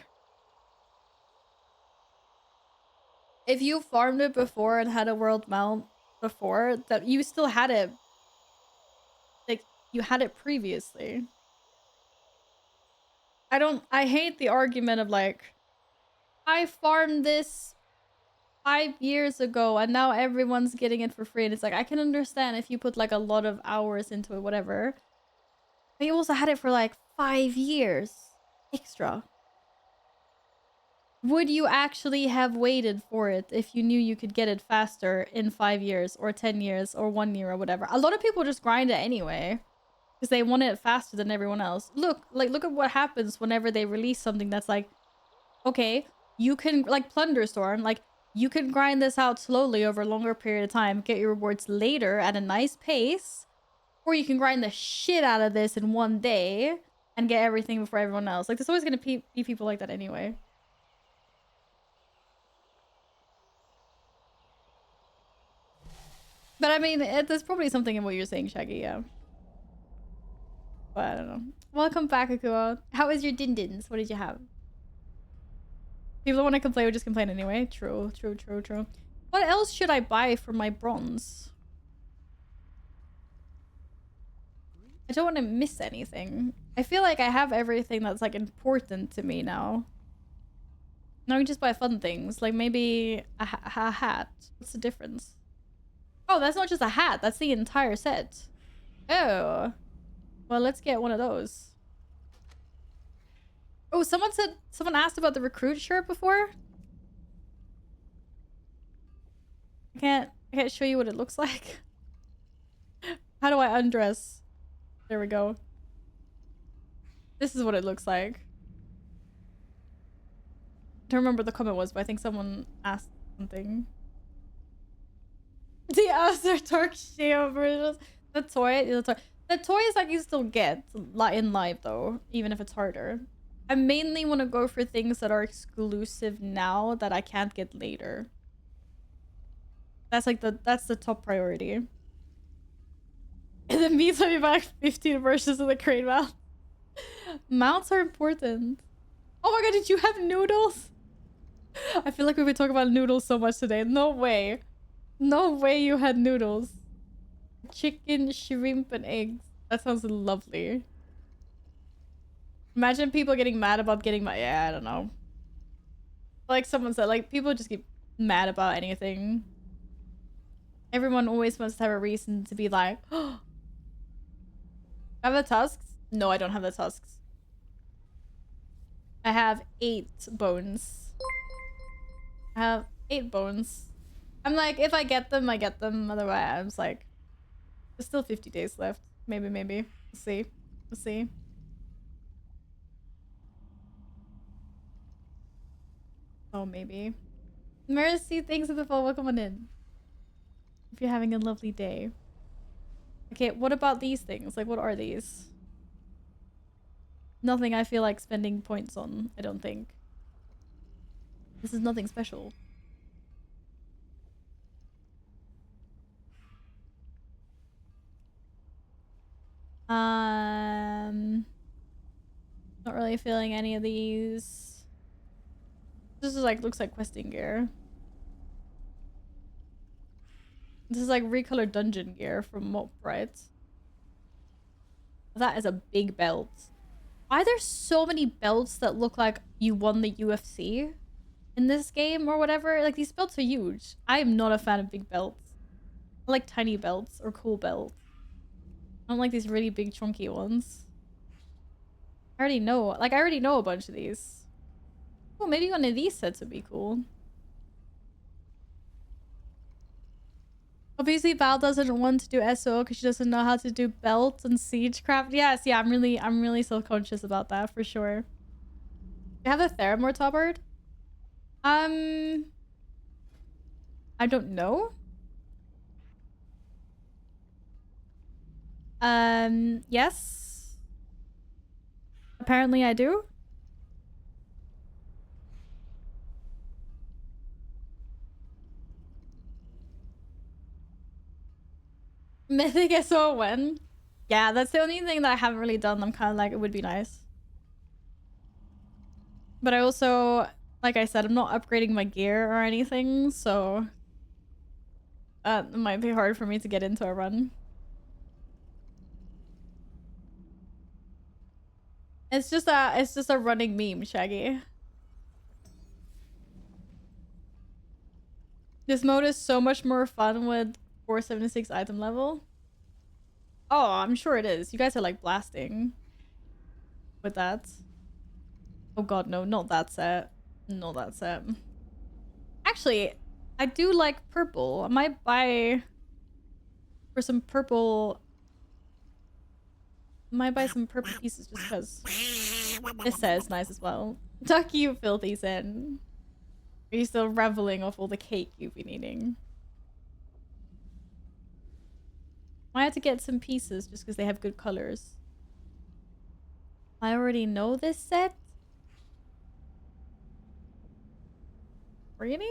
If you farmed it before and had a world mount before, that you still had it. Like, you had it previously. I hate the argument of like, I farmed this 5 years ago and now everyone's getting it for free. And it's like, I can understand if you put like a lot of hours into it, whatever. But you also had it for like 5 years extra. Would you actually have waited for it if you knew you could get it faster in 5 years or 10 years or 1 year or whatever? A lot of people just grind it anyway because they want it faster than everyone else. Look at what happens whenever they release something that's like, okay, you can, like Plunderstorm, like you can grind this out slowly over a longer period of time, get your rewards later at a nice pace, or you can grind the shit out of this in 1 day and get everything before everyone else. Like, there's always going to be people like that anyway. But I mean, there's probably something in what you're saying, Shaggy, yeah. But I don't know. Welcome back, Akua. How was your din-dins? What did you have? People that want to complain would just complain anyway. True. What else should I buy for my bronze? I don't want to miss anything. I feel like I have everything that's like important to me now. Now I can just buy fun things. Like maybe a hat. What's the difference? Oh, that's not just a hat. That's the entire set. Oh. Well, let's get one of those. Oh, someone asked about the recruit shirt before. I can't show you what it looks like. How do I undress? There we go. This is what it looks like. I don't remember what the comment was, but I think someone asked something. The other Dark Sheo versions. The toy is like you still get in live though, even if it's harder. I mainly want to go for things that are exclusive now that I can't get later. That's like that's the top priority. And then me telling me back 15 versions of the crane mount. Mounts are important. Oh my god, did you have noodles? I feel like we've been talking about noodles so much today. No way. No way you had noodles. Chicken, shrimp, and eggs. That sounds lovely. Imagine people getting mad about getting my... Yeah, I don't know. Like someone said, like, people just get mad about anything. Everyone always wants to have a reason to be like, oh, I have the tusks? No, I don't have the tusks. I have 8 bones. I have 8 bones. I'm like, if I get them, I get them. Otherwise, I'm just like, there's still 50 days left. Maybe. We'll see. We'll see. Oh, maybe. Mercy, thanks for the follow. Welcome on in. If you're having a lovely day. Okay, what about these things? Like, what are these? Nothing I feel like spending points on, I don't think. This is nothing special. Not really feeling any of these. This is like, looks like questing gear. This is like recolored dungeon gear from Mop, right? That is a big belt. Why are there so many belts that look like you won the UFC in this game or whatever? Like, these belts are huge. I am not a fan of big belts. I like tiny belts or cool belts. I don't like these really big chunky ones. I already know. Like, I already know a bunch of these. Oh, maybe one of these sets would be cool. Obviously, Val doesn't want to do SO because she doesn't know how to do belts and siegecraft. Yes, yeah, I'm really self-conscious about that for sure. You have a Theramore Tobard? I don't know. Yes. Apparently I do. Mythic SO when? Yeah, that's the only thing that I haven't really done. I'm kind of like, it would be nice. But I also, like I said, I'm not upgrading my gear or anything, so it might be hard for me to get into a run. It's just a running meme, Shaggy. This mode is so much more fun with 476 item level. Oh, I'm sure it is. You guys are like blasting with that. Oh god, no, not that set. Not that set. Actually, I do like purple. I might buy for some purple. I might buy some purple pieces just because this set is nice as well. Tuck you filthy sin. Are you still reveling off all the cake you've been eating? I had to get some pieces just because they have good colors. I already know this set. Really?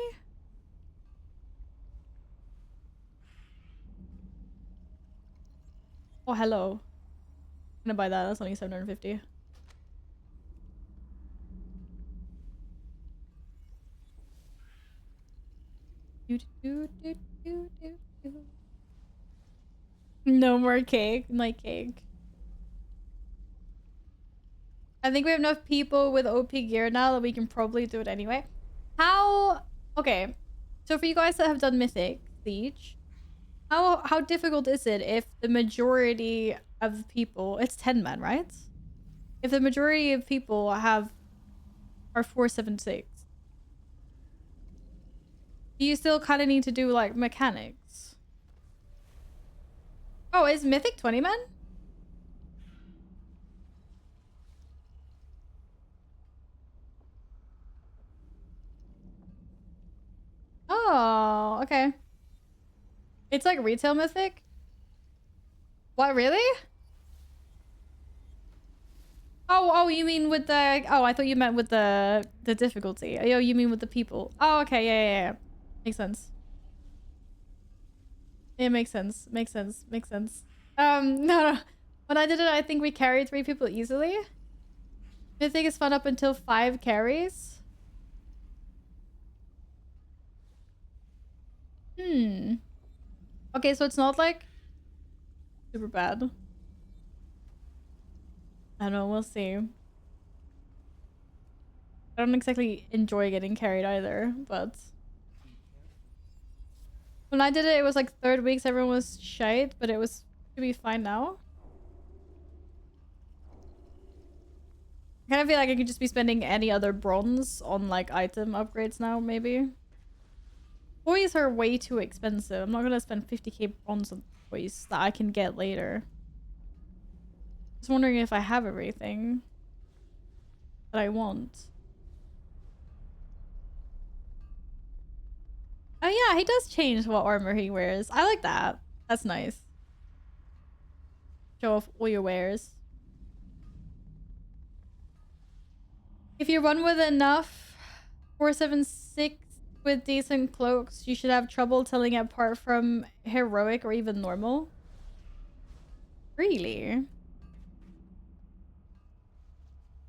Oh, hello. I'm gonna buy that. That's only 750. No more cake. My cake. I think we have enough people with OP gear now that we can probably do it anyway. How? Okay. So for you guys that have done Mythic Siege, how difficult is it if the majority of the people, it's 10 men, right? If the majority of people are 476, do you still kind of need to do like mechanics? Oh, is Mythic 20 men? Oh, okay. It's like retail Mythic? What, really? Oh, you mean with the... Oh, I thought you meant with the difficulty. Oh, you mean with the people. Oh, okay, yeah. Makes sense. It makes sense. Makes sense. Makes sense. No. When I did it, I think we carried 3 people easily. Mythic is fun up until 5 carries. Okay, so it's not like super bad. I don't know, we'll see. I don't exactly enjoy getting carried either, but when I did it, it was like 3rd weeks, everyone was shite, but it was to be fine now. I kind of feel like I could just be spending any other bronze on like item upgrades now, maybe. Toys are way too expensive. I'm not gonna spend 50k bronze on toys that I can get later. Just wondering if I have everything that I want. Oh yeah, he does change what armor he wears. I like that. That's nice. Show off all your wares. If you run with enough 476 with decent cloaks, you should have trouble telling it apart from heroic or even normal. Really?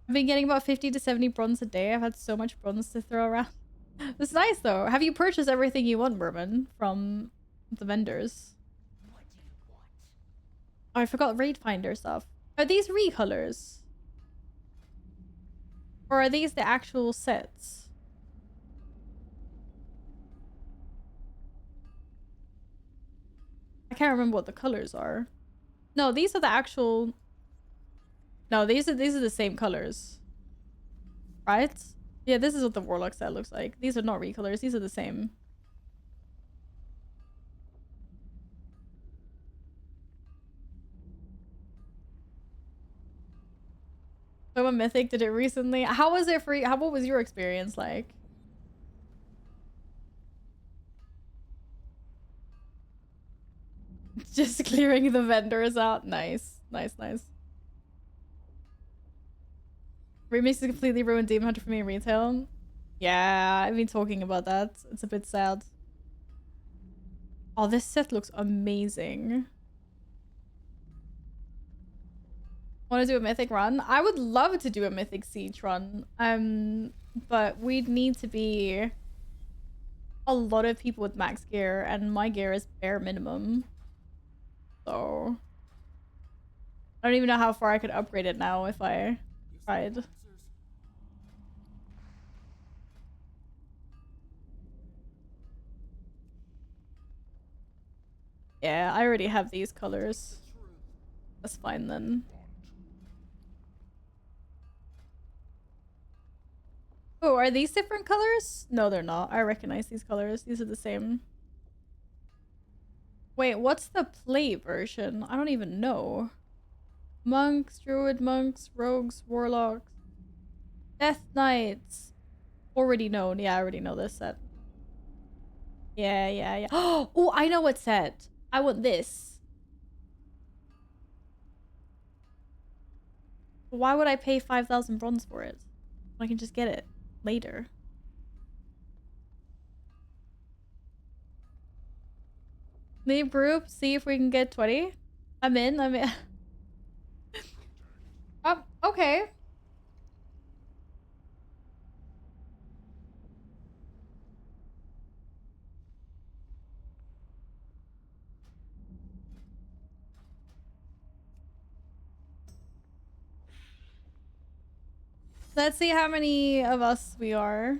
I've been getting about 50 to 70 bronze a day. I've had so much bronze to throw around. It's nice though. Have you purchased everything you want, Bourbon, from the vendors? Oh, I forgot raid finder stuff. Are these recolors? Or are these the actual sets? I can't remember what the colors are. No, these are the actual... No, these are the same colors. Right? Yeah, this is what the Warlock set looks like. These are not recolors. These are the same. So a Mythic did it recently. How was it for you? What was your experience like? Just clearing the vendors out. Nice. Nice, nice. Remix is completely ruined Demon Hunter for me in retail. Yeah, I've been talking about that. It's a bit sad. Oh, this set looks amazing. Want to do a Mythic run? I would love to do a Mythic Siege run. But we'd need to be a lot of people with max gear, and my gear is bare minimum. So I don't even know how far I could upgrade it now if I tried. Yeah, I already have these colors. That's fine then. Oh, are these different colors? No, they're not. I recognize these colors. These are the same. Wait, what's the play version? I don't even know. Monks, druid monks, rogues, warlocks, death knights. Already known. Yeah, I already know this set. Yeah, yeah, yeah. Oh, I know what set. I want this. Why would I pay 5,000 bronze for it? I can just get it later. Leave group, see if we can get 20. I'm in. Oh, okay. Let's see how many of us we are.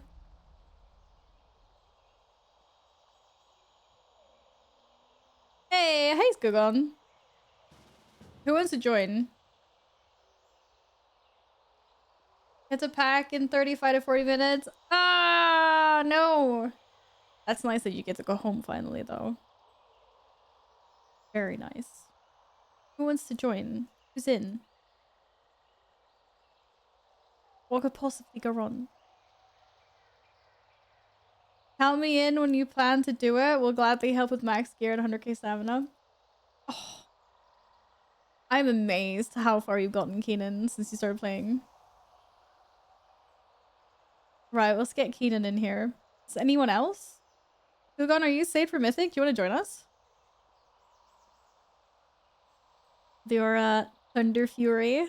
Hey, Skugon. Who wants to join? It's a pack in 35 to 40 minutes. Ah, no. That's nice that you get to go home finally, though. Very nice. Who wants to join? Who's in? What could possibly go wrong? Count me in when you plan to do it. We'll gladly help with max gear and 100k stamina. Oh, I'm amazed how far you've gotten, Keenan, since you started playing. Right, let's get Keenan in here. Is anyone else? Hugon, are you saved for Mythic? Do you want to join us? Your Thunder Fury.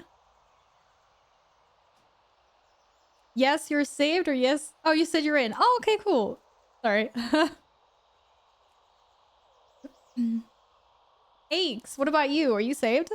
Yes, you're saved, or yes? Oh, you said you're in. Oh, okay, cool. Sorry. Aches, what about you? Are you saved?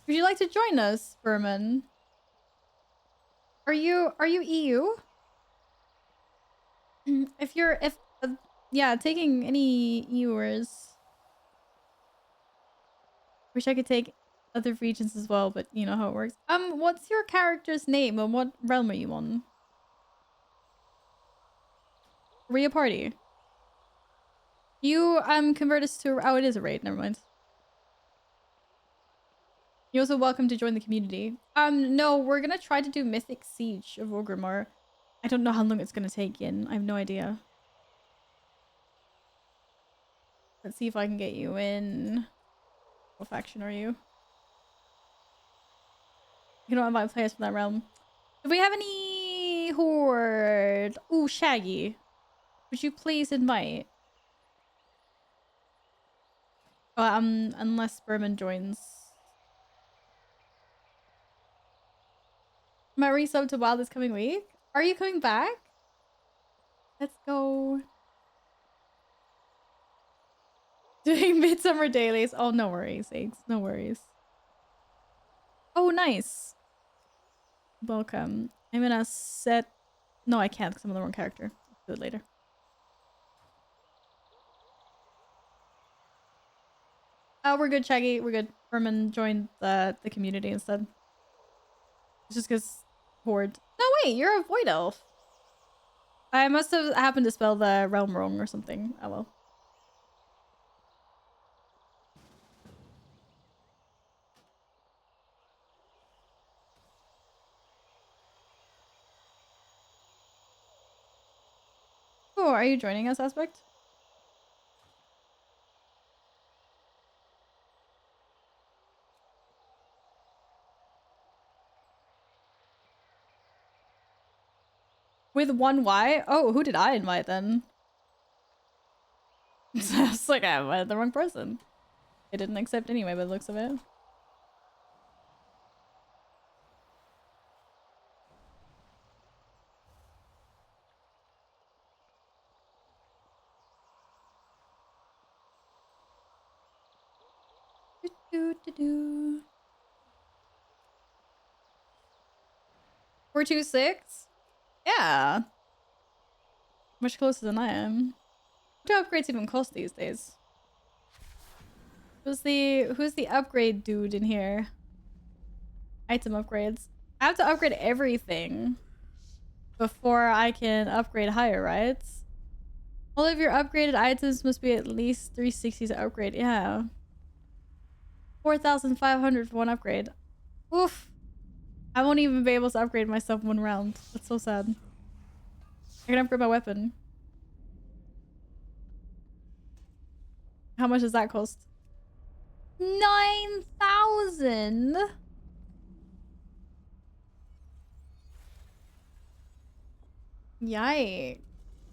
Would you like to join us, Berman? Are you EU? if you're yeah, taking any yours. Wish I could take other regions as well, but you know how it works. What's your character's name and what realm are you on? Are we a party? You convert us to oh, it is a raid, never mind. You're also welcome to join the community. No, we're gonna try to do Mythic Siege of Orgrimmar. I don't know how long it's gonna take in. I have no idea. Let's see if I can get you in. What faction are you? You don't invite players from that realm. Do we have any horde? Ooh, Shaggy. Would you please invite? Unless Berman joins. Am I resub to WoW this coming week? Are you coming back? Let's go. Doing Midsummer dailies. Oh, no worries, Eggs. No worries. Oh, nice. Welcome. I'm gonna set... No, I can't because I'm on the wrong character. I'll do it later. Oh, we're good, Shaggy. We're good. Herman joined the community instead. It's just because Horde. No, wait, you're a Void Elf. I must have happened to spell the realm wrong or something. Oh well. Oh, are you joining us, Aspect? With one Y? Oh, who did I invite then? I was like, I invited the wrong person. They didn't accept anyway by the looks of it. Do, do, do. 426? Yeah. Much closer than I am. What do upgrades even cost these days? Who's the upgrade dude in here? Item upgrades. I have to upgrade everything before I can upgrade higher, right? All of your upgraded items must be at least 360 to upgrade. Yeah. 4,500 for one upgrade. Oof. I won't even be able to upgrade myself in one round. That's so sad. I can upgrade my weapon. How much does that cost? 9,000. Yikes.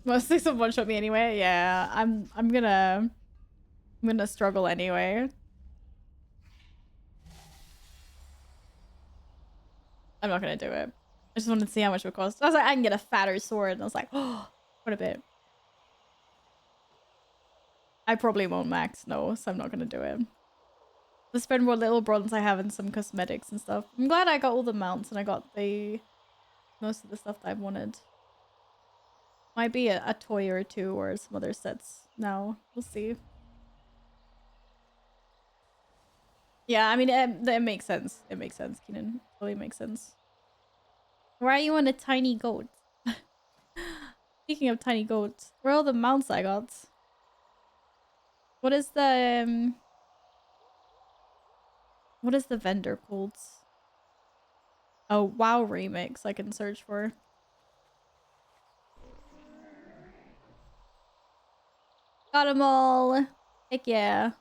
Most things will one shot me anyway. Yeah, I'm gonna struggle anyway. I'm not gonna do it. I just wanted to see how much it would cost. I was like, I can get a fatter sword, and I was like, oh, what a bit. I probably won't max, no, so I'm not gonna do it. Let's spend what little bronze I have in some cosmetics and stuff. I'm glad I got all the mounts and I got most of the stuff that I wanted. Might be a toy or two or some other sets now. We'll see. Yeah, I mean, it makes sense. It makes sense, Keenan. Totally makes sense. Why are you on a tiny goat? Speaking of tiny goats, where are all the mounts I got? What is the vendor called? Oh, WoW remix I can search for. Got them all. Heck yeah.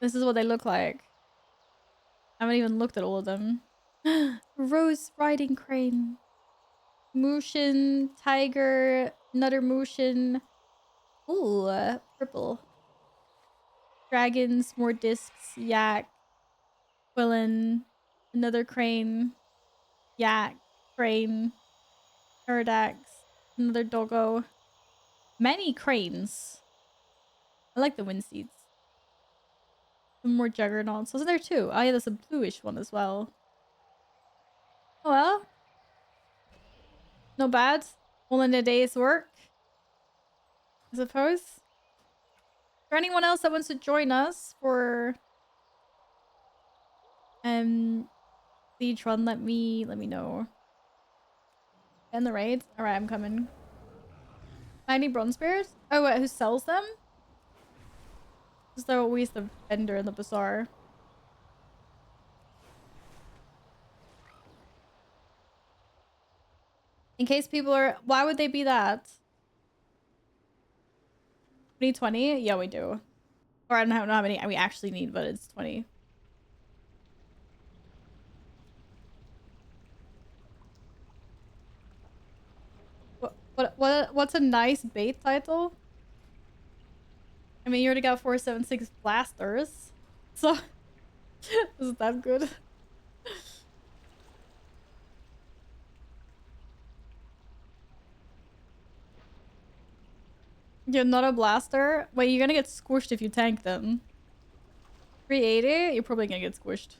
This is what they look like. I haven't even looked at all of them. Rose riding crane. Mooshin, tiger, nutter mooshin. Ooh, purple. Dragons, more discs, yak, quillin, another crane, yak, crane, Paradox, another doggo. Many cranes. I like the wind seeds. Some more juggernauts. Wasn't there two? Oh yeah, there's a bluish one as well. Oh well. Not bad. All in a day's work. I suppose. For anyone else that wants to join us for Siege Run, let me know. And the raids? Alright, I'm coming. 90 bronze bears? Oh wait, who sells them? Is there always the vendor in the bazaar? In case people are... Why would they be that? 2020? Yeah, we do. Or I don't know how many we actually need, but it's 20. What's a nice bait title? I mean, you already got 476 blasters. So, isn't that good? You're not a blaster? Wait, you're gonna get squished if you tank them. 380? You're probably gonna get squished.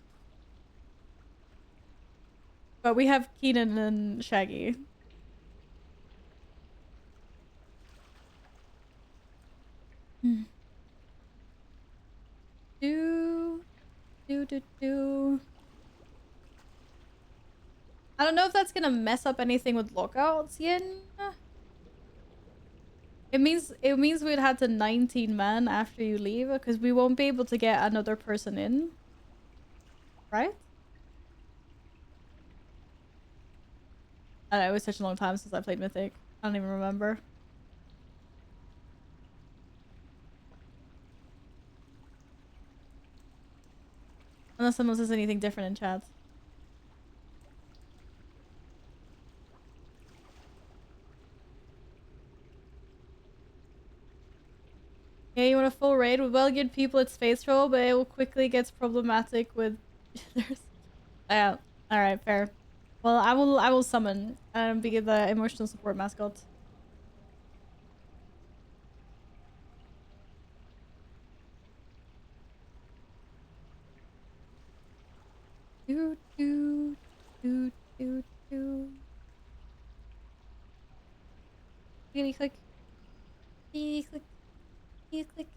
But we have Keenan and Shaggy. Do. I don't know if that's gonna mess up anything with lockouts yet. It means we'd have to 19 men after you leave because we won't be able to get another person in. Right? I don't know, it was such a long time since I played Mythic. I don't even remember. Unless someone says anything different in chat. Yeah, you want a full raid with well-geared people, it's space troll, but it will quickly gets problematic with yeah. Alright, fair. Well, I will summon and be the emotional support mascot. Do do do do do. Click click. Click click.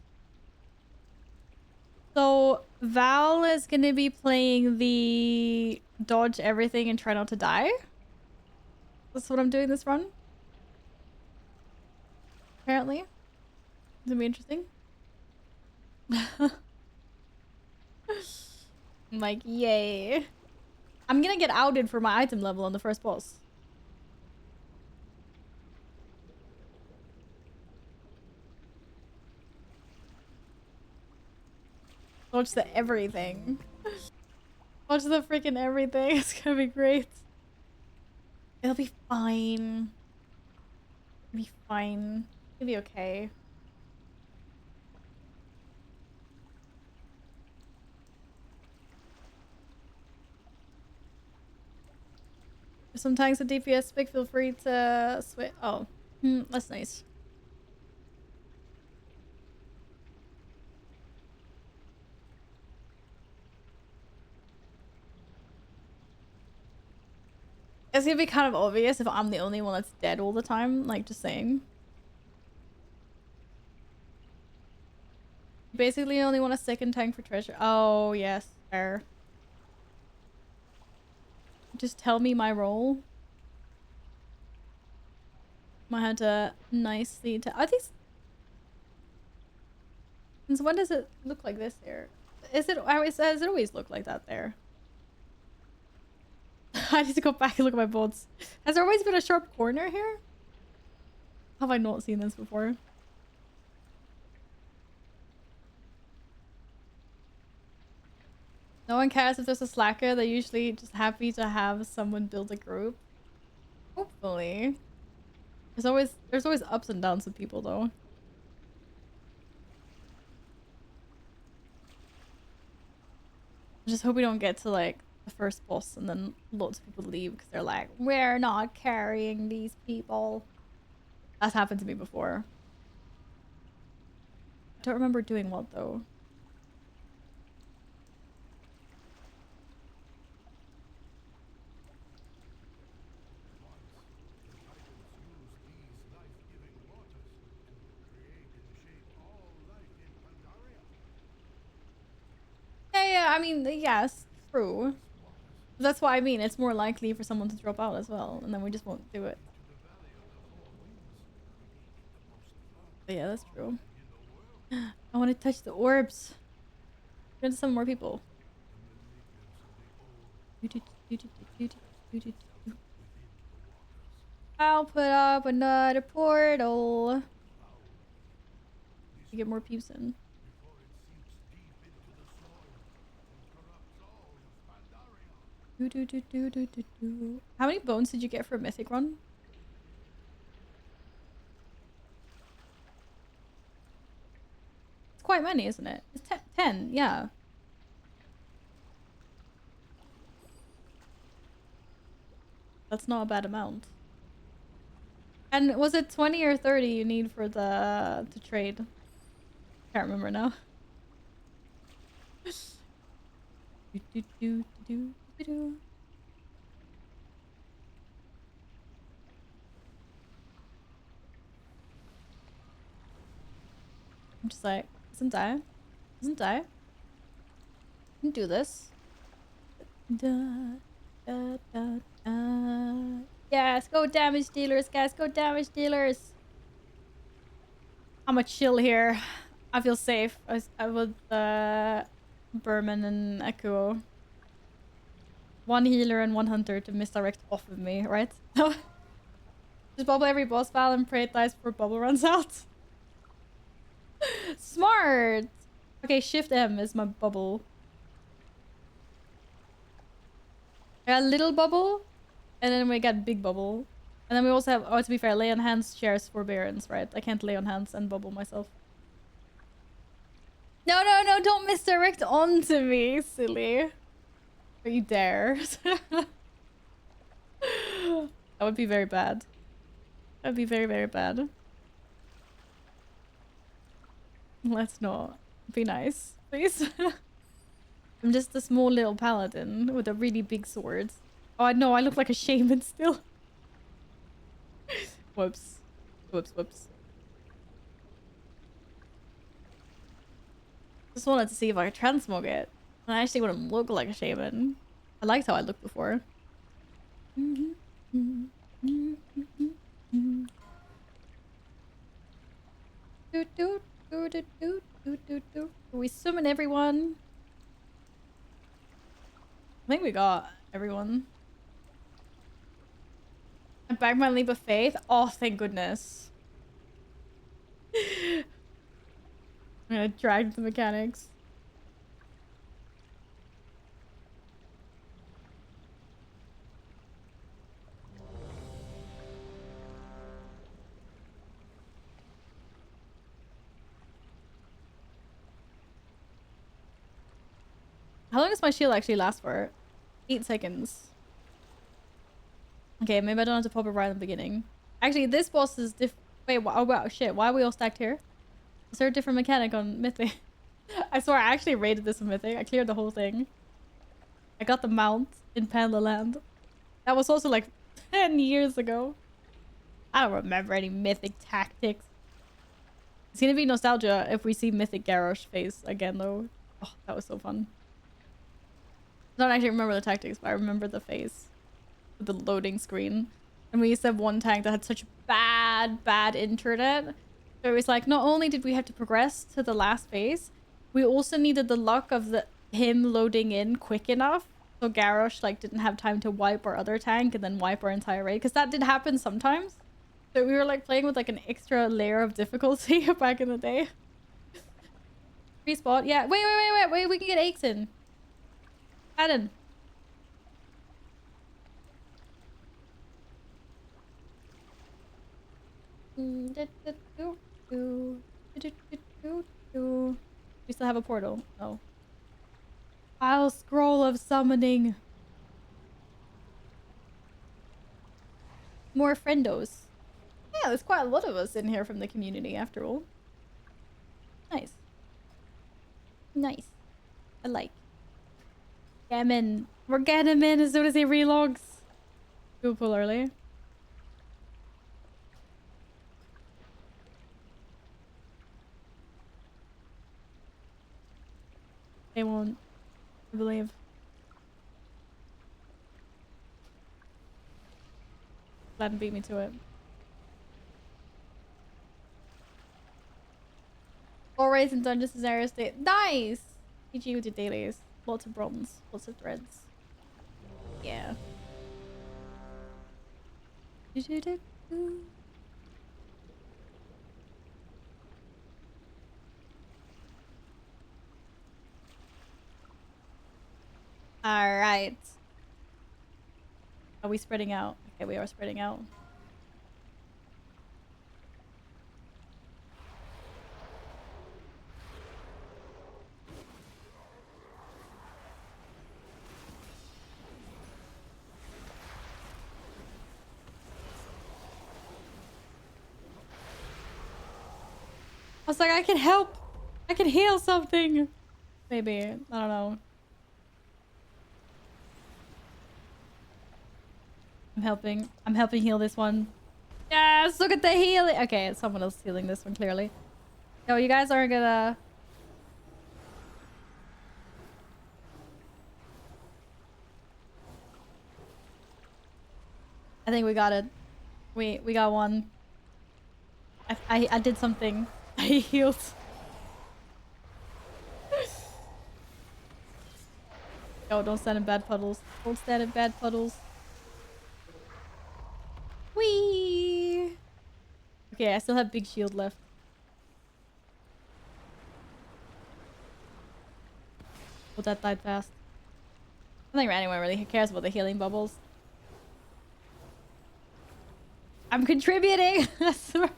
So Val is gonna be playing the dodge everything and try not to die. That's what I'm doing this run. Apparently. It's gonna be interesting. I'm like, yay. I'm gonna get outed for my item level on the first boss. Watch the everything. Watch the freaking everything. It's gonna be great. It'll be fine. It'll be fine. It'll be okay. If sometimes the DPS pick, feel free to switch. Oh, that's nice. It's gonna be kind of obvious if I'm the only one that's dead all the time. Like, just saying. Basically, you only want a second tank for treasure. Oh, yes. Fair. Just tell me my role. I had to nicely... Are these... Since when does it look like this here? Does it always look like that there? I need to go back and look at my boards. Has there always been a sharp corner here? Have I not seen this before? No one cares if there's a slacker. They're usually just happy to have someone build a group. Hopefully. There's always ups and downs with people though. I just hope we don't get to like the first boss and then lots of people leave because they're like, we're not carrying these people. That's happened to me before. I don't remember doing what though. I mean, yes, true. That's what I mean. It's more likely for someone to drop out as well, and then we just won't do it. But yeah, that's true. I want to touch the orbs. Get to some more people. I'll put up another portal to get more peeps in. How many bones did you get for a mythic run? It's quite many, isn't it? It's 10, yeah. That's not a bad amount. And was it 20 or 30 you need for the to trade? Can't remember now. I'm just like, isn't I? Isn't I? Can do this. Da, da, da, da. Yes, go damage dealers, guys. Go damage dealers. I'm a chill here. I feel safe. I with Berman and Echo. One healer and one hunter to misdirect off of me, right? Just bubble every boss battle and pray it dies before bubble runs out. Smart! Okay, Shift M is my bubble. A little bubble, and then we got big bubble. And then we also have, oh, to be fair, lay on hands shares forbearance, right? I can't lay on hands and bubble myself. No, no, no, don't misdirect onto me, silly. Don't you dare. That would be very bad. That would be very, very bad. Let's not be nice, please. I'm just a small little paladin with a really big sword. Oh, no, I look like a shaman still. Whoops. Whoops, whoops. Just wanted to see if I could transmog it. I actually wouldn't look like a shaman. I liked how I looked before. We summon everyone. I think we got everyone. I back my leap of faith. Oh, thank goodness. I'm gonna drag the mechanics. How long does my shield actually last for? 8 seconds. Okay, maybe I don't have to pop it right in the beginning. Actually, this boss is Wait, oh wow, shit. Why are we all stacked here? Is there a different mechanic on Mythic? I swear I actually raided this on Mythic. I cleared the whole thing. I got the mount in Panda Land. That was also like 10 years ago. I don't remember any Mythic tactics. It's gonna be nostalgia if we see Mythic Garrosh face again though. Oh, that was so fun. I don't actually remember the tactics, but I remember the face. With the loading screen. And we used to have one tank that had such bad internet. So it was like, not only did we have to progress to the last phase, we also needed the luck of him loading in quick enough. So Garrosh like didn't have time to wipe our other tank and then wipe our entire raid. Because that did happen sometimes. So we were like playing with like an extra layer of difficulty back in the day. Free spot. Yeah. Wait. We can get Aches in. Add We still have a portal. Oh. I'll scroll of summoning. More friendos. Yeah, there's quite a lot of us in here from the community after all. Nice. Nice. I like. Get him in. We're getting him in as soon as he relogs. Go pull early. They won't. I believe. Let him beat me to it. All raids and dungeon scenario state. Nice! GG with your dailies. Lots of bronze. Lots of threads. Yeah. Alright. Are we spreading out? Okay, we are spreading out. I was like, I can help. I can heal something. Maybe. I don't know. I'm helping. I'm helping heal this one. Yes, look at the healing. Okay, someone else healing this one, clearly. No, you guys aren't gonna... I think we got it. We got one. I did something. I healed. No, don't stand in bad puddles. Don't stand in bad puddles. Whee! Okay, I still have big shield left. But that died fast. I don't think anyone really cares about the healing bubbles. I'm contributing! I swear.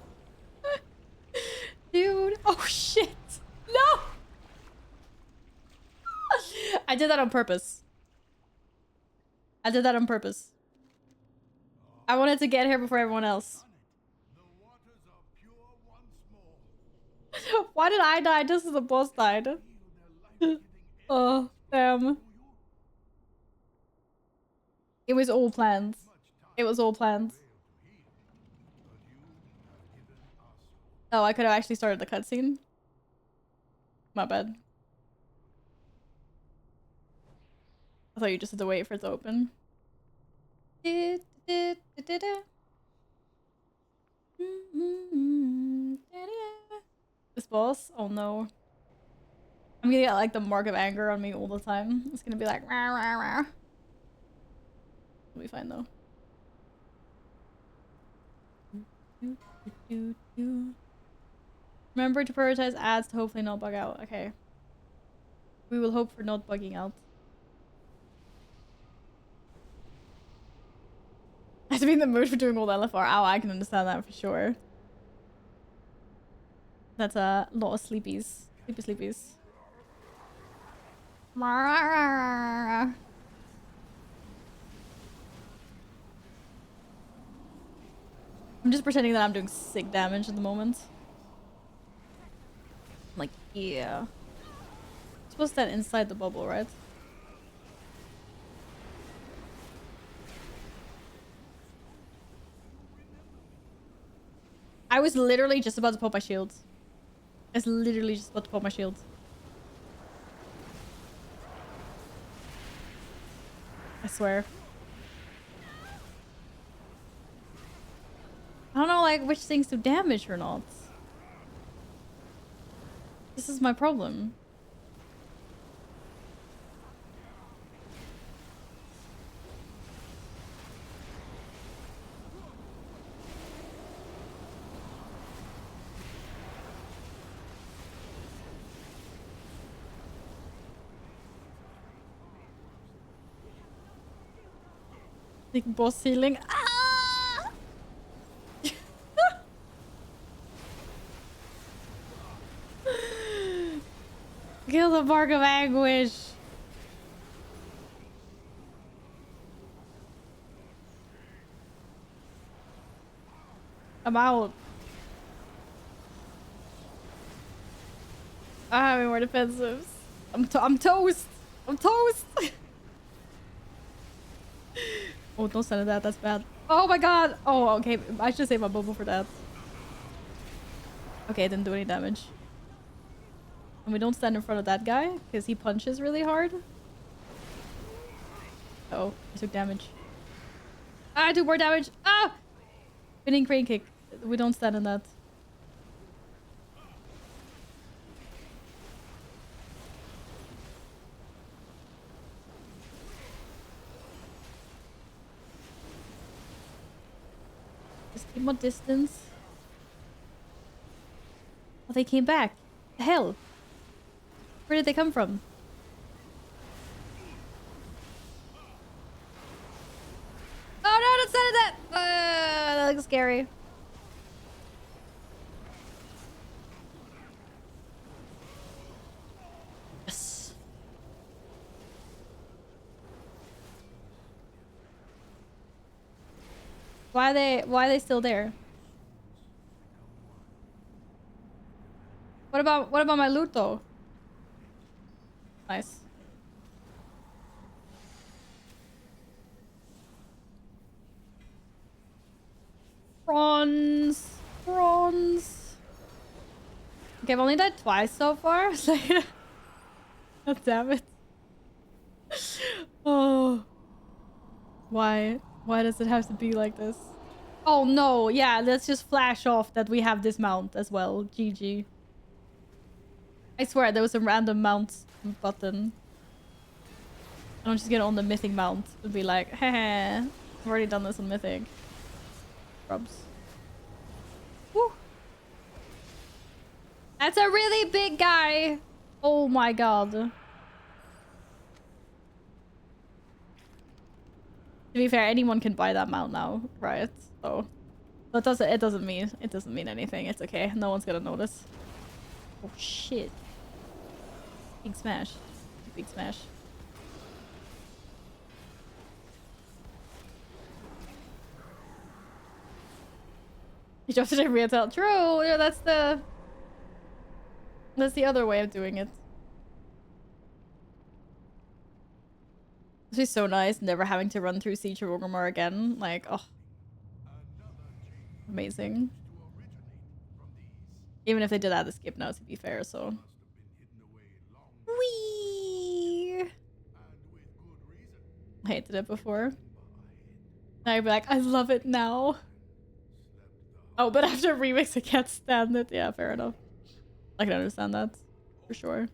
Dude. Oh shit! No! I did that on purpose. I did that on purpose. I wanted to get here before everyone else. Why did I die just as the boss died? Oh, damn. It was all planned. It was all planned. Oh, I could have actually started the cutscene. My bad. I thought you just had to wait for it to open. This boss? Oh no. I'm gonna get like the mark of anger on me all the time. It's gonna be like rah, rah, rah. We'll be fine though. Remember to prioritize ads to hopefully not bug out. Okay. We will hope for not bugging out. I have to be in the mood for doing all the LFR. Oh, I can understand that for sure. That's a lot of sleepies. Sleepies. I'm just pretending that I'm doing sick damage at the moment. I'm like, yeah. It's supposed to stand inside the bubble, right? I was literally just about to pop my shield. I was literally just about to pop my shield. I swear. I don't know, like, which things do damage or not. This is my problem. Big boss healing. Ah! Kill the bark of anguish. I'm out. I have any more defensives. I'm toast. I'm toast. Oh, don't send it that. That's bad. Oh my god. Oh, okay. I should save my bubble for that. Okay, it didn't do any damage. And we don't stand in front of that guy because he punches really hard. Oh, I took damage. Ah, I took more damage. Ah! Spinning crane kick. We don't stand in that. Just keep more distance. Oh, they came back. The hell? Where did they come from? Oh no, don't send it that! That looks scary. Yes. Why are they still there? What about my loot though? Nice. Bronze. Bronze. Okay, I've only died twice so far. God damn it. Oh. Why? Why does it have to be like this? Oh no, yeah, let's just flash off that we have this mount as well. GG. I swear there was a random mount button. I'm just gonna on the mythic mount and be like, heh, I've already done this on mythic. Rubs. Woo. That's a really big guy. Oh my god. To be fair, anyone can buy that mount now, right? So it doesn't mean anything. It's okay. No one's gonna notice. Oh shit. Big smash. Big smash. You dropped it in real time. True. Yeah, that's the other way of doing it. This is so nice, never having to run through Siege of Orgrimmar again. Like, oh, amazing. Even if they did add the skip now, to be fair, so. Whee! I hated it before. I'd be like, I love it now. Oh, but after remix, I can't stand it. Yeah, fair enough. I can understand that, for sure.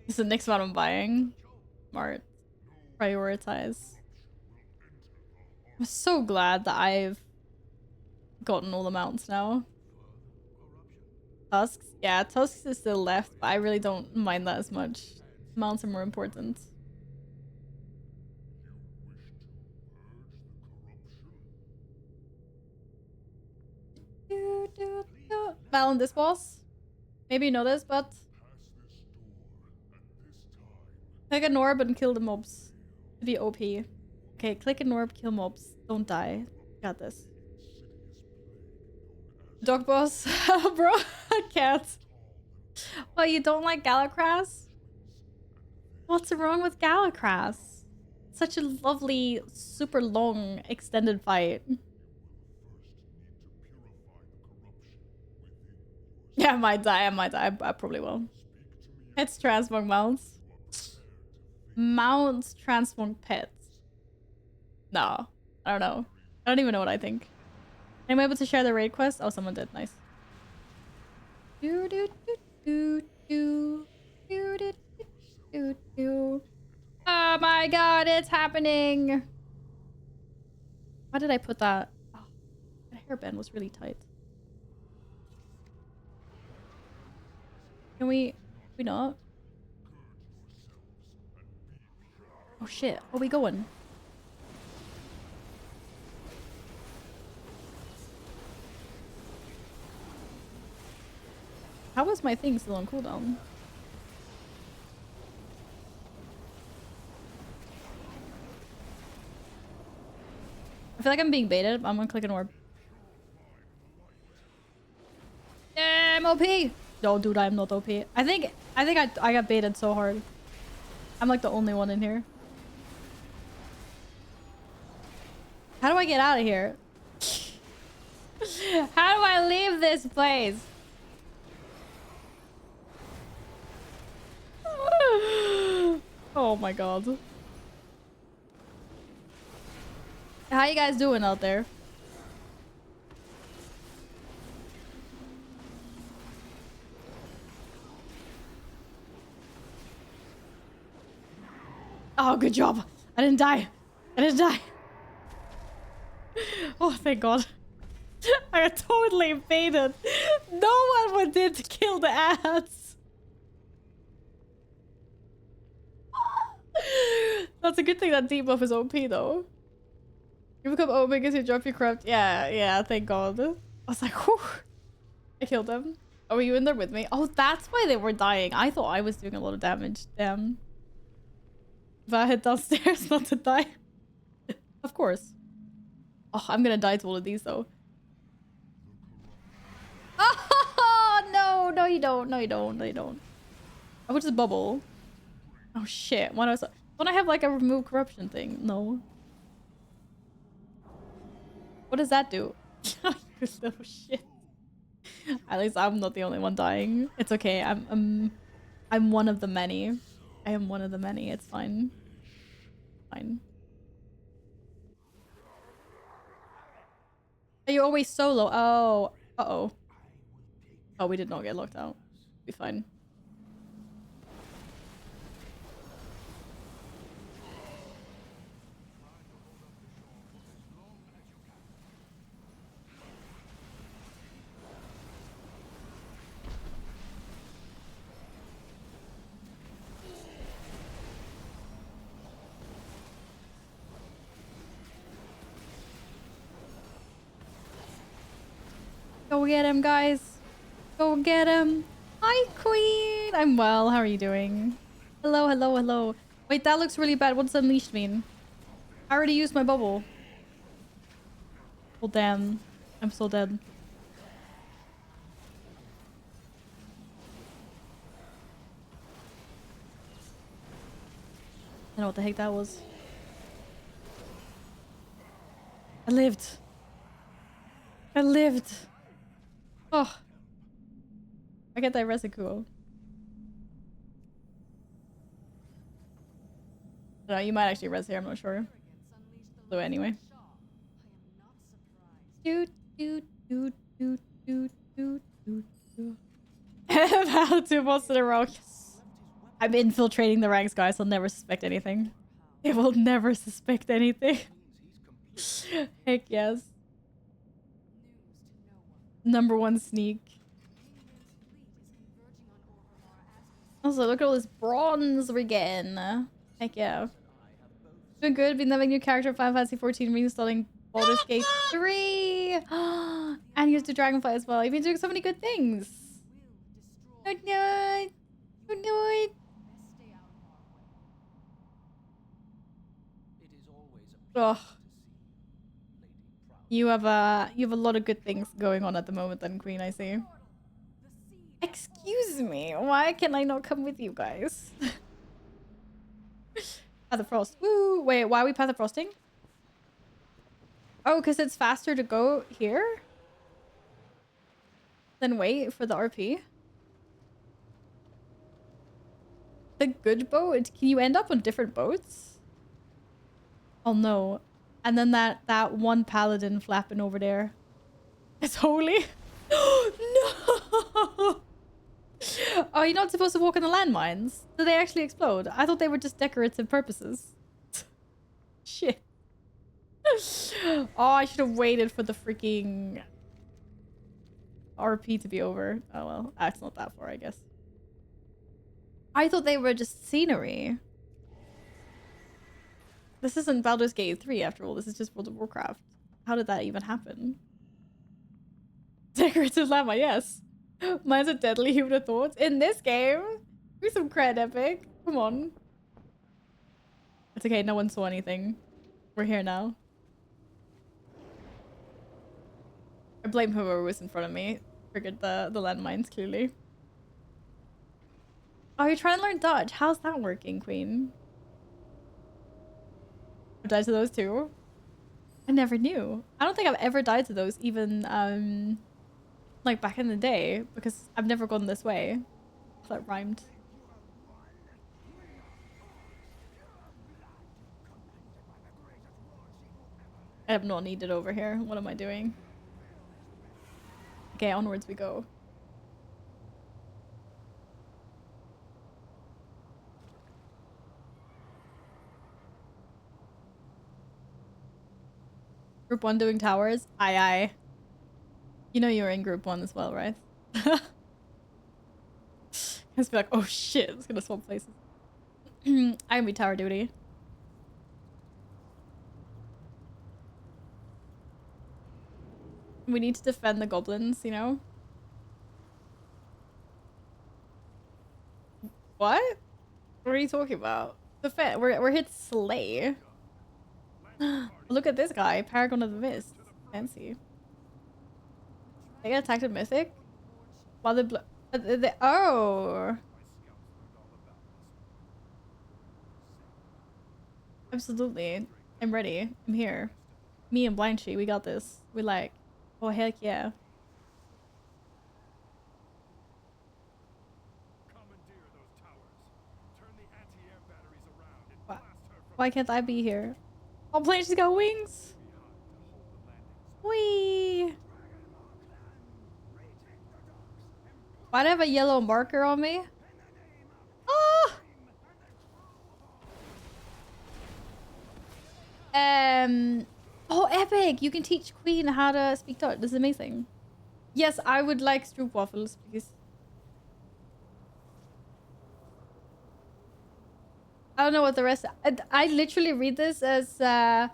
This is the next one I'm buying. Smart. Prioritize. I'm so glad that I've gotten all the mounts now. Tusks? Yeah, Tusks is still left, but I really don't mind that as much. Mounts are more important. Battle on this boss? Maybe you know this, but click an orb and kill the mobs. To be OP. Okay, click an orb, kill mobs. Don't die. Got this. Dog boss? Bro, I can't. What, you don't like Galacras? What's wrong with Galacras? Such a lovely, super long, extended fight. Yeah, I might die. I probably will. Pets transform mounts. Mounts transform pets. No, I don't know. I don't even know what I think. Am I able to share the raid quest? Oh, someone did. Nice. Do do do do do do do do do. Oh my god, it's happening! Why did I put that? Oh, that hairband was really tight. Can we not? Oh shit, where are we going? How is my thing still on cooldown? I feel like I'm being baited. I'm gonna click an orb. Yeah, I'm OP! No, dude, I'm not OP. I think I got baited so hard. I'm like the only one in here. How do I get out of here? How do I leave this place? Oh my god. How you guys doing out there? Oh, good job. I didn't die. I didn't die. Oh, thank God. I got totally baited. No one would did to kill the ads. That's a good thing that debuff is OP though. You become OP because you drop your corrupt. Yeah, thank God. I was like, whew. I killed them. Oh, were you in there with me? Oh, that's why they were dying. I thought I was doing a lot of damage. Damn. If I head downstairs not to die. Of course. Oh, I'm gonna die to all of these though. Oh, no. No, you don't. No, you don't. No, you don't. Oh, what's this bubble? Oh, shit. Why don't I have like a remove corruption thing? No. What does that do? You little shit. At least I'm not the only one dying. It's okay. I'm one of the many. I am one of the many. It's fine. Fine. Are you always solo? Oh. Uh-oh. Oh, we did not get locked out. Be fine. Go get him, guys. Go get him. Hi, Queen. I'm well. How are you doing? Hello, hello, hello. Wait, that looks really bad. What does unleashed mean? I already used my bubble. Oh, damn. I'm so dead. I don't know what the heck that was. I lived. I lived. Oh. I get that Resecool. No, you might actually res here, I'm not sure. So anyway. Doot doot doot doot doot doot doot doot. How to boss in a row. Yes. I'm infiltrating the ranks, guys. I'll never suspect anything. They will never suspect anything. Heck yes. #1 sneak. Also, look at all this bronze we're getting. Heck yeah. Doing good. Been loving new character. Final Fantasy 14. Reinstalling Baldur's Gate 3. And used to Dragonfly as well. You've been doing so many good things. Good night. Good night. Ugh. You have a lot of good things going on at the moment then, Queen, I see. Excuse me, why can I not come with you guys? Path of Frost. Woo! Wait, why are we Path of Frosting? Oh, because it's faster to go here? Then wait for the RP? The good boat? Can you end up on different boats? Oh no. And then that one paladin flapping over there. It's holy. No! Oh, you're not supposed to walk on the landmines? Do they actually explode? I thought they were just decorative purposes. Shit. Oh, I should have waited for the freaking RP to be over. Oh well, it's not that far, I guess. I thought they were just scenery. This isn't Baldur's Gate 3 after all. This is just World of Warcraft. How did that even happen? Decorative llama, yes. Mine's a deadly, who would have thought? In this game? Give me some cred, Epic. Come on. It's okay, no one saw anything. We're here now. I blame whoever was in front of me. Triggered the landmines, clearly. Oh, you're trying to learn Dutch. How's that working, Queen? I died to those too? I never knew. I don't think I've ever died to those, even, like back in the day, because I've never gone this way. That rhymed. I have not needed over here. What am I doing? Okay, onwards we go. Group 1 doing towers? Aye, aye. You know you're in group 1 as well, right? It's be like, oh shit, it's gonna swap places. I'm be tower duty. We need to defend the goblins, you know? What? What are you talking about? Defend. We're here to slay. Look at this guy, Paragon of the Mist. Fancy. They get attacked at Mythic? While oh! Absolutely. I'm ready. I'm here. Me and Blind She, we got this. We like, oh heck yeah. Why can't I be here? Oh, Blind She's got wings! Whee! Why do I have a yellow marker on me? Oh! Oh, epic! You can teach Queen how to speak Dutch. This is amazing. Yes, I would like stroopwafels, please. I don't know what the rest. I literally read this as I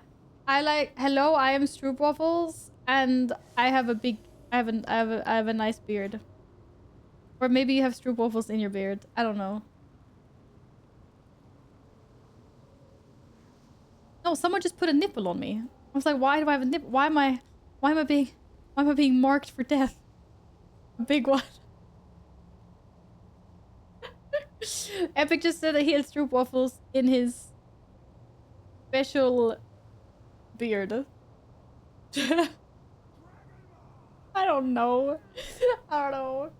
like, hello, I am stroopwafels, and I have a big, I have a nice beard. Or maybe you have stroopwafels in your beard. I don't know. No, someone just put a nipple on me. I was like, why do I have a nipple? Why am I being marked for death? A big one. Epic just said that he had stroopwafels in his special beard. I don't know. I don't know.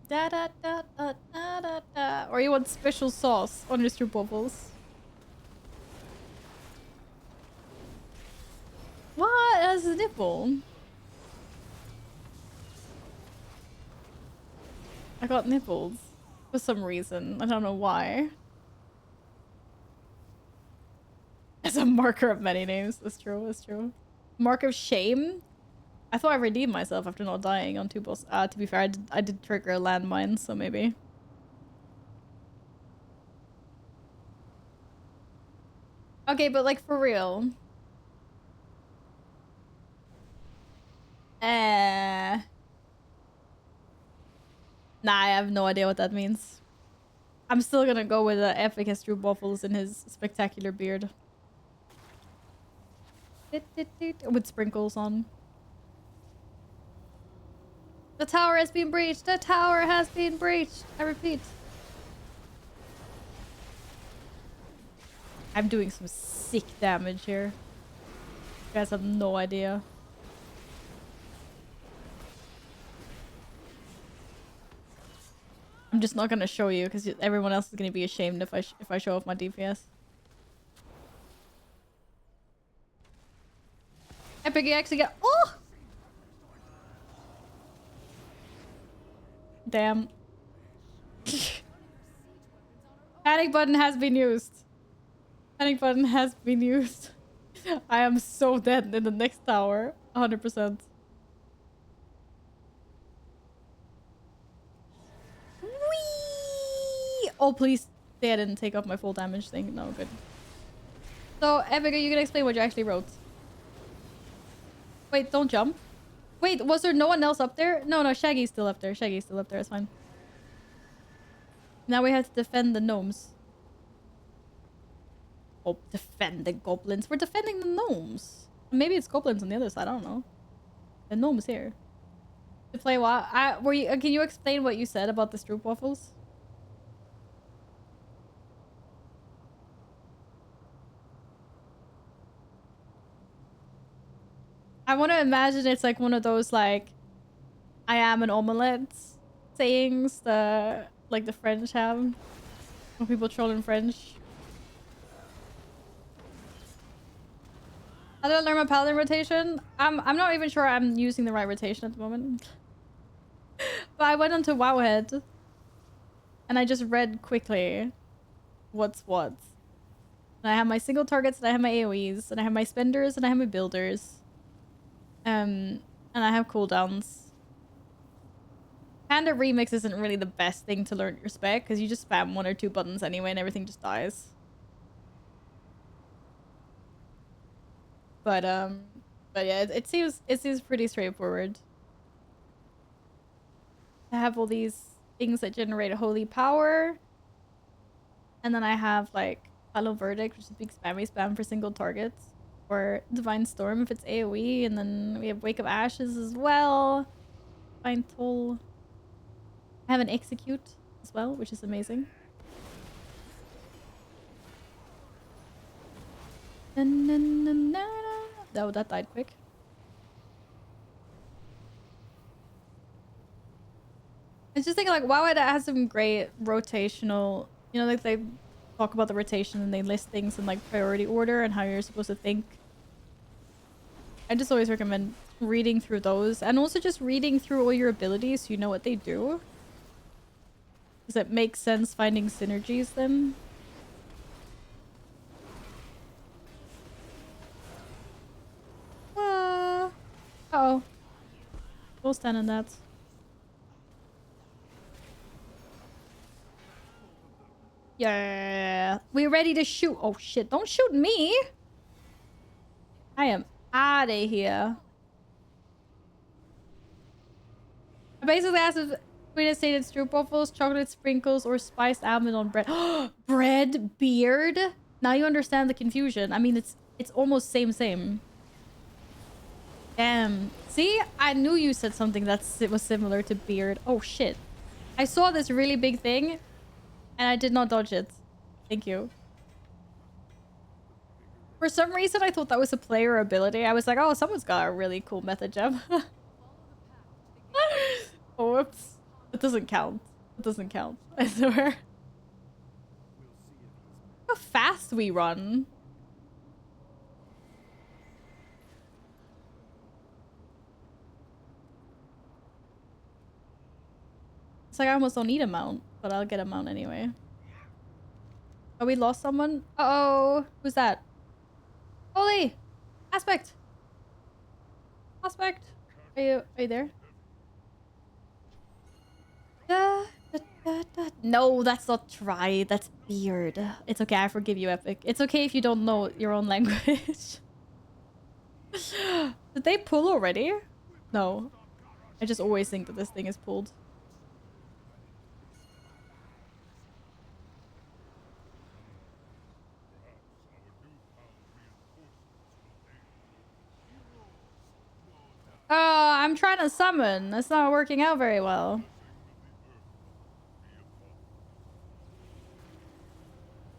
Da da da da da da da. Or you want special sauce on your stroopwafels? What? That's a nipple. I got nipples for some reason. I don't know why. It's a marker of many names. That's true. That's true. Mark of shame. I thought I redeemed myself after not dying on 2 boss. To be fair, I did trigger a landmine, so maybe. Okay, but like for real. Nah, I have no idea what that means. I'm still gonna go with Epic has stroopwafels in his spectacular beard. With sprinkles on. The tower has been breached! The tower has been breached! I repeat. I'm doing some sick damage here. You guys have no idea. I'm just not gonna show you because everyone else is gonna be ashamed if I show off my DPS. Epic, you actually got— oh! Damn. Panic button has been used. Panic button has been used. I am so dead in the next tower. 100%. Whee! Oh, please say I didn't take off my full damage thing. No, good. So, Epic, are you gonna explain what you actually wrote? Wait, don't jump. Wait, was there no one else up there? No, no, Shaggy's still up there. Shaggy's still up there. It's fine. Now we have to defend the gnomes. Oh, defend the goblins. We're defending the gnomes. Maybe it's goblins on the other side. I don't know. The gnomes here. To play what? Can you explain what you said about the stroopwafels? I want to imagine it's like one of those like, I am an omelette sayings the French have when people troll in French. How do I learn my paladin rotation? I'm not even sure I'm using the right rotation at the moment. But I went onto Wowhead and I just read quickly what's what. And I have my single targets and I have my AoEs and I have my spenders and I have my builders. And I have cooldowns. Panda Remix isn't really the best thing to learn your spec because you just spam 1 or 2 buttons anyway and everything just dies. But yeah, it seems pretty straightforward. I have all these things that generate a holy power. And then I have like Final Verdict, which is big spammy spam for single targets. Or Divine Storm if it's AoE, and then we have Wake of Ashes as well. Divine Toll. I have an Execute as well, which is amazing. Oh, that died quick. I just think like WoW has some great rotational, you know, like they talk about the rotation and they list things in like priority order and how you're supposed to think. I just always recommend reading through those and also just reading through all your abilities so you know what they do. Does it make sense finding synergies then? Uh-oh. We'll stand on that. Yeah. We're ready to shoot. Oh shit, don't shoot me. I am out of here. I basically asked if Queen stated stroopwafels, chocolate sprinkles, or spiced almond on bread. Bread? Beard? Now you understand the confusion. I mean, it's almost same. Damn. See? I knew you said something that was similar to beard. Oh, shit. I saw this really big thing, and I did not dodge it. Thank you. For some reason, I thought that was a player ability. I was like, oh, someone's got a really cool method gem. Oh, whoops. It doesn't count. It doesn't count. I swear. How fast we run. It's like I almost don't need a mount, but I'll get a mount anyway. Oh, we lost someone? Uh-oh. Who's that? Holy! Aspect! Aspect! Are you there? No, that's not try. That's beard. It's okay. I forgive you, Epic. It's okay if you don't know your own language. Did they pull already? No. I just always think that this thing is pulled. Oh, I'm trying to summon. That's not working out very well.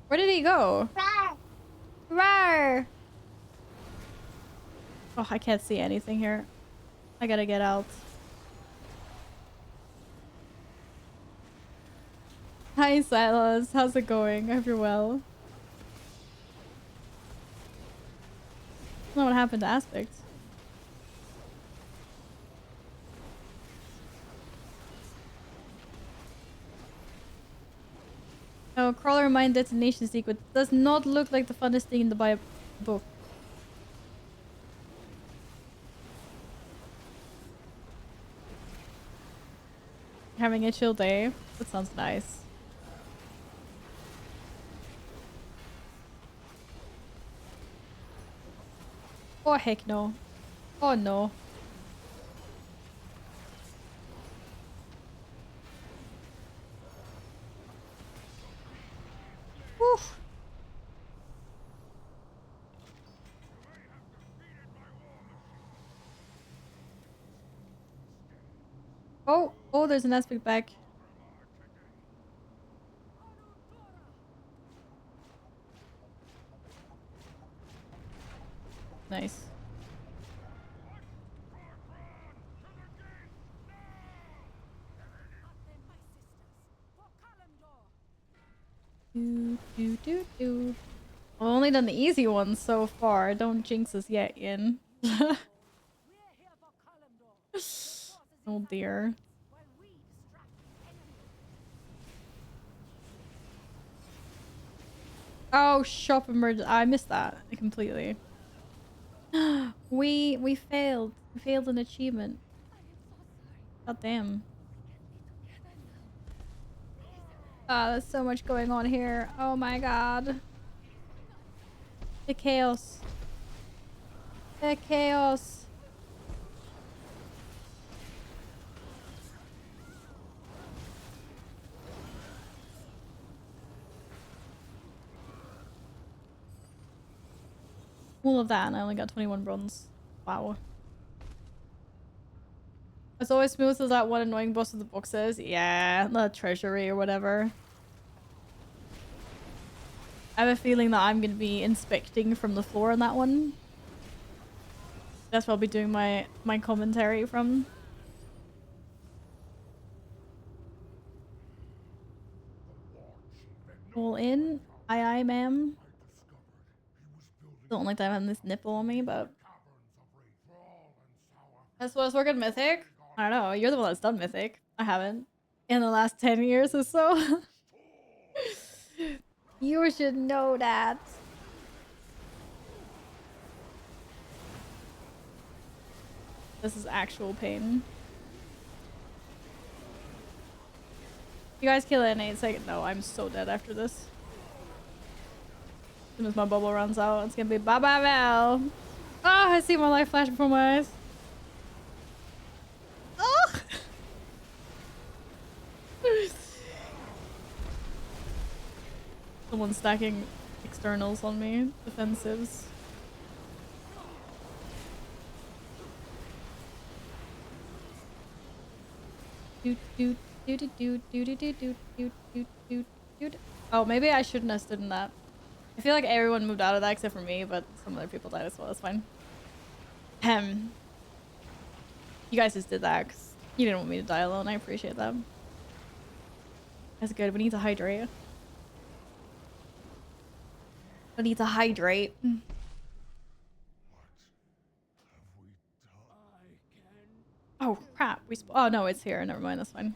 Where did he go? Rawr! Rawr! Oh, I can't see anything here. I gotta get out. Hi, Silas. How's it going? I hope you're well. I don't know what happened to Aspect. Oh, crawler mine detonation sequence does not look like the funnest thing in the book. Having a chill day. That sounds nice. Oh heck no. Oh no. Oof. Oh, there's an aspect back. Nice. I've only done the easy ones so far. Don't jinx us yet, Ian. Oh dear. Oh, shop emergency. I missed that completely. We failed. We failed an achievement. God damn. There's so much going on here. Oh my god. The chaos. The chaos. All of that and I only got 21 bronze. Wow. It's always smooth as that one annoying boss with the boxes. Yeah, the treasury or whatever. I have a feeling that I'm going to be inspecting from the floor on that one. That's where I'll be doing my commentary from. All in. Aye, ma'am. Don't like that having this nipple on me, but... That's what I was working Mythic? I don't know. You're the one that's done Mythic. I haven't. In the last 10 years or so. You should know that. This is actual pain. You guys kill it in 8 seconds. No, I'm so dead after this. As soon as my bubble runs out, it's gonna be bye-bye Val. Oh, I see my life flash before my eyes. Oh! Someone's stacking externals on me. Defensives. Oh, maybe I shouldn't have stood in that. I feel like everyone moved out of that except for me, but some other people died as well. That's fine. You guys just did that because you didn't want me to die alone. I appreciate that. That's good. We need to hydrate. We need to hydrate. Oh crap! Oh no, it's here. Never mind. That's fine.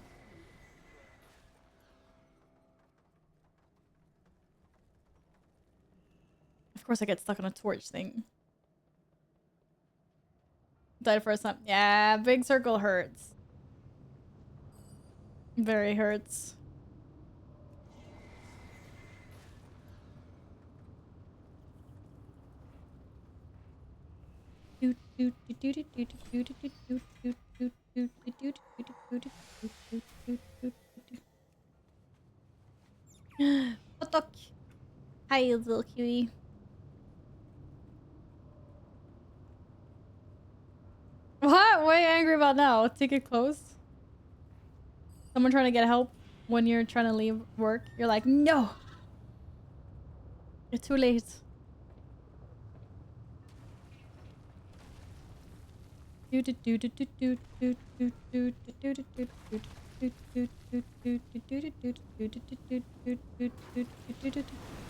Of course, I get stuck on a torch thing. Died first time. Yeah, big circle hurts. Very hurts. Potok. Hi, little cutie. What? What are you angry about now? Ticket closed? Someone trying to get help when you're trying to leave work? You're like, no! You're too late.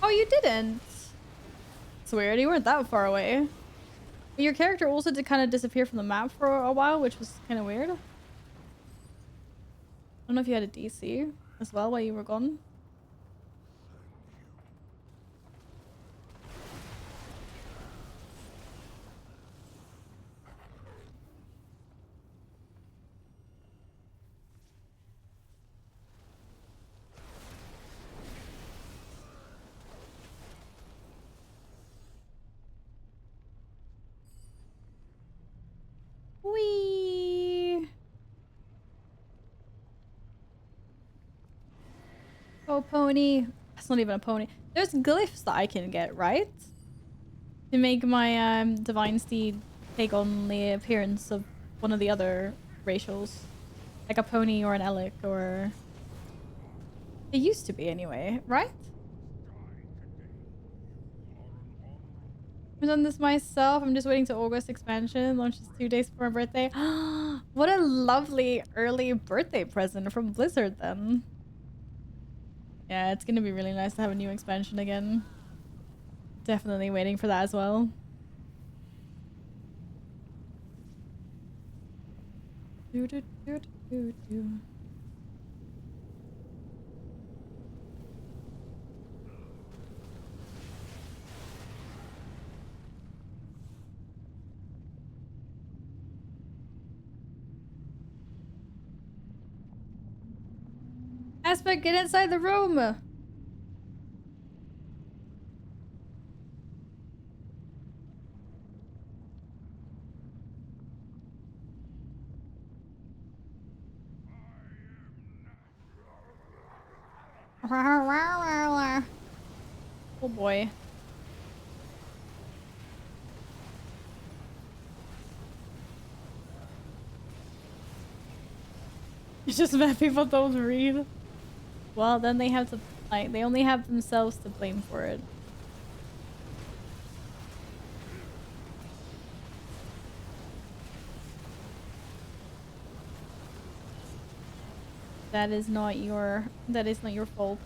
Oh, you didn't? It's weird. You weren't that far away. Your character also did kind of disappear from the map for a while, which was kind of weird. I don't know if you had a DC as well while you were gone. Whee! Oh, pony. That's not even a pony. There's glyphs that I can get, right? To make my divine steed take on the appearance of one of the other racials. Like a pony or an elk or... It used to be anyway, right? I've done this myself. I'm just waiting to August expansion. Launches 2 days before my birthday. What a lovely early birthday present from Blizzard then. Yeah, it's gonna be really nice to have a new expansion again. Definitely waiting for that as well. Do, do, do, do, do. Aspect, get inside the room! Oh boy. It's just that people don't read. Well, then they have to, like, they only have themselves to blame for it. That is not your fault.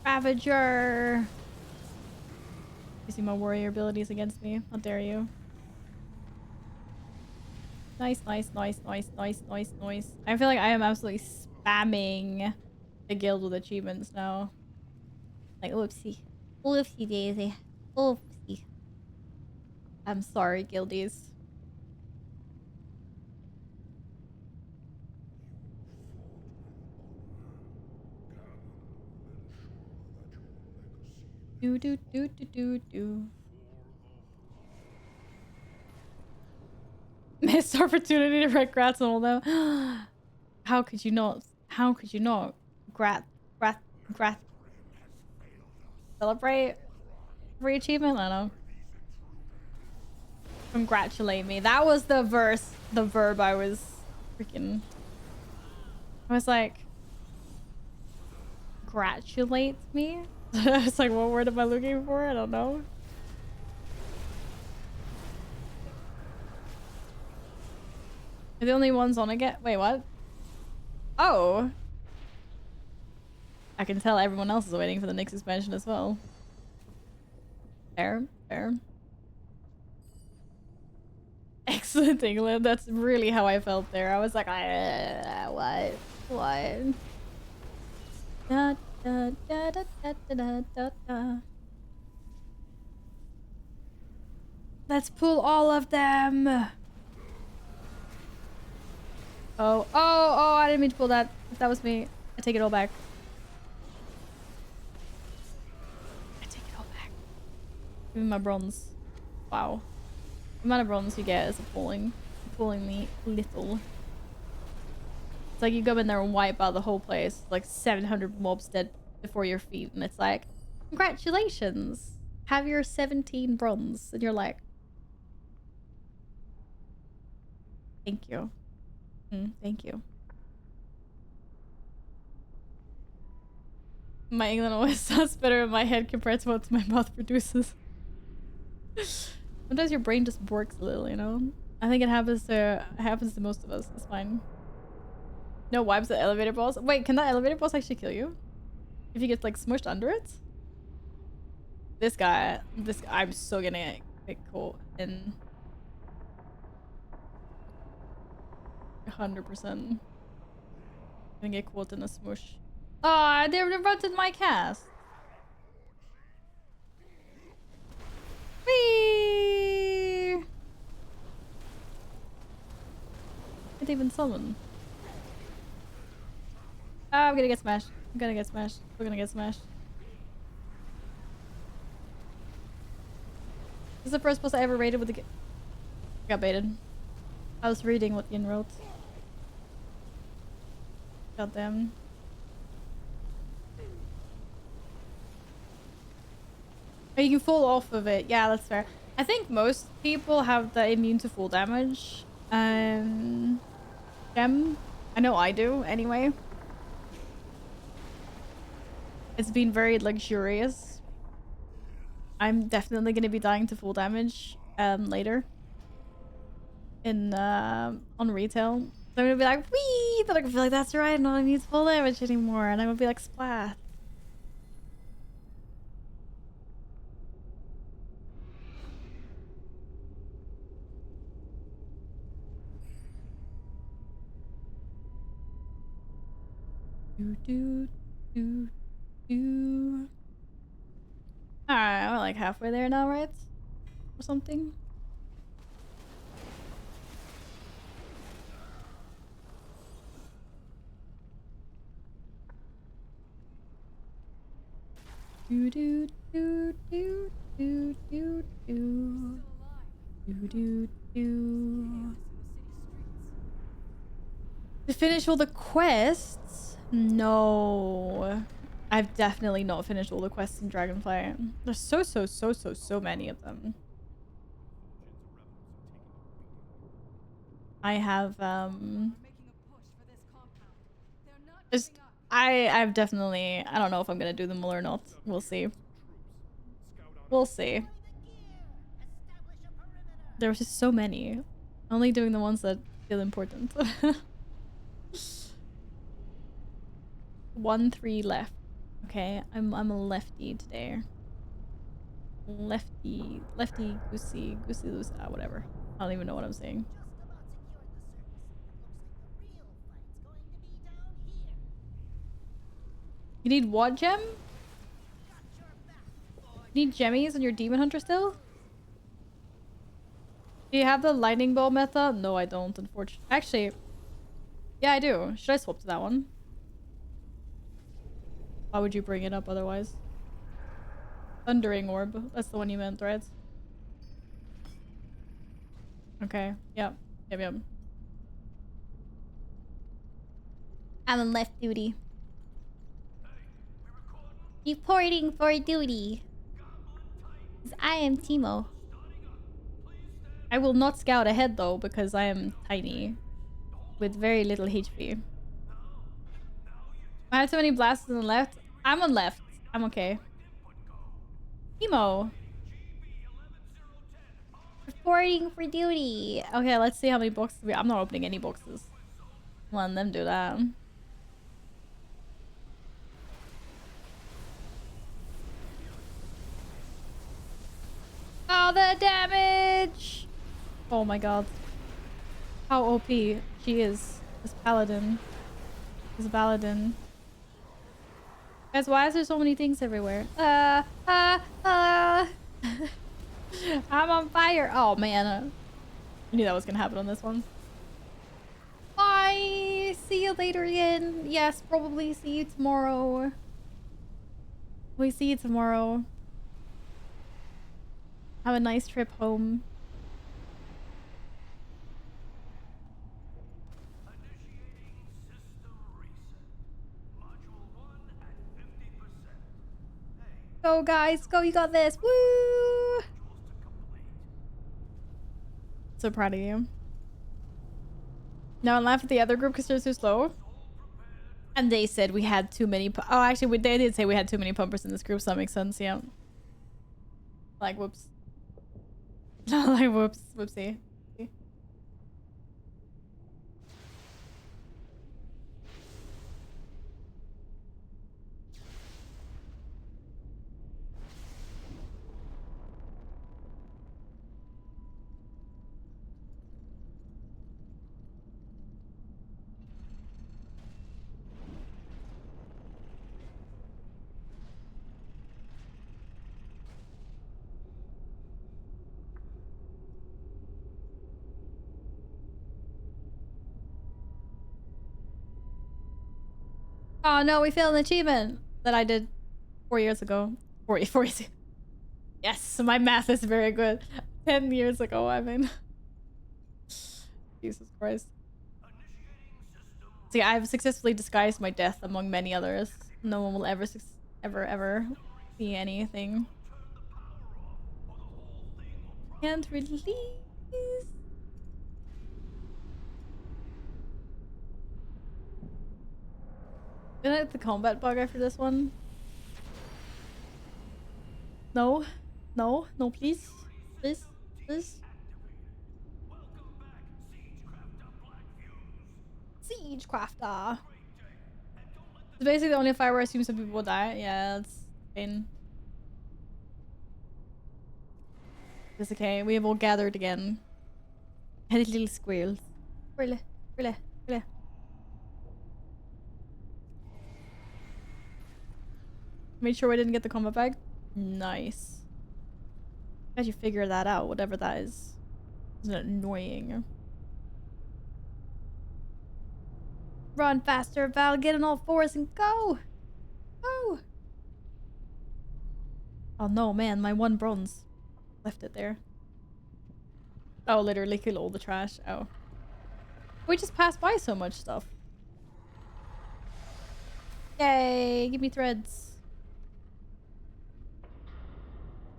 Ravager! Using my warrior abilities against me. How dare you. Nice, nice, nice, nice, nice, nice, nice. I feel like I am absolutely spamming the guild with achievements now. Like, oopsie. Oopsie daisy. Oopsie. I'm sorry, guildies. Do do do do do do. Missed opportunity to write grats on all them. How could you not? How could you not? Grat. Celebrate every achievement? I don't know. Congratulate me. That was the verb I was freaking... I was like... Gratulate me? I was like, what word am I looking for? I don't know. Are the only ones on again? Wait, what? Oh! I can tell everyone else is waiting for the next expansion as well. Fair, fair. Excellent England. That's really how I felt there. I was like, what? What? Da, da, da, da, da, da, da, da. Let's pull all of them. Oh, I didn't mean to pull that. If that was me, I take it all back. I take it all back. Give me my bronze. Wow. The amount of bronze you get is appallingly little. It's like you go in there and wipe out the whole place. Like 700 mobs dead before your feet. And it's like, congratulations. Have your 17 bronze. And you're like, thank you. Thank you. My England always sounds better in my head compared to what my mouth produces. Sometimes your brain just works a little, you know? I think it happens to most of us. It's fine. No wipes at elevator balls. Wait, can that elevator balls actually kill you? If you get like smushed under it? This guy, I'm so gonna get caught in 100%. Gonna get caught in a smush. Ah, they interrupted my cast. Whee! Can't even summon. Oh, I'm gonna get smashed. I'm gonna get smashed. We're gonna get smashed. This is the first boss I ever raided with the... I got baited. I was reading what Yin wrote. Goddamn. Oh, you can fall off of it. Yeah, that's fair. I think most people have the immune to full damage gem. I know I do, anyway. It's been very luxurious. I'm definitely gonna be dying to full damage later. On retail. So I'm gonna be like, wee! Then I'm gonna be like, that's right, I'm not immune to full damage anymore. And I'm gonna be like, splat. Do do do do. Alright, we're like halfway there now, right? Or something. Do do do do do do do do do do. To finish all the quests? No. I've definitely not finished all the quests in Dragonflight. There's so many of them. I have just I've definitely, I don't know if I'm gonna do them all or not. We'll see. We'll see. There's just so many. Only doing the ones that feel important. 1-3 left. Okay, I'm a lefty today. Lefty goosey loose, whatever. I don't even know what I'm saying. You need what gem? You need gemmies on your demon hunter still? Do you have the lightning bolt meta? No, I don't, unfortunately. Actually, yeah, I do. Should I swap to that one? Why would you bring it up otherwise? Thundering orb. That's the one you meant, right? Okay. Yep. Yep. I'm on left duty. Reporting for duty. I am Timo. I will not scout ahead though, because I am tiny. With very little HP. I have too many blasts on the left. I'm on left. I'm okay. Timo. Reporting for duty. Okay, let's see how many boxes we... I'm not opening any boxes. Let them do that. Oh, the damage! Oh my god. How OP she is. This paladin. This paladin. Guys, why is there so many things everywhere? I'm on fire. Oh man. I knew that was gonna happen on this one. Bye! See you later again. Yes, probably see you tomorrow. We see you tomorrow. Have a nice trip home. Go guys, go, you got this. Woo! So proud of you. No one laughed at the other group because they're too slow. And they said we had too many. Oh, actually, they did say we had too many pumpers in this group, so that makes sense. Yeah. Like, whoops. Like, whoops. Whoopsie. Oh no, we failed an achievement that I did 4 years ago. 4 years. Yes, my math is very good. 10 years ago, I mean. Jesus Christ. See, I've successfully disguised my death among many others. No one will ever see anything. Can't release. Did I hit the combat bug after this one? No, no, no, please, please, please. Siege crafter. It's basically the only fire where I assume some people will die. Yeah, it's pain. It's okay. We have all gathered again. And little squirrels. Squirrel, squirrel, squirrel. Made sure I didn't get the combat bag. Nice. Glad you figured that out, whatever that is. Isn't it annoying? Run faster, Val. Get on all fours and go. Go. Oh no, man. My one bronze. Left it there. Oh, literally kill all the trash. Oh. We just passed by so much stuff. Yay. Give me threads.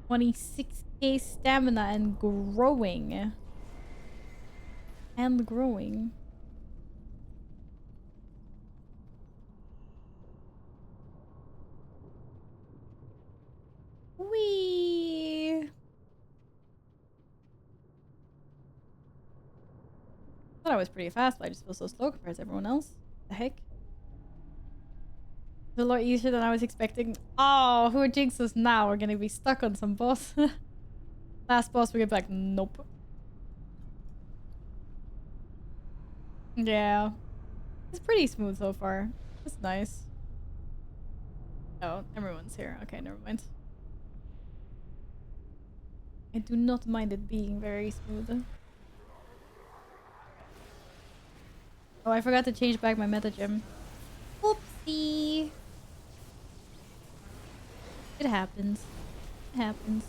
26k stamina and growing. And growing. Whee! I thought I was pretty fast, but I just feel so slow compared to everyone else. The heck? It's a lot easier than I was expecting. Oh, who jinxed us now? We're gonna be stuck on some boss. Last boss, we get back. Nope. Yeah. It's pretty smooth so far. It's nice. Oh, everyone's here. Okay, never mind. I do not mind it being very smooth. Oh, I forgot to change back my meta gem. Whoopsie. It happens. It happens.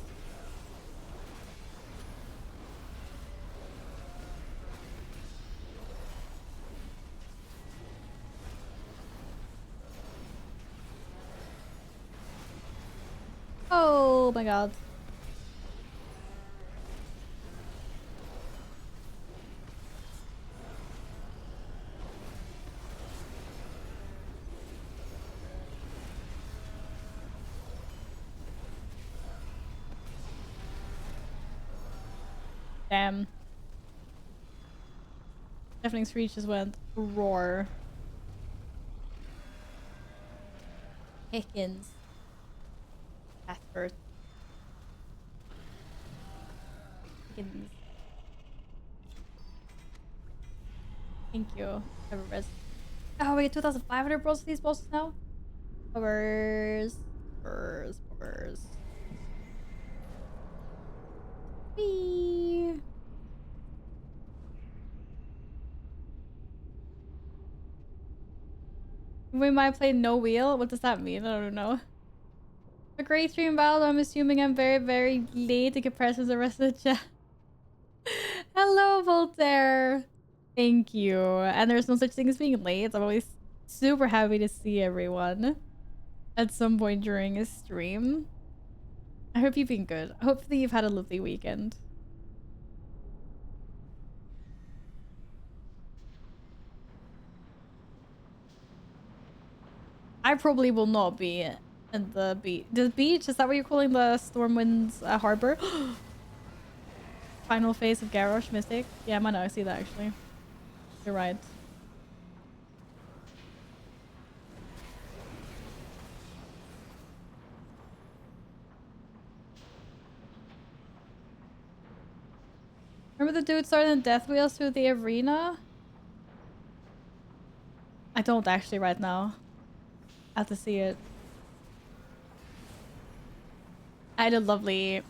Oh my god. Damn. Deafening's reach just went roar. Hickens. Cuthbert. Hickens. Thank you. Have a rest. Oh, we get 2,500 bros for these bosses now? Buggers. Buggers. Buggers. Whee! We might play no wheel? What does that mean? I don't know. A great stream, Val. I'm assuming I'm very, very late in comparison to the rest of the chat. Hello, Voltaire. Thank you. And there's no such thing as being late. I'm always super happy to see everyone at some point during a stream. I hope you've been good. Hopefully you've had a lovely weekend. I probably will not be in the beach. The beach? Is that what you're calling the Stormwind's harbor? Final phase of Garrosh Mystic? Yeah, I know. I see that actually. You're right. Remember the dude starting death wheels through the arena? I don't actually right now. I have to see it. I had a lovely,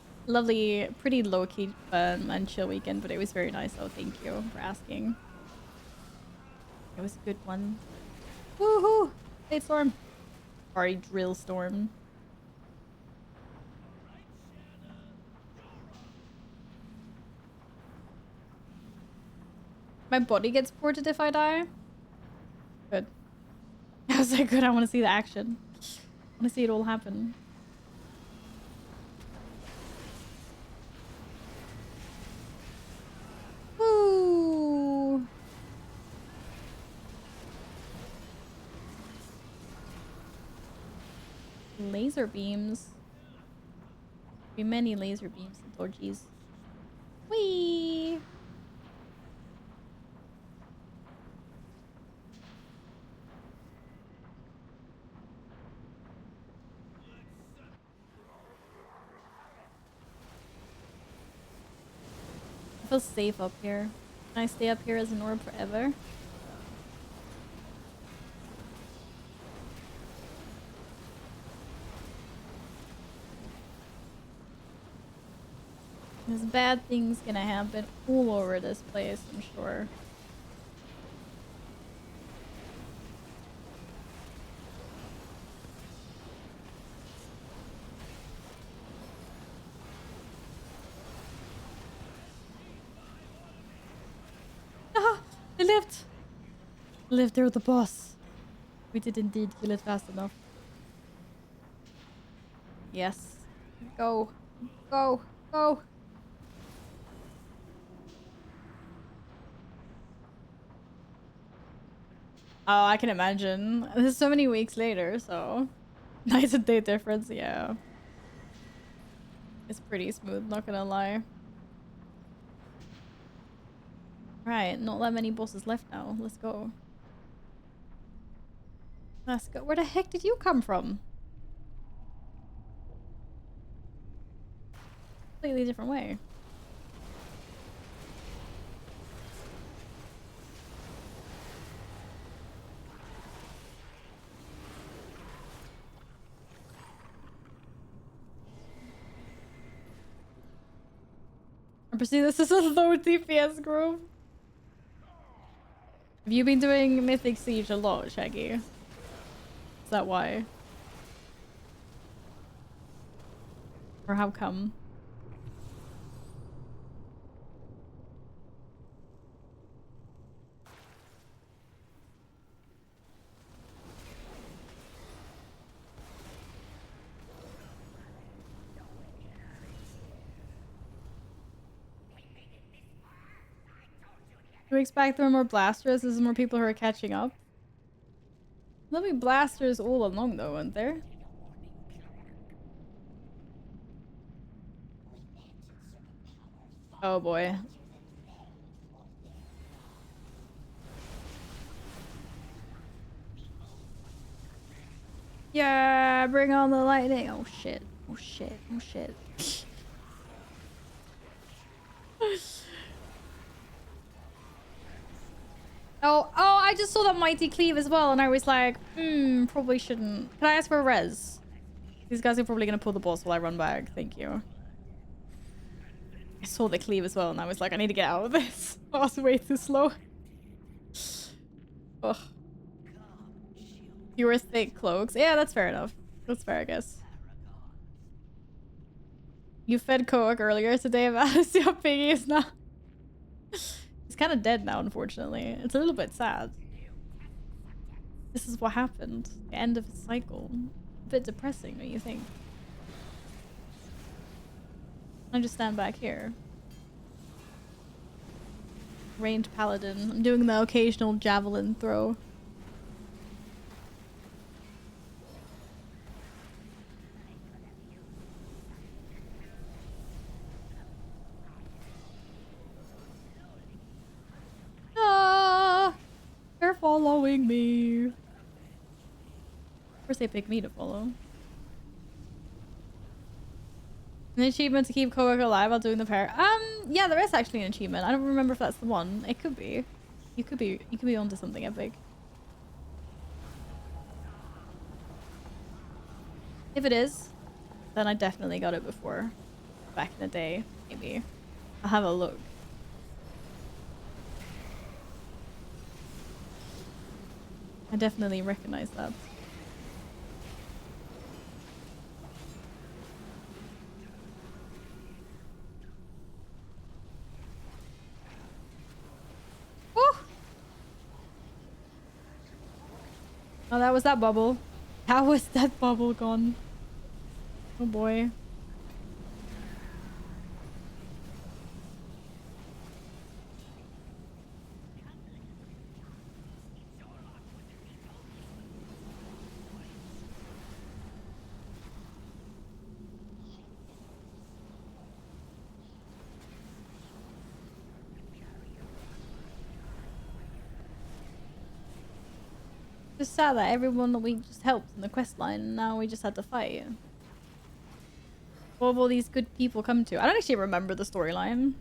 pretty low-key fun and chill weekend, but it was very nice. Oh, thank you for asking. It was a good one. Woohoo! Fate storm. Sorry, drill storm. My body gets ported if I die? Good. I was like, good, I want to see the action. I want to see it all happen. Woo! Laser beams. Be many laser beams and orgies. Whee! I feel safe up here. Can I stay up here as an orb forever? There's bad things gonna happen all over this place, I'm sure. Ah! They lived! Lived through the boss. We did indeed kill it fast enough. Yes. Go. Go. Go. Oh, I can imagine. This is so many weeks later, so... Night and day difference, yeah. It's pretty smooth, not gonna lie. Right, not that many bosses left now. Let's go. Let's go. Where the heck did you come from? Completely different way. I perceive this is a low DPS group. Have you been doing Mythic Siege a lot, Shaggy? Is that why? Or how come? Do we expect there are more blasters? There's more people who are catching up. There'll be blasters all along though, won't there? Oh boy. Yeah, bring on the lightning. Oh shit. Oh shit. Oh shit. Oh, I just saw that mighty cleave as well, and I was like, probably shouldn't. Can I ask for a res? These guys are probably gonna pull the boss while I run back. Thank you. I saw the cleave as well, and I was like, I need to get out of this. I was way too slow. Ugh. Fewer thick cloaks. Yeah, that's fair enough. That's fair, I guess. You fed Koak earlier today about how Piggy is now. He's kind of dead now, unfortunately. It's a little bit sad. This is what happened. The end of the cycle. A bit depressing, don't you think? I just stand back here. Ranged paladin. I'm doing the occasional javelin throw. Ah! They're following me. Of course they pick me to follow. An achievement to keep Koak alive while doing the pair. Yeah, there is actually an achievement. I don't remember if that's the one. It could be. You could be onto something epic. If it is, then I definitely got it before. Back in the day, maybe. I'll have a look. I definitely recognize that. Oh, that was that bubble. How was that bubble gone? Oh boy. Just sad that everyone that we just helped in the quest line, and now we just had to fight. What have all these good people come to? I don't actually remember the storyline.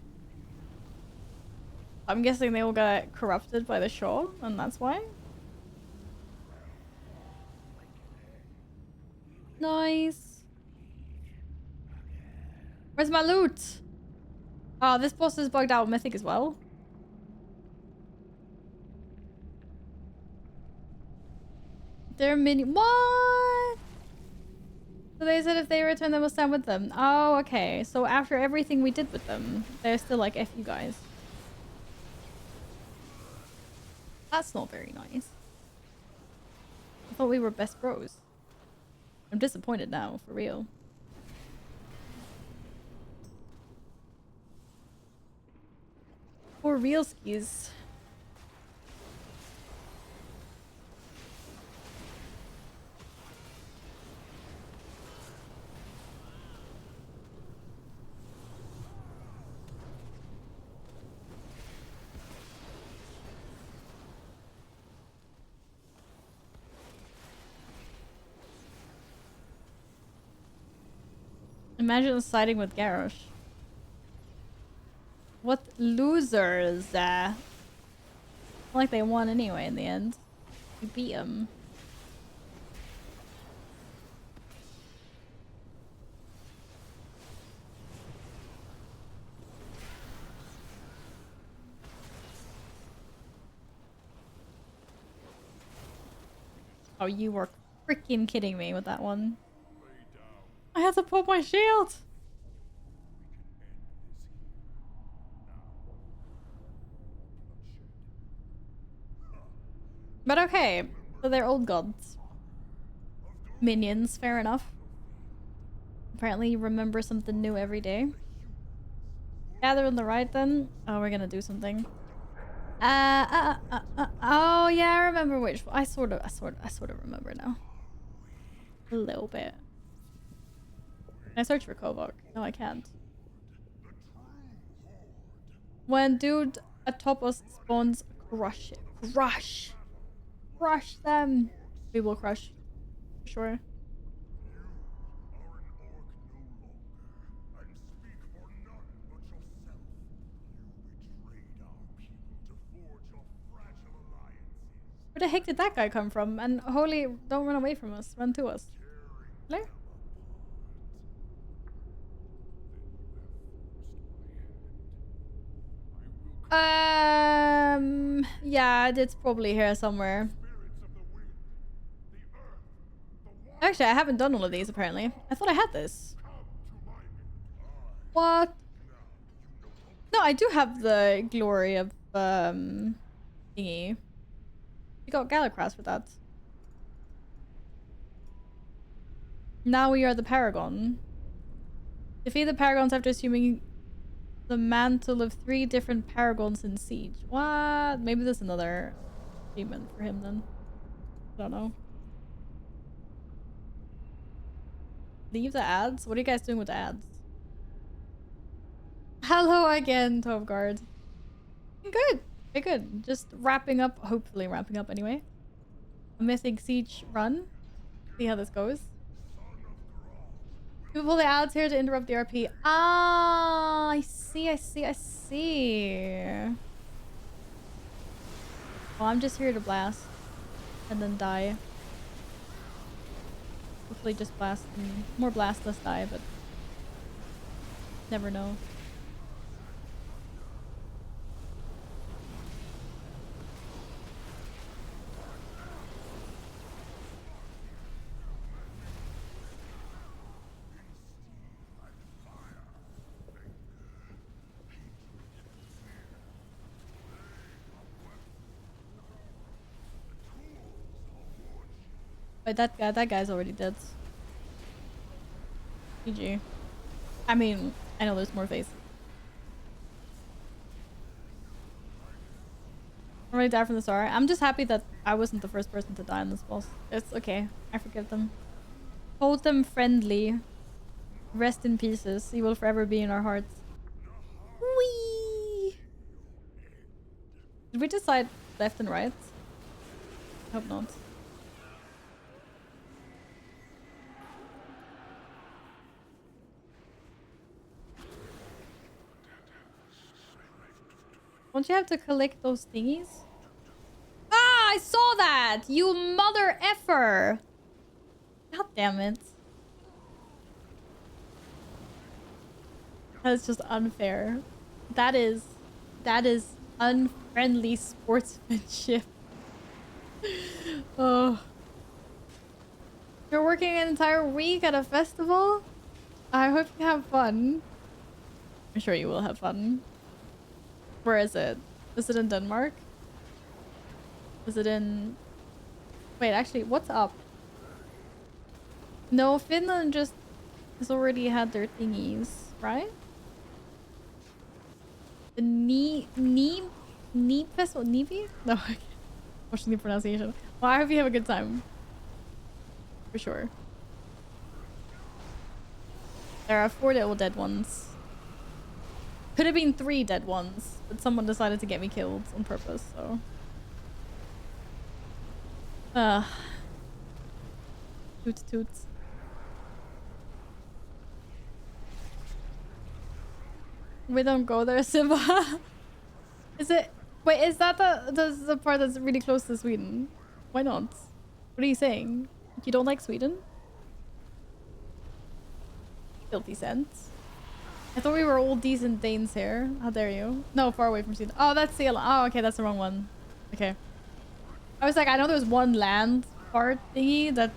I'm guessing they all got corrupted by the Shaw, and that's why. Nice. Where's my loot? Oh, this boss is bugged out Mythic as well. They're mini- What? So they said if they return, they will stand with them. Oh, okay. So after everything we did with them, they're still like, F you guys. That's not very nice. I thought we were best bros. I'm disappointed now, for real. For real skis. Imagine siding with Garrosh. What losers? Like they won anyway in the end. You beat them. Oh, you were freaking kidding me with that one. I had to put my shield. But okay, so they're old gods. Minions, fair enough. Apparently you remember something new every day. Gather on the right then. Oh, we're gonna do something. Oh yeah, I remember which. I sort of remember now. A little bit. Can I search for Kovok? No, I can't. When dude atop us spawns, crush it. Crush! Crush them! We will crush. For sure. Where the heck did that guy come from? And holy, don't run away from us. Run to us. Hello? Yeah, it's probably here somewhere. Actually, I haven't done all of these apparently. I thought I had this. What? No, I do have the glory of thingy. You got Galacras with that. Now we are the Paragon. Defeat the Paragons after assuming the mantle of 3 different Paragons in Siege. What? Maybe there's another achievement for him then. I don't know. Leave the ads? What are you guys doing with the ads? Hello again, Tovgard. Good. Very good. Just wrapping up, hopefully wrapping up anyway. A Mythic Siege run. See how this goes. You pull the ads here to interrupt the RP. Ah, I see. Well, I'm just here to blast. And then die. Hopefully just blast. More blast, less die, but... never know. Wait, that guy's already dead. GG. I mean, I know there's more face. I already died from the start. I'm just happy that I wasn't the first person to die in this boss. It's okay. I forgive them. Hold them friendly. Rest in pieces. You will forever be in our hearts. Whee! Did we decide left and right? I hope not. Don't you have to collect those thingies? Ah, I saw that! You mother effer! God damn it. That's just unfair. That is unfriendly sportsmanship. Oh. You're working an entire week at a festival? I hope you have fun. I'm sure you will have fun. Where is it? Is it in Denmark? Is it in... Wait, actually, what's up? No, Finland just has already had their thingies, right? The Neep Festival? Neepy? No, I can't. What's the pronunciation? Well, I hope you have a good time. For sure. There are 4 little dead ones. Could have been 3 dead ones, but someone decided to get me killed on purpose, so... Toot toot. We don't go there, Simba. Is it... Wait, is that the part that's really close to Sweden? Why not? What are you saying? You don't like Sweden? Filthy sense. I thought we were all decent Danes here. How dare you? No, far away from Sweden. Oh, that's Zealand. Oh, okay, that's the wrong one. Okay. I was like, I know there's one land part thingy that...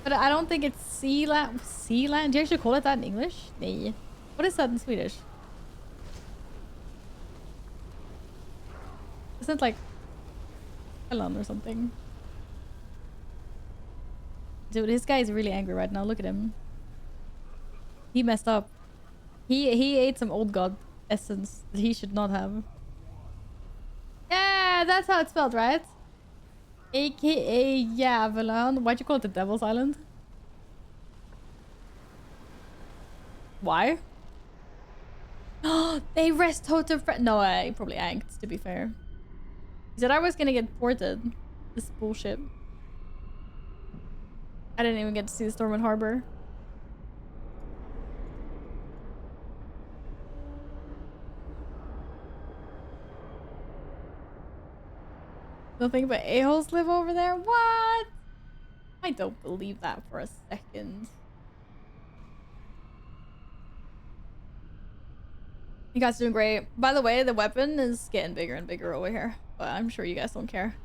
But I don't think it's sea land. Sea land? Do you actually call it that in English? Nee. What is that in Swedish? Isn't it like... Finland or something? Dude, this guy is really angry right now. Look at him. He messed up. He ate some old god essence that he should not have. Yeah, that's how it's spelled, right? AKA Djävulen. Why'd you call it the Devil's Island? Why? Oh, they rest totem no, I probably anked, to be fair. He said I was gonna get ported. This bullshit. I didn't even get to see the storm in harbor. Nothing but a-holes live over there? What? I don't believe that for a second. You guys are doing great. By the way, the weapon is getting bigger and bigger over here, but I'm sure you guys don't care.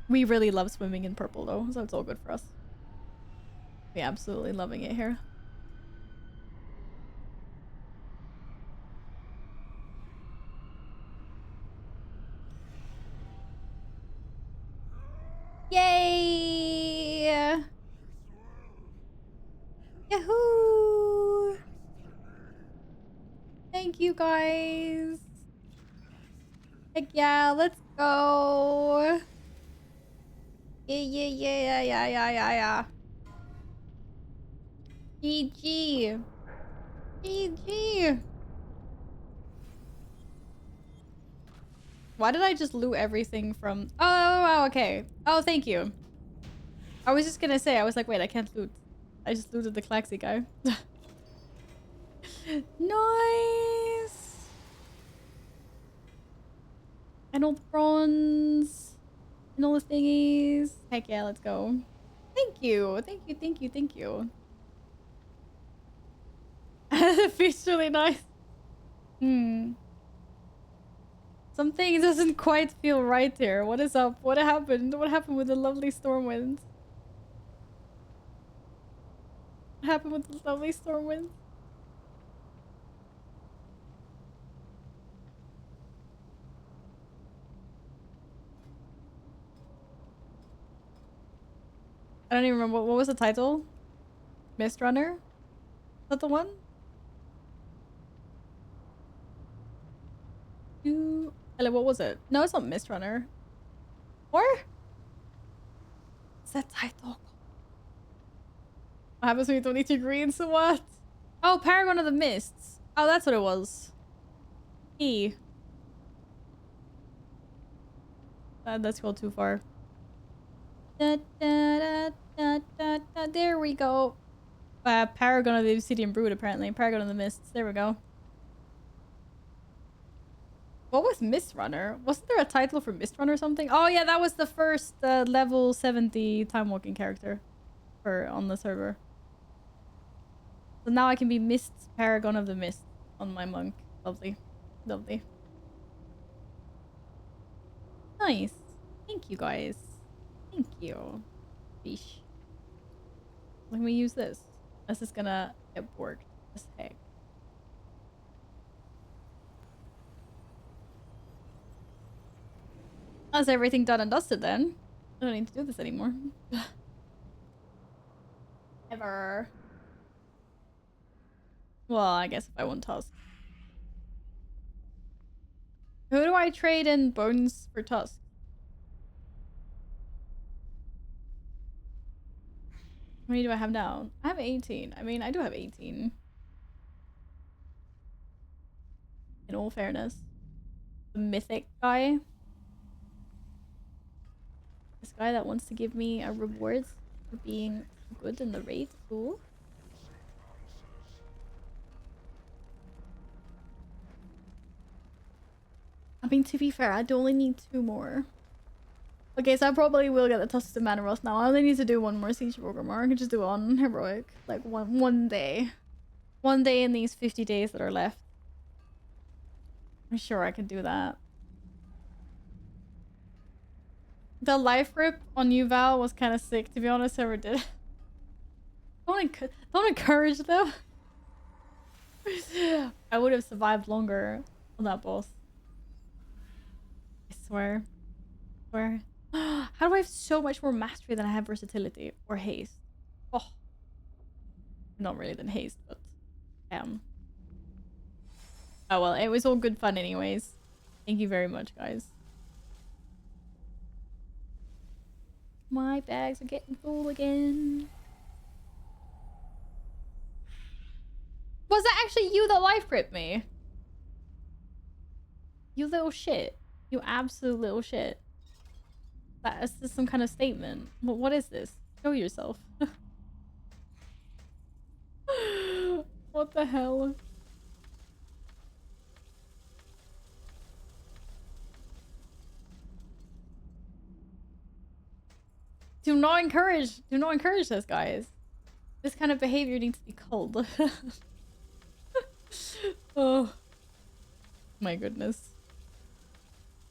We really love swimming in purple though, so it's all good for us. We absolutely loving it here. Yay! Yahoo! Thank you guys. Heck yeah, let's go. Yeah. GG. GG. Why did I just loot everything from... Oh, wow, okay. Oh, thank you. I was just gonna say, I was like, wait, I can't loot. I just looted the Klaxi guy. Nice! And all the bronze. And all the thingies. Heck yeah, let's go. Thank you. Thank you. The fish really nice. Something doesn't quite feel right here. What is up? What happened? What happened with the lovely storm winds? What happened with the lovely storm winds? I don't even remember. What was the title? Mist Runner? Is that the one? Hello, what was it? No, it's not Mist Runner. Or? What's that title? What happens when you don't eat your greens? What? Oh, Paragon of the Mists. Oh, that's what it was. E. That's gone too far. There we go. Paragon of the Obsidian Brood, apparently. Paragon of the Mists. There we go. What was Mist Runner? Wasn't there a title for Mist Runner or something? Oh yeah, that was the first level 70 time walking character on the server. So now I can be Mist, Paragon of the Mist on my monk. Lovely. Lovely. Nice. Thank you, guys. Thank you. Beesh. Let me use this. This is gonna get borked as heck. That's everything done and dusted then. I don't need to do this anymore. Ever. Well, I guess if I want Tusk. Who do I trade in bones for Tusk? How many do I have now? I have 18. I mean, I do have 18. In all fairness. The mythic guy. This guy that wants to give me a reward for being good in the raid. Cool. I mean, to be fair, I do only need 2 more. Okay, so I probably will get the Tusk of Manaros now. I only need to do 1 more Siege Programmer. I can just do it on Heroic. Like, one day. 1 day in these 50 days that are left. I'm sure I can do that. The life grip on you, Val, was kind of sick, to be honest. Whoever did it. Don't encourage them. I would have survived longer on that boss. I swear. How do I have so much more mastery than I have versatility or haste? Oh, not really than haste, but oh well, it was all good fun anyways. Thank you very much, guys. My bags are getting full again. Was that actually you that life gripped me? You little shit. You absolute little shit. That's just some kind of statement. What is this? Show yourself. What the hell? Do not encourage this, guys. This kind of behavior needs to be culled. Oh my goodness.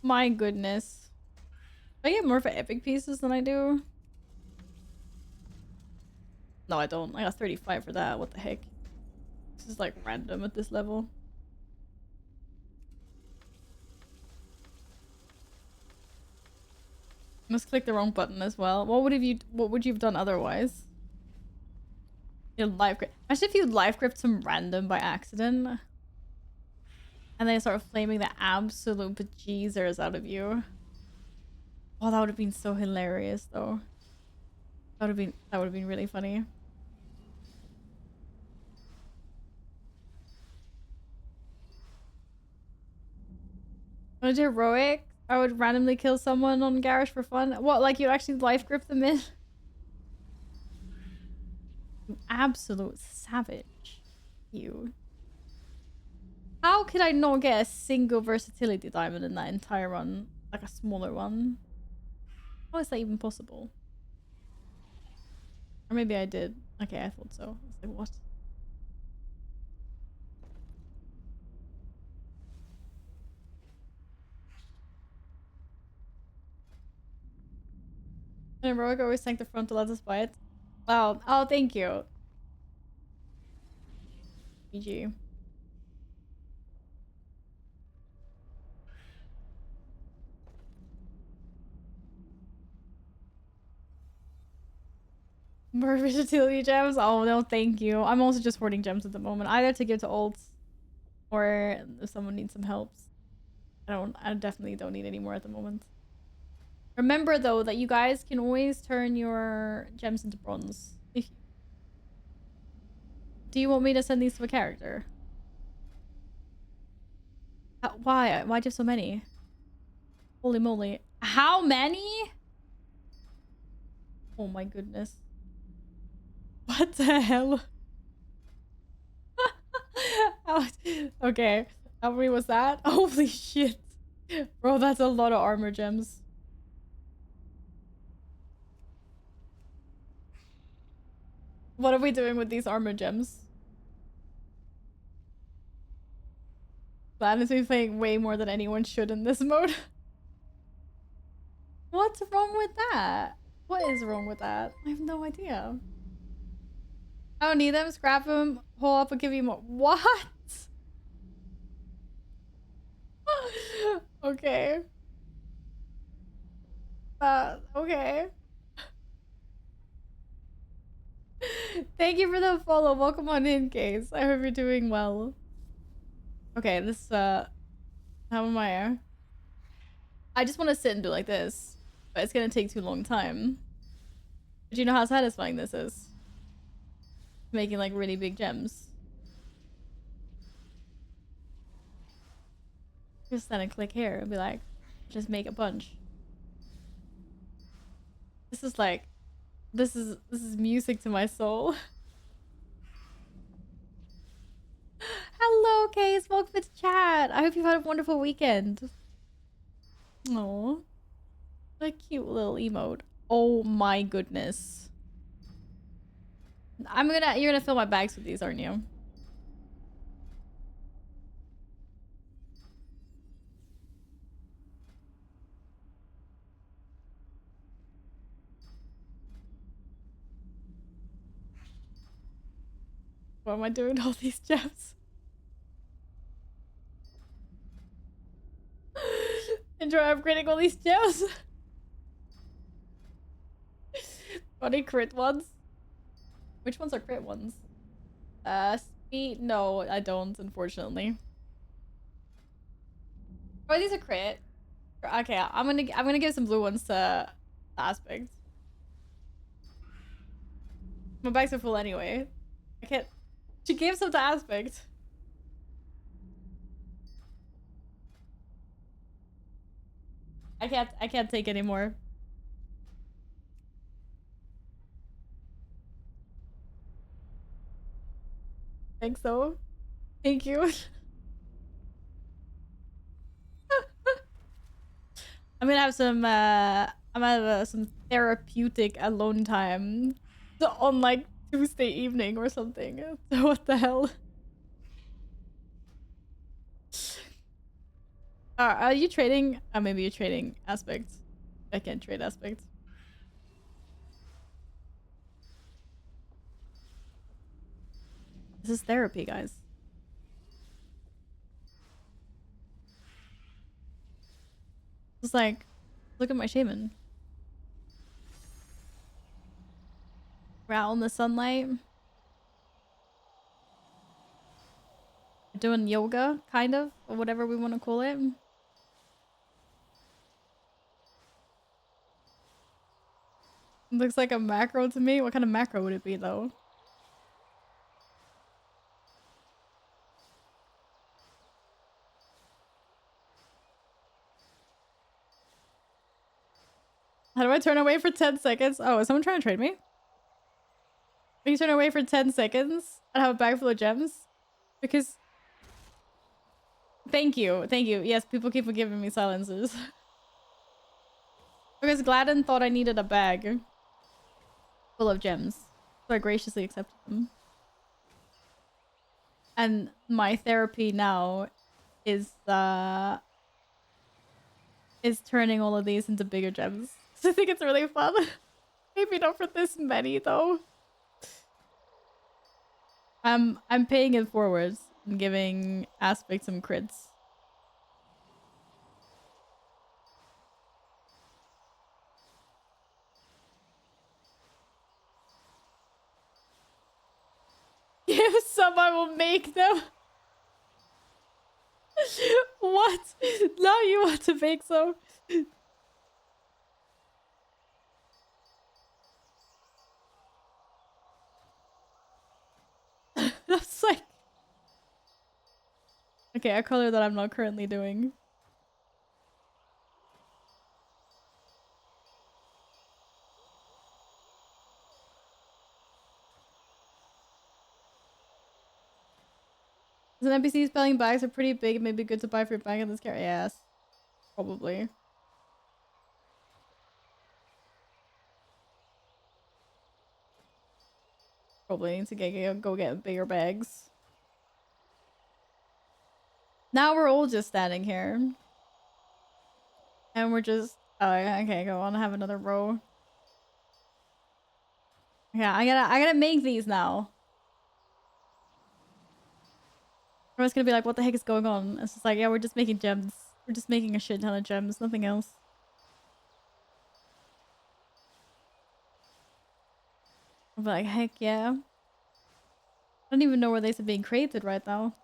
My goodness. Do I get more for epic pieces than I do? No, I don't. I got 35 for that. What the heck? This is like random at this level. Must click the wrong button as well. What would you have done otherwise? You life grip. Imagine if you life gripped some random by accident. And they start flaming the absolute bejeezers out of you. Oh, that would have been so hilarious though. That would have been really funny. On heroic, I would randomly kill someone on Garage for fun. What, like you'd actually life grip them in? You absolute savage. You. How could I not get a single versatility diamond in that entire run? Like a smaller one? How is that even possible? Or maybe I did. Okay, I thought so. I was like, what? And heroic always sank the front to let us buy it. Wow. Oh, thank you. GG. More versatility gems? Oh no, thank you. I'm also just hoarding gems at the moment. Either to give to ults or if someone needs some helps. I definitely don't need any more at the moment. Remember though that you guys can always turn your gems into bronze. Do you want me to send these to a character? Why? Why'd you have so many? Holy moly. How many? Oh my goodness. What the hell? Okay. How many was that? Holy shit. Bro, that's a lot of armor gems. What are we doing with these armor gems? Glad is me playing way more than anyone should in this mode. What's wrong with that? What is wrong with that? I have no idea. I don't need them. Scrap them. Hold up and give you more. What? Okay. Okay. Thank you for the follow. Welcome on in, Case. I hope you're doing well. Okay, this, how am I? I just want to sit and do like this, but it's gonna take too long time. But you know how satisfying this is? Making like really big gems. Just then click here and be like, just make a bunch. This is like, this is music to my soul. Hello, Case. Welcome to the chat. I hope you've had a wonderful weekend. Oh, a cute little emote. Oh my goodness. You're gonna fill my bags with these, aren't you? What am I doing with all these gems? Enjoy upgrading all these gems. Funny crit ones. Which ones are crit ones? Speed? No, I don't, unfortunately. Oh, these are crit. Okay, I'm gonna give some blue ones to Aspect. My bags are full anyway. I can't. She gave some to Aspect. I can't take anymore. Think so. Thank you. I'm gonna have some some therapeutic alone time on like Tuesday evening or something. So what the hell? Are you trading? Maybe you're trading aspects. I can't trade aspects. This is therapy, guys. It's like, look at my shaman. We're out in the sunlight. Doing yoga, kind of, or whatever we want to call it. Looks like a macro to me. What kind of macro would it be, though? How do I turn away for 10 seconds? Oh, is someone trying to trade me? Can you turn away for 10 seconds and have a bag full of gems? Because... Thank you. Thank you. Yes, people keep giving me silencers. Because Gladden thought I needed a bag full of gems. So I graciously accepted them. And my therapy now is turning all of these into bigger gems. So I think it's really fun. Maybe not for this many though. I'm paying it forwards and giving Aspect some crits. Give some, I will make them. What? Now you want to make some? That's like... Okay, a color that I'm not currently doing. As an NPC spelling bags are pretty big, it may be good to buy for your bag in this character. Yes. Probably. Probably need to go get bigger bags. Now we're all just standing here. And we're just... Oh, okay, go on, have another row. Yeah, I gotta make these now. Everyone's gonna be like, what the heck is going on? It's just like, yeah, we're just making gems. We're just making a shit ton of gems, nothing else. I'm like, heck yeah. I don't even know where these are being created right now.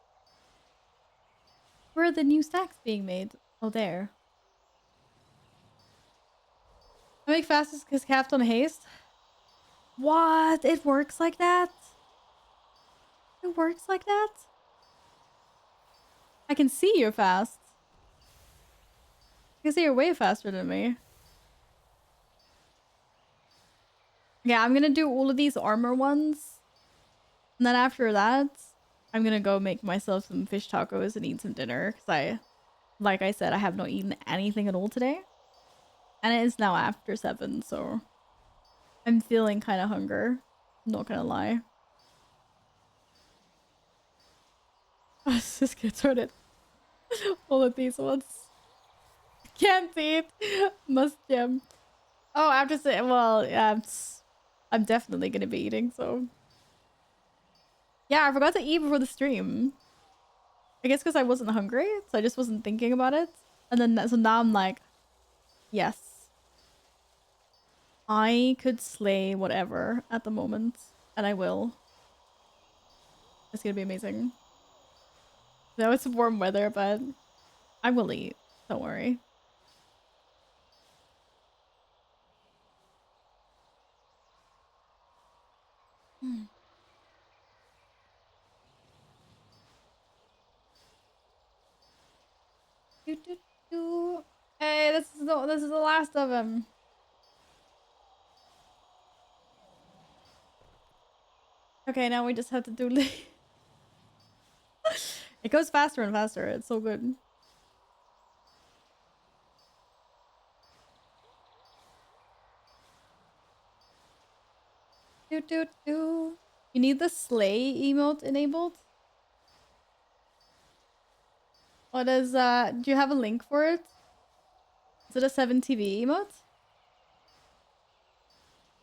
Where are the new stacks being made? Oh, there. I make fastest because capped on haste. What? It works like that? It works like that? I can see you're fast. I can see you're way faster than me. Yeah, I'm gonna do all of these armor ones. And then after that, I'm gonna go make myself some fish tacos and eat some dinner. Because like I said, I have not eaten anything at all today. And it is now after 7, so I'm feeling kind of hunger. Not gonna lie. I was just gonna turn it. All of these ones. Can't eat. Must gem. Oh, I have to say, well, yeah, I'm definitely gonna be eating, so. Yeah, I forgot to eat before the stream. I guess because I wasn't hungry, so I just wasn't thinking about it. And then, so now I'm like, yes. I could slay whatever at the moment, and I will. It's gonna be amazing. No, it's warm weather, but I will eat. Don't worry. Hey, this is the last of them. Okay, now we just have to do. It goes faster and faster. It's so good. You need the slay emote enabled? What is do you have a link for it? Is it a 7TV emote?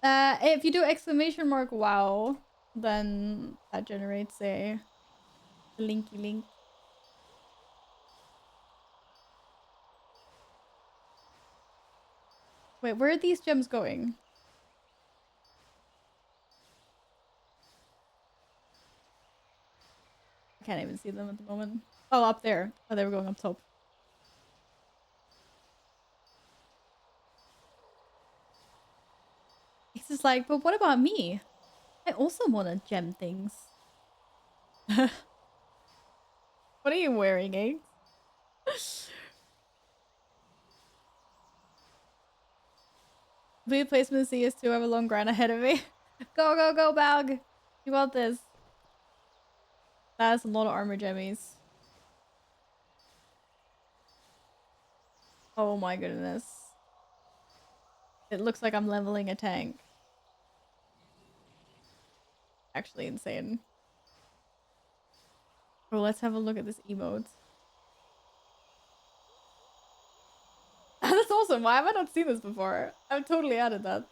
If you do exclamation mark wow, then that generates a linky link. Wait, where are these gems going? I can't even see them at the moment. Oh, up there. Oh, they were going up top. It's just like, but what about me? I also want to gem things. What are you wearing, eh? Blue placement CS2 have a long grind ahead of me. Go, go, go, Bag! You want this? That's a lot of armor gemmies. Oh my goodness. It looks like I'm leveling a tank. Actually insane. Oh, let's have a look at this emote. That's awesome. Why have I not seen this before? I've totally added that.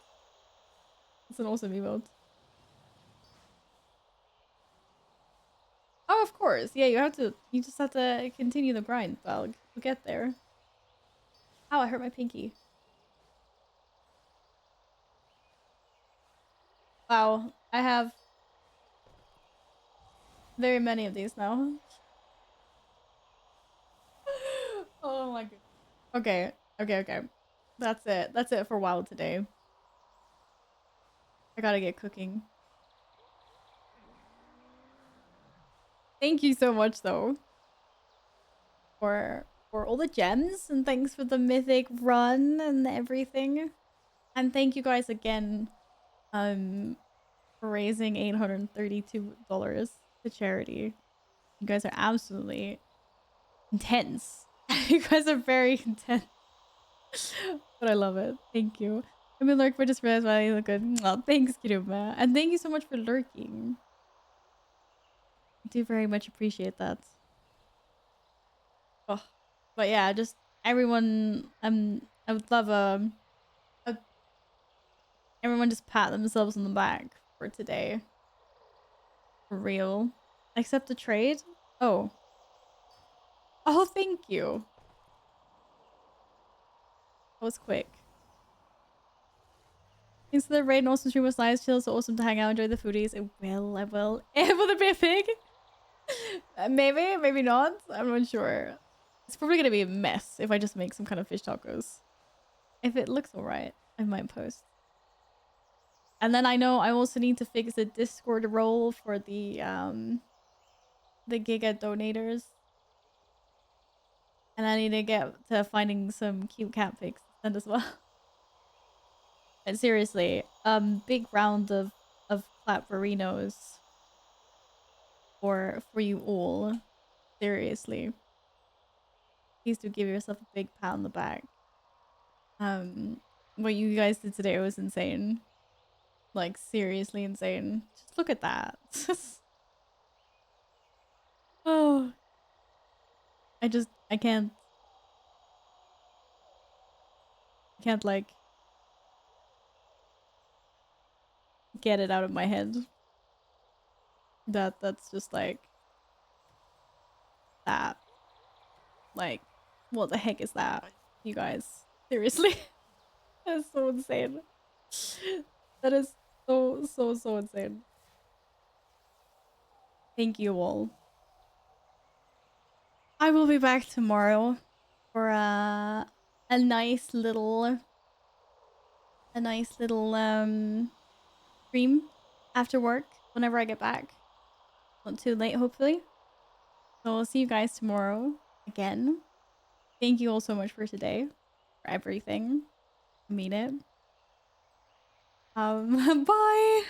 It's an awesome emote. Oh, of course. Yeah, you just have to continue the grind, Balg. You'll get there. Ow, I hurt my pinky. Wow, I have very many of these now. Oh my god. Okay, okay. That's it. That's it for WoW today. I gotta get cooking. Thank you so much, though, for all the gems, and thanks for the mythic run and everything. And thank you guys again, for raising $832 to charity. You guys are absolutely intense. You guys are very intense. But I love it. Thank you. I mean, lurk for just realized why you look good. Oh, thanks, Kiruma. And thank you so much for lurking. I do very much appreciate that. Oh, but yeah, just everyone. I would love a everyone just pat themselves on the back for today. For real. Accept the trade. Oh. Oh, thank you. That was quick. Thanks for the raid and awesome stream was nice. Feels so awesome to hang out, enjoy the foodies. It will, I will. Will there be a pig? Maybe, maybe not. I'm not sure. It's probably gonna be a mess if I just make some kind of fish tacos. If it looks alright, I might post. And then I know I also need to fix the Discord role for the Giga donators. And I need to get to finding some cute cat pics and as well. And seriously, big round of claperinos for you all. Seriously. Please do give yourself a big pat on the back. What you guys did today was insane. Like seriously insane. Just look at that. Oh. I can't like get it out of my head. That's just like that. Like, what the heck is that, you guys? Seriously? That's so insane. That is so insane. Thank you all. I will be back tomorrow for a nice little stream after work whenever I get back. Not too late, hopefully. So I'll see you guys tomorrow again. Thank you all so much for today, for everything. I mean it. Bye.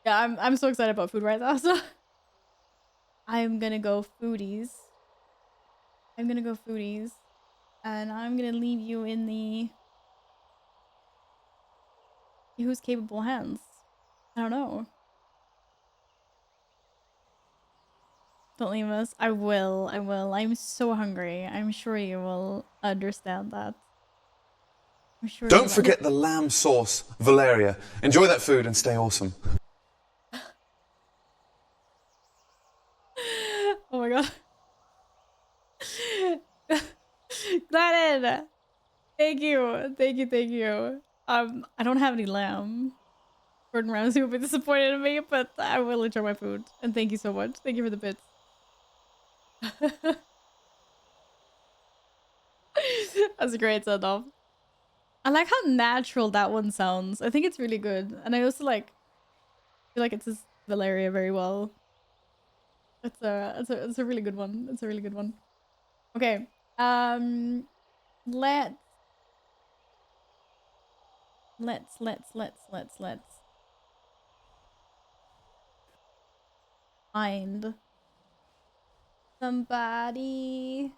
Yeah, I'm so excited about food right now. So I'm gonna go foodies. And I'm gonna leave you in the who's capable hands. I don't know. Don't leave us. I will. I'm so hungry. I'm sure you will understand that. I'm sure. Don't forget the lamb sauce, Valeria. Enjoy that food and stay awesome. Oh my god. Glennon! Thank you. I don't have any lamb. Gordon Ramsay will be disappointed in me, but I will enjoy my food. And thank you so much. Thank you for the bits. That's a great send off. I like how natural that one sounds. I think it's really good. And I also like feel like it says Valeria very well. It's a really good one. It's a really good one. Okay. Let's find somebody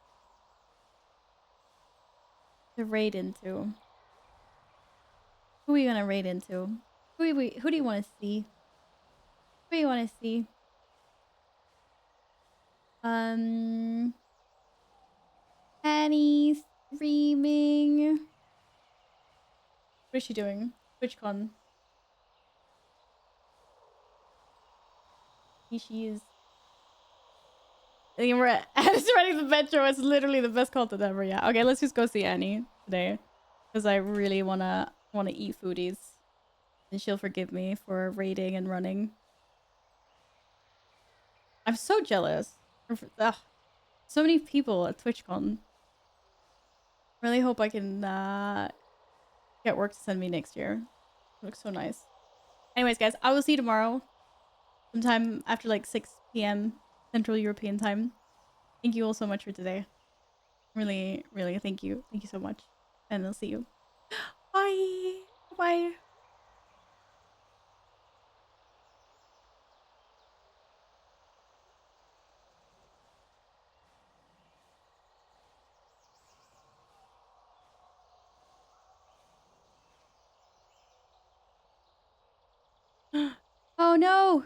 to raid into. Who are you gonna raid into? Who do you want to see? Who do you want to see? Annie streaming. What is she doing? TwitchCon. Here she is. I think we're Annie's running the metro. It's literally the best content ever. Yeah. Okay, let's just go see Annie today, because I really wanna eat foodies, and she'll forgive me for raiding and running. I'm so jealous. Ugh. So many people at TwitchCon. Really hope I can get work to send me next year. It looks so nice. Anyways, guys, I will see you tomorrow. Sometime after like 6 p.m. Central European time. Thank you all so much for today. Really, really thank you. Thank you so much. And I'll see you. Bye. Bye. Oh no!